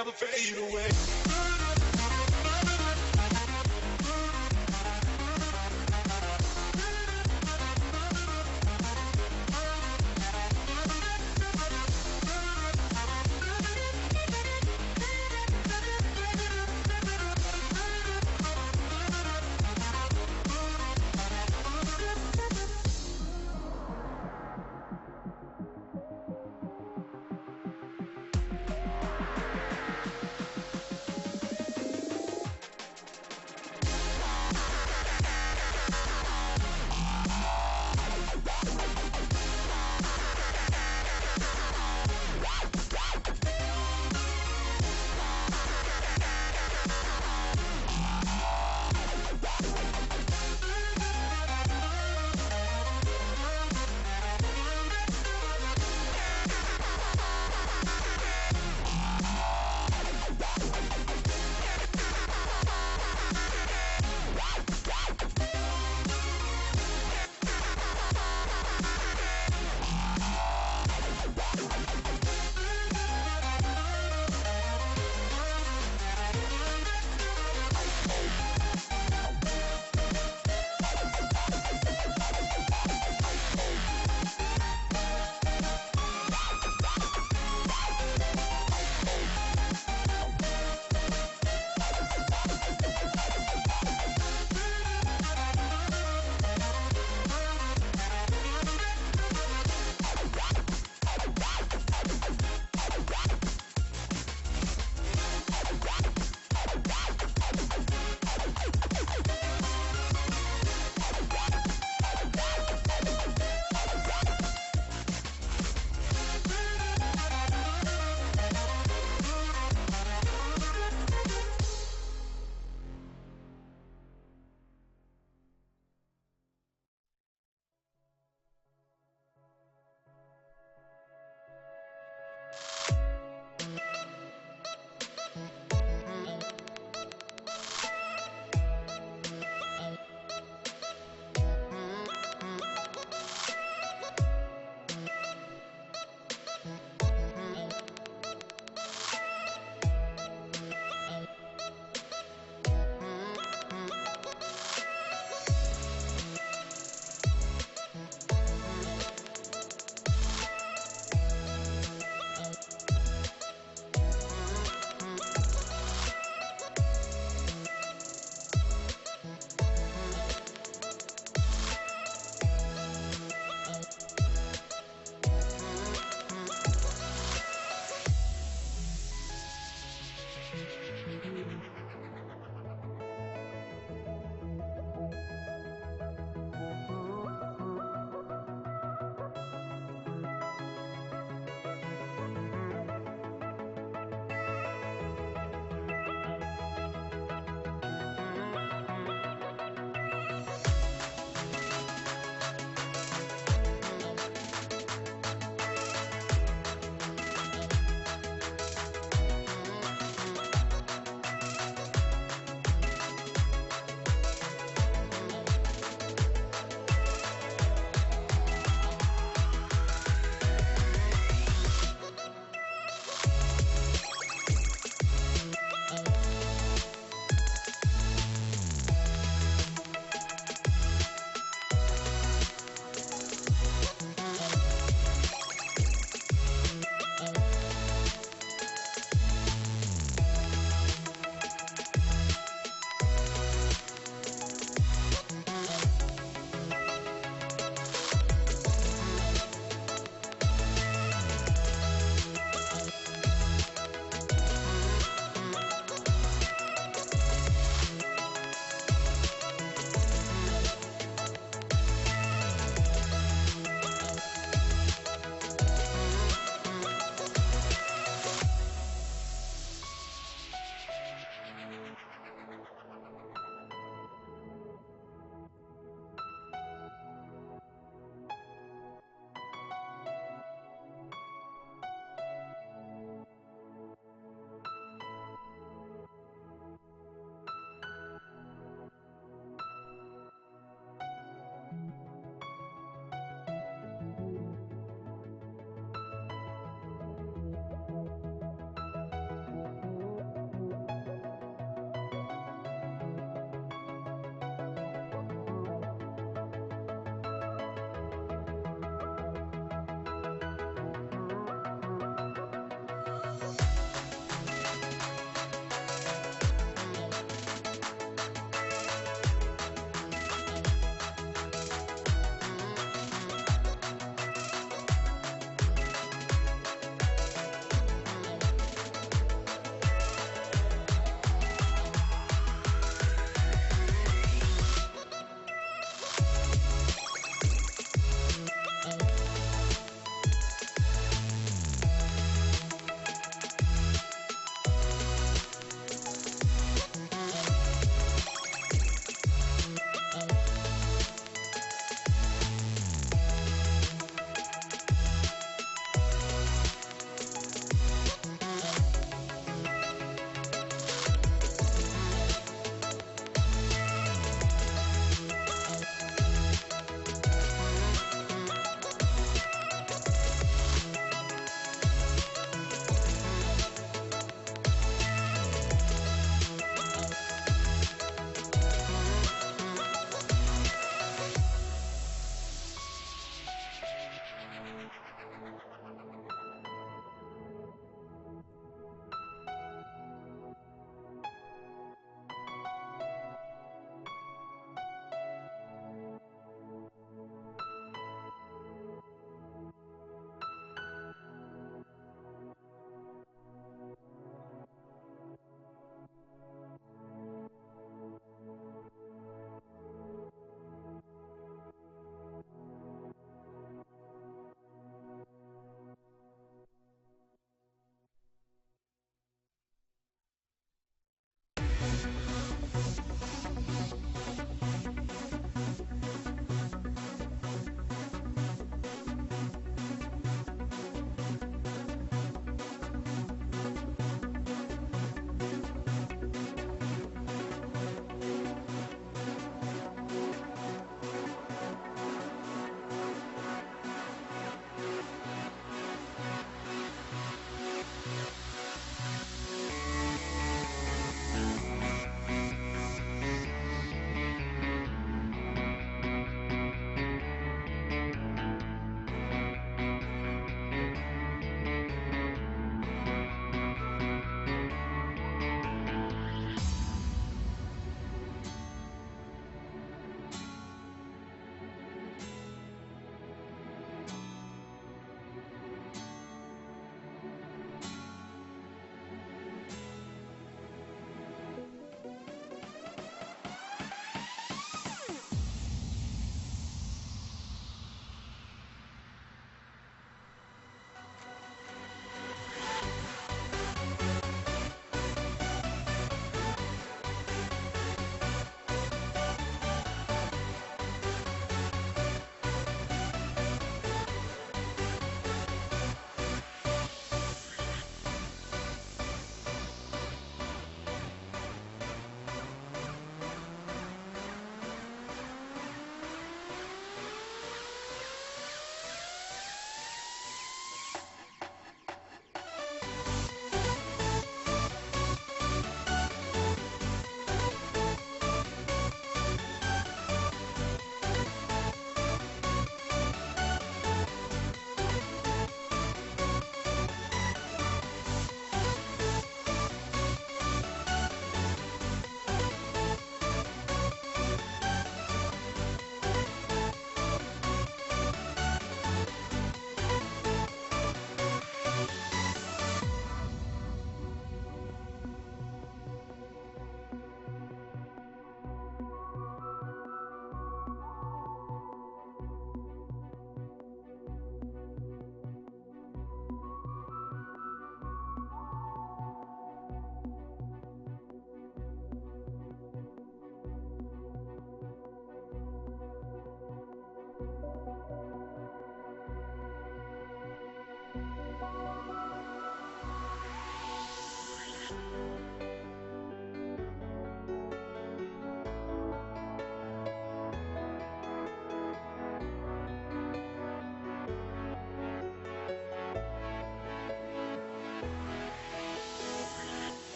Never fade away.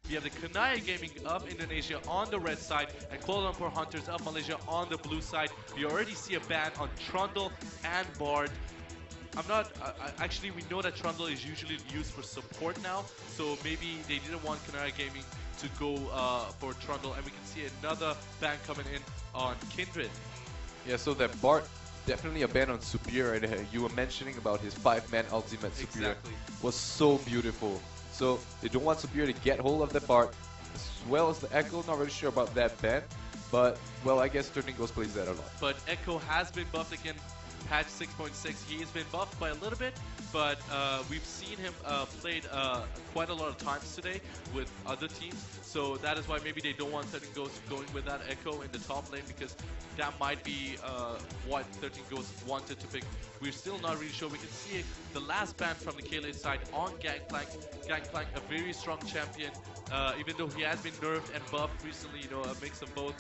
We have the Kanaya Gaming of Indonesia on the red side and Kuala Lumpur Hunters of Malaysia on the blue side. We already see a ban on Trundle and Bard. Actually, we know that Trundle is usually used for support now, so maybe they didn't want Kanaya Gaming to go for Trundle, and we can see another ban coming in on Kindred. Yeah, so that Bard, definitely a ban on Superior, and you were mentioning about his 5-man ultimate Superior. Exactly. Was so beautiful. So they don't want Superior to get hold of the Bard, as well as the Echo. Not really sure about that ban, but well, I guess Turning Ghost plays that a lot. But Echo has been buffed again. Patch 6.6, he has been buffed by a little bit, but we've seen him played quite a lot of times today with other teams, so that is why maybe they don't want 13 Ghosts going with that Echo in the top lane, because that might be what 13 Ghosts wanted to pick. We're still not really sure. We can see the last ban from the KLH side on Gangplank. Gangplank, a very strong champion, even though he has been nerfed and buffed recently, you know, a mix of both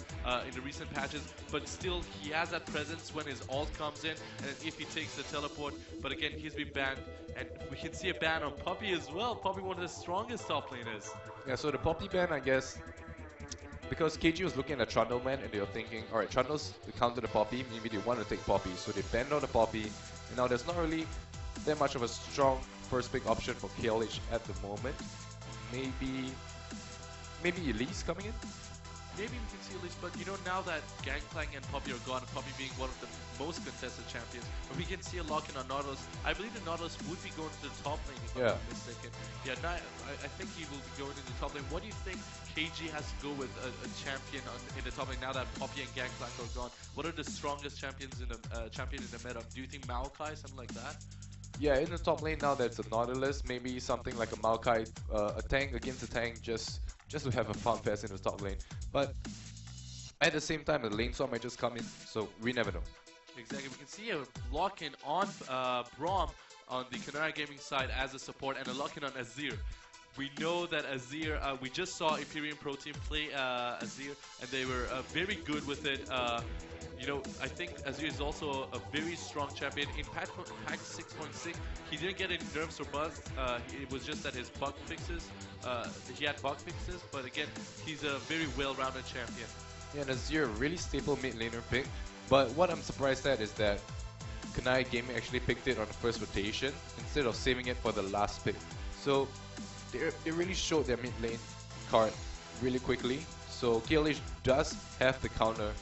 in the recent patches, but still he has that presence when his ult comes in, and if he takes the teleport. But again, he's been banned, and we can see a ban on Puppey as well. Puppey, one of the strongest top laners. Yeah, so the Puppey ban, I guess, because KG was looking at Trundle man and they were thinking, alright, Trundle's to counter the Puppey, maybe they want to take Puppey, so they banned on the Puppey, and now there's not really that much of a strong first pick option for KLH at the moment. Maybe Elise coming in? Maybe we can see Elise, but you know, now that Gangplank and Puppey are gone, Puppey being one of the most contested champions, but we can see a lock-in on Nautilus. I believe the Nautilus would be going to the top lane if I'm not mistaken. Yeah, I think he will be going to the top lane. What do you think KG has to go with a champion in the top lane now that Puppey and Gangplank are gone? What are the strongest champions in the meta? Do you think Maokai, something like that? Yeah, in the top lane now that's a Nautilus, maybe something like a Maokai, a tank against a tank, just to have a fun fest in the top lane. But at the same time, the lane swap might just come in, so we never know. Exactly, we can see a lock-in on Braum on the Kanaya Gaming side as a support, and a lock-in on Azir. We know that Azir, we just saw Imperium Pro Team play Azir, and they were very good with it. You know, I think Azir is also a very strong champion. In patch 6.6, he didn't get any nerfs or buffs. It was just that his bug fixes, he had bug fixes, but again, he's a very well-rounded champion. Yeah, and Azir, really stable mid laner pick. But what I'm surprised at is that Kanaya Gaming actually picked it on the first rotation instead of saving it for the last pick. So they really showed their mid lane card really quickly. So KLH does have the counter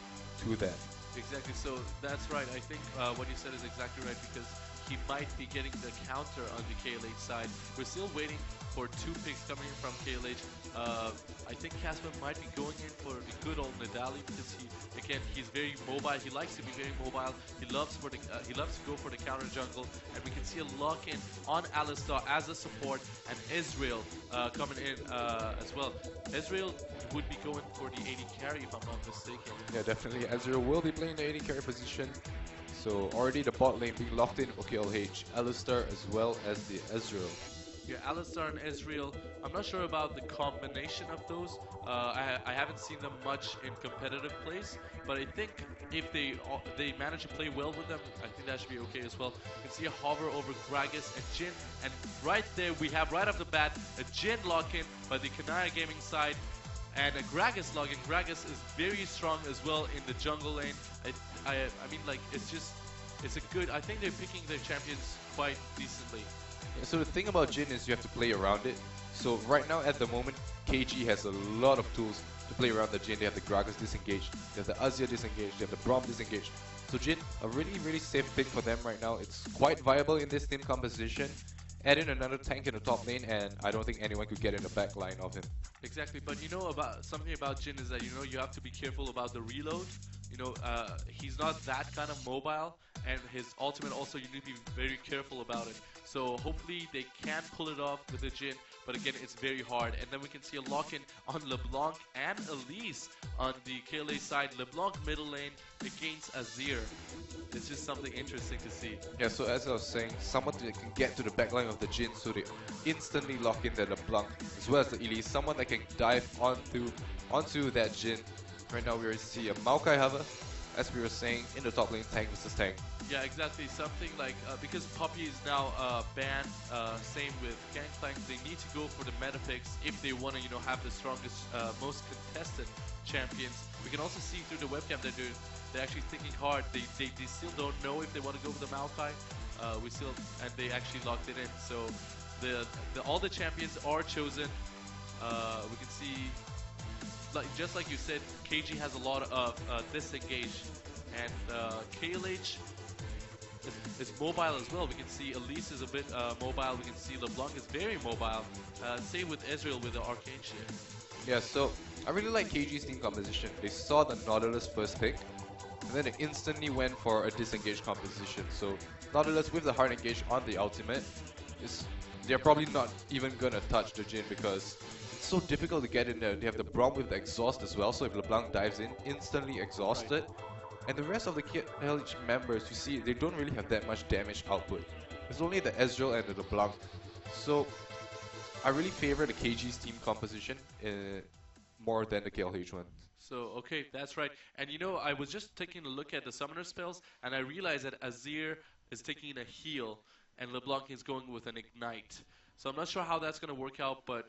to that. Exactly, so that's right. I think what you said is exactly right, because he might be getting the counter on the KLH side. We're still waiting for 2 picks coming in from KLH. I think Casper might be going in for the good old Nadali, because he's very mobile. He likes to be very mobile. He loves to go for the counter jungle, and we can see a lock-in on Alistar as a support, and Israel coming in as well. Israel would be going for the AD carry if I'm not mistaken. Yeah, definitely. Israel will be playing the AD carry position. So already the bot lane being locked in for KLH, Alistar as well as the Ezreal. Yeah, Alistar and Ezreal, I'm not sure about the combination of those. I haven't seen them much in competitive plays, but I think if they manage to play well with them, I think that should be okay as well. You can see a hover over Gragas and Jhin, and right there we have right off the bat a Jhin lock-in by the Kanaya Gaming side, and a Gragas lock-in. Gragas is very strong as well in the jungle lane. I mean, like, it's a good, I think they're picking their champions quite decently. Yeah, so the thing about Jhin is you have to play around it. So right now at the moment, KG has a lot of tools to play around the Jhin. They have the Gragas disengaged, they have the Azir disengaged, they have the Braum disengaged. So Jhin, a really safe pick for them right now. It's quite viable in this team composition. Add in another tank in the top lane, and I don't think anyone could get in the back line of him. Exactly, but you know about something about Jhin is that, you know, you have to be careful about the reload. You know, he's not that kind of mobile, and his ultimate also, you need to be very careful about it. So hopefully they can pull it off with the Jhin, but again, it's very hard. And then we can see a lock-in on LeBlanc and Elise on the KLA side. LeBlanc middle lane against Azir. It's just something interesting to see. Yeah, so as I was saying, someone that can get to the backline of the Jhin so they instantly lock in the LeBlanc as well as the Elise. Someone that can dive onto that Jhin. Right now we already see a Maokai hover, as we were saying, in the top lane, tank versus tank. Yeah, exactly. Something like, because Poppy is now banned, same with Gangplank, they need to go for the meta picks if they want to, have the strongest, most contested champions. We can also see through the webcam that they're actually thinking hard. They still don't know if they want to go for the Maokai. And they actually locked it in. So all the champions are chosen. We can see, just like you said, KG has a lot of disengage, and KLH is mobile as well. We can see Elise is a bit mobile. We can see LeBlanc is very mobile. Same with Ezreal with the Arcane Shield. Yeah, so I really like KG's team composition. They saw the Nautilus first pick, and then they instantly went for a disengaged composition. So Nautilus with the hard engage on the ultimate, they're probably not even gonna touch the Jhin because it's so difficult to get in there. They have the Braum with the exhaust as well, so if LeBlanc dives in, instantly exhausted. And the rest of the KLH members, you see, they don't really have that much damage output. It's only the Ezreal and the LeBlanc. So I really favor the KG's team composition more than the KLH one. So, okay, that's right. And I was just taking a look at the summoner spells, and I realized that Azir is taking a heal, and LeBlanc is going with an ignite. So I'm not sure how that's going to work out, but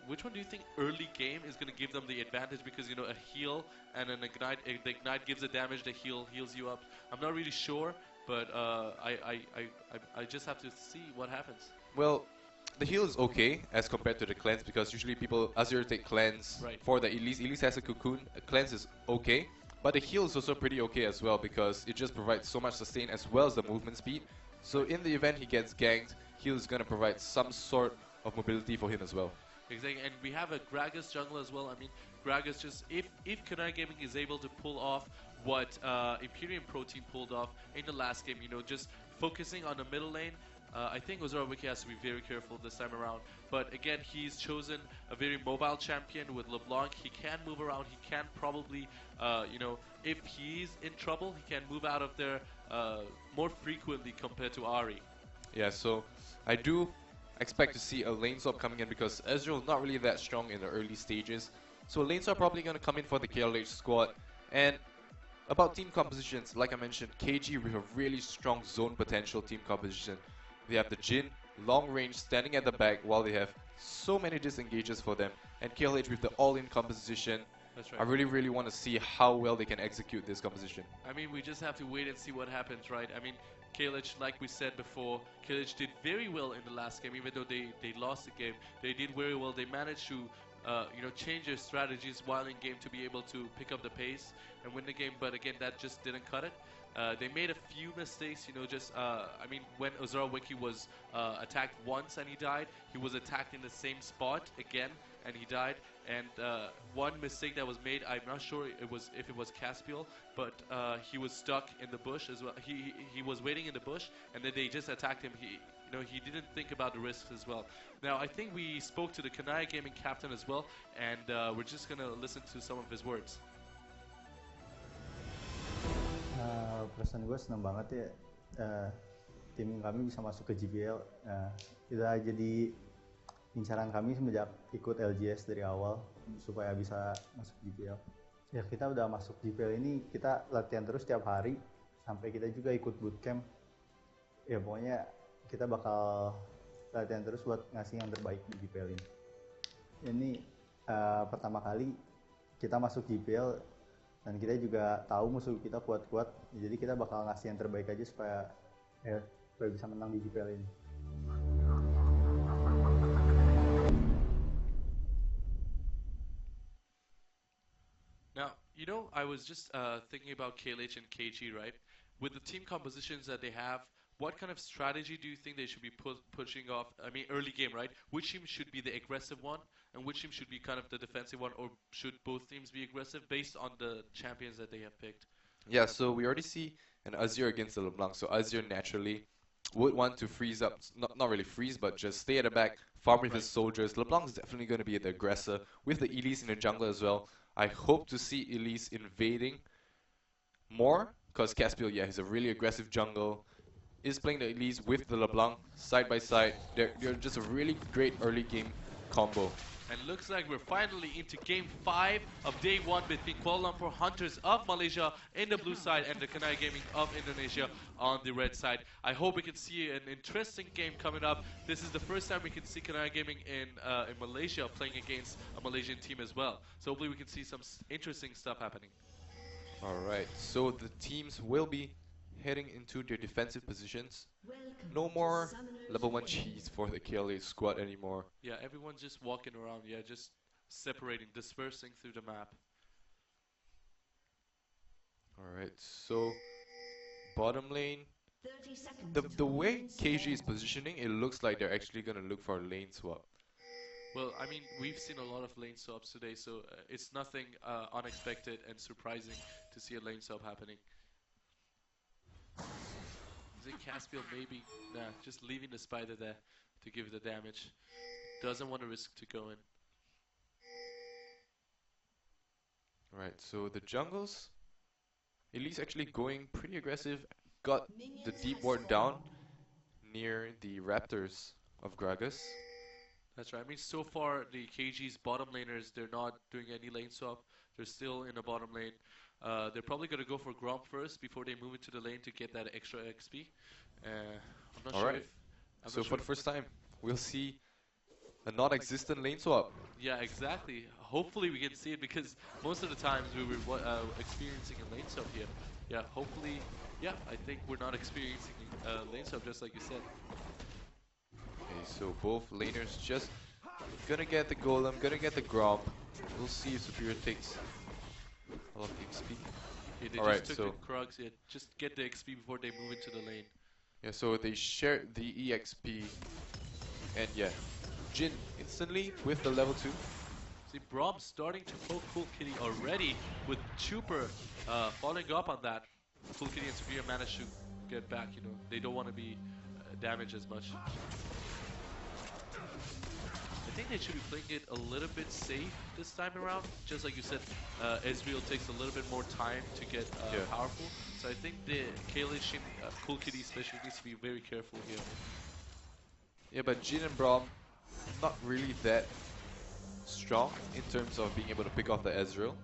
which one do you think early game is going to give them the advantage? Because, a heal and an ignite, the ignite gives the damage, the heal heals you up. I'm not really sure, but I just have to see what happens. Well, the heal is okay as compared to the cleanse because usually Azir take cleanse for the Elise. Elise has a cocoon, a cleanse is okay. But the heal is also pretty okay as well because it just provides so much sustain as well as the movement speed. So in the event he gets ganked, heal is going to provide some sort of mobility for him as well. Exactly, and we have a Gragas jungler as well. I mean, Gragas just, if Kunai Gaming is able to pull off what Imperium Pro Team pulled off in the last game, just focusing on the middle lane, I think Ozora has to be very careful this time around. But again, he's chosen a very mobile champion with LeBlanc. He can move around. He can probably, if he's in trouble, he can move out of there more frequently compared to Ahri. Yeah, so I do expect to see a lane swap coming in because Ezreal is not really that strong in the early stages. So lanes are probably going to come in for the KLH squad. And about team compositions, like I mentioned, KG with a really strong zone potential team composition. They have the Jhin, long range, standing at the back while they have so many disengages for them. And KLH with the all-in composition. That's right. I really want to see how well they can execute this composition. I mean, we just have to wait and see what happens, right? I mean, KLH, like we said before, KLH did very well in the last game, even though they lost the game. They did very well. They managed to, change their strategies while in game to be able to pick up the pace and win the game. But again, that just didn't cut it. They made a few mistakes, I mean, when Ozora Wiki was attacked once and he died, he was attacked in the same spot again and he died. And one mistake that was made, I'm not sure if it was Caspiel, but he was stuck in the bush as well. He was waiting in the bush, and then they just attacked him. He didn't think about the risks as well. Now, I think we spoke to the Kanaya Gaming captain as well, and we're just gonna listen to some of his words. Perasaan gue senang banget ya, tim kami bisa masuk ke GPL. Kita jadi incaran kami semenjak ikut LGS dari awal supaya bisa masuk GPL. Ya kita udah masuk GPL ini, kita latihan terus tiap hari sampai kita juga ikut bootcamp. Ya pokoknya kita bakal latihan terus buat ngasih yang terbaik di GPL ini. Ini pertama kali kita masuk GPL dan kita juga tahu musuh kita kuat-kuat. Jadi kita bakal ngasih yang terbaik aja supaya bisa menang di GPL ini. Now, I was just thinking about KLH and KG, right? With the team compositions that they have, what kind of strategy do you think they should be pushing off? I mean, early game, right? Which team should be the aggressive one, and which team should be kind of the defensive one, or should both teams be aggressive based on the champions that they have picked? Yeah, so we already see and Azir against the LeBlanc. So Azir naturally would want to freeze up, not really freeze, but just stay at the back, farm with his soldiers. LeBlanc is definitely going to be the aggressor with the Elise in the jungle as well. I hope to see Elise invading more, because Caspiel, yeah, he's a really aggressive jungle, is playing the Elise with the LeBlanc side by side. They're just a really great early game combo. And looks like we're finally into Game 5 of Day 1 between Kuala Lumpur Hunters of Malaysia in the blue side and the Kanai Gaming of Indonesia on the red side. I hope we can see an interesting game coming up. This is the first time we can see Kanai Gaming in Malaysia playing against a Malaysian team as well. So hopefully we can see some interesting stuff happening. Alright, so the teams will be heading into their defensive positions. No more level 1 cheese for the KLA squad anymore. Yeah, everyone's just walking around, yeah, just separating, dispersing through the map. Alright, so bottom lane, the way KG is positioning, it looks like they're actually going to look for a lane swap. Well, I mean, we've seen a lot of lane swaps today, so it's nothing unexpected and surprising to see a lane swap happening. Is it Caspiel maybe? Nah, just leaving the spider there to give the damage. Doesn't want to risk to go in. Right, so the jungles, Elise actually going pretty aggressive, got the deep ward down near the Raptors of Gragas. That's right. I mean, so far the KG's bottom laners, they're not doing any lane swap. They're still in the bottom lane. They're probably going to go for Gromp first before they move into the lane to get that extra XP. I'm not sure if... So for the first time, we'll see a non-existent lane swap. Yeah, exactly. Hopefully we can see it, because most of the times we were experiencing a lane swap here. Yeah, hopefully, yeah, I think we're not experiencing a lane swap, just like you said. Okay, so both laners just gonna get the Golem, gonna get the Gromp. We'll see if Superior takes a lot of XP. Yeah, they Alright, just took the Krugs, yeah, just get the XP before they move into the lane. Yeah, so they share the EXP, and yeah, Jin instantly with the level 2. See, Braum starting to poke Cool Kitty already, with Chuper following up on that. Cool Kitty and Superior managed to get back, you know, they don't want to be damaged as much. I think they should be playing it a little bit safe this time around. Just like you said, Ezreal takes a little bit more time to get powerful. So I think the Kalish and Cool Kitty especially needs to be very careful here. Yeah, but Jin and Braum not really that strong in terms of being able to pick off the Ezreal.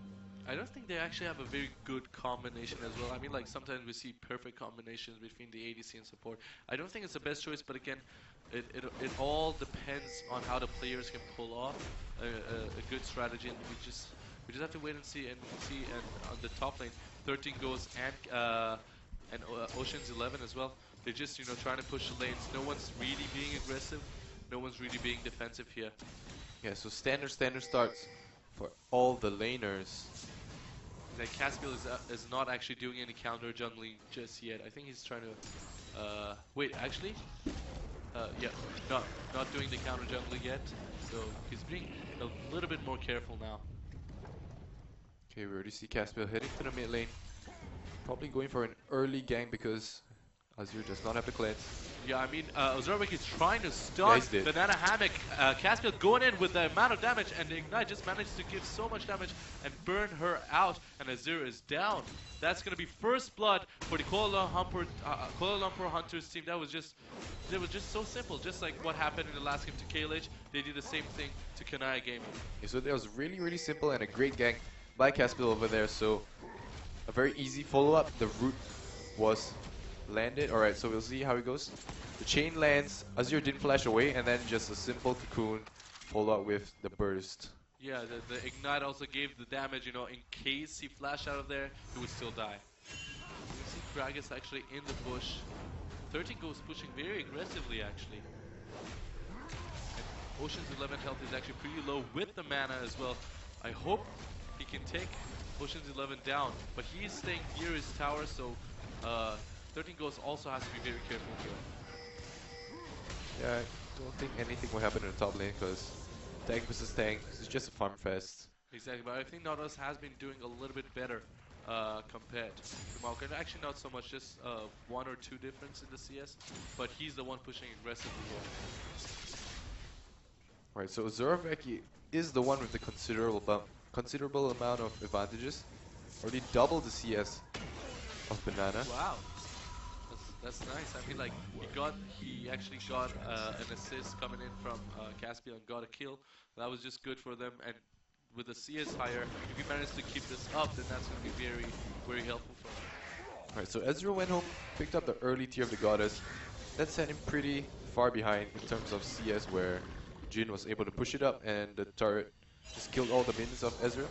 I don't think they actually have a very good combination as well. I mean, like, sometimes we see perfect combinations between the ADC and support. I don't think it's the best choice, but again, it all depends on how the players can pull off a good strategy, and we just have to wait and see. And on the top lane, 13 goes and Ocean's 11 as well. They're just, you know, trying to push the lanes. No one's really being aggressive. No one's really being defensive here. Yeah, so standard starts for all the laners. Like, Caspiel is not actually doing any counter jungling just yet. I think he's trying to wait, actually, yeah, not doing the counter jungling yet. So he's being a little bit more careful now. Okay, we already see Caspiel heading to the mid lane. Probably going for an early gank because Azir does not have the cleanse. Yeah, I mean, Ozorvik is trying to stun the Nana Hammock. Caspiel going in with the amount of damage, and the Ignite just managed to give so much damage and burn her out, and Azir is down. That's going to be first blood for the Kuala Lumpur Hunters team. That was just so simple, just like what happened in the last game to KLH. They did the same thing to Kanaya Gaming. Okay, so that was really simple and a great gank by Caspiel over there. So a very easy follow-up. The root was landed. Alright, so we'll see how it goes. The chain lands, Azir didn't flash away, and then just a simple cocoon follow up with the burst. Yeah, the Ignite also gave the damage, you know, in case he flashed out of there, he would still die. You see Gragas actually in the bush. 13 goes pushing very aggressively, actually. And Ocean's 11 health is actually pretty low with the mana as well. I hope he can take Ocean's 11 down, but he is staying near his tower, so 13 Ghosts also has to be very careful here. Yeah, I don't think anything will happen in the top lane because tank versus tank, it's just a farm fest. Exactly, but I think Nautilus has been doing a little bit better compared to Maokai. Actually, not so much, just 1 or 2 difference in the CS, but he's the one pushing aggressively well. Right, so Zoraveki is the one with the considerable amount of advantages. Already doubled the CS of Banana. Wow, that's nice. I mean, like he actually got an assist coming in from Caspian and got a kill. That was just good for them. And with the CS higher, if he manages to keep this up, then that's going to be very, very helpful for him. Right, so Ezreal went home, picked up the early tier of the Goddess. That sent him pretty far behind in terms of CS, where Jin was able to push it up and the turret just killed all the minions of Ezreal.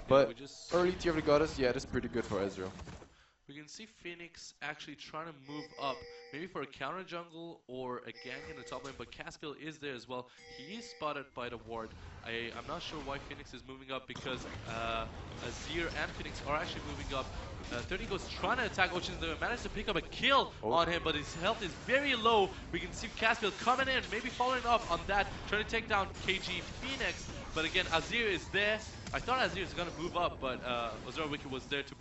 But early tier of the Goddess, yeah, that's pretty good for Ezreal. We can see Phoenix actually trying to move up, maybe for a counter jungle or a gank in the top lane, but Caspiel is there as well. He is spotted by the ward. I'm not sure why Phoenix is moving up, because Azir and Phoenix are actually moving up. 30 goes trying to attack Ocean, they managed to pick up a kill on him, but his health is very low. We can see Caspiel coming in, maybe following up on that, trying to take down KG Phoenix. But again, Azir is there. I thought Azir was going to move up, but Zoraveki was there to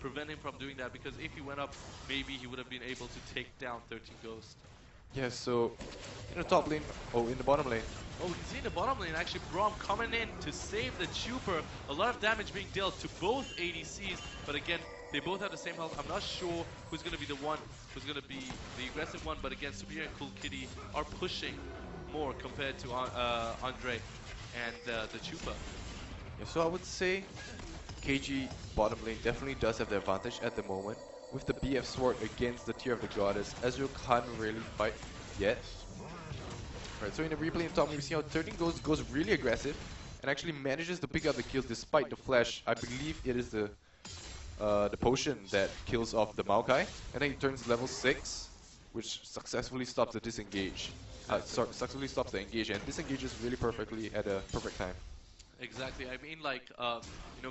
prevent him from doing that, because if he went up, maybe he would have been able to take down 13 Ghost. Yeah, so in the top lane, in the bottom lane. Oh, we can see in the bottom lane, actually, Braum coming in to save the Chuper. A lot of damage being dealt to both ADCs, but again, they both have the same health. I'm not sure who's going to be the one who's going to be the aggressive one, but again, Superior and Cool Kitty are pushing more compared to Andre and the Chupa. Yeah, so I would say KG bottom lane definitely does have the advantage at the moment. With the BF Sword against the tier of the Goddess, Ezreal can't really fight yet. Right, so in the replay in top lane, we see how 13 goes really aggressive and actually manages to pick up the kills despite the flash. I believe it is the potion that kills off the Maokai, and then he turns level 6, which successfully stops the disengage. Successfully stops the engage and disengages really perfectly at a perfect time. Exactly. I mean, like,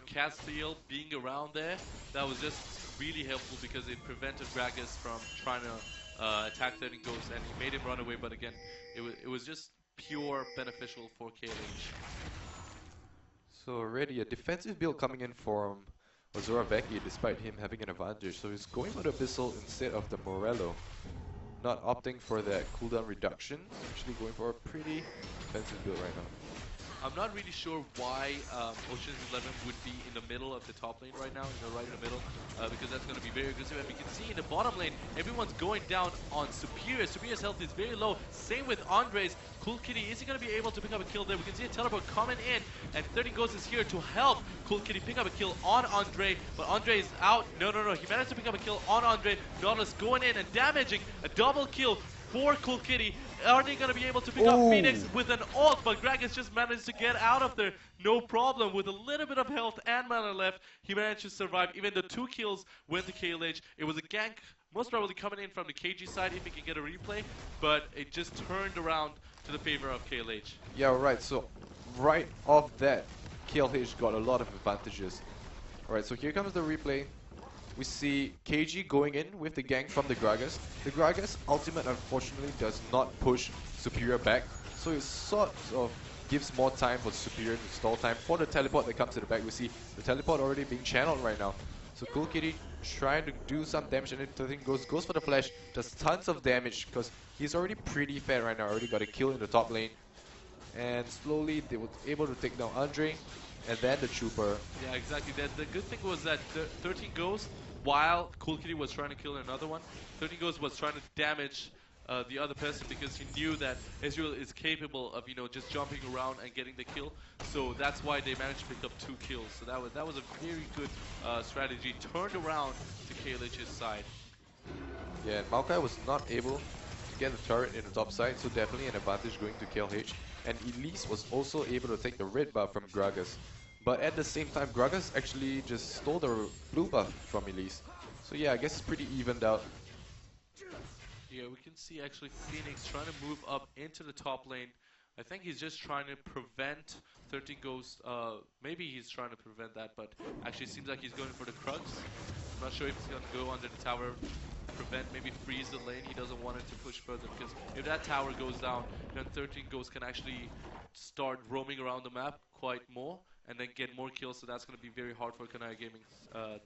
Castiel being around there, that was just really helpful, because it prevented Gragas from trying to attack 13 Ghosts, and he made him run away. But again, it was just pure beneficial for KLH. So already a defensive build coming in from Zoraveki, despite him having an advantage. So he's going for the Abyssal instead of the Morello. Not opting for that cooldown reduction, actually going for a pretty defensive build right now. I'm not really sure why Ocean's 11 would be in the middle of the top lane right now, right in the middle, because that's going to be very aggressive. And we can see in the bottom lane, everyone's going down on Superior. Superior's health is very low. Same with Andre's. Cool Kitty, is he going to be able to pick up a kill there? We can see a teleport coming in, and 30 Ghost is here to help Cool Kitty pick up a kill on Andre, but Andre is out. No, he managed to pick up a kill on Andre. Nautilus going in and damaging a double kill for Cool Kitty. Are they going to be able to pick up Phoenix with an ult? But Gragas just managed to get out of there, no problem. With a little bit of health and mana left, he managed to survive. Even the 2 kills went to KLH. It was a gank, most probably coming in from the KG side if he can get a replay, but it just turned around to the favor of KLH. Yeah, right. So right off that, KLH got a lot of advantages. Alright, so here comes the replay. We see KG going in with the gank from the Gragas. The Gragas ultimate unfortunately does not push Superior back, so it sort of gives more time for Superior to stall time for the teleport that comes to the back. We see the teleport already being channeled right now. So Cool Kitty trying to do some damage, and then 13 goes for the flash, does tons of damage because he's already pretty fat right now, already got a kill in the top lane. And slowly they were able to take down Andre and then the Trooper. Yeah, exactly. The good thing was that 13 Ghost, while Cool Kitty was trying to kill another one, 13 Ghost was trying to damage the other person because he knew that Israel is capable of, just jumping around and getting the kill. So that's why they managed to pick up 2 kills. So that was a very good strategy. Turned around to KLH's side. Yeah, and Maokai was not able to get the turret in the top side, so definitely an advantage going to KLH. And Elise was also able to take the red buff from Gragas. But at the same time, Gragas actually just stole the blue buff from Elise. So yeah, I guess it's pretty evened out. Yeah, we can see actually Phoenix trying to move up into the top lane. I think he's just trying to prevent 13 Ghost. Maybe he's trying to prevent that, but actually it seems like he's going for the Krugs. I'm not sure if he's going to go under the tower, prevent, maybe freeze the lane. He doesn't want it to push further because if that tower goes down, then 13 Ghost can actually start roaming around the map quite more. and then get more kills, so that's going to be very hard for Kanai Gaming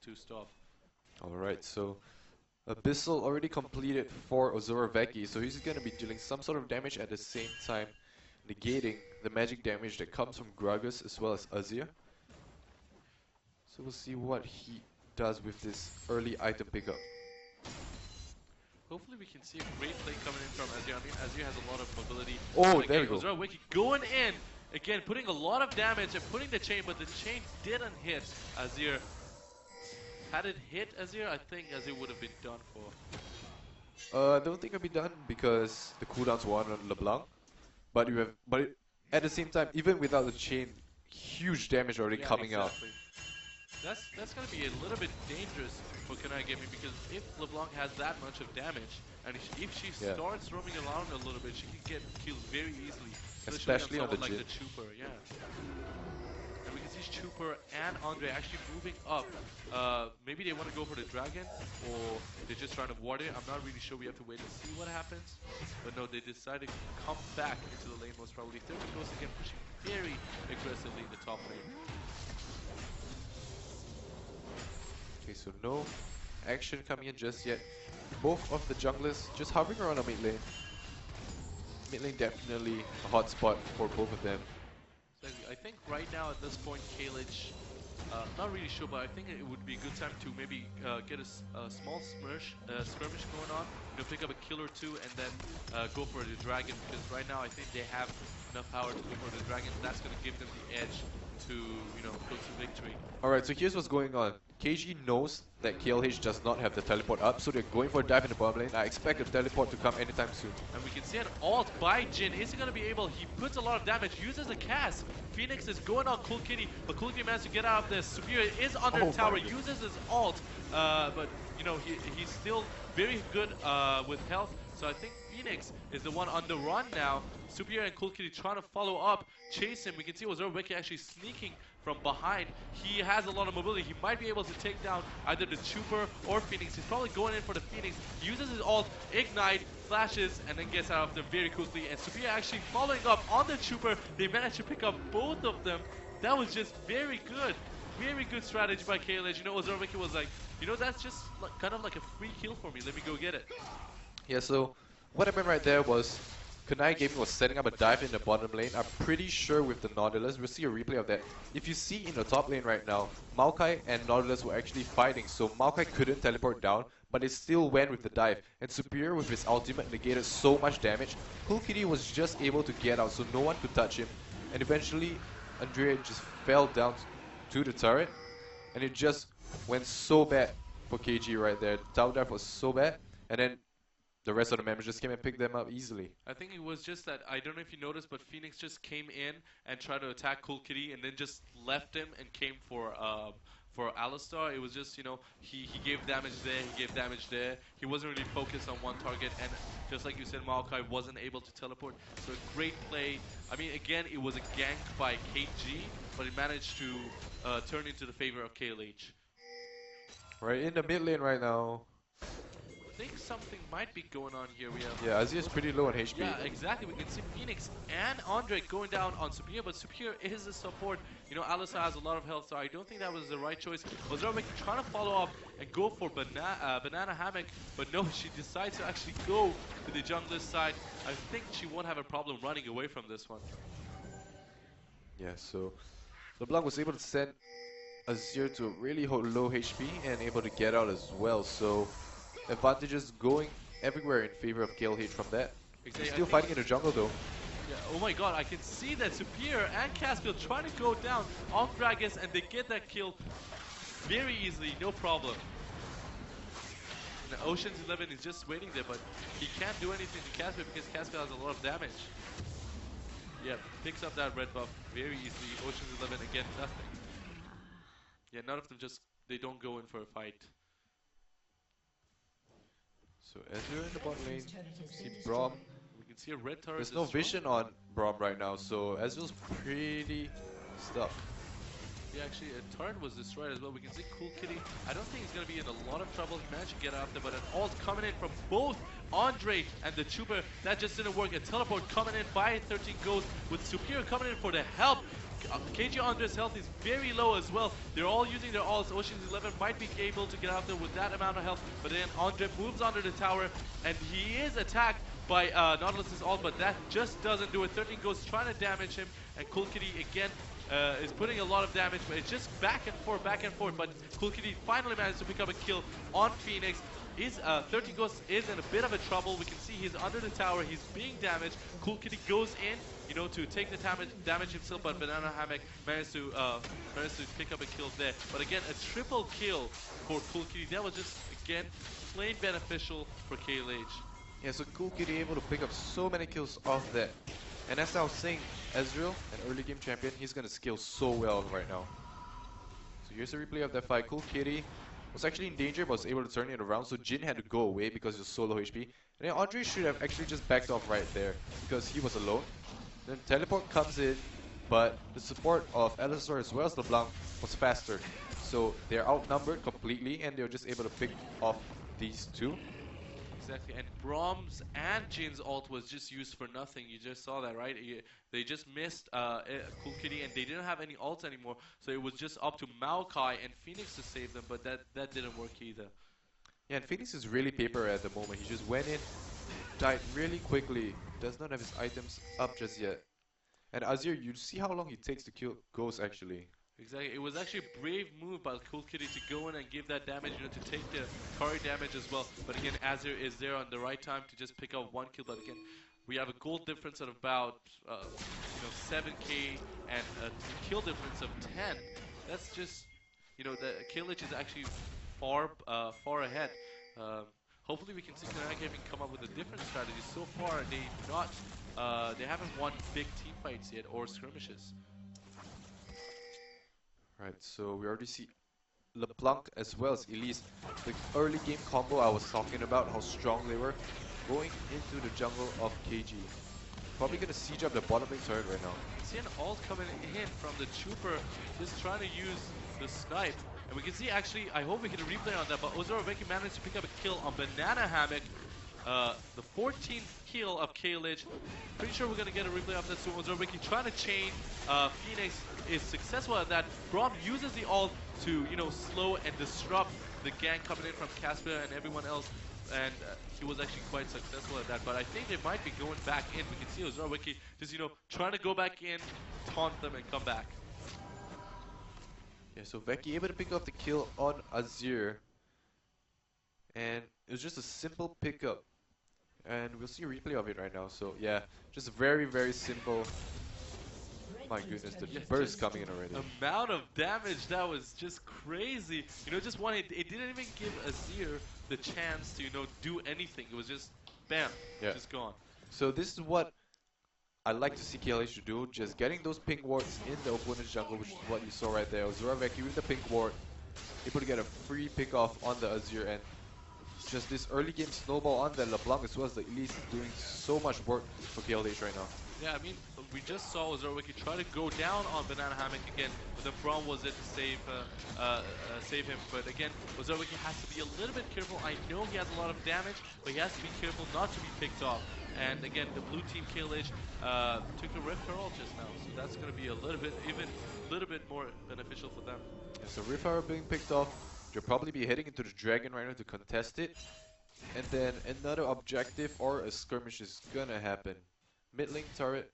to stop. Alright, so Abyssal already completed for Ozoroveki, so he's going to be dealing some sort of damage at the same time, negating the magic damage that comes from Gragas as well as Azir. So we'll see what he does with this early item pickup. Hopefully we can see a great play coming in from Azir. I mean, Azir has a lot of mobility. Oh, there we go. Ozoroveki going in, again, putting a lot of damage and putting the chain, but the chain didn't hit Azir. Had it hit Azir, I think Azir would have been done for. I don't think it'll be done because the cooldowns were on LeBlanc. But at the same time, even without the chain, huge damage already coming out. That's going to be a little bit dangerous for Kanai Gaming, because if LeBlanc has that much of damage, and if she starts roaming around a little bit, she can get killed very easily. Especially on the like Jhin. the Chuper, yeah. And we can see Chuper and Andre actually moving up. Maybe they want to go for the dragon, or they're just trying to ward it. I'm not really sure. We have to wait and see what happens. But no, they decided to come back into the lane most probably. Third goes again, pushing very aggressively in the top lane. Okay, so no action coming in just yet. Both of the junglers just hovering around the mid lane. Mid lane definitely a hot spot for both of them. So I think right now at this point, Kalic, not really sure, but I think it would be a good time to maybe get a small skirmish going on. You know, pick up a kill or two and then go for the dragon, because right now I think they have enough power to go for the dragon. That's going to give them the edge to, you know, go to victory. Alright, so here's what's going on. KG knows that KLH does not have the teleport up, so they're going for a dive in the bottom lane. I expect a teleport to come anytime soon. And we can see an ult by Jhin. Is he going to be able? He puts a lot of damage, uses a cast. Phoenix is going on Cool Kitty, but Cool Kitty managed to get out of this. Superior is under the tower, uses his ult, but you know, he's still very good with health. So I think Phoenix is the one on the run now. Superior and Cool Kitty trying to follow up, chase him. We can see Ozoroveki actually sneaking from behind. He has a lot of mobility. He might be able to take down either the Chuper or Phoenix. He's probably going in for the Phoenix. He uses his ult, ignite, flashes, and then gets out of them very quickly. And Superior actually following up on the Chuper. They managed to pick up both of them. That was just very good. Very good strategy by KLH. You know, Ozoroveki was like, you know, that's just like, kind of like a free kill for me. Let me go get it. Yeah, so what happened right there was Kanai Gaming was setting up a dive in the bottom lane. I'm pretty sure with the Nautilus, we'll see a replay of that. If you see in the top lane right now, Maokai and Nautilus were actually fighting, so Maokai couldn't teleport down, but it still went with the dive. And Superior with his ultimate negated so much damage. Cool Kitty was just able to get out, so no one could touch him. And eventually, Andrea just fell down to the turret, and it just went so bad for KG right there. The tower dive was so bad, and then the rest of the members just came and picked them up easily. I think it was just that, I don't know if you noticed, but Phoenix just came in and tried to attack Cool Kitty and then just left him and came for Alistar. It was just, you know, he gave damage there, he gave damage there. He wasn't really focused on one target, and just like you said, Maokai wasn't able to teleport. So a great play. I mean, again, it was a gank by KG, but it managed to turn into the favor of KLH. Right in the mid lane right now. I think something might be going on here. We have Azir's pretty low on HP. Yeah, exactly. We can see Phoenix and Andre going down on Superior, but Superior is a support. You know, Alistar has a lot of health, so I don't think that was the right choice. Ozoroveki trying to follow up and go for Banana Hammock, but no, she decides to actually go to the jungler's side. I think she won't have a problem running away from this one. Yeah, so LeBlanc was able to send Azir to really low HP and able to get out as well, so advantages going everywhere in favor of KLH from that. Exactly. He's still fighting in the jungle though. Yeah, oh my god, I can see that Superior and Caspiel trying to go down on Gragas, and they get that kill very easily, no problem. And Ocean's 11 is just waiting there, but he can't do anything to Caspiel because Caspiel has a lot of damage. Yeah, picks up that red buff very easily. Ocean's 11 again, nothing. Yeah, none of them just, they don't go in for a fight. So Azir in the bot lane, see Braum. We can see a red turret. There's no vision on Braum right now, so Azir's pretty stuck. Yeah, actually, a turret was destroyed as well. We can see Cool Kitty. I don't think he's going to be in a lot of trouble. He managed to get out there, but an ult coming in from both Andre and the Trooper. That just didn't work. A teleport coming in by 13 Ghosts with Superior coming in for the help. KG Andre's health is very low as well. They're all using their ults. Ocean's 11 might be able to get out there with that amount of health, but then Andre moves under the tower, and he is attacked by Nautilus's ult, but that just doesn't do it. 13 Ghosts trying to damage him, and Cool Kitty again is putting a lot of damage, but it's just back and forth, but Cool Kitty finally managed to pick up a kill on Phoenix. 13 Ghosts is in a bit of a trouble. We can see he's under the tower, he's being damaged. Cool Kitty goes in, you know, to take the damage himself, but Banana Hammock managed to pick up a kill there. But again, a triple kill for Cool Kitty. That was just, again, plain beneficial for KLH. Yeah, so Cool Kitty able to pick up so many kills off that. And as I was saying, Ezreal, an early game champion, he's gonna scale so well right now. So here's a replay of that fight. Cool Kitty was actually in danger but was able to turn it around, so Jin had to go away because he was so low HP. And then Andre should have actually just backed off right there because he was alone. Then teleport comes in, but the support of Alistar as well as LeBlanc was faster. So they're outnumbered completely and they were just able to pick off these two. Exactly, and Brahms and Jin's ult was just used for nothing. You just saw that, right? They just missed Cool Kitty, and they didn't have any ults anymore. So it was just up to Maokai and Phoenix to save them, but that didn't work either. Yeah, and Phoenix is really paper at the moment. He just went in, died really quickly, does not have his items up just yet. And Azir, you see how long it takes to kill Ghost actually. Exactly, it was actually a brave move by Cool Kitty to go in and give that damage, you know, to take the Kari damage as well. But again, Azir is there on the right time to just pick up one kill. But again, we have a gold difference of about 7k and a kill difference of 10. That's just, you know, the KLH is actually far ahead. Hopefully we can see Kanai Gaming come up with a different strategy. So far they haven't won big team fights yet or skirmishes. Right, so we already see LeBlanc as well as Elise. The early game combo I was talking about, how strong they were, going into the jungle of KG. Probably gonna siege up the bottom lane turret right now. See an ult coming in from the Trooper, just trying to use the snipe. And we can see actually, I hope we get a replay on that, but Ozorobeki managed to pick up a kill on Banana Hammock. The 14th kill of KLH. Pretty sure we're going to get a replay of that soon. Ozorobeki trying to chain. Phoenix is successful at that. Braum uses the ult to, you know, slow and disrupt the gang coming in from Casper and everyone else. And he was actually quite successful at that. But I think they might be going back in. We can see Ozorobeki just, you know, trying to go back in, taunt them, and come back. Yeah, so Veki able to pick up the kill on Azir. And it was just a simple pickup. And we'll see a replay of it right now. So yeah, just very, very simple. My goodness, the burst coming in already. Amount of damage, that was just crazy. You know, just one, it didn't even give Azir the chance to, you know, do anything. It was just, bam, just gone. So this is what I like to see KLH to do, just getting those pink wards in the opponent's jungle, which is what you saw right there. Ozorobeki with the pink ward, able to get a free pick off on the Azir, and just this early game snowball on the LeBlanc as well as the Elise is doing so much work for KLH right now. Yeah, I mean, we just saw Ozorobeki try to go down on Banana Hammock again, but the Braum was it to save him. But again, Ozorobeki has to be a little bit careful. I know he has a lot of damage, but he has to be careful not to be picked off. And again, the blue team KLH took a Rift Herald just now, so that's going to be a little bit more beneficial for them. Yeah, so Rift Herald being picked off, they'll probably be heading into the Dragon right now to contest it. And then another objective or a skirmish is gonna happen. Mid lane turret,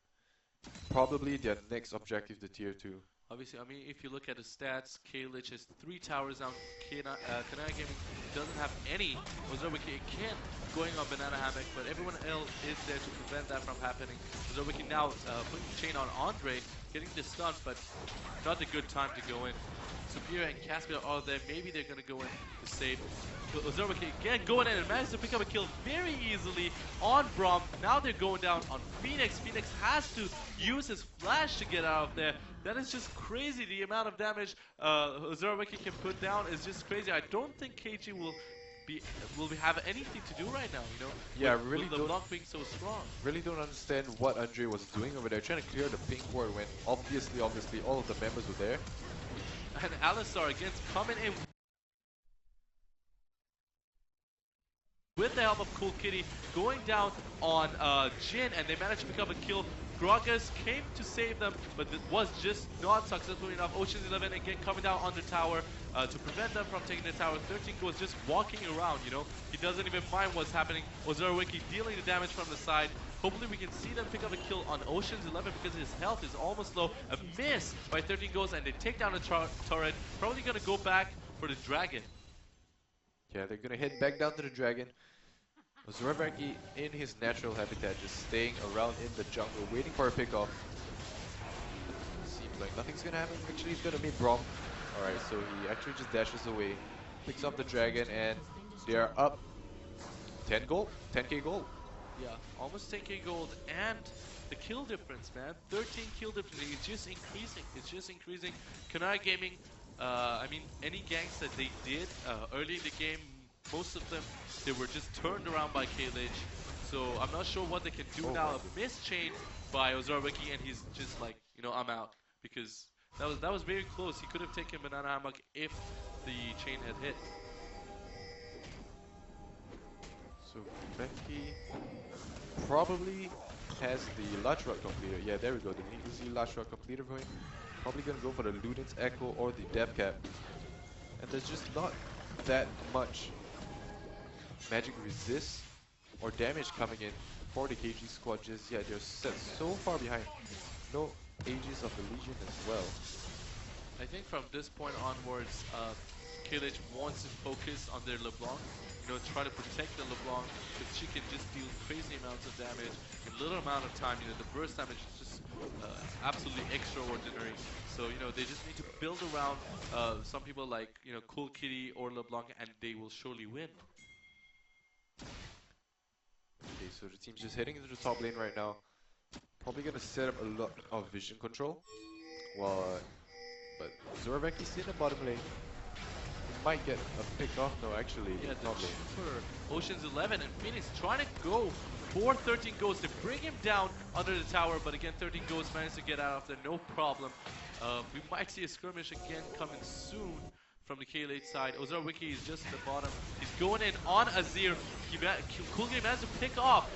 probably their next objective, the tier 2. Obviously, I mean, if you look at the stats, KLH has 3 towers down. Kanai Gaming doesn't have any. Ozorobeki again going on Banana Hammock, but everyone else is there to prevent that from happening. Ozorobeki now putting chain on Andre, getting the stun, but not a good time to go in. Superior and Caspian are there. Maybe they're going to go in to save. Ozorobeki again going in and managed to pick up a kill very easily on Braum. Now they're going down on Phoenix. Phoenix has to use his flash to get out of there. That is just crazy. The amount of damage Ozorobeki can put down is just crazy. I don't think KG will have anything to do right now, you know? Yeah, with, really with the LeBlanc being so strong. Really don't understand what Andre was doing over there, trying to clear the pink ward when obviously all of the members were there. And Alistar against coming in with the help of Cool Kitty, going down on Jin, and they managed to pick up a kill. Gragas came to save them, but it was just not successful enough. Ocean's 11 again coming down on the tower to prevent them from taking the tower. 13 was just walking around, you know. He doesn't even mind what's happening. Ozorwiki dealing the damage from the side. Hopefully we can see them pick up a kill on Ocean's 11 because his health is almost low. A miss by 13 goes, and they take down the turret. Probably going to go back for the dragon. Yeah, they're gonna head back down to the dragon. Ozorwiki in his natural habitat, just staying around in the jungle, waiting for a pickoff. Seems like nothing's gonna happen. Actually, he's gonna meet Brom. Alright, so he actually just dashes away, picks up the dragon, and they are up 10 gold, 10k gold. Yeah, almost 10k gold, and the kill difference, man. 13 kill difference. It's just increasing. It's just increasing. Kanai Gaming, I mean, any ganks that they did early in the game, most of them, they were just turned around by Kalic. So I'm not sure what they can do now. A missed chain by Ozorwiki, and he's just like, you know, I'm out. Because that was very close. He could have taken Banana Hammock if the chain had hit. So Becky probably has the large rock completer. Yeah, there we go. The Needle large rock completer for him. Probably gonna go for the Luden's Echo or the Depth Cap. And there's just not that much magic resist or damage coming in for the KG squad. Just yeah, they're set so far behind. No Aegis of the Legion as well. I think from this point onwards, Kalic wants to focus on their LeBlanc. You know, try to protect the LeBlanc because she can just deal crazy amounts of damage in little amount of time. You know, the burst damage is just absolutely extraordinary. So, you know, they just need to build around some people like, you know, Cool Kitty or LeBlanc, and they will surely win. Okay, so the team's just heading into the top lane right now. Probably gonna set up a lot of vision control. But Ozorwiki's in the bottom lane. He might get a pick off. No, actually, yeah, the top lane. Ocean's 11 and Phoenix trying to go for 13 Ghosts to bring him down under the tower, but again, 13 Ghosts managed to get out of there, no problem. We might see a skirmish again coming soon from the K-Late side. Ozorwiki is just at the bottom. He's going in on Azir. Cool Game managed to pick off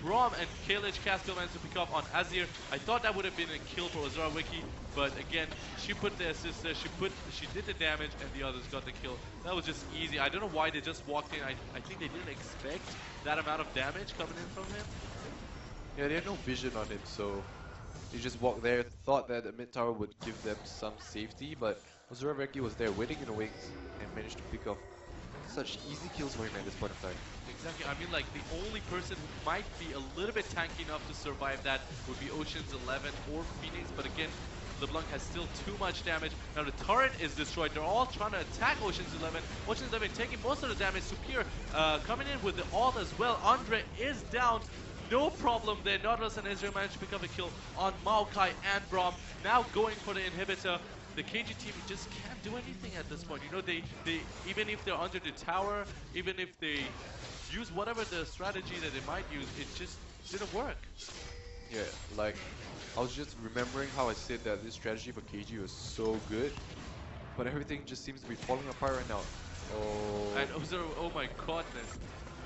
Brom, and Kalic Castle managed to pick up on Azir. I thought that would have been a kill for Ozorwiki, but again, she put the assist there. She did the damage, and the others got the kill. That was just easy. I don't know why they just walked in. I think they didn't expect that amount of damage coming in from him. Yeah, they had no vision on him, so they just walked there, thought that the mid tower would give them some safety, but Ozorwiki was there waiting in the wings and managed to pick off such easy kills for him at this point of time. Exactly. I mean, like, the only person who might be a little bit tanky enough to survive that would be Ocean's 11 or Phoenix, but again, LeBlanc has still too much damage. Now the turret is destroyed. They're all trying to attack Ocean's 11. Ocean's 11 taking most of the damage. Superior coming in with the ult as well. Andre is down. No problem there. Nautilus and Israel managed to pick up a kill on Maokai and Brom. Now going for the inhibitor. The KG team just can't do anything at this point. You know, they even if they're under the tower, even if they use whatever the strategy that they might use, it just didn't work. Yeah, like, I was just remembering how I said that this strategy for KG was so good, but everything just seems to be falling apart right now. Oh. And oh my godness.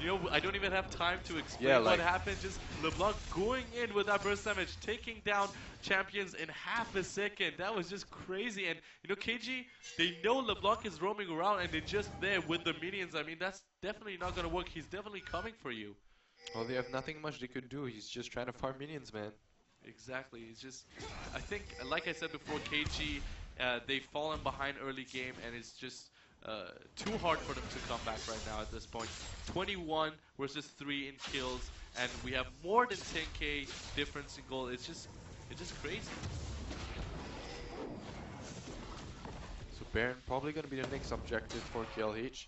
You know, I don't even have time to explain what happened. Just LeBlanc going in with that burst damage, taking down champions in half a second. That was just crazy. And, you know, KG, they know LeBlanc is roaming around and they're just there with the minions. I mean, that's definitely not going to work. He's definitely coming for you. Well, they have nothing much they could do. He's just trying to farm minions, man. Exactly. It's just, I think, like I said before, KG, they've fallen behind early game, and it's just too hard for them to come back right now at this point. 21 versus 3 in kills, and we have more than 10k difference in gold. It's just crazy. So Baron probably going to be the next objective for KLH.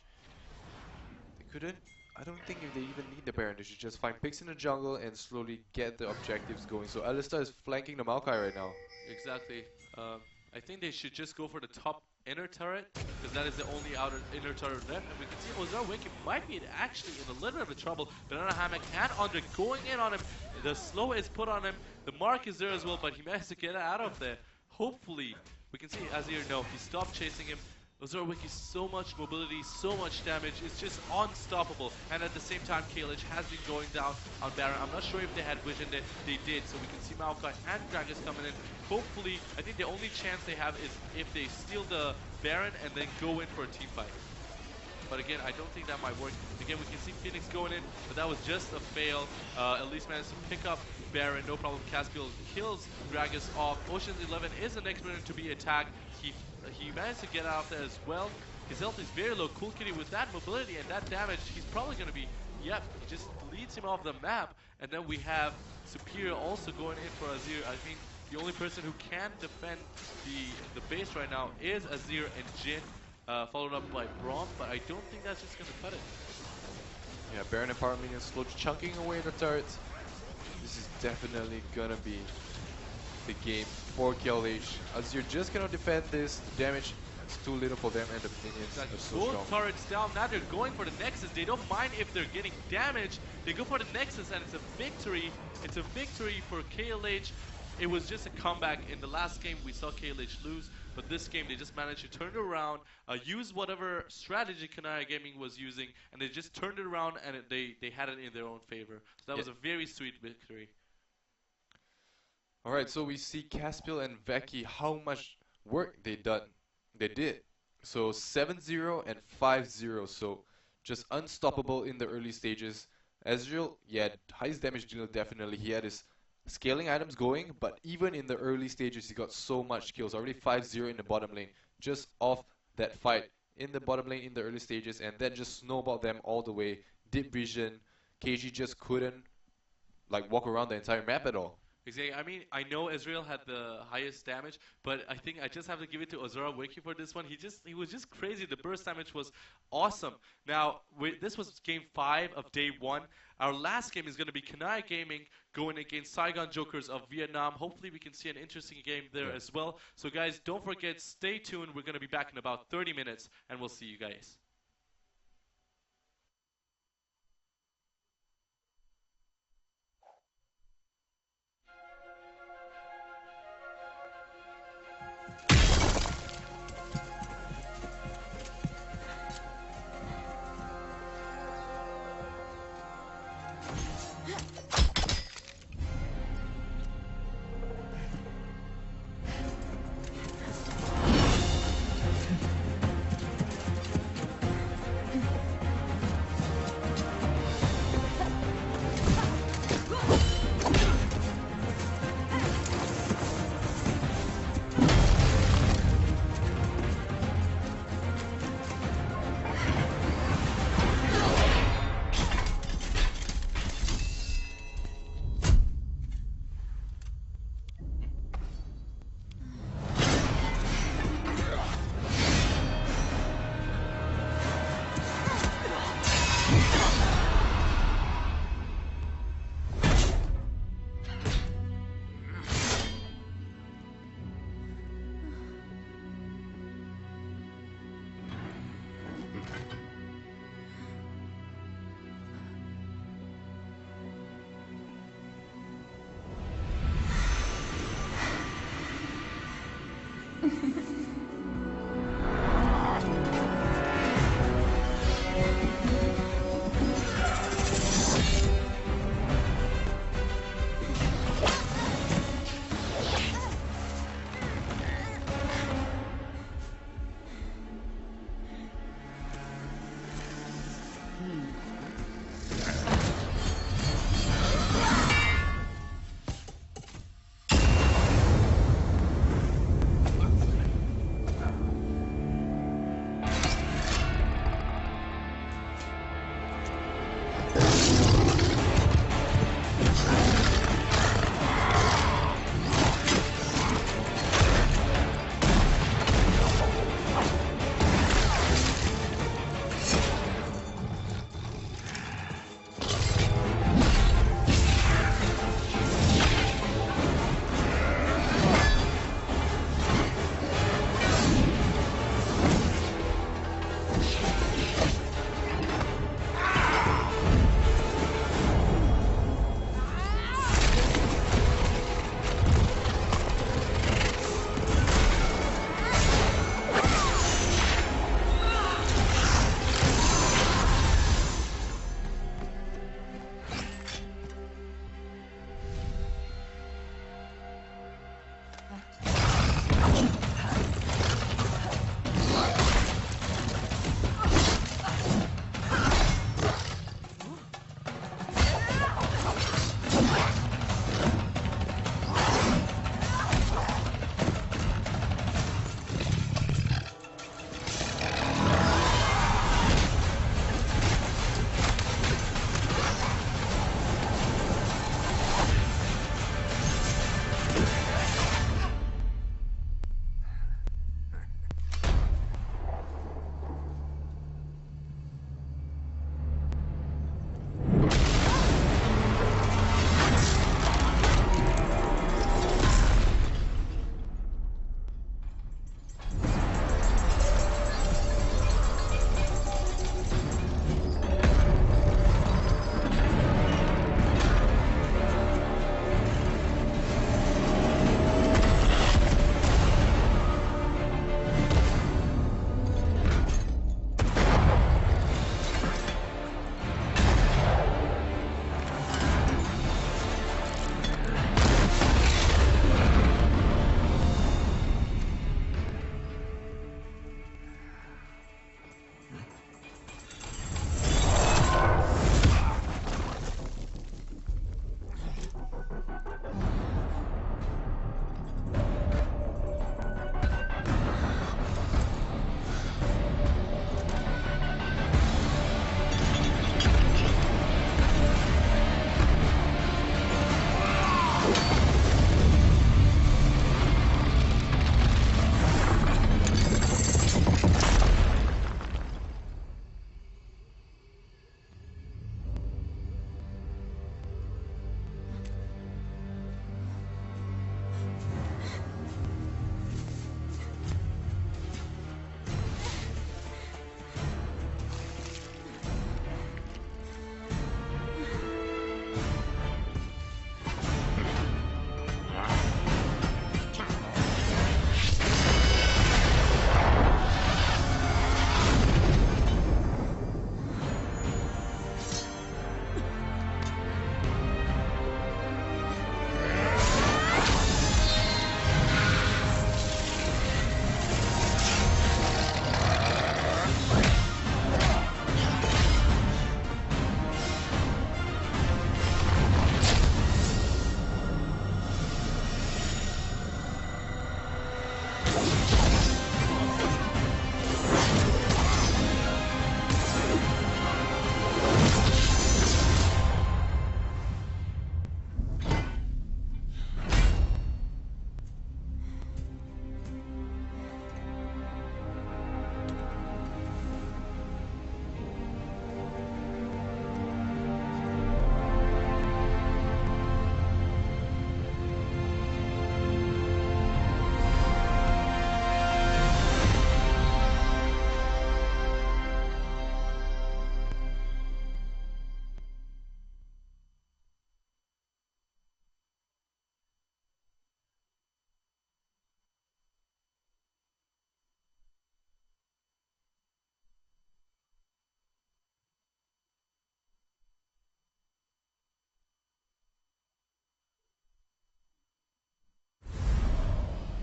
They couldn't. I don't think if they even need the Baron. They should just find picks in the jungle and slowly get the objectives going. So Alistar is flanking the Maokai right now. Exactly. I think they should just go for the top inner turret, because that is the only inner turret left. And we can see Ozorwiki might be actually in a little bit of trouble. Banana Hammock and Andre going in on him. The slow is put on him. The mark is there as well, but he managed to get out of there. Hopefully, We can see Azir, no, he stopped chasing him. Azura Wiki, so much mobility, so much damage, it's just unstoppable. And at the same time, Kalish has been going down on Baron. I'm not sure if they had vision, they did, so we can see Maokai and Gragas coming in. Hopefully, I think the only chance they have is if they steal the Baron and then go in for a team fight. But again, I don't think that might work. Again, we can see Phoenix going in, but that was just a fail. Elise managed to pick up Baron, no problem. Caspiel kills Gragas off. Ocean's 11 is the next minute to be attacked. He managed to get out there as well. His health is very low. Cool Kitty with that mobility and that damage, he's probably going to be, yep, he just leads him off the map. And then we have Superior also going in for Azir. I think the only person who can defend the base right now is Azir and Jin, followed up by Braum, but I don't think that's just going to cut it. Yeah, Baron and Power Minions slowly chunking away the turrets. This is definitely going to be the game for KLH. Azir just cannot defend this. The damage is too little for them, and the minions are so strong. Both turrets down. Now they're going for the Nexus. They don't mind if they're getting damaged. They go for the Nexus, and it's a victory. It's a victory for KLH. It was just a comeback. In the last game, we saw KLH lose, but this game, they just managed to turn it around, use whatever strategy Kanaya Gaming was using, and they just turned it around, and they had it in their own favor. So that was a very sweet victory. Alright, so we see Caspiel and Veki, how much work they did. So 7-0 and 5-0, so just unstoppable in the early stages. Ezreal, yeah, highest damage dealer definitely. He had his scaling items going, but even in the early stages he got so much kills. Already 5-0 in the bottom lane, just off that fight in the bottom lane in the early stages, and that just snowballed them all the way. Deep vision, KG just couldn't like walk around the entire map at all. Exactly. I mean, I know Ezreal had the highest damage, but I think I just have to give it to Azura Wiki for this one. He was just crazy. The burst damage was awesome. Now, this was game 5 of day 1. Our last game is going to be Kanai Gaming going against Saigon Jokers of Vietnam. Hopefully, we can see an interesting game there as well. So, guys, don't forget, stay tuned. We're going to be back in about 30 minutes, and we'll see you guys.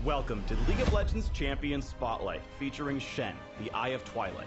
Welcome to League of Legends Champions Spotlight, featuring Shen, the Eye of Twilight.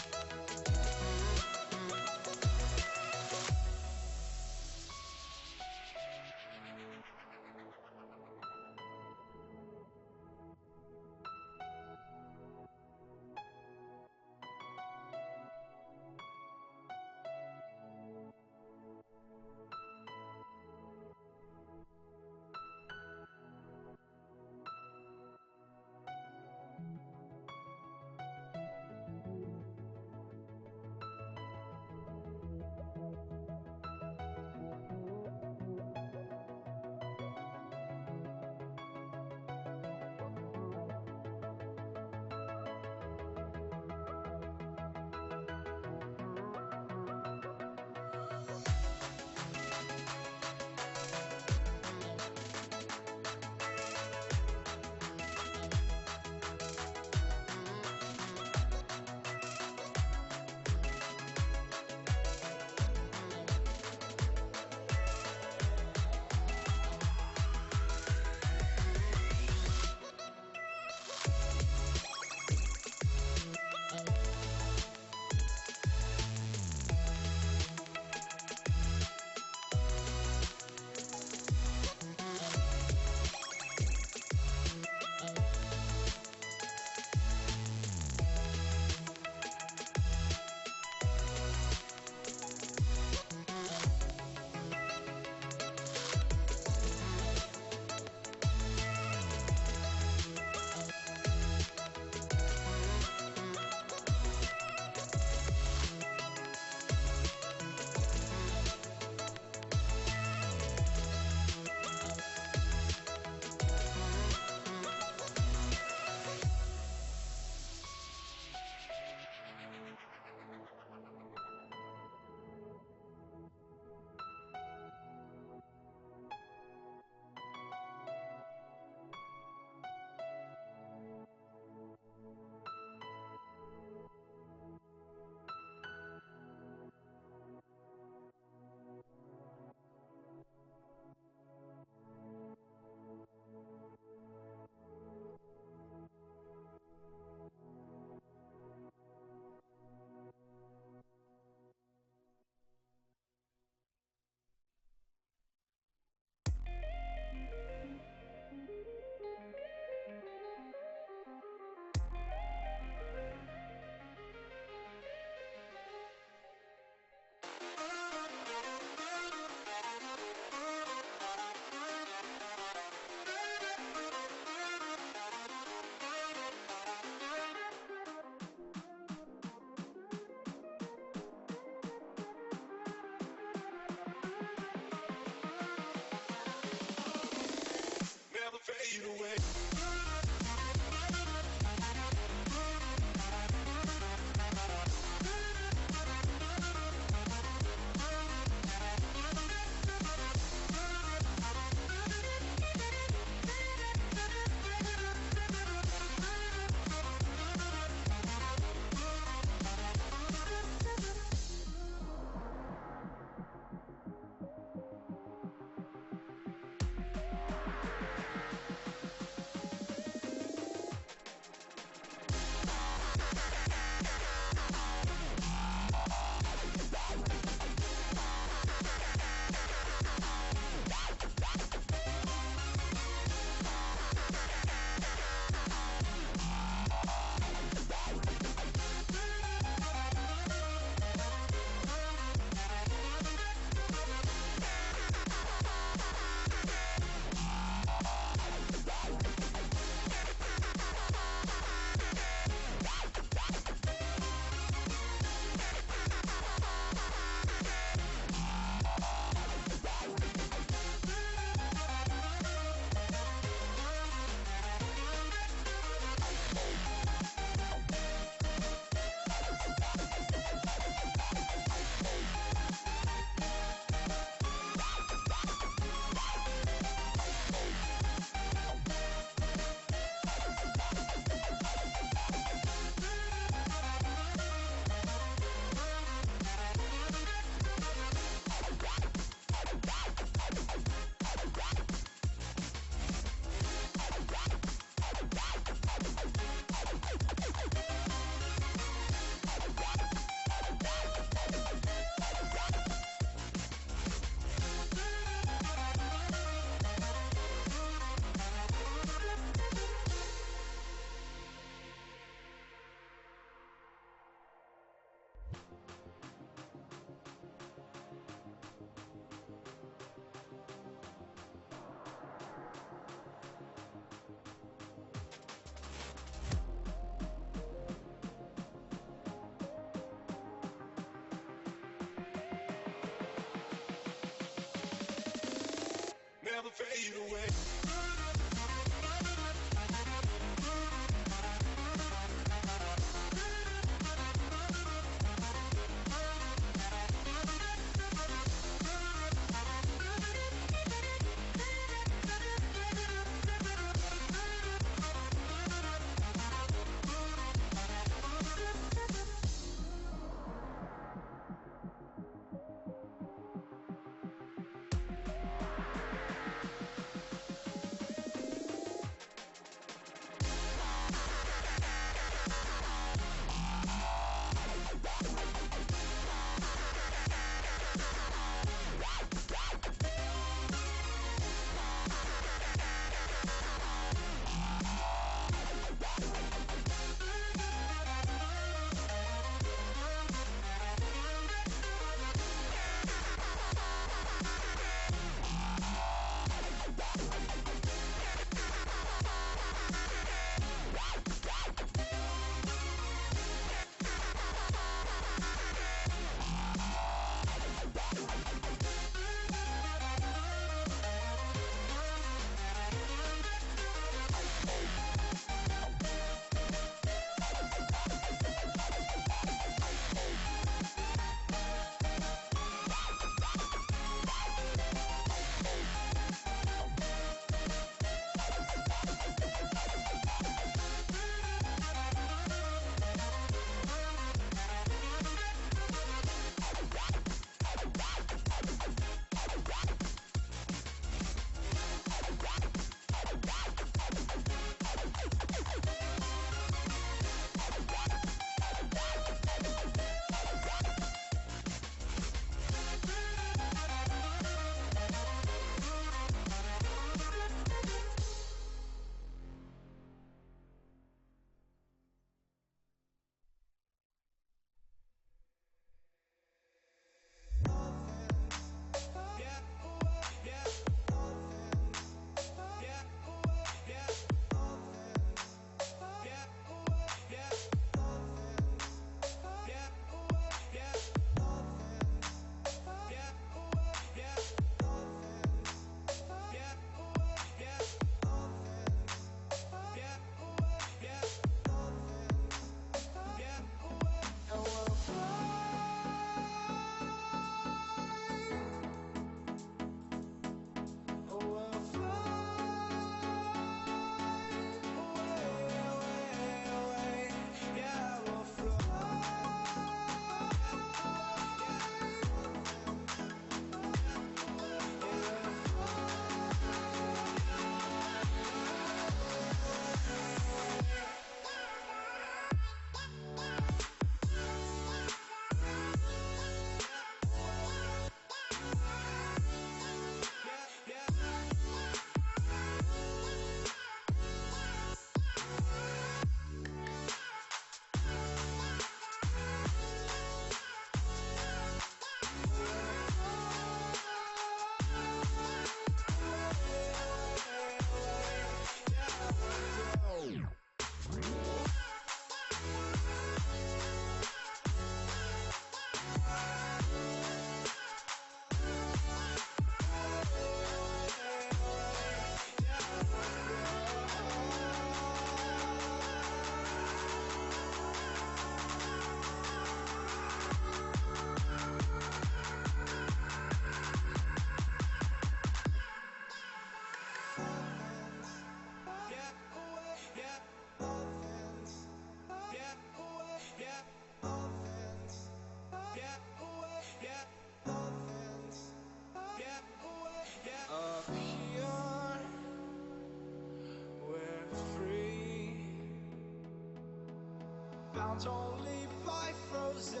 Don't leave my frozen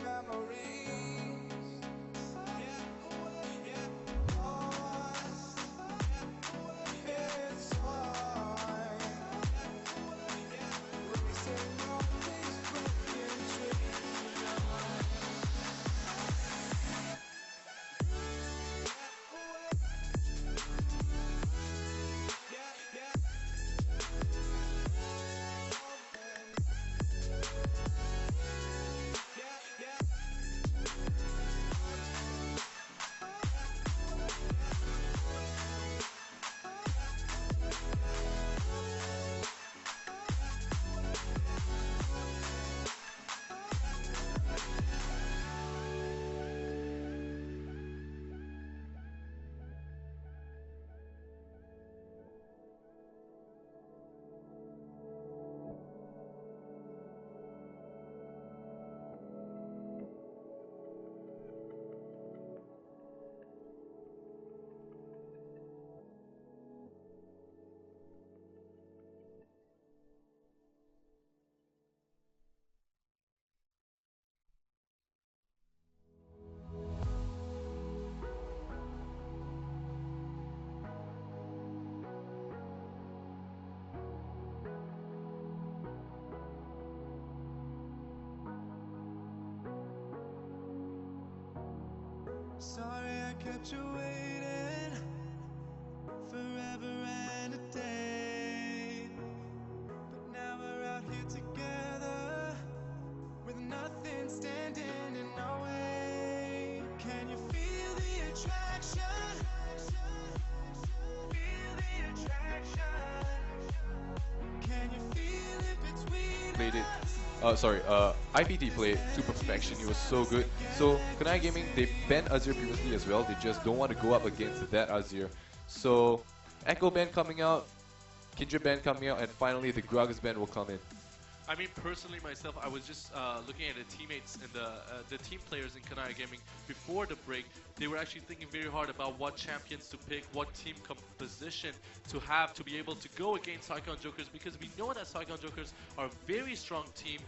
memories. It's fine. Racing on these broken Sorry I kept you waiting forever and a day. But now we're out here together with nothing standing in our way. Can you feel the attraction? Feel the attraction. Can you feel it between Played it. us? IPT played to perfection. It was so good. So Kanai Gaming, they banned Azir previously as well. They just don't want to go up against that Azir. So Echo ban coming out, Kindred ban coming out, and finally the Gragas ban will come in. I mean, personally myself, I was just looking at the teammates and the team players in Kanaya Gaming before the break. They were actually thinking very hard about what champions to pick, what team composition to have to be able to go against Saigon Jokers, because we know that Saigon Jokers are a very strong team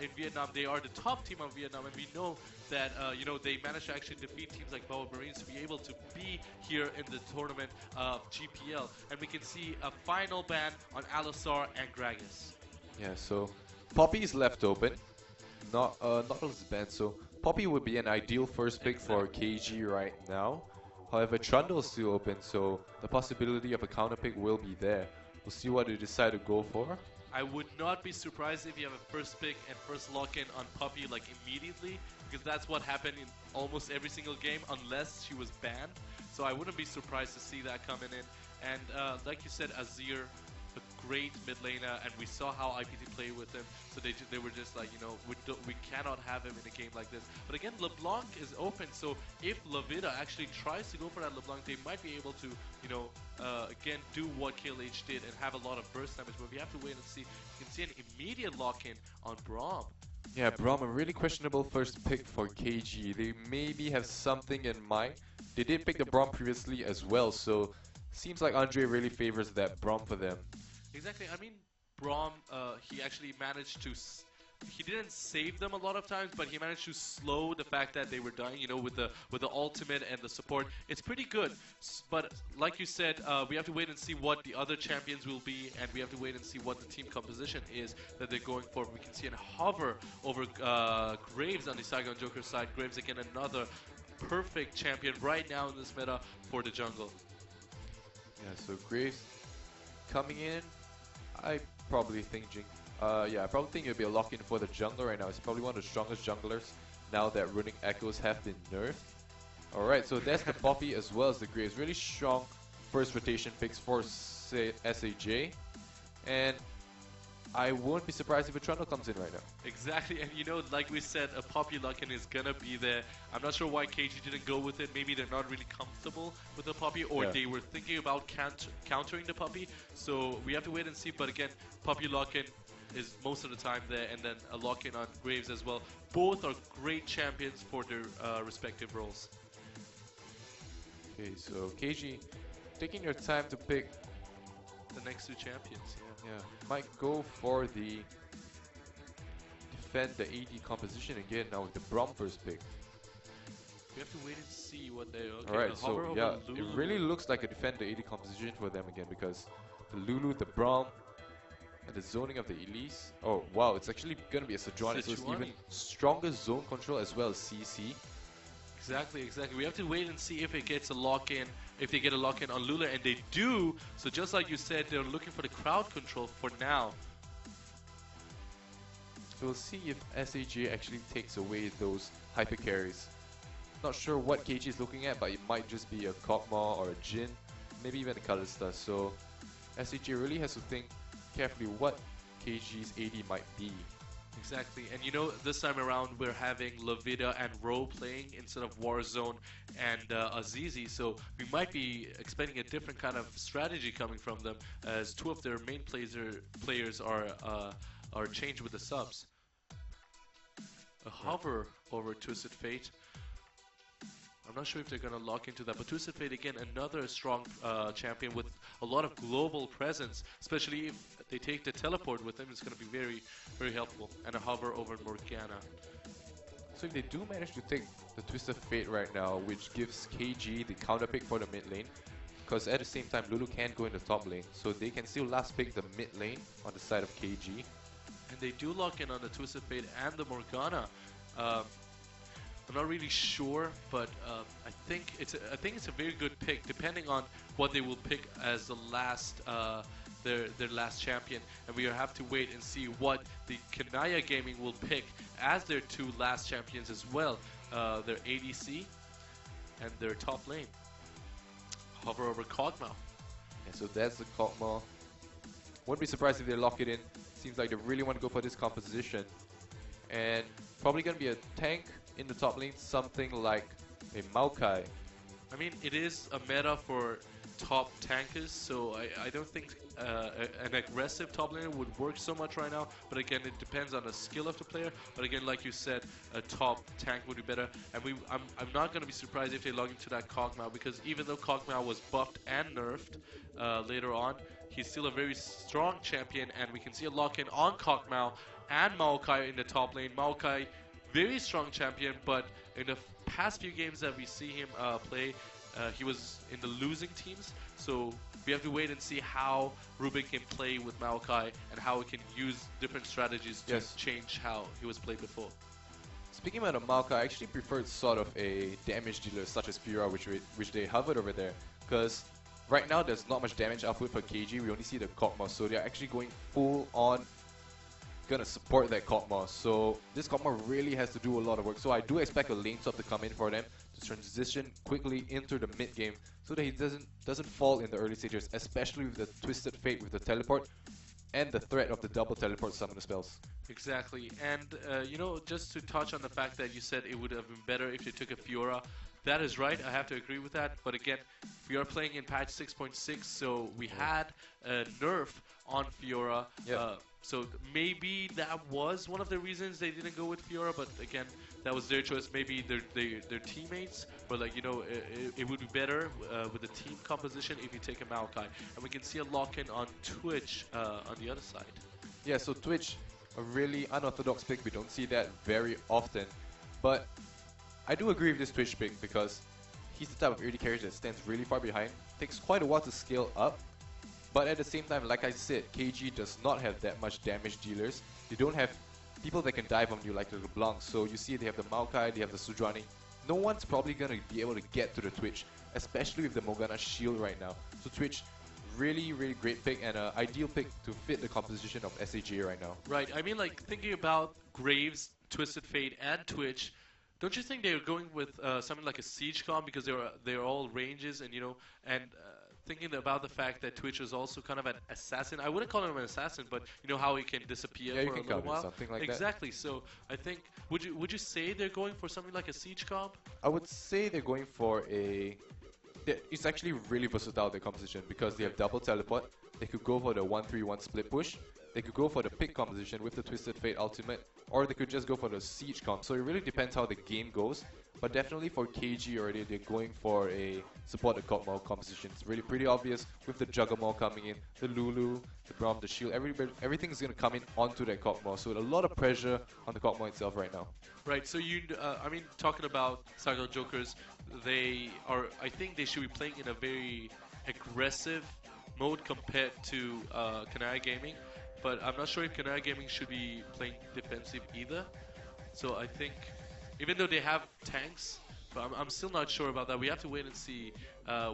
in Vietnam. They are the top team of Vietnam, and we know that you know, they managed to actually defeat teams like Boa Marines to be able to be here in the tournament of GPL. And we can see a final ban on Alistar and Gragas. Yeah, so Poppy is left open. Nautilus is banned, so Poppy would be an ideal first pick for KG right now. However, Trundle is still open, so the possibility of a counter pick will be there. We'll see what they decide to go for. I would not be surprised if you have a first pick and first lock-in on Puppy like immediately, because that's what happened in almost every single game unless she was banned. So I wouldn't be surprised to see that coming in. And like you said, Azir, a great mid laner, and we saw how IPT played with him. So they were just like, you know, we cannot have him in a game like this. But again, LeBlanc is open, so if Lavida actually tries to go for that LeBlanc, they might be able to, you know, again do what KLH did and have a lot of burst damage. But we have to wait and see. You can see an immediate lock-in on Braum. Yeah, Braum, a really questionable first pick for KG. They maybe have something in mind. They did pick the Braum previously as well, so seems like Andre really favors that Braum for them. Exactly. I mean, Braum, he actually managed to... He didn't save them a lot of times, but he managed to slow the fact that they were dying, you know, with the ultimate and the support. It's pretty good. But like you said, we have to wait and see what the other champions will be, and we have to wait and see what the team composition is that they're going for. We can see a hover over Graves on the Saigon Joker side. Graves, again, another perfect champion right now in this meta for the jungle. Yeah, so Graves coming in, I probably think I probably think it'll be a lock-in for the jungler right now. It's probably one of the strongest junglers now that Runic Echoes have been nerfed. Alright, so that's the Poppy as well as the Graves. Really strong first rotation picks for SAJ. And I won't be surprised if a Trundle comes in right now. Exactly, and you know, like we said, a Poppy lock-in is gonna be there. I'm not sure why KG didn't go with it. Maybe they're not really comfortable with the Poppy, or they were thinking about countering the Poppy. So we have to wait and see. But again, Poppy lock-in is most of the time there, and then a lock-in on Graves as well. Both are great champions for their respective roles. Okay, so KG taking your time to pick the next two champions. Yeah, might go for the defend the AD composition again now with the Braum first pick. We have to wait and see what they. Okay, Alright, so yeah, it really looks like a defend the AD composition for them again because the Lulu, the Braum, and the zoning of the Elise. Oh wow, it's actually going to be a Sejuani, so it's even stronger zone control as well as CC. Exactly, exactly. We have to wait and see if it gets a lock-in, if they get a lock-in on Lula, and they do. So just like you said, they're looking for the crowd control for now. We'll see if SAJ actually takes away those hyper carries. Not sure what KG is looking at, but it might just be a Kog'Maw or a Jin, maybe even a Kalista. So SAJ really has to think carefully what KG's AD might be. Exactly, and you know, this time around we're having Levita and Ro playing instead of Warzone and Azizi, so we might be expecting a different kind of strategy coming from them, as two of their main players are changed with the subs. A hover over Twisted Fate. I'm not sure if they're going to lock into that, but Twisted Fate, again, another strong champion with a lot of global presence, especially if they take the teleport with them. It's going to be very, very helpful. And a hover over Morgana. So if they do manage to take the Twisted Fate right now, which gives KG the counter pick for the mid lane, because at the same time Lulu can't go in the top lane, so they can still last pick the mid lane on the side of KG. And they do lock in on the Twisted Fate and the Morgana. I'm not really sure, but I think it's a very good pick, depending on what they will pick as the last their last champion, and we have to wait and see what the Kanaya Gaming will pick as their two last champions as well, their ADC and their top lane. Hover over Kog'Maw. Yeah, so that's the Kog'Maw. Wouldn't be surprised if they lock it in. Seems like they really want to go for this composition, and probably gonna be a tank in the top lane, something like a Maokai. I mean, it is a meta for top tankers, so I don't think an aggressive top laner would work so much right now, but again, it depends on the skill of the player. But again, like you said, a top tank would be better, and I'm not going to be surprised if they log into that Kog'Maw, because even though Kog'Maw was buffed and nerfed later on, he's still a very strong champion, and we can see a lock-in on Kog'Maw and Maokai in the top lane. Maokai, very strong champion, but in the past few games that we see him play, he was in the losing teams, so we have to wait and see how Ruben can play with Maokai and how he can use different strategies to change how he was played before. Speaking about Maokai, I actually preferred sort of a damage dealer such as Fiora, which they hovered over there, because right now there's not much damage output for KG. We only see the Kog'Maw, so they're actually going full on gonna support that Kog'Maw. So this Kog'Maw really has to do a lot of work. So I do expect a lane swap to come in for them to transition quickly into the mid game, so that he doesn't fall in the early stages, especially with the Twisted Fate with the teleport and the threat of the double teleport summoner spells. Exactly, and you know, just to touch on the fact that you said it would have been better if they took a Fiora. That is right, I have to agree with that, but again, we are playing in patch 6.6, so we had a nerf on Fiora, so maybe that was one of the reasons they didn't go with Fiora, but again, that was their choice. Maybe their teammates were like, you know, it would be better with the team composition if you take a Maokai, and we can see a lock-in on Twitch on the other side. Yeah, so Twitch, a really unorthodox pick, we don't see that very often, but I do agree with this Twitch pick because he's the type of early carry that stands really far behind, takes quite a while to scale up, but at the same time, like I said, KG does not have that much damage dealers. They don't have people that can dive on you like the LeBlanc, so you see they have the Maokai, they have the Sejuani. No one's probably going to be able to get to the Twitch, especially with the Morgana shield right now. So Twitch, really, really great pick and an ideal pick to fit the composition of SAG right now. Right, I mean, like, thinking about Graves, Twisted Fate, and Twitch, don't you think they're going with something like a Siege Comp, because they're all ranges, and you know, and thinking about the fact that Twitch is also kind of an assassin. I wouldn't call him an assassin, but you know how he can disappear for a little while. Something like exactly. So I think would you say they're going for something like a Siege Comp? I would say they're going for a. It's actually really versatile, their composition, because they have double teleport. They could go for the 1-3-1 split push. they could go for the pick composition with the Twisted Fate ultimate, or they could just go for the siege comp. So it really depends how the game goes. But definitely for KG already, they're going for a support the Kog'Maw composition. It's really pretty obvious with the Juggermaw coming in, the Lulu, the Braum, the Shield, everything's going to come in onto that Kog'Maw. So a lot of pressure on the Kog'Maw itself right now. Right, so I mean, talking about Saigon Jokers, I think they should be playing in a very aggressive mode compared to Kanaya Gaming, but I'm not sure if Kanaya Gaming should be playing defensive either. So I think, even though they have tanks, but I'm still not sure about that. We have to wait and see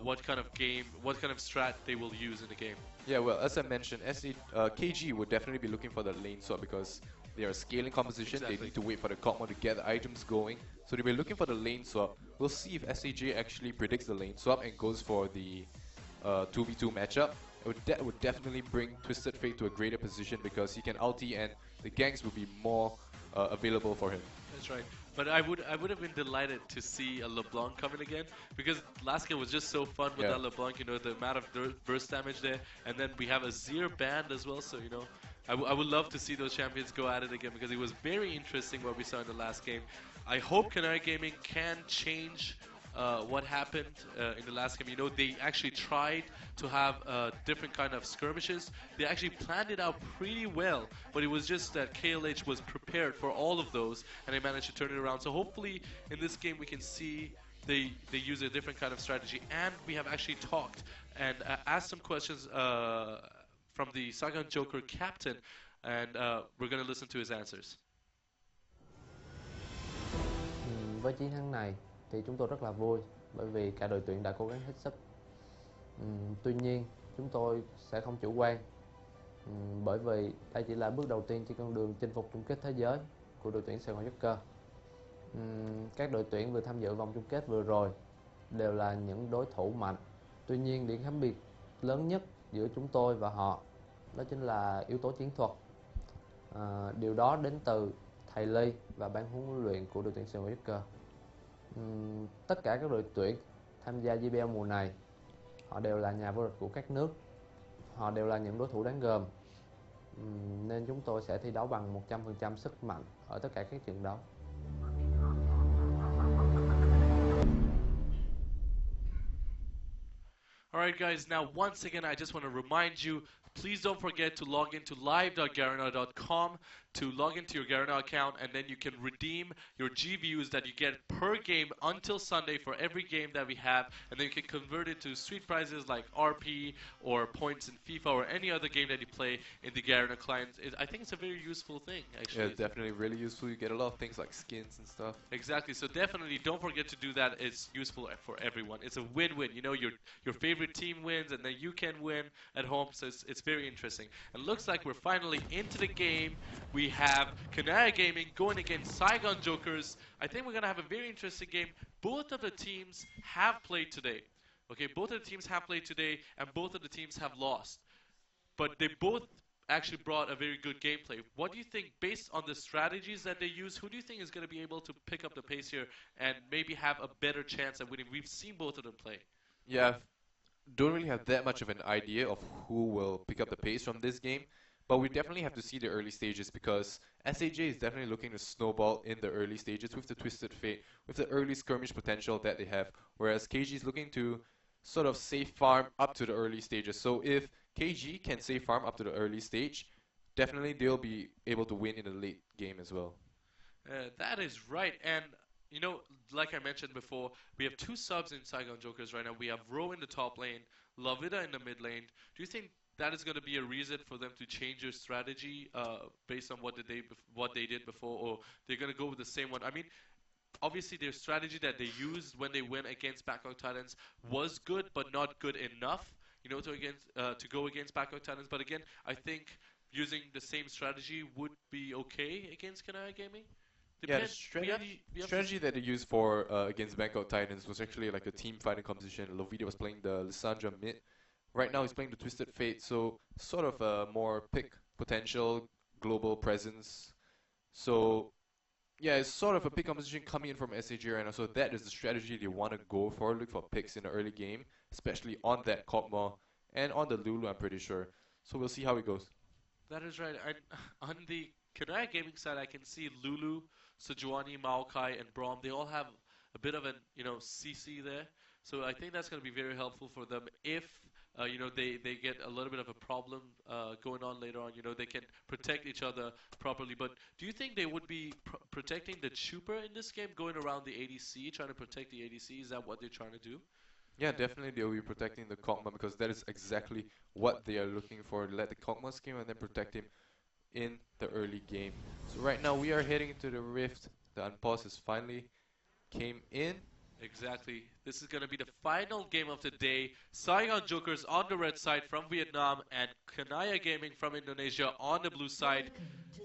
what kind of strat they will use in the game. Yeah, well, as I mentioned, KG would definitely be looking for the lane swap because they are a scaling composition. Exactly. They need to wait for the Kog'Maw to get the items going. So they'll be looking for the lane swap. We'll see if SAJ actually predicts the lane swap and goes for the 2v2 matchup. That would definitely bring Twisted Fate to a greater position because he can ulti and the ganks will be more available for him. That's right. But I would have been delighted to see a LeBlanc come in again because last game was just so fun with that LeBlanc, you know, the amount of burst damage there, and then we have a Zir band as well, so you know, I would love to see those champions go at it again because it was very interesting what we saw in the last game. I hope Canary Gaming can change what happened in the last game. You know, they actually tried to have different kind of skirmishes. They actually planned it out pretty well, but it was just that KLH was prepared for all of those, and they managed to turn it around. So hopefully in this game we can see they use a different kind of strategy. And we have actually talked and asked some questions from the Saigon Joker captain, and we're going to listen to his answers. Với chiến thắng này thì chúng tôi rất là vui bởi vì cả đội tuyển đã cố gắng hết sức. Tuy nhiên chúng tôi sẽ không chủ quan bởi vì đây chỉ là bước đầu tiên trên con đường chinh phục chung kết thế giới của đội tuyển Sài Gòn Joker. Các đội tuyển vừa tham dự vòng chung kết vừa rồi đều là những đối thủ mạnh. Tuy nhiên điểm khác biệt lớn nhất giữa chúng tôi và họ đó chính là yếu tố chiến thuật. Điều đó đến từ thầy Ly và ban huấn luyện của đội tuyển Sài Gòn Joker. Tất cả các đội tuyển tham gia GPL mùa này họ đều là nhà vô địch của các nước, họ đều là những đối thủ đáng gờm, nên chúng tôi sẽ thi đấu bằng 100% sức mạnh ở tất cả các trận đấu. Alright guys, now once again I just want to remind you, please don't forget to log into live.garena.com to log into your Garena account, and then you can redeem your G-Views that you get per game until Sunday for every game that we have, and then you can convert it to sweet prizes like RP or points in FIFA or any other game that you play in the Garena client. I think it's a very useful thing, actually. Yeah, it's definitely really useful. You get a lot of things like skins and stuff. Exactly, so definitely don't forget to do that. It's useful for everyone. It's a win-win. You know, your favorite team wins, and then you can win at home, so it's very interesting. And looks like we're finally into the game. We have Kanaya Gaming going against Saigon Jokers. I think we're going to have a very interesting game. Both of the teams have played today. Okay, both of the teams have played today, and both of the teams have lost. But they both actually brought a very good gameplay. What do you think, based on the strategies that they use, who do you think is going to be able to pick up the pace here and maybe have a better chance at winning? We've seen both of them play. Yeah, don't really have that much of an idea of who will pick up the pace from this game, but we definitely have to see the early stages because SAJ is definitely looking to snowball in the early stages with the Twisted Fate, with the early skirmish potential that they have, whereas KG is looking to sort of safe farm up to the early stages. So if KG can safe farm up to the early stage, definitely they'll be able to win in the late game as well. That is right, and you know, like I mentioned before, we have two subs in Saigon Jokers right now. We have Ro in the top lane, Lavida in the mid lane. Do you think that is going to be a reason for them to change their strategy based on what they did before, or they're going to go with the same one? I mean, obviously their strategy that they used when they went against Backlog Titans was good, but not good enough, you know, to go against Backlog Titans. But again, I think using the same strategy would be okay against Kanaya Gaming. Yeah, the strategy that they used for against Bangkok Titans was actually like a team fighting composition. Lovida was playing the Lissandra mid. Right now he's playing the Twisted Fate, so sort of a more pick potential, global presence. So yeah, it's sort of a pick composition coming in from SAG right now, so that is the strategy they want to go for. Look for picks in the early game, especially on that Kog'Maw and on the Lulu, I'm pretty sure. So we'll see how it goes. That is right. On the Kanaya Gaming side, I can see Lulu, Sejuani, Maokai, and Braum. They all have a bit of an, CC there. So I think that's going to be very helpful for them if, they get a little bit of a problem going on later on. They can protect each other properly. But do you think they would be protecting the Trooper in this game, going around the ADC, trying to protect the ADC? Is that what they're trying to do? Yeah, definitely they'll be protecting the Kog'Maw because that is exactly what they are looking for. Let the Kog'Maw scheme and then protect him in the early game. So right now we are heading into the Rift. The unpause has finally came in. Exactly. This is going to be the final game of the day. Saigon Jokers on the red side from Vietnam and Kanaya Gaming from Indonesia on the blue side.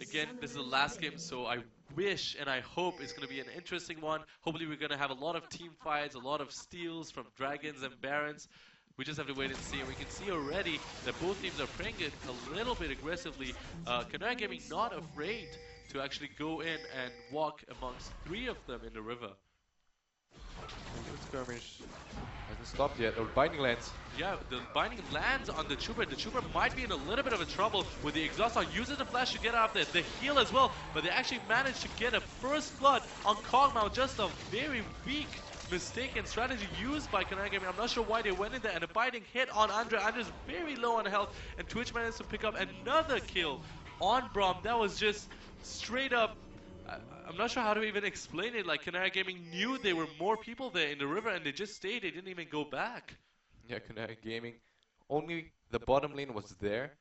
Again, this is the last game, so I wish and I hope it's going to be an interesting one. Hopefully we're going to have a lot of team fights, a lot of steals from Dragons and Barons. We just have to wait and see. And we can see already that both teams are playing it a little bit aggressively. Kanaya Gaming not afraid to actually go in and walk amongst 3 of them in the river. The skirmish hasn't stopped yet. Oh, binding lands. Yeah, the binding lands on the Trooper. The Trooper might be in a little bit of a trouble with the exhaust on. Uses the flash to get out there. The heal as well, but they actually managed to get a first blood on Kog'Maw. Just a very weak mistaken strategy used by Kanaya Gaming. I'm not sure why they went in there, and a biting hit on Andre. Andre's very low on health, and Twitch managed to pick up another kill on Braum. That was just straight up. I'm not sure how to even explain it. Like, Kanaya Gaming knew there were more people there in the river and they just stayed. They didn't even go back. Yeah, Kanaya Gaming. Only the bottom lane was there.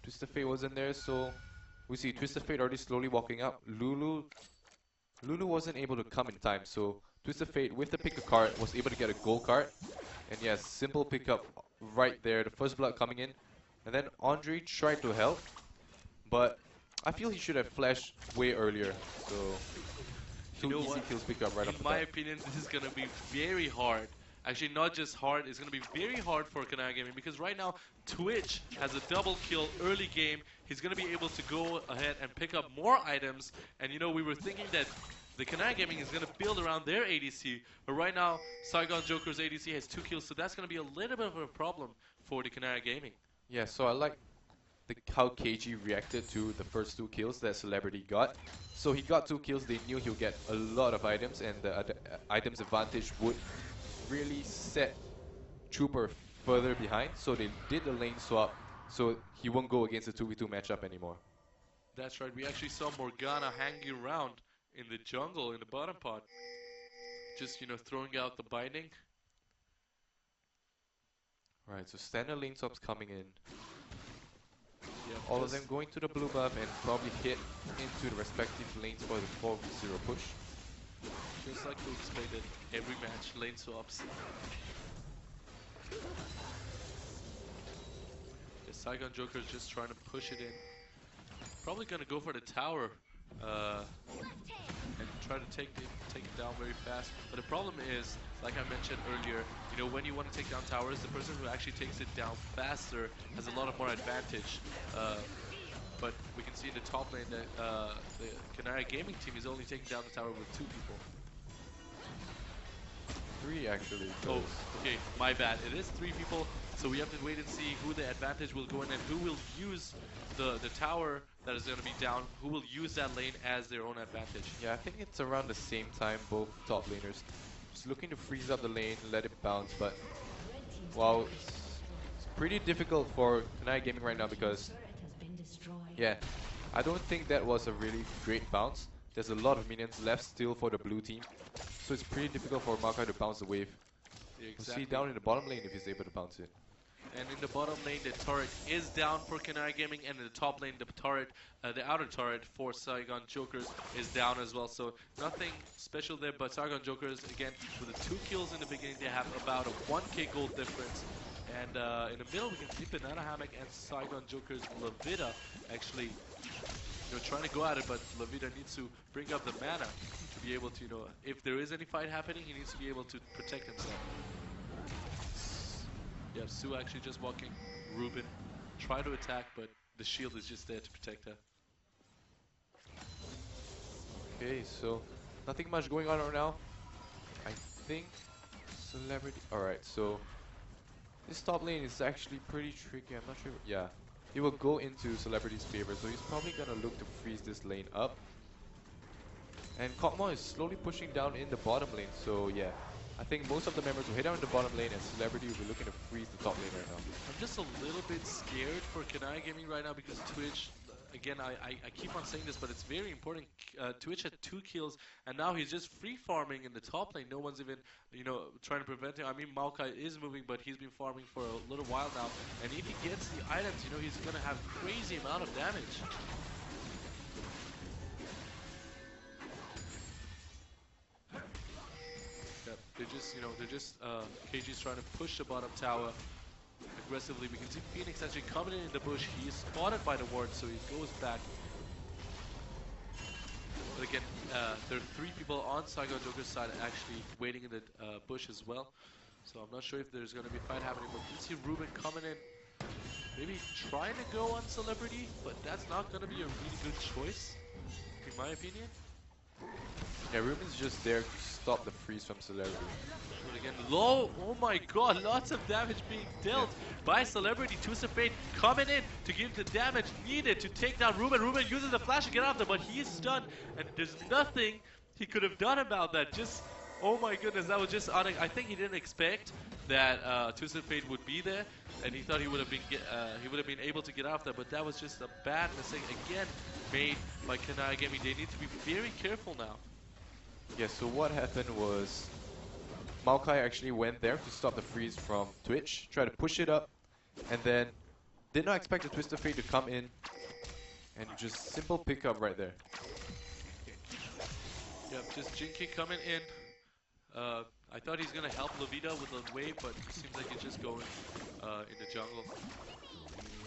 Twisted Fate wasn't there, so we see Twisted Fate already slowly walking up. Lulu wasn't able to come in time, so Twisted Fate with the pick a card was able to get a gold card. And yes, simple pickup right there. The first blood coming in. And then Andre tried to help, but I feel he should have flashed way earlier, so two easy kills pick up right off the bat. In my opinion, this is going to be very hard. Actually, not just hard, it's going to be very hard for Kanaya Gaming because right now, Twitch has a double kill early game. He's going to be able to go ahead and pick up more items. And we were thinking that the Kanaya Gaming is going to build around their ADC. But right now, Saigon Joker's ADC has 2 kills, so that's going to be a little bit of a problem for the Kanaya Gaming. Yeah, so I like how KG reacted to the first 2 kills that Celebrity got. So he got 2 kills, they knew he'll get a lot of items, and the items advantage would really set Trooper further behind. So they did the lane swap, so he won't go against the 2v2 matchup anymore. That's right, we actually saw Morgana hanging around in the jungle, in the bottom part. Just, throwing out the binding. Right, so standard lane swaps coming in. Yeah, all of them going to the blue buff and probably hit into the respective lanes for the 4v0 push. Just like we expected, every match, lane swaps. The Saigon Joker is just trying to push it in. Probably going to go for the tower and try to take it down very fast. But the problem is, like I mentioned earlier, when you want to take down towers, the person who actually takes it down faster has a lot of more advantage. But we can see in the top lane that the Kanaya Gaming team is only taking down the tower with 2 people. 3 actually. Oh, okay, my bad. It is 3 people, so we have to wait and see who the advantage will go in and who will use the tower that is going to be down, who will use that lane as their own advantage. Yeah, I think it's around the same time both top laners just looking to freeze up the lane, let it bounce, but wow, it's pretty difficult for Kanaya Gaming right now because yeah, I don't think that was a really great bounce. There's a lot of minions left still for the blue team, so it's pretty difficult for Maokai to bounce the wave. Yeah, exactly. We'll see down in the bottom lane if he's able to bounce it. And in the bottom lane, the turret is down for Kanaya Gaming, and in the top lane, the turret, the outer turret for Saigon Jokers is down as well. So nothing special there, but Saigon Jokers, again, with the 2 kills in the beginning, they have about a 1k gold difference. And in the middle, we can see Banana Hammock and Saigon Jokers Levita actually trying to go at it, but Levita needs to bring up the mana to be able to, if there is any fight happening, he needs to be able to protect himself. Yeah, Sue actually just walking. Ruben try to attack, but the shield is just there to protect her. Okay, so nothing much going on right now. I think Celebrity. Alright, so this top lane is actually pretty tricky. I'm not sure. Yeah, he will go into Celebrity's favor, so he's probably gonna look to freeze this lane up. And Kotmo is slowly pushing down in the bottom lane, so yeah. I think most of the members will hit down in the bottom lane, and Celebrity will be looking to freeze the top lane right now. I'm just a little bit scared for Kanai Gaming right now because Twitch, again, I keep on saying this, but it's very important. Twitch had 2 kills, and now he's just free farming in the top lane. No one's even, trying to prevent him. I mean, Maokai is moving, but he's been farming for a little while now. And if he gets the items, he's gonna have crazy amount of damage. KG's trying to push the bottom tower aggressively. We can see Phoenix actually coming in the bush. He is spotted by the ward, so he goes back. But again, there are 3 people on Saigon Joker's side actually waiting in the bush as well. So I'm not sure if there's going to be a fight happening, but you see Ruben coming in, maybe trying to go on Celebrity, but that's not going to be a really good choice, in my opinion. Yeah, Ruben's just there to stop the freeze from Celebrity. But again, low, oh my god, lots of damage being dealt by Celebrity. Tusafate coming in to give the damage needed to take down Ruben. Ruben uses the flash to get out there, but he is stunned, and there's nothing he could have done about that. Just, oh my goodness, that was just, I think he didn't expect that Tusafate would be there, and he thought he would have been able to get out there, but that was just a bad mistake again made by Kanai Gaming. They need to be very careful now. Yeah, so what happened was Maokai actually went there to stop the freeze from Twitch, tried to push it up, and then did not expect the Twist of Fate to come in, and just simple pickup right there. Yep, just Jinky coming in. I thought he's gonna help Levita with the wave, but it seems like he's just going in the jungle.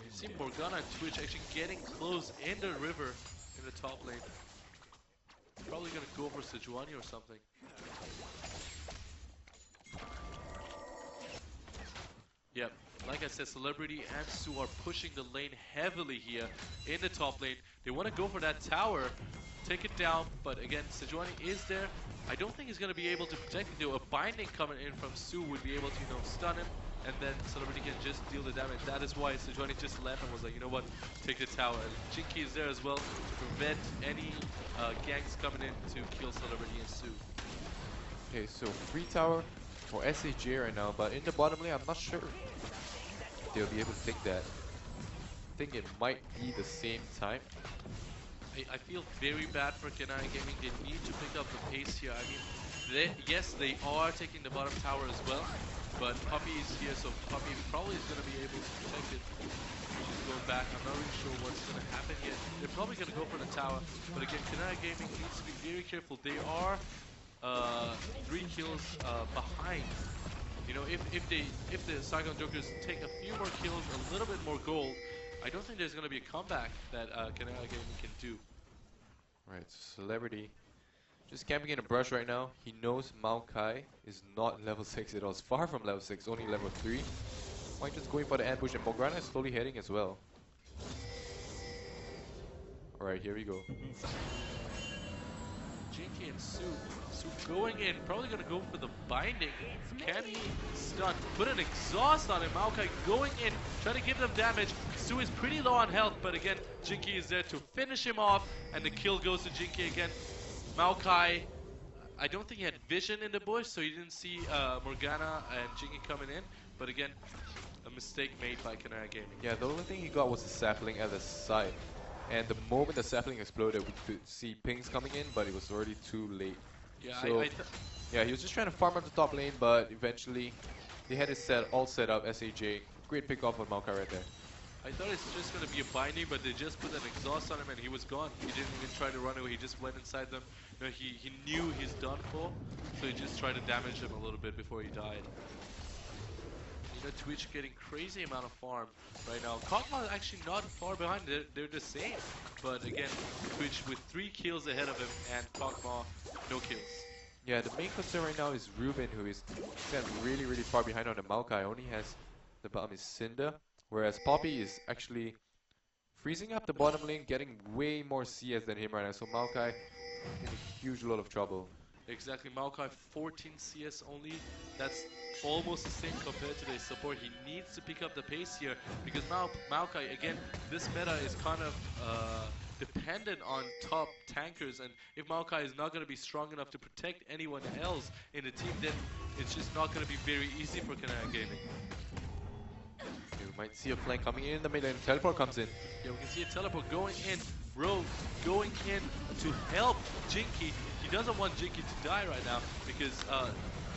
You see Morgana and Twitch actually getting close in the river in the top lane. Probably gonna go for Sejuani or something. Yep, like I said, Celebrity and Su are pushing the lane heavily here in the top lane. They want to go for that tower, take it down, but again, Sejuani is there. I don't think he's going to be able to protect it, though. A binding coming in from Su would be able to, stun him, and then Celebrity can just deal the damage. That is why Sejuani just left and was like, you know what, take the tower. And Jinky is there as well to prevent any ganks coming in to kill Celebrity and Su. Okay, so free tower for SAJ right now, but in the bottom lane, I'm not sure they'll be able to take that. I think it might be the same time. I feel very bad for Kanai Gaming. They need to pick up the pace here. I mean, yes, they are taking the bottom tower as well, but Puppy is here, so Puppy probably is going to be able to protect it. She's going back. I'm not really sure what's going to happen here. They're probably going to go for the tower, but again, Kanai Gaming needs to be very careful. They are 3 kills behind. If the Saigon Jokers take a few more kills, a little bit more gold, I don't think there's going to be a comeback that Kanai Gaming can do. Right, so Celebrity just camping in a brush right now. He knows Maokai is not level 6 at all. It's far from level 6, only level 3. Might just going for the ambush, and Morgana is slowly heading as well. Alright, here we go. Jinky and Su going in, probably going to go for the binding. Can he stun? Put an exhaust on him. Maokai going in, trying to give them damage. Su is pretty low on health, but again, Jinky is there to finish him off, and the kill goes to Jinky again. Maokai, I don't think he had vision in the bush, so he didn't see Morgana and Jinky coming in, but again, a mistake made by Kanai Gaming. Yeah, the only thing he got was a sapling at the side. And the moment the sapling exploded, we could see pings coming in, but it was already too late. Yeah, so, yeah, he was just trying to farm up the top lane, but eventually they had it all set up. SAJ, great pick off on Maokai right there. I thought it's just going to be a binding, but they just put an exhaust on him and he was gone. He didn't even try to run away, he just went inside them. He knew he's done for, so he just tried to damage them a little bit before he died. Twitch getting crazy amount of farm right now. Kog'Maw is actually not far behind, they're the same. But again, Twitch with 3 kills ahead of him and Kog'Maw no kills. Yeah, the main concern right now is Ruben, who is really, really far behind on the Maokai. Only has the bottom is Cinder, whereas Poppy is actually freezing up the bottom lane, getting way more CS than him right now. So Maokai in a huge lot of trouble. Exactly, Maokai 14 CS only. That's almost the same compared to their support. He needs to pick up the pace here because Maokai, again, this meta is kind of dependent on top tankers, and if Maokai is not going to be strong enough to protect anyone else in the team, then it's just not going to be very easy for Canara Gaming. Okay, we might see a flank coming in the mid lane. Teleport comes in. Yeah, we can see a teleport going in. Rogue going in to help Jinky. He doesn't want Jinky to die right now because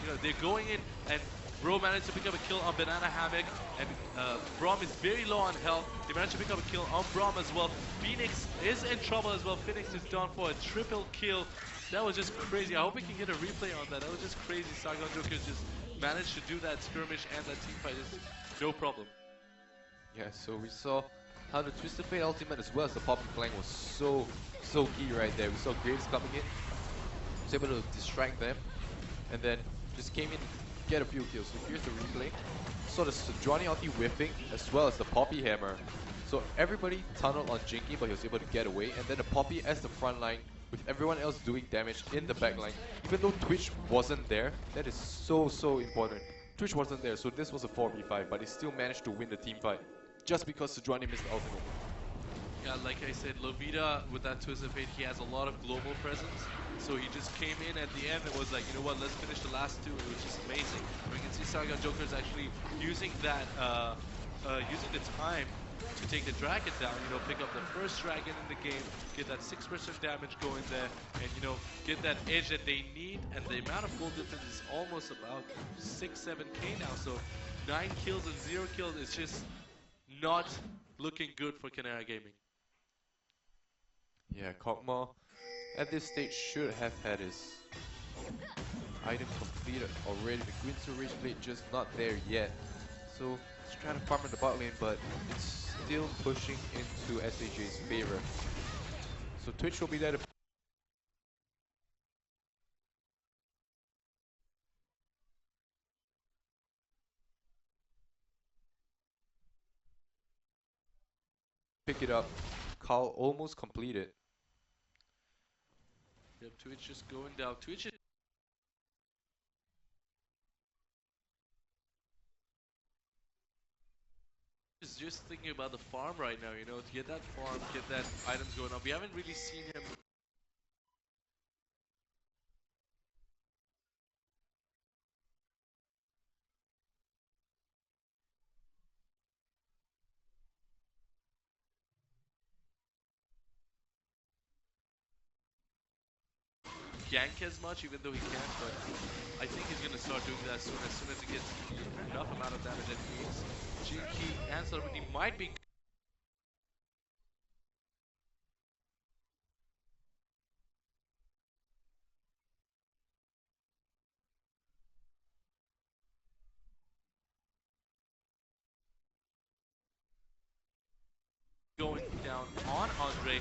you know, they're going in, and Bro managed to pick up a kill on Banana Hammock, and Braum is very low on health. They managed to pick up a kill on Braum as well. Phoenix is in trouble as well. Phoenix is down for a triple kill. That was just crazy. I hope we can get a replay on that. That was just crazy. Sargon Joker just managed to do that skirmish and that team fight. Just no problem. Yeah, so we saw how the Twisted Fate ultimate as well as the popping flank was so key right there. We saw Graves coming in, was able to distract them, and then just came in and get a few kills. So here's the replay. Saw the Sejuani ulti whipping as well as the Poppy Hammer. So everybody tunneled on Jinky, but he was able to get away, and then the Poppy as the front line with everyone else doing damage in the back line. Even though Twitch wasn't there, that is so important. Twitch wasn't there, so this was a 4v5, but he still managed to win the team fight just because Sejuani missed the ultimate. Yeah, like I said, Lovita with that Twisted Fate, he has a lot of global presence. So he just came in at the end and was like, you know what, let's finish the last two, which is amazing. We can see Sargon Joker is actually using that, using the time to take the dragon down, you know, pick up the first dragon in the game, get that 6% damage going there, and, you know, get that edge that they need. And the amount of gold difference is almost about 6-7k now. So 9 kills and 0 kills is just not looking good for Canara Gaming. Yeah, Kog'Maw at this stage should have had his item completed already. The Gwynso Rage Blade just not there yet. So he's trying to farm in the bot lane, but it's still pushing into SAJ's favor. So Twitch will be there to pick it up. Carl almost completed. Yep, Twitch just going down. Twitch is just thinking about the farm right now, you know, to get that farm, get that items going on. We haven't really seen him gank as much, even though he can, but I think he's gonna start doing that soon as he gets enough amount of damage that he needs. Jinky and Celebrity might be going down on Andre.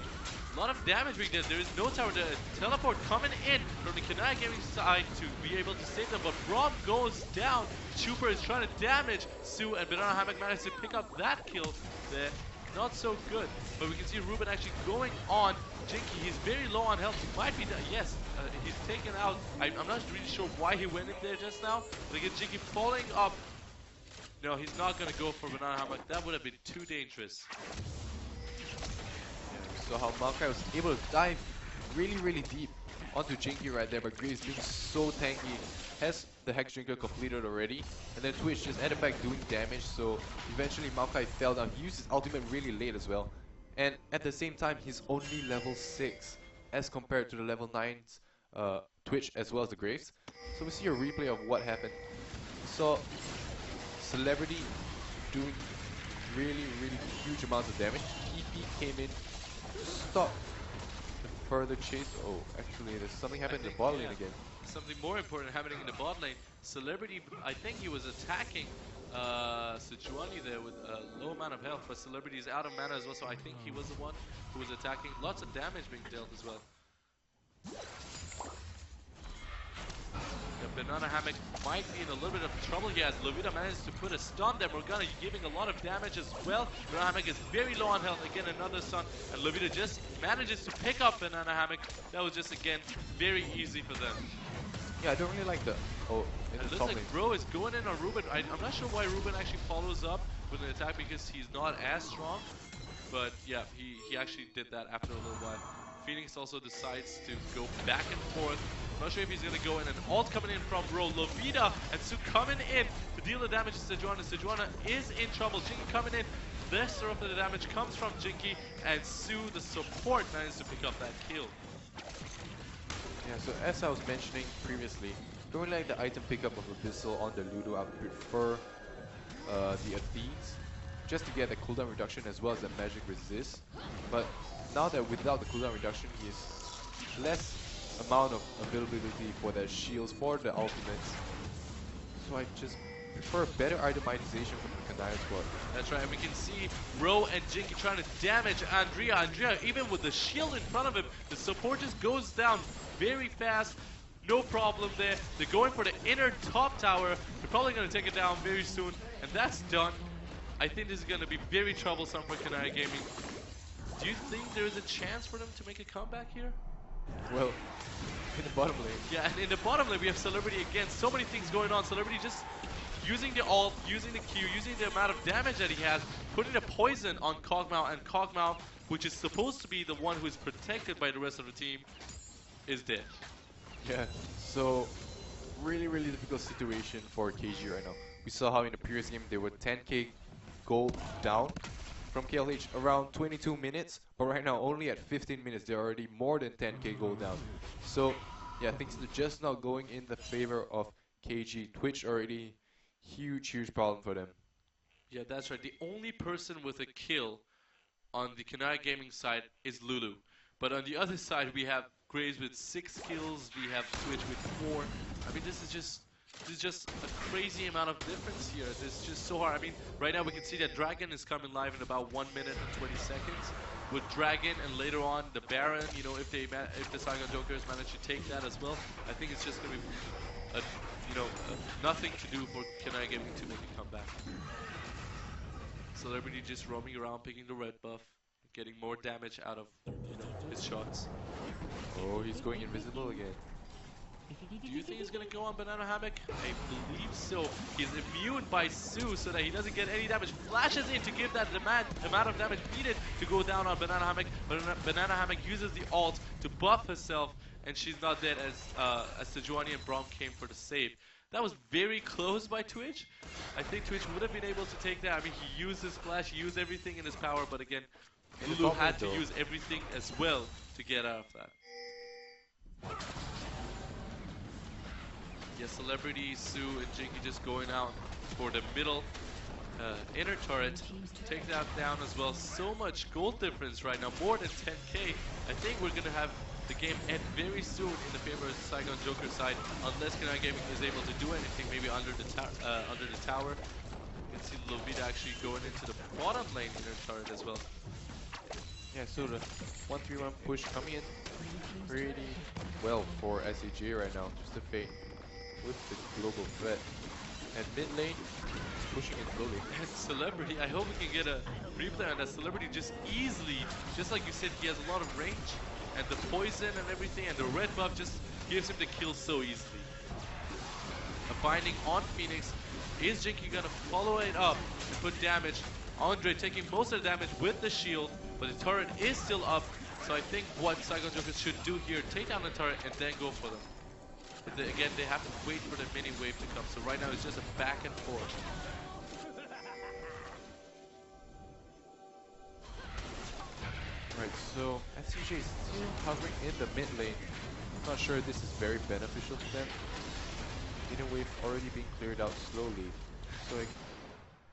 A lot of damage being done. There is no tower. The teleport coming in from the Canara Gaming side to be able to save them, but Braum goes down. Chuper is trying to damage Sue, and Banana Hammock managed to pick up that kill there. Not so good, but we can see Ruben actually going on Jinky. He's very low on health. He might be dead. Yes, he's taken out. I'm not really sure why he went in there just now. But again, Jinky falling up. No, he's not going to go for Banana Hammock. That would have been too dangerous. So how Maokai was able to dive really deep onto Jinky right there, but Graves being so tanky, has the Hex Drinker completed already, and then Twitch just ended back doing damage, so eventually Maokai fell down. He used his ultimate really late as well, and at the same time he's only level 6 as compared to the level 9's Twitch as well as the Graves. So we see a replay of what happened. We saw Celebrity doing really huge amounts of damage. EP came in to stop the further chase. Oh, actually there's something happened in the bot lane again. Something more important happening in the bot lane. Celebrity, I think he was attacking Sejuani there with a low amount of health, but Celebrity is out of mana as well, so I think he was the one who was attacking. Lots of damage being dealt as well. The Banana Hammock might be in a little bit of trouble here as Lovita managed to put a stun there. Morgana giving a lot of damage as well. Banana Hammock is very low on health. Again, another stun. And Lovita just manages to pick up Banana Hammock. That was just, again, very easy for them. Yeah, I don't really like the in It the looks top like lane. Bro is going in on Ruben. I'm not sure why Ruben actually follows up with an attack because he's not as strong. But yeah, he actually did that after a little while. Phoenix also decides to go back and forth. I'm not sure if he's going to go in. An ult coming in from Bro. Lovita and Su coming in to deal the damage to Sejuani. Sejuani is in trouble. Jinky coming in. This of the damage comes from Jinky. And Su, the support, manages to pick up that kill. Yeah, so as I was mentioning previously, don't really like the item pickup of Abyssal on the Ludo. I prefer the Athenes, just to get the cooldown reduction as well as the magic resist. But now that without the cooldown reduction, he has less amount of availability for the shields, for the ultimates. So I just prefer better itemization from the Kanaya squad. That's right, and we can see Ro and Jinky trying to damage Andrea. Andrea, even with the shield in front of him, the support just goes down very fast. No problem there. They're going for the inner top tower. They're probably going to take it down very soon, and that's done. I think this is going to be very troublesome for Kanaya Gaming. Do you think there is a chance for them to make a comeback here? Well, in the bottom lane. Yeah, and in the bottom lane we have Celebrity again. So many things going on. Celebrity just using the ult, using the Q, using the amount of damage that he has, putting the poison on Kog'Maw, and Kog'Maw, which is supposed to be the one who is protected by the rest of the team, is dead. Yeah, so really difficult situation for KG right now. We saw how in the previous game they were 10k gold down from KLH around 22 minutes, but right now only at 15 minutes they're already more than 10k gold down. So yeah, things are just not going in the favor of KG. Twitch already huge problem for them. Yeah, that's right. The only person with a kill on the Kanaya Gaming side is Lulu. But on the other side we have Graves with 6 kills, we have Twitch with 4. I mean, this is just a crazy amount of difference here. This is just so hard. I mean, right now we can see that Dragon is coming live in about 1 minute and 20 seconds. With Dragon and later on the Baron, you know, if the Saigon Jokers manage to take that as well, I think it's just going to be, nothing to do for Kanaya Gaming to make a comeback. Celebrity just roaming around, picking the red buff, getting more damage out of, his shots. Oh, he's going invisible again. Do you think he's gonna go on Banana Hammock? I believe so. He's immune by Su so that he doesn't get any damage. Flashes in to give that amount of damage needed to go down on Banana Hammock. But Banana Hammock uses the ult to buff herself, and she's not dead as Sejuani and Braum came for the save. That was very close by Twitch. I think Twitch would have been able to take that. I mean, he used his flash, he used everything in his power, but again, Lulu had to use everything as well to get out of that. Yeah, Celebrity, Su, and Jinky just going out for the middle inner turret. Take that down as well. So much gold difference right now, more than 10k. I think we're going to have the game end very soon in the favor of the Saigon Joker side, unless Kanaya Gaming is able to do anything, maybe under the tower. You can see Lovita actually going into the bottom lane inner turret as well. Yeah, so the 1-3-1 push coming in pretty well for SAJ right now, just to fade with the global threat. And mid lane, pushing it slowly. And Celebrity, I hope we can get a replay on that. Celebrity just easily, just like you said, he has a lot of range, and the poison and everything, and the red buff just gives him the kill so easily. A binding on Phoenix. Is Jinky gonna follow it up and put damage? Andre taking most of the damage with the shield, but the turret is still up. So I think what Saigon Jokers should do here, take down the turret and then go for them. But again, they have to wait for the mini wave to come. So right now it's just a back and forth. Right, so SCJ is still hovering in the mid lane. I'm not sure this is very beneficial to them. Mini wave already being cleared out slowly. So I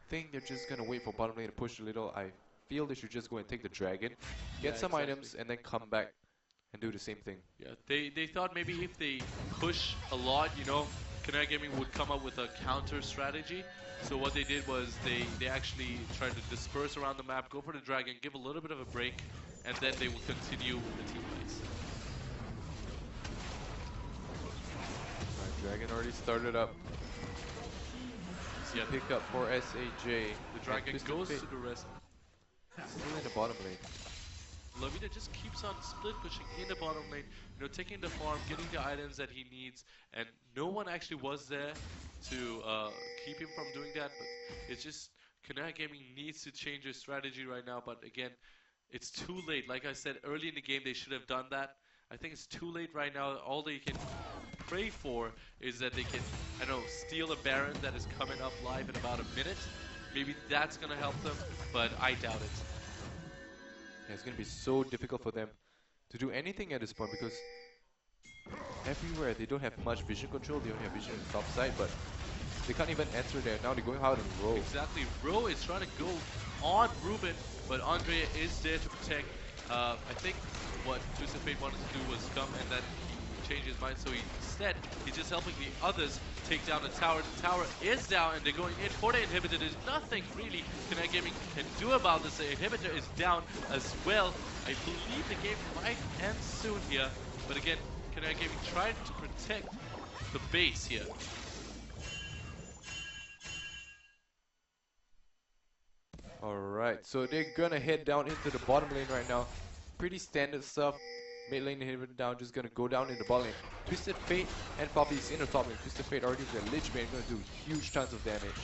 think they're just gonna wait for bottom lane to push a little. I feel they should just go and take the dragon, get some items, and then come back and do the same thing. Yeah, they thought maybe if they push a lot, Kanaya Gaming would come up with a counter strategy. So what they did was they actually tried to disperse around the map, go for the dragon, give a little bit of a break, and then they will continue with the team fights. Right, dragon already started up. Yeah, pick up for SAJ. The dragon goes to the rest. Still in the bottom lane. Lavina just keeps on split pushing in the bottom lane, you know, taking the farm, getting the items that he needs, and no one actually was there to keep him from doing that. But it's just Kanai Gaming needs to change their strategy right now. But again, it's too late. Like I said, early in the game they should have done that. I think it's too late right now. All they can pray for is that they can, I don't know, steal a Baron that is coming up live in about a minute. Maybe that's gonna help them, but I doubt it. Yeah, it's gonna be so difficult for them to do anything at this point because everywhere they don't have much vision control. They only have vision on the top side, but they can't even enter there. Now they're going hard on Ro. Exactly. Ro is trying to go on Ruben, but Andre is there to protect. I think what Twisted Fate wanted to do was come and then he changed his mind, so instead he's just helping the others take down the tower. The tower is down and they're going in for the inhibitor. There's nothing really Kanai Gaming can do about this. The inhibitor is down as well. I believe the game might end soon here, but again, Kanai Gaming tried to protect the base here. Alright, so they're gonna head down into the bottom lane right now. Pretty standard stuff. Mid lane inhibitor down, just gonna go down in the bottom lane. Twisted Fate and Poppy is in the top lane. Twisted Fate already with their Lich Bane, gonna do huge tons of damage.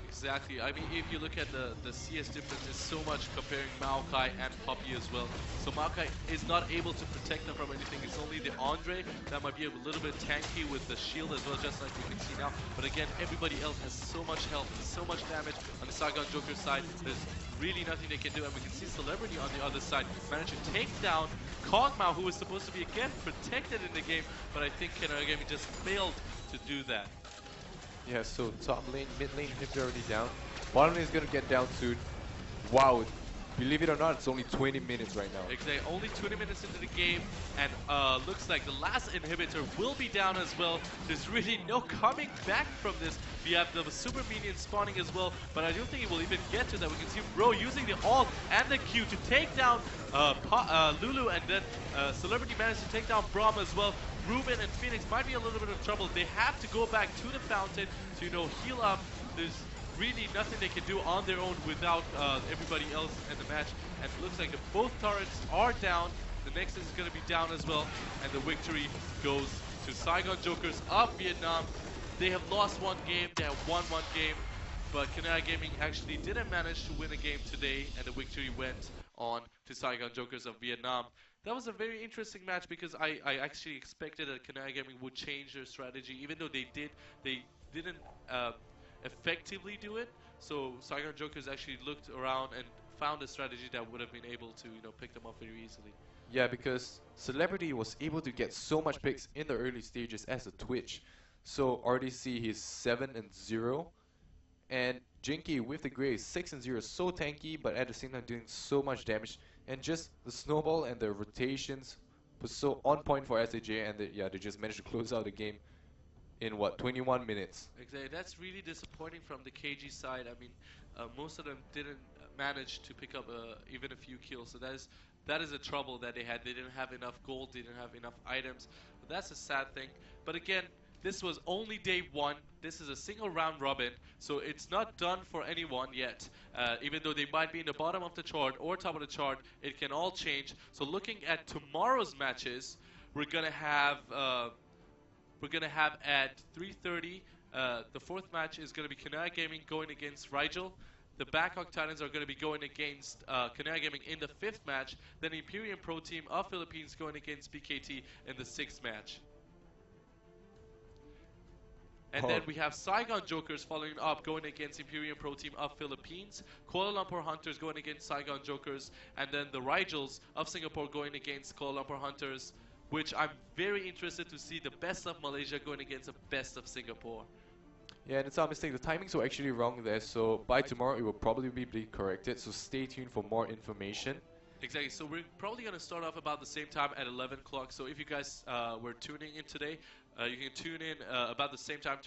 Exactly. I mean, if you look at the CS difference, is so much comparing Maokai and Poppy as well. So Maokai is not able to protect them from anything. It's only the Andre that might be a little bit tanky with the shield as well, just like we can see now. But again, everybody else has so much health, so much damage on the Saigon Joker side. There's really nothing they can do, and we can see Celebrity on the other side manage to take down Kog'Maw, who was supposed to be again protected in the game, but I think Kanai Gaming just failed to do that. Yeah, so top lane, mid lane inhibitor already down. Bottom lane is gonna get down soon. Wow, believe it or not, it's only 20 minutes right now. Exactly, only 20 minutes into the game, and looks like the last inhibitor will be down as well. There's really no coming back from this. We have the super minion spawning as well, but I don't think it will even get to that. We can see Bro using the ult and the Q to take down Lulu, and then Celebrity managed to take down Braum as well. Ruben and Phoenix might be a little bit of trouble. They have to go back to the fountain to, you know, heal up. There's really nothing they can do on their own without everybody else in the match. And it looks like both turrets are down. The Nexus is going to be down as well. And the victory goes to Saigon Jokers of Vietnam. They have lost one game. They have won one game. But Kanai Gaming actually didn't manage to win a game today. And the victory went on to Saigon Jokers of Vietnam. That was a very interesting match because I actually expected that Kanai Gaming would change their strategy, even though they didn't effectively do it. So Saigon Jokers actually looked around and found a strategy that would have been able to, you know, pick them up very easily. Yeah, because Celebrity was able to get so much picks in the early stages as a Twitch. So RDC he's 7-0, and Jinky with the Grey is 6-0, so tanky, but at the same time doing so much damage. And just the snowball and the rotations was so on point for SAJ, and they just managed to close out the game in what, 21 minutes. Exactly. That's really disappointing from the KG side. I mean, most of them didn't manage to pick up even a few kills. So that is a trouble that they had. They didn't have enough gold. They didn't have enough items. But that's a sad thing. But again, this was only day one. This is a single round robin, so it's not done for anyone yet. Even though they might be in the bottom of the chart or top of the chart, it can all change. So looking at tomorrow's matches, we're gonna have at 3:30. The fourth match is gonna be Kanai Gaming going against Riel. The Bangkok Titans are going to be going against Kanai Gaming in the fifth match. Then Imperium Pro Team of Philippines going against BKT in the sixth match. And then we have Saigon Jokers following up, going against Imperium Pro Team of Philippines. Kuala Lumpur Hunters going against Saigon Jokers. And then the Rigels of Singapore going against Kuala Lumpur Hunters, which I'm very interested to see the best of Malaysia going against the best of Singapore. Yeah, and it's our mistake. The timings were actually wrong there, so by tomorrow it will probably be corrected. So stay tuned for more information. Exactly, so we're probably going to start off about the same time at 11 o'clock. So if you guys were tuning in today, you can tune in about the same time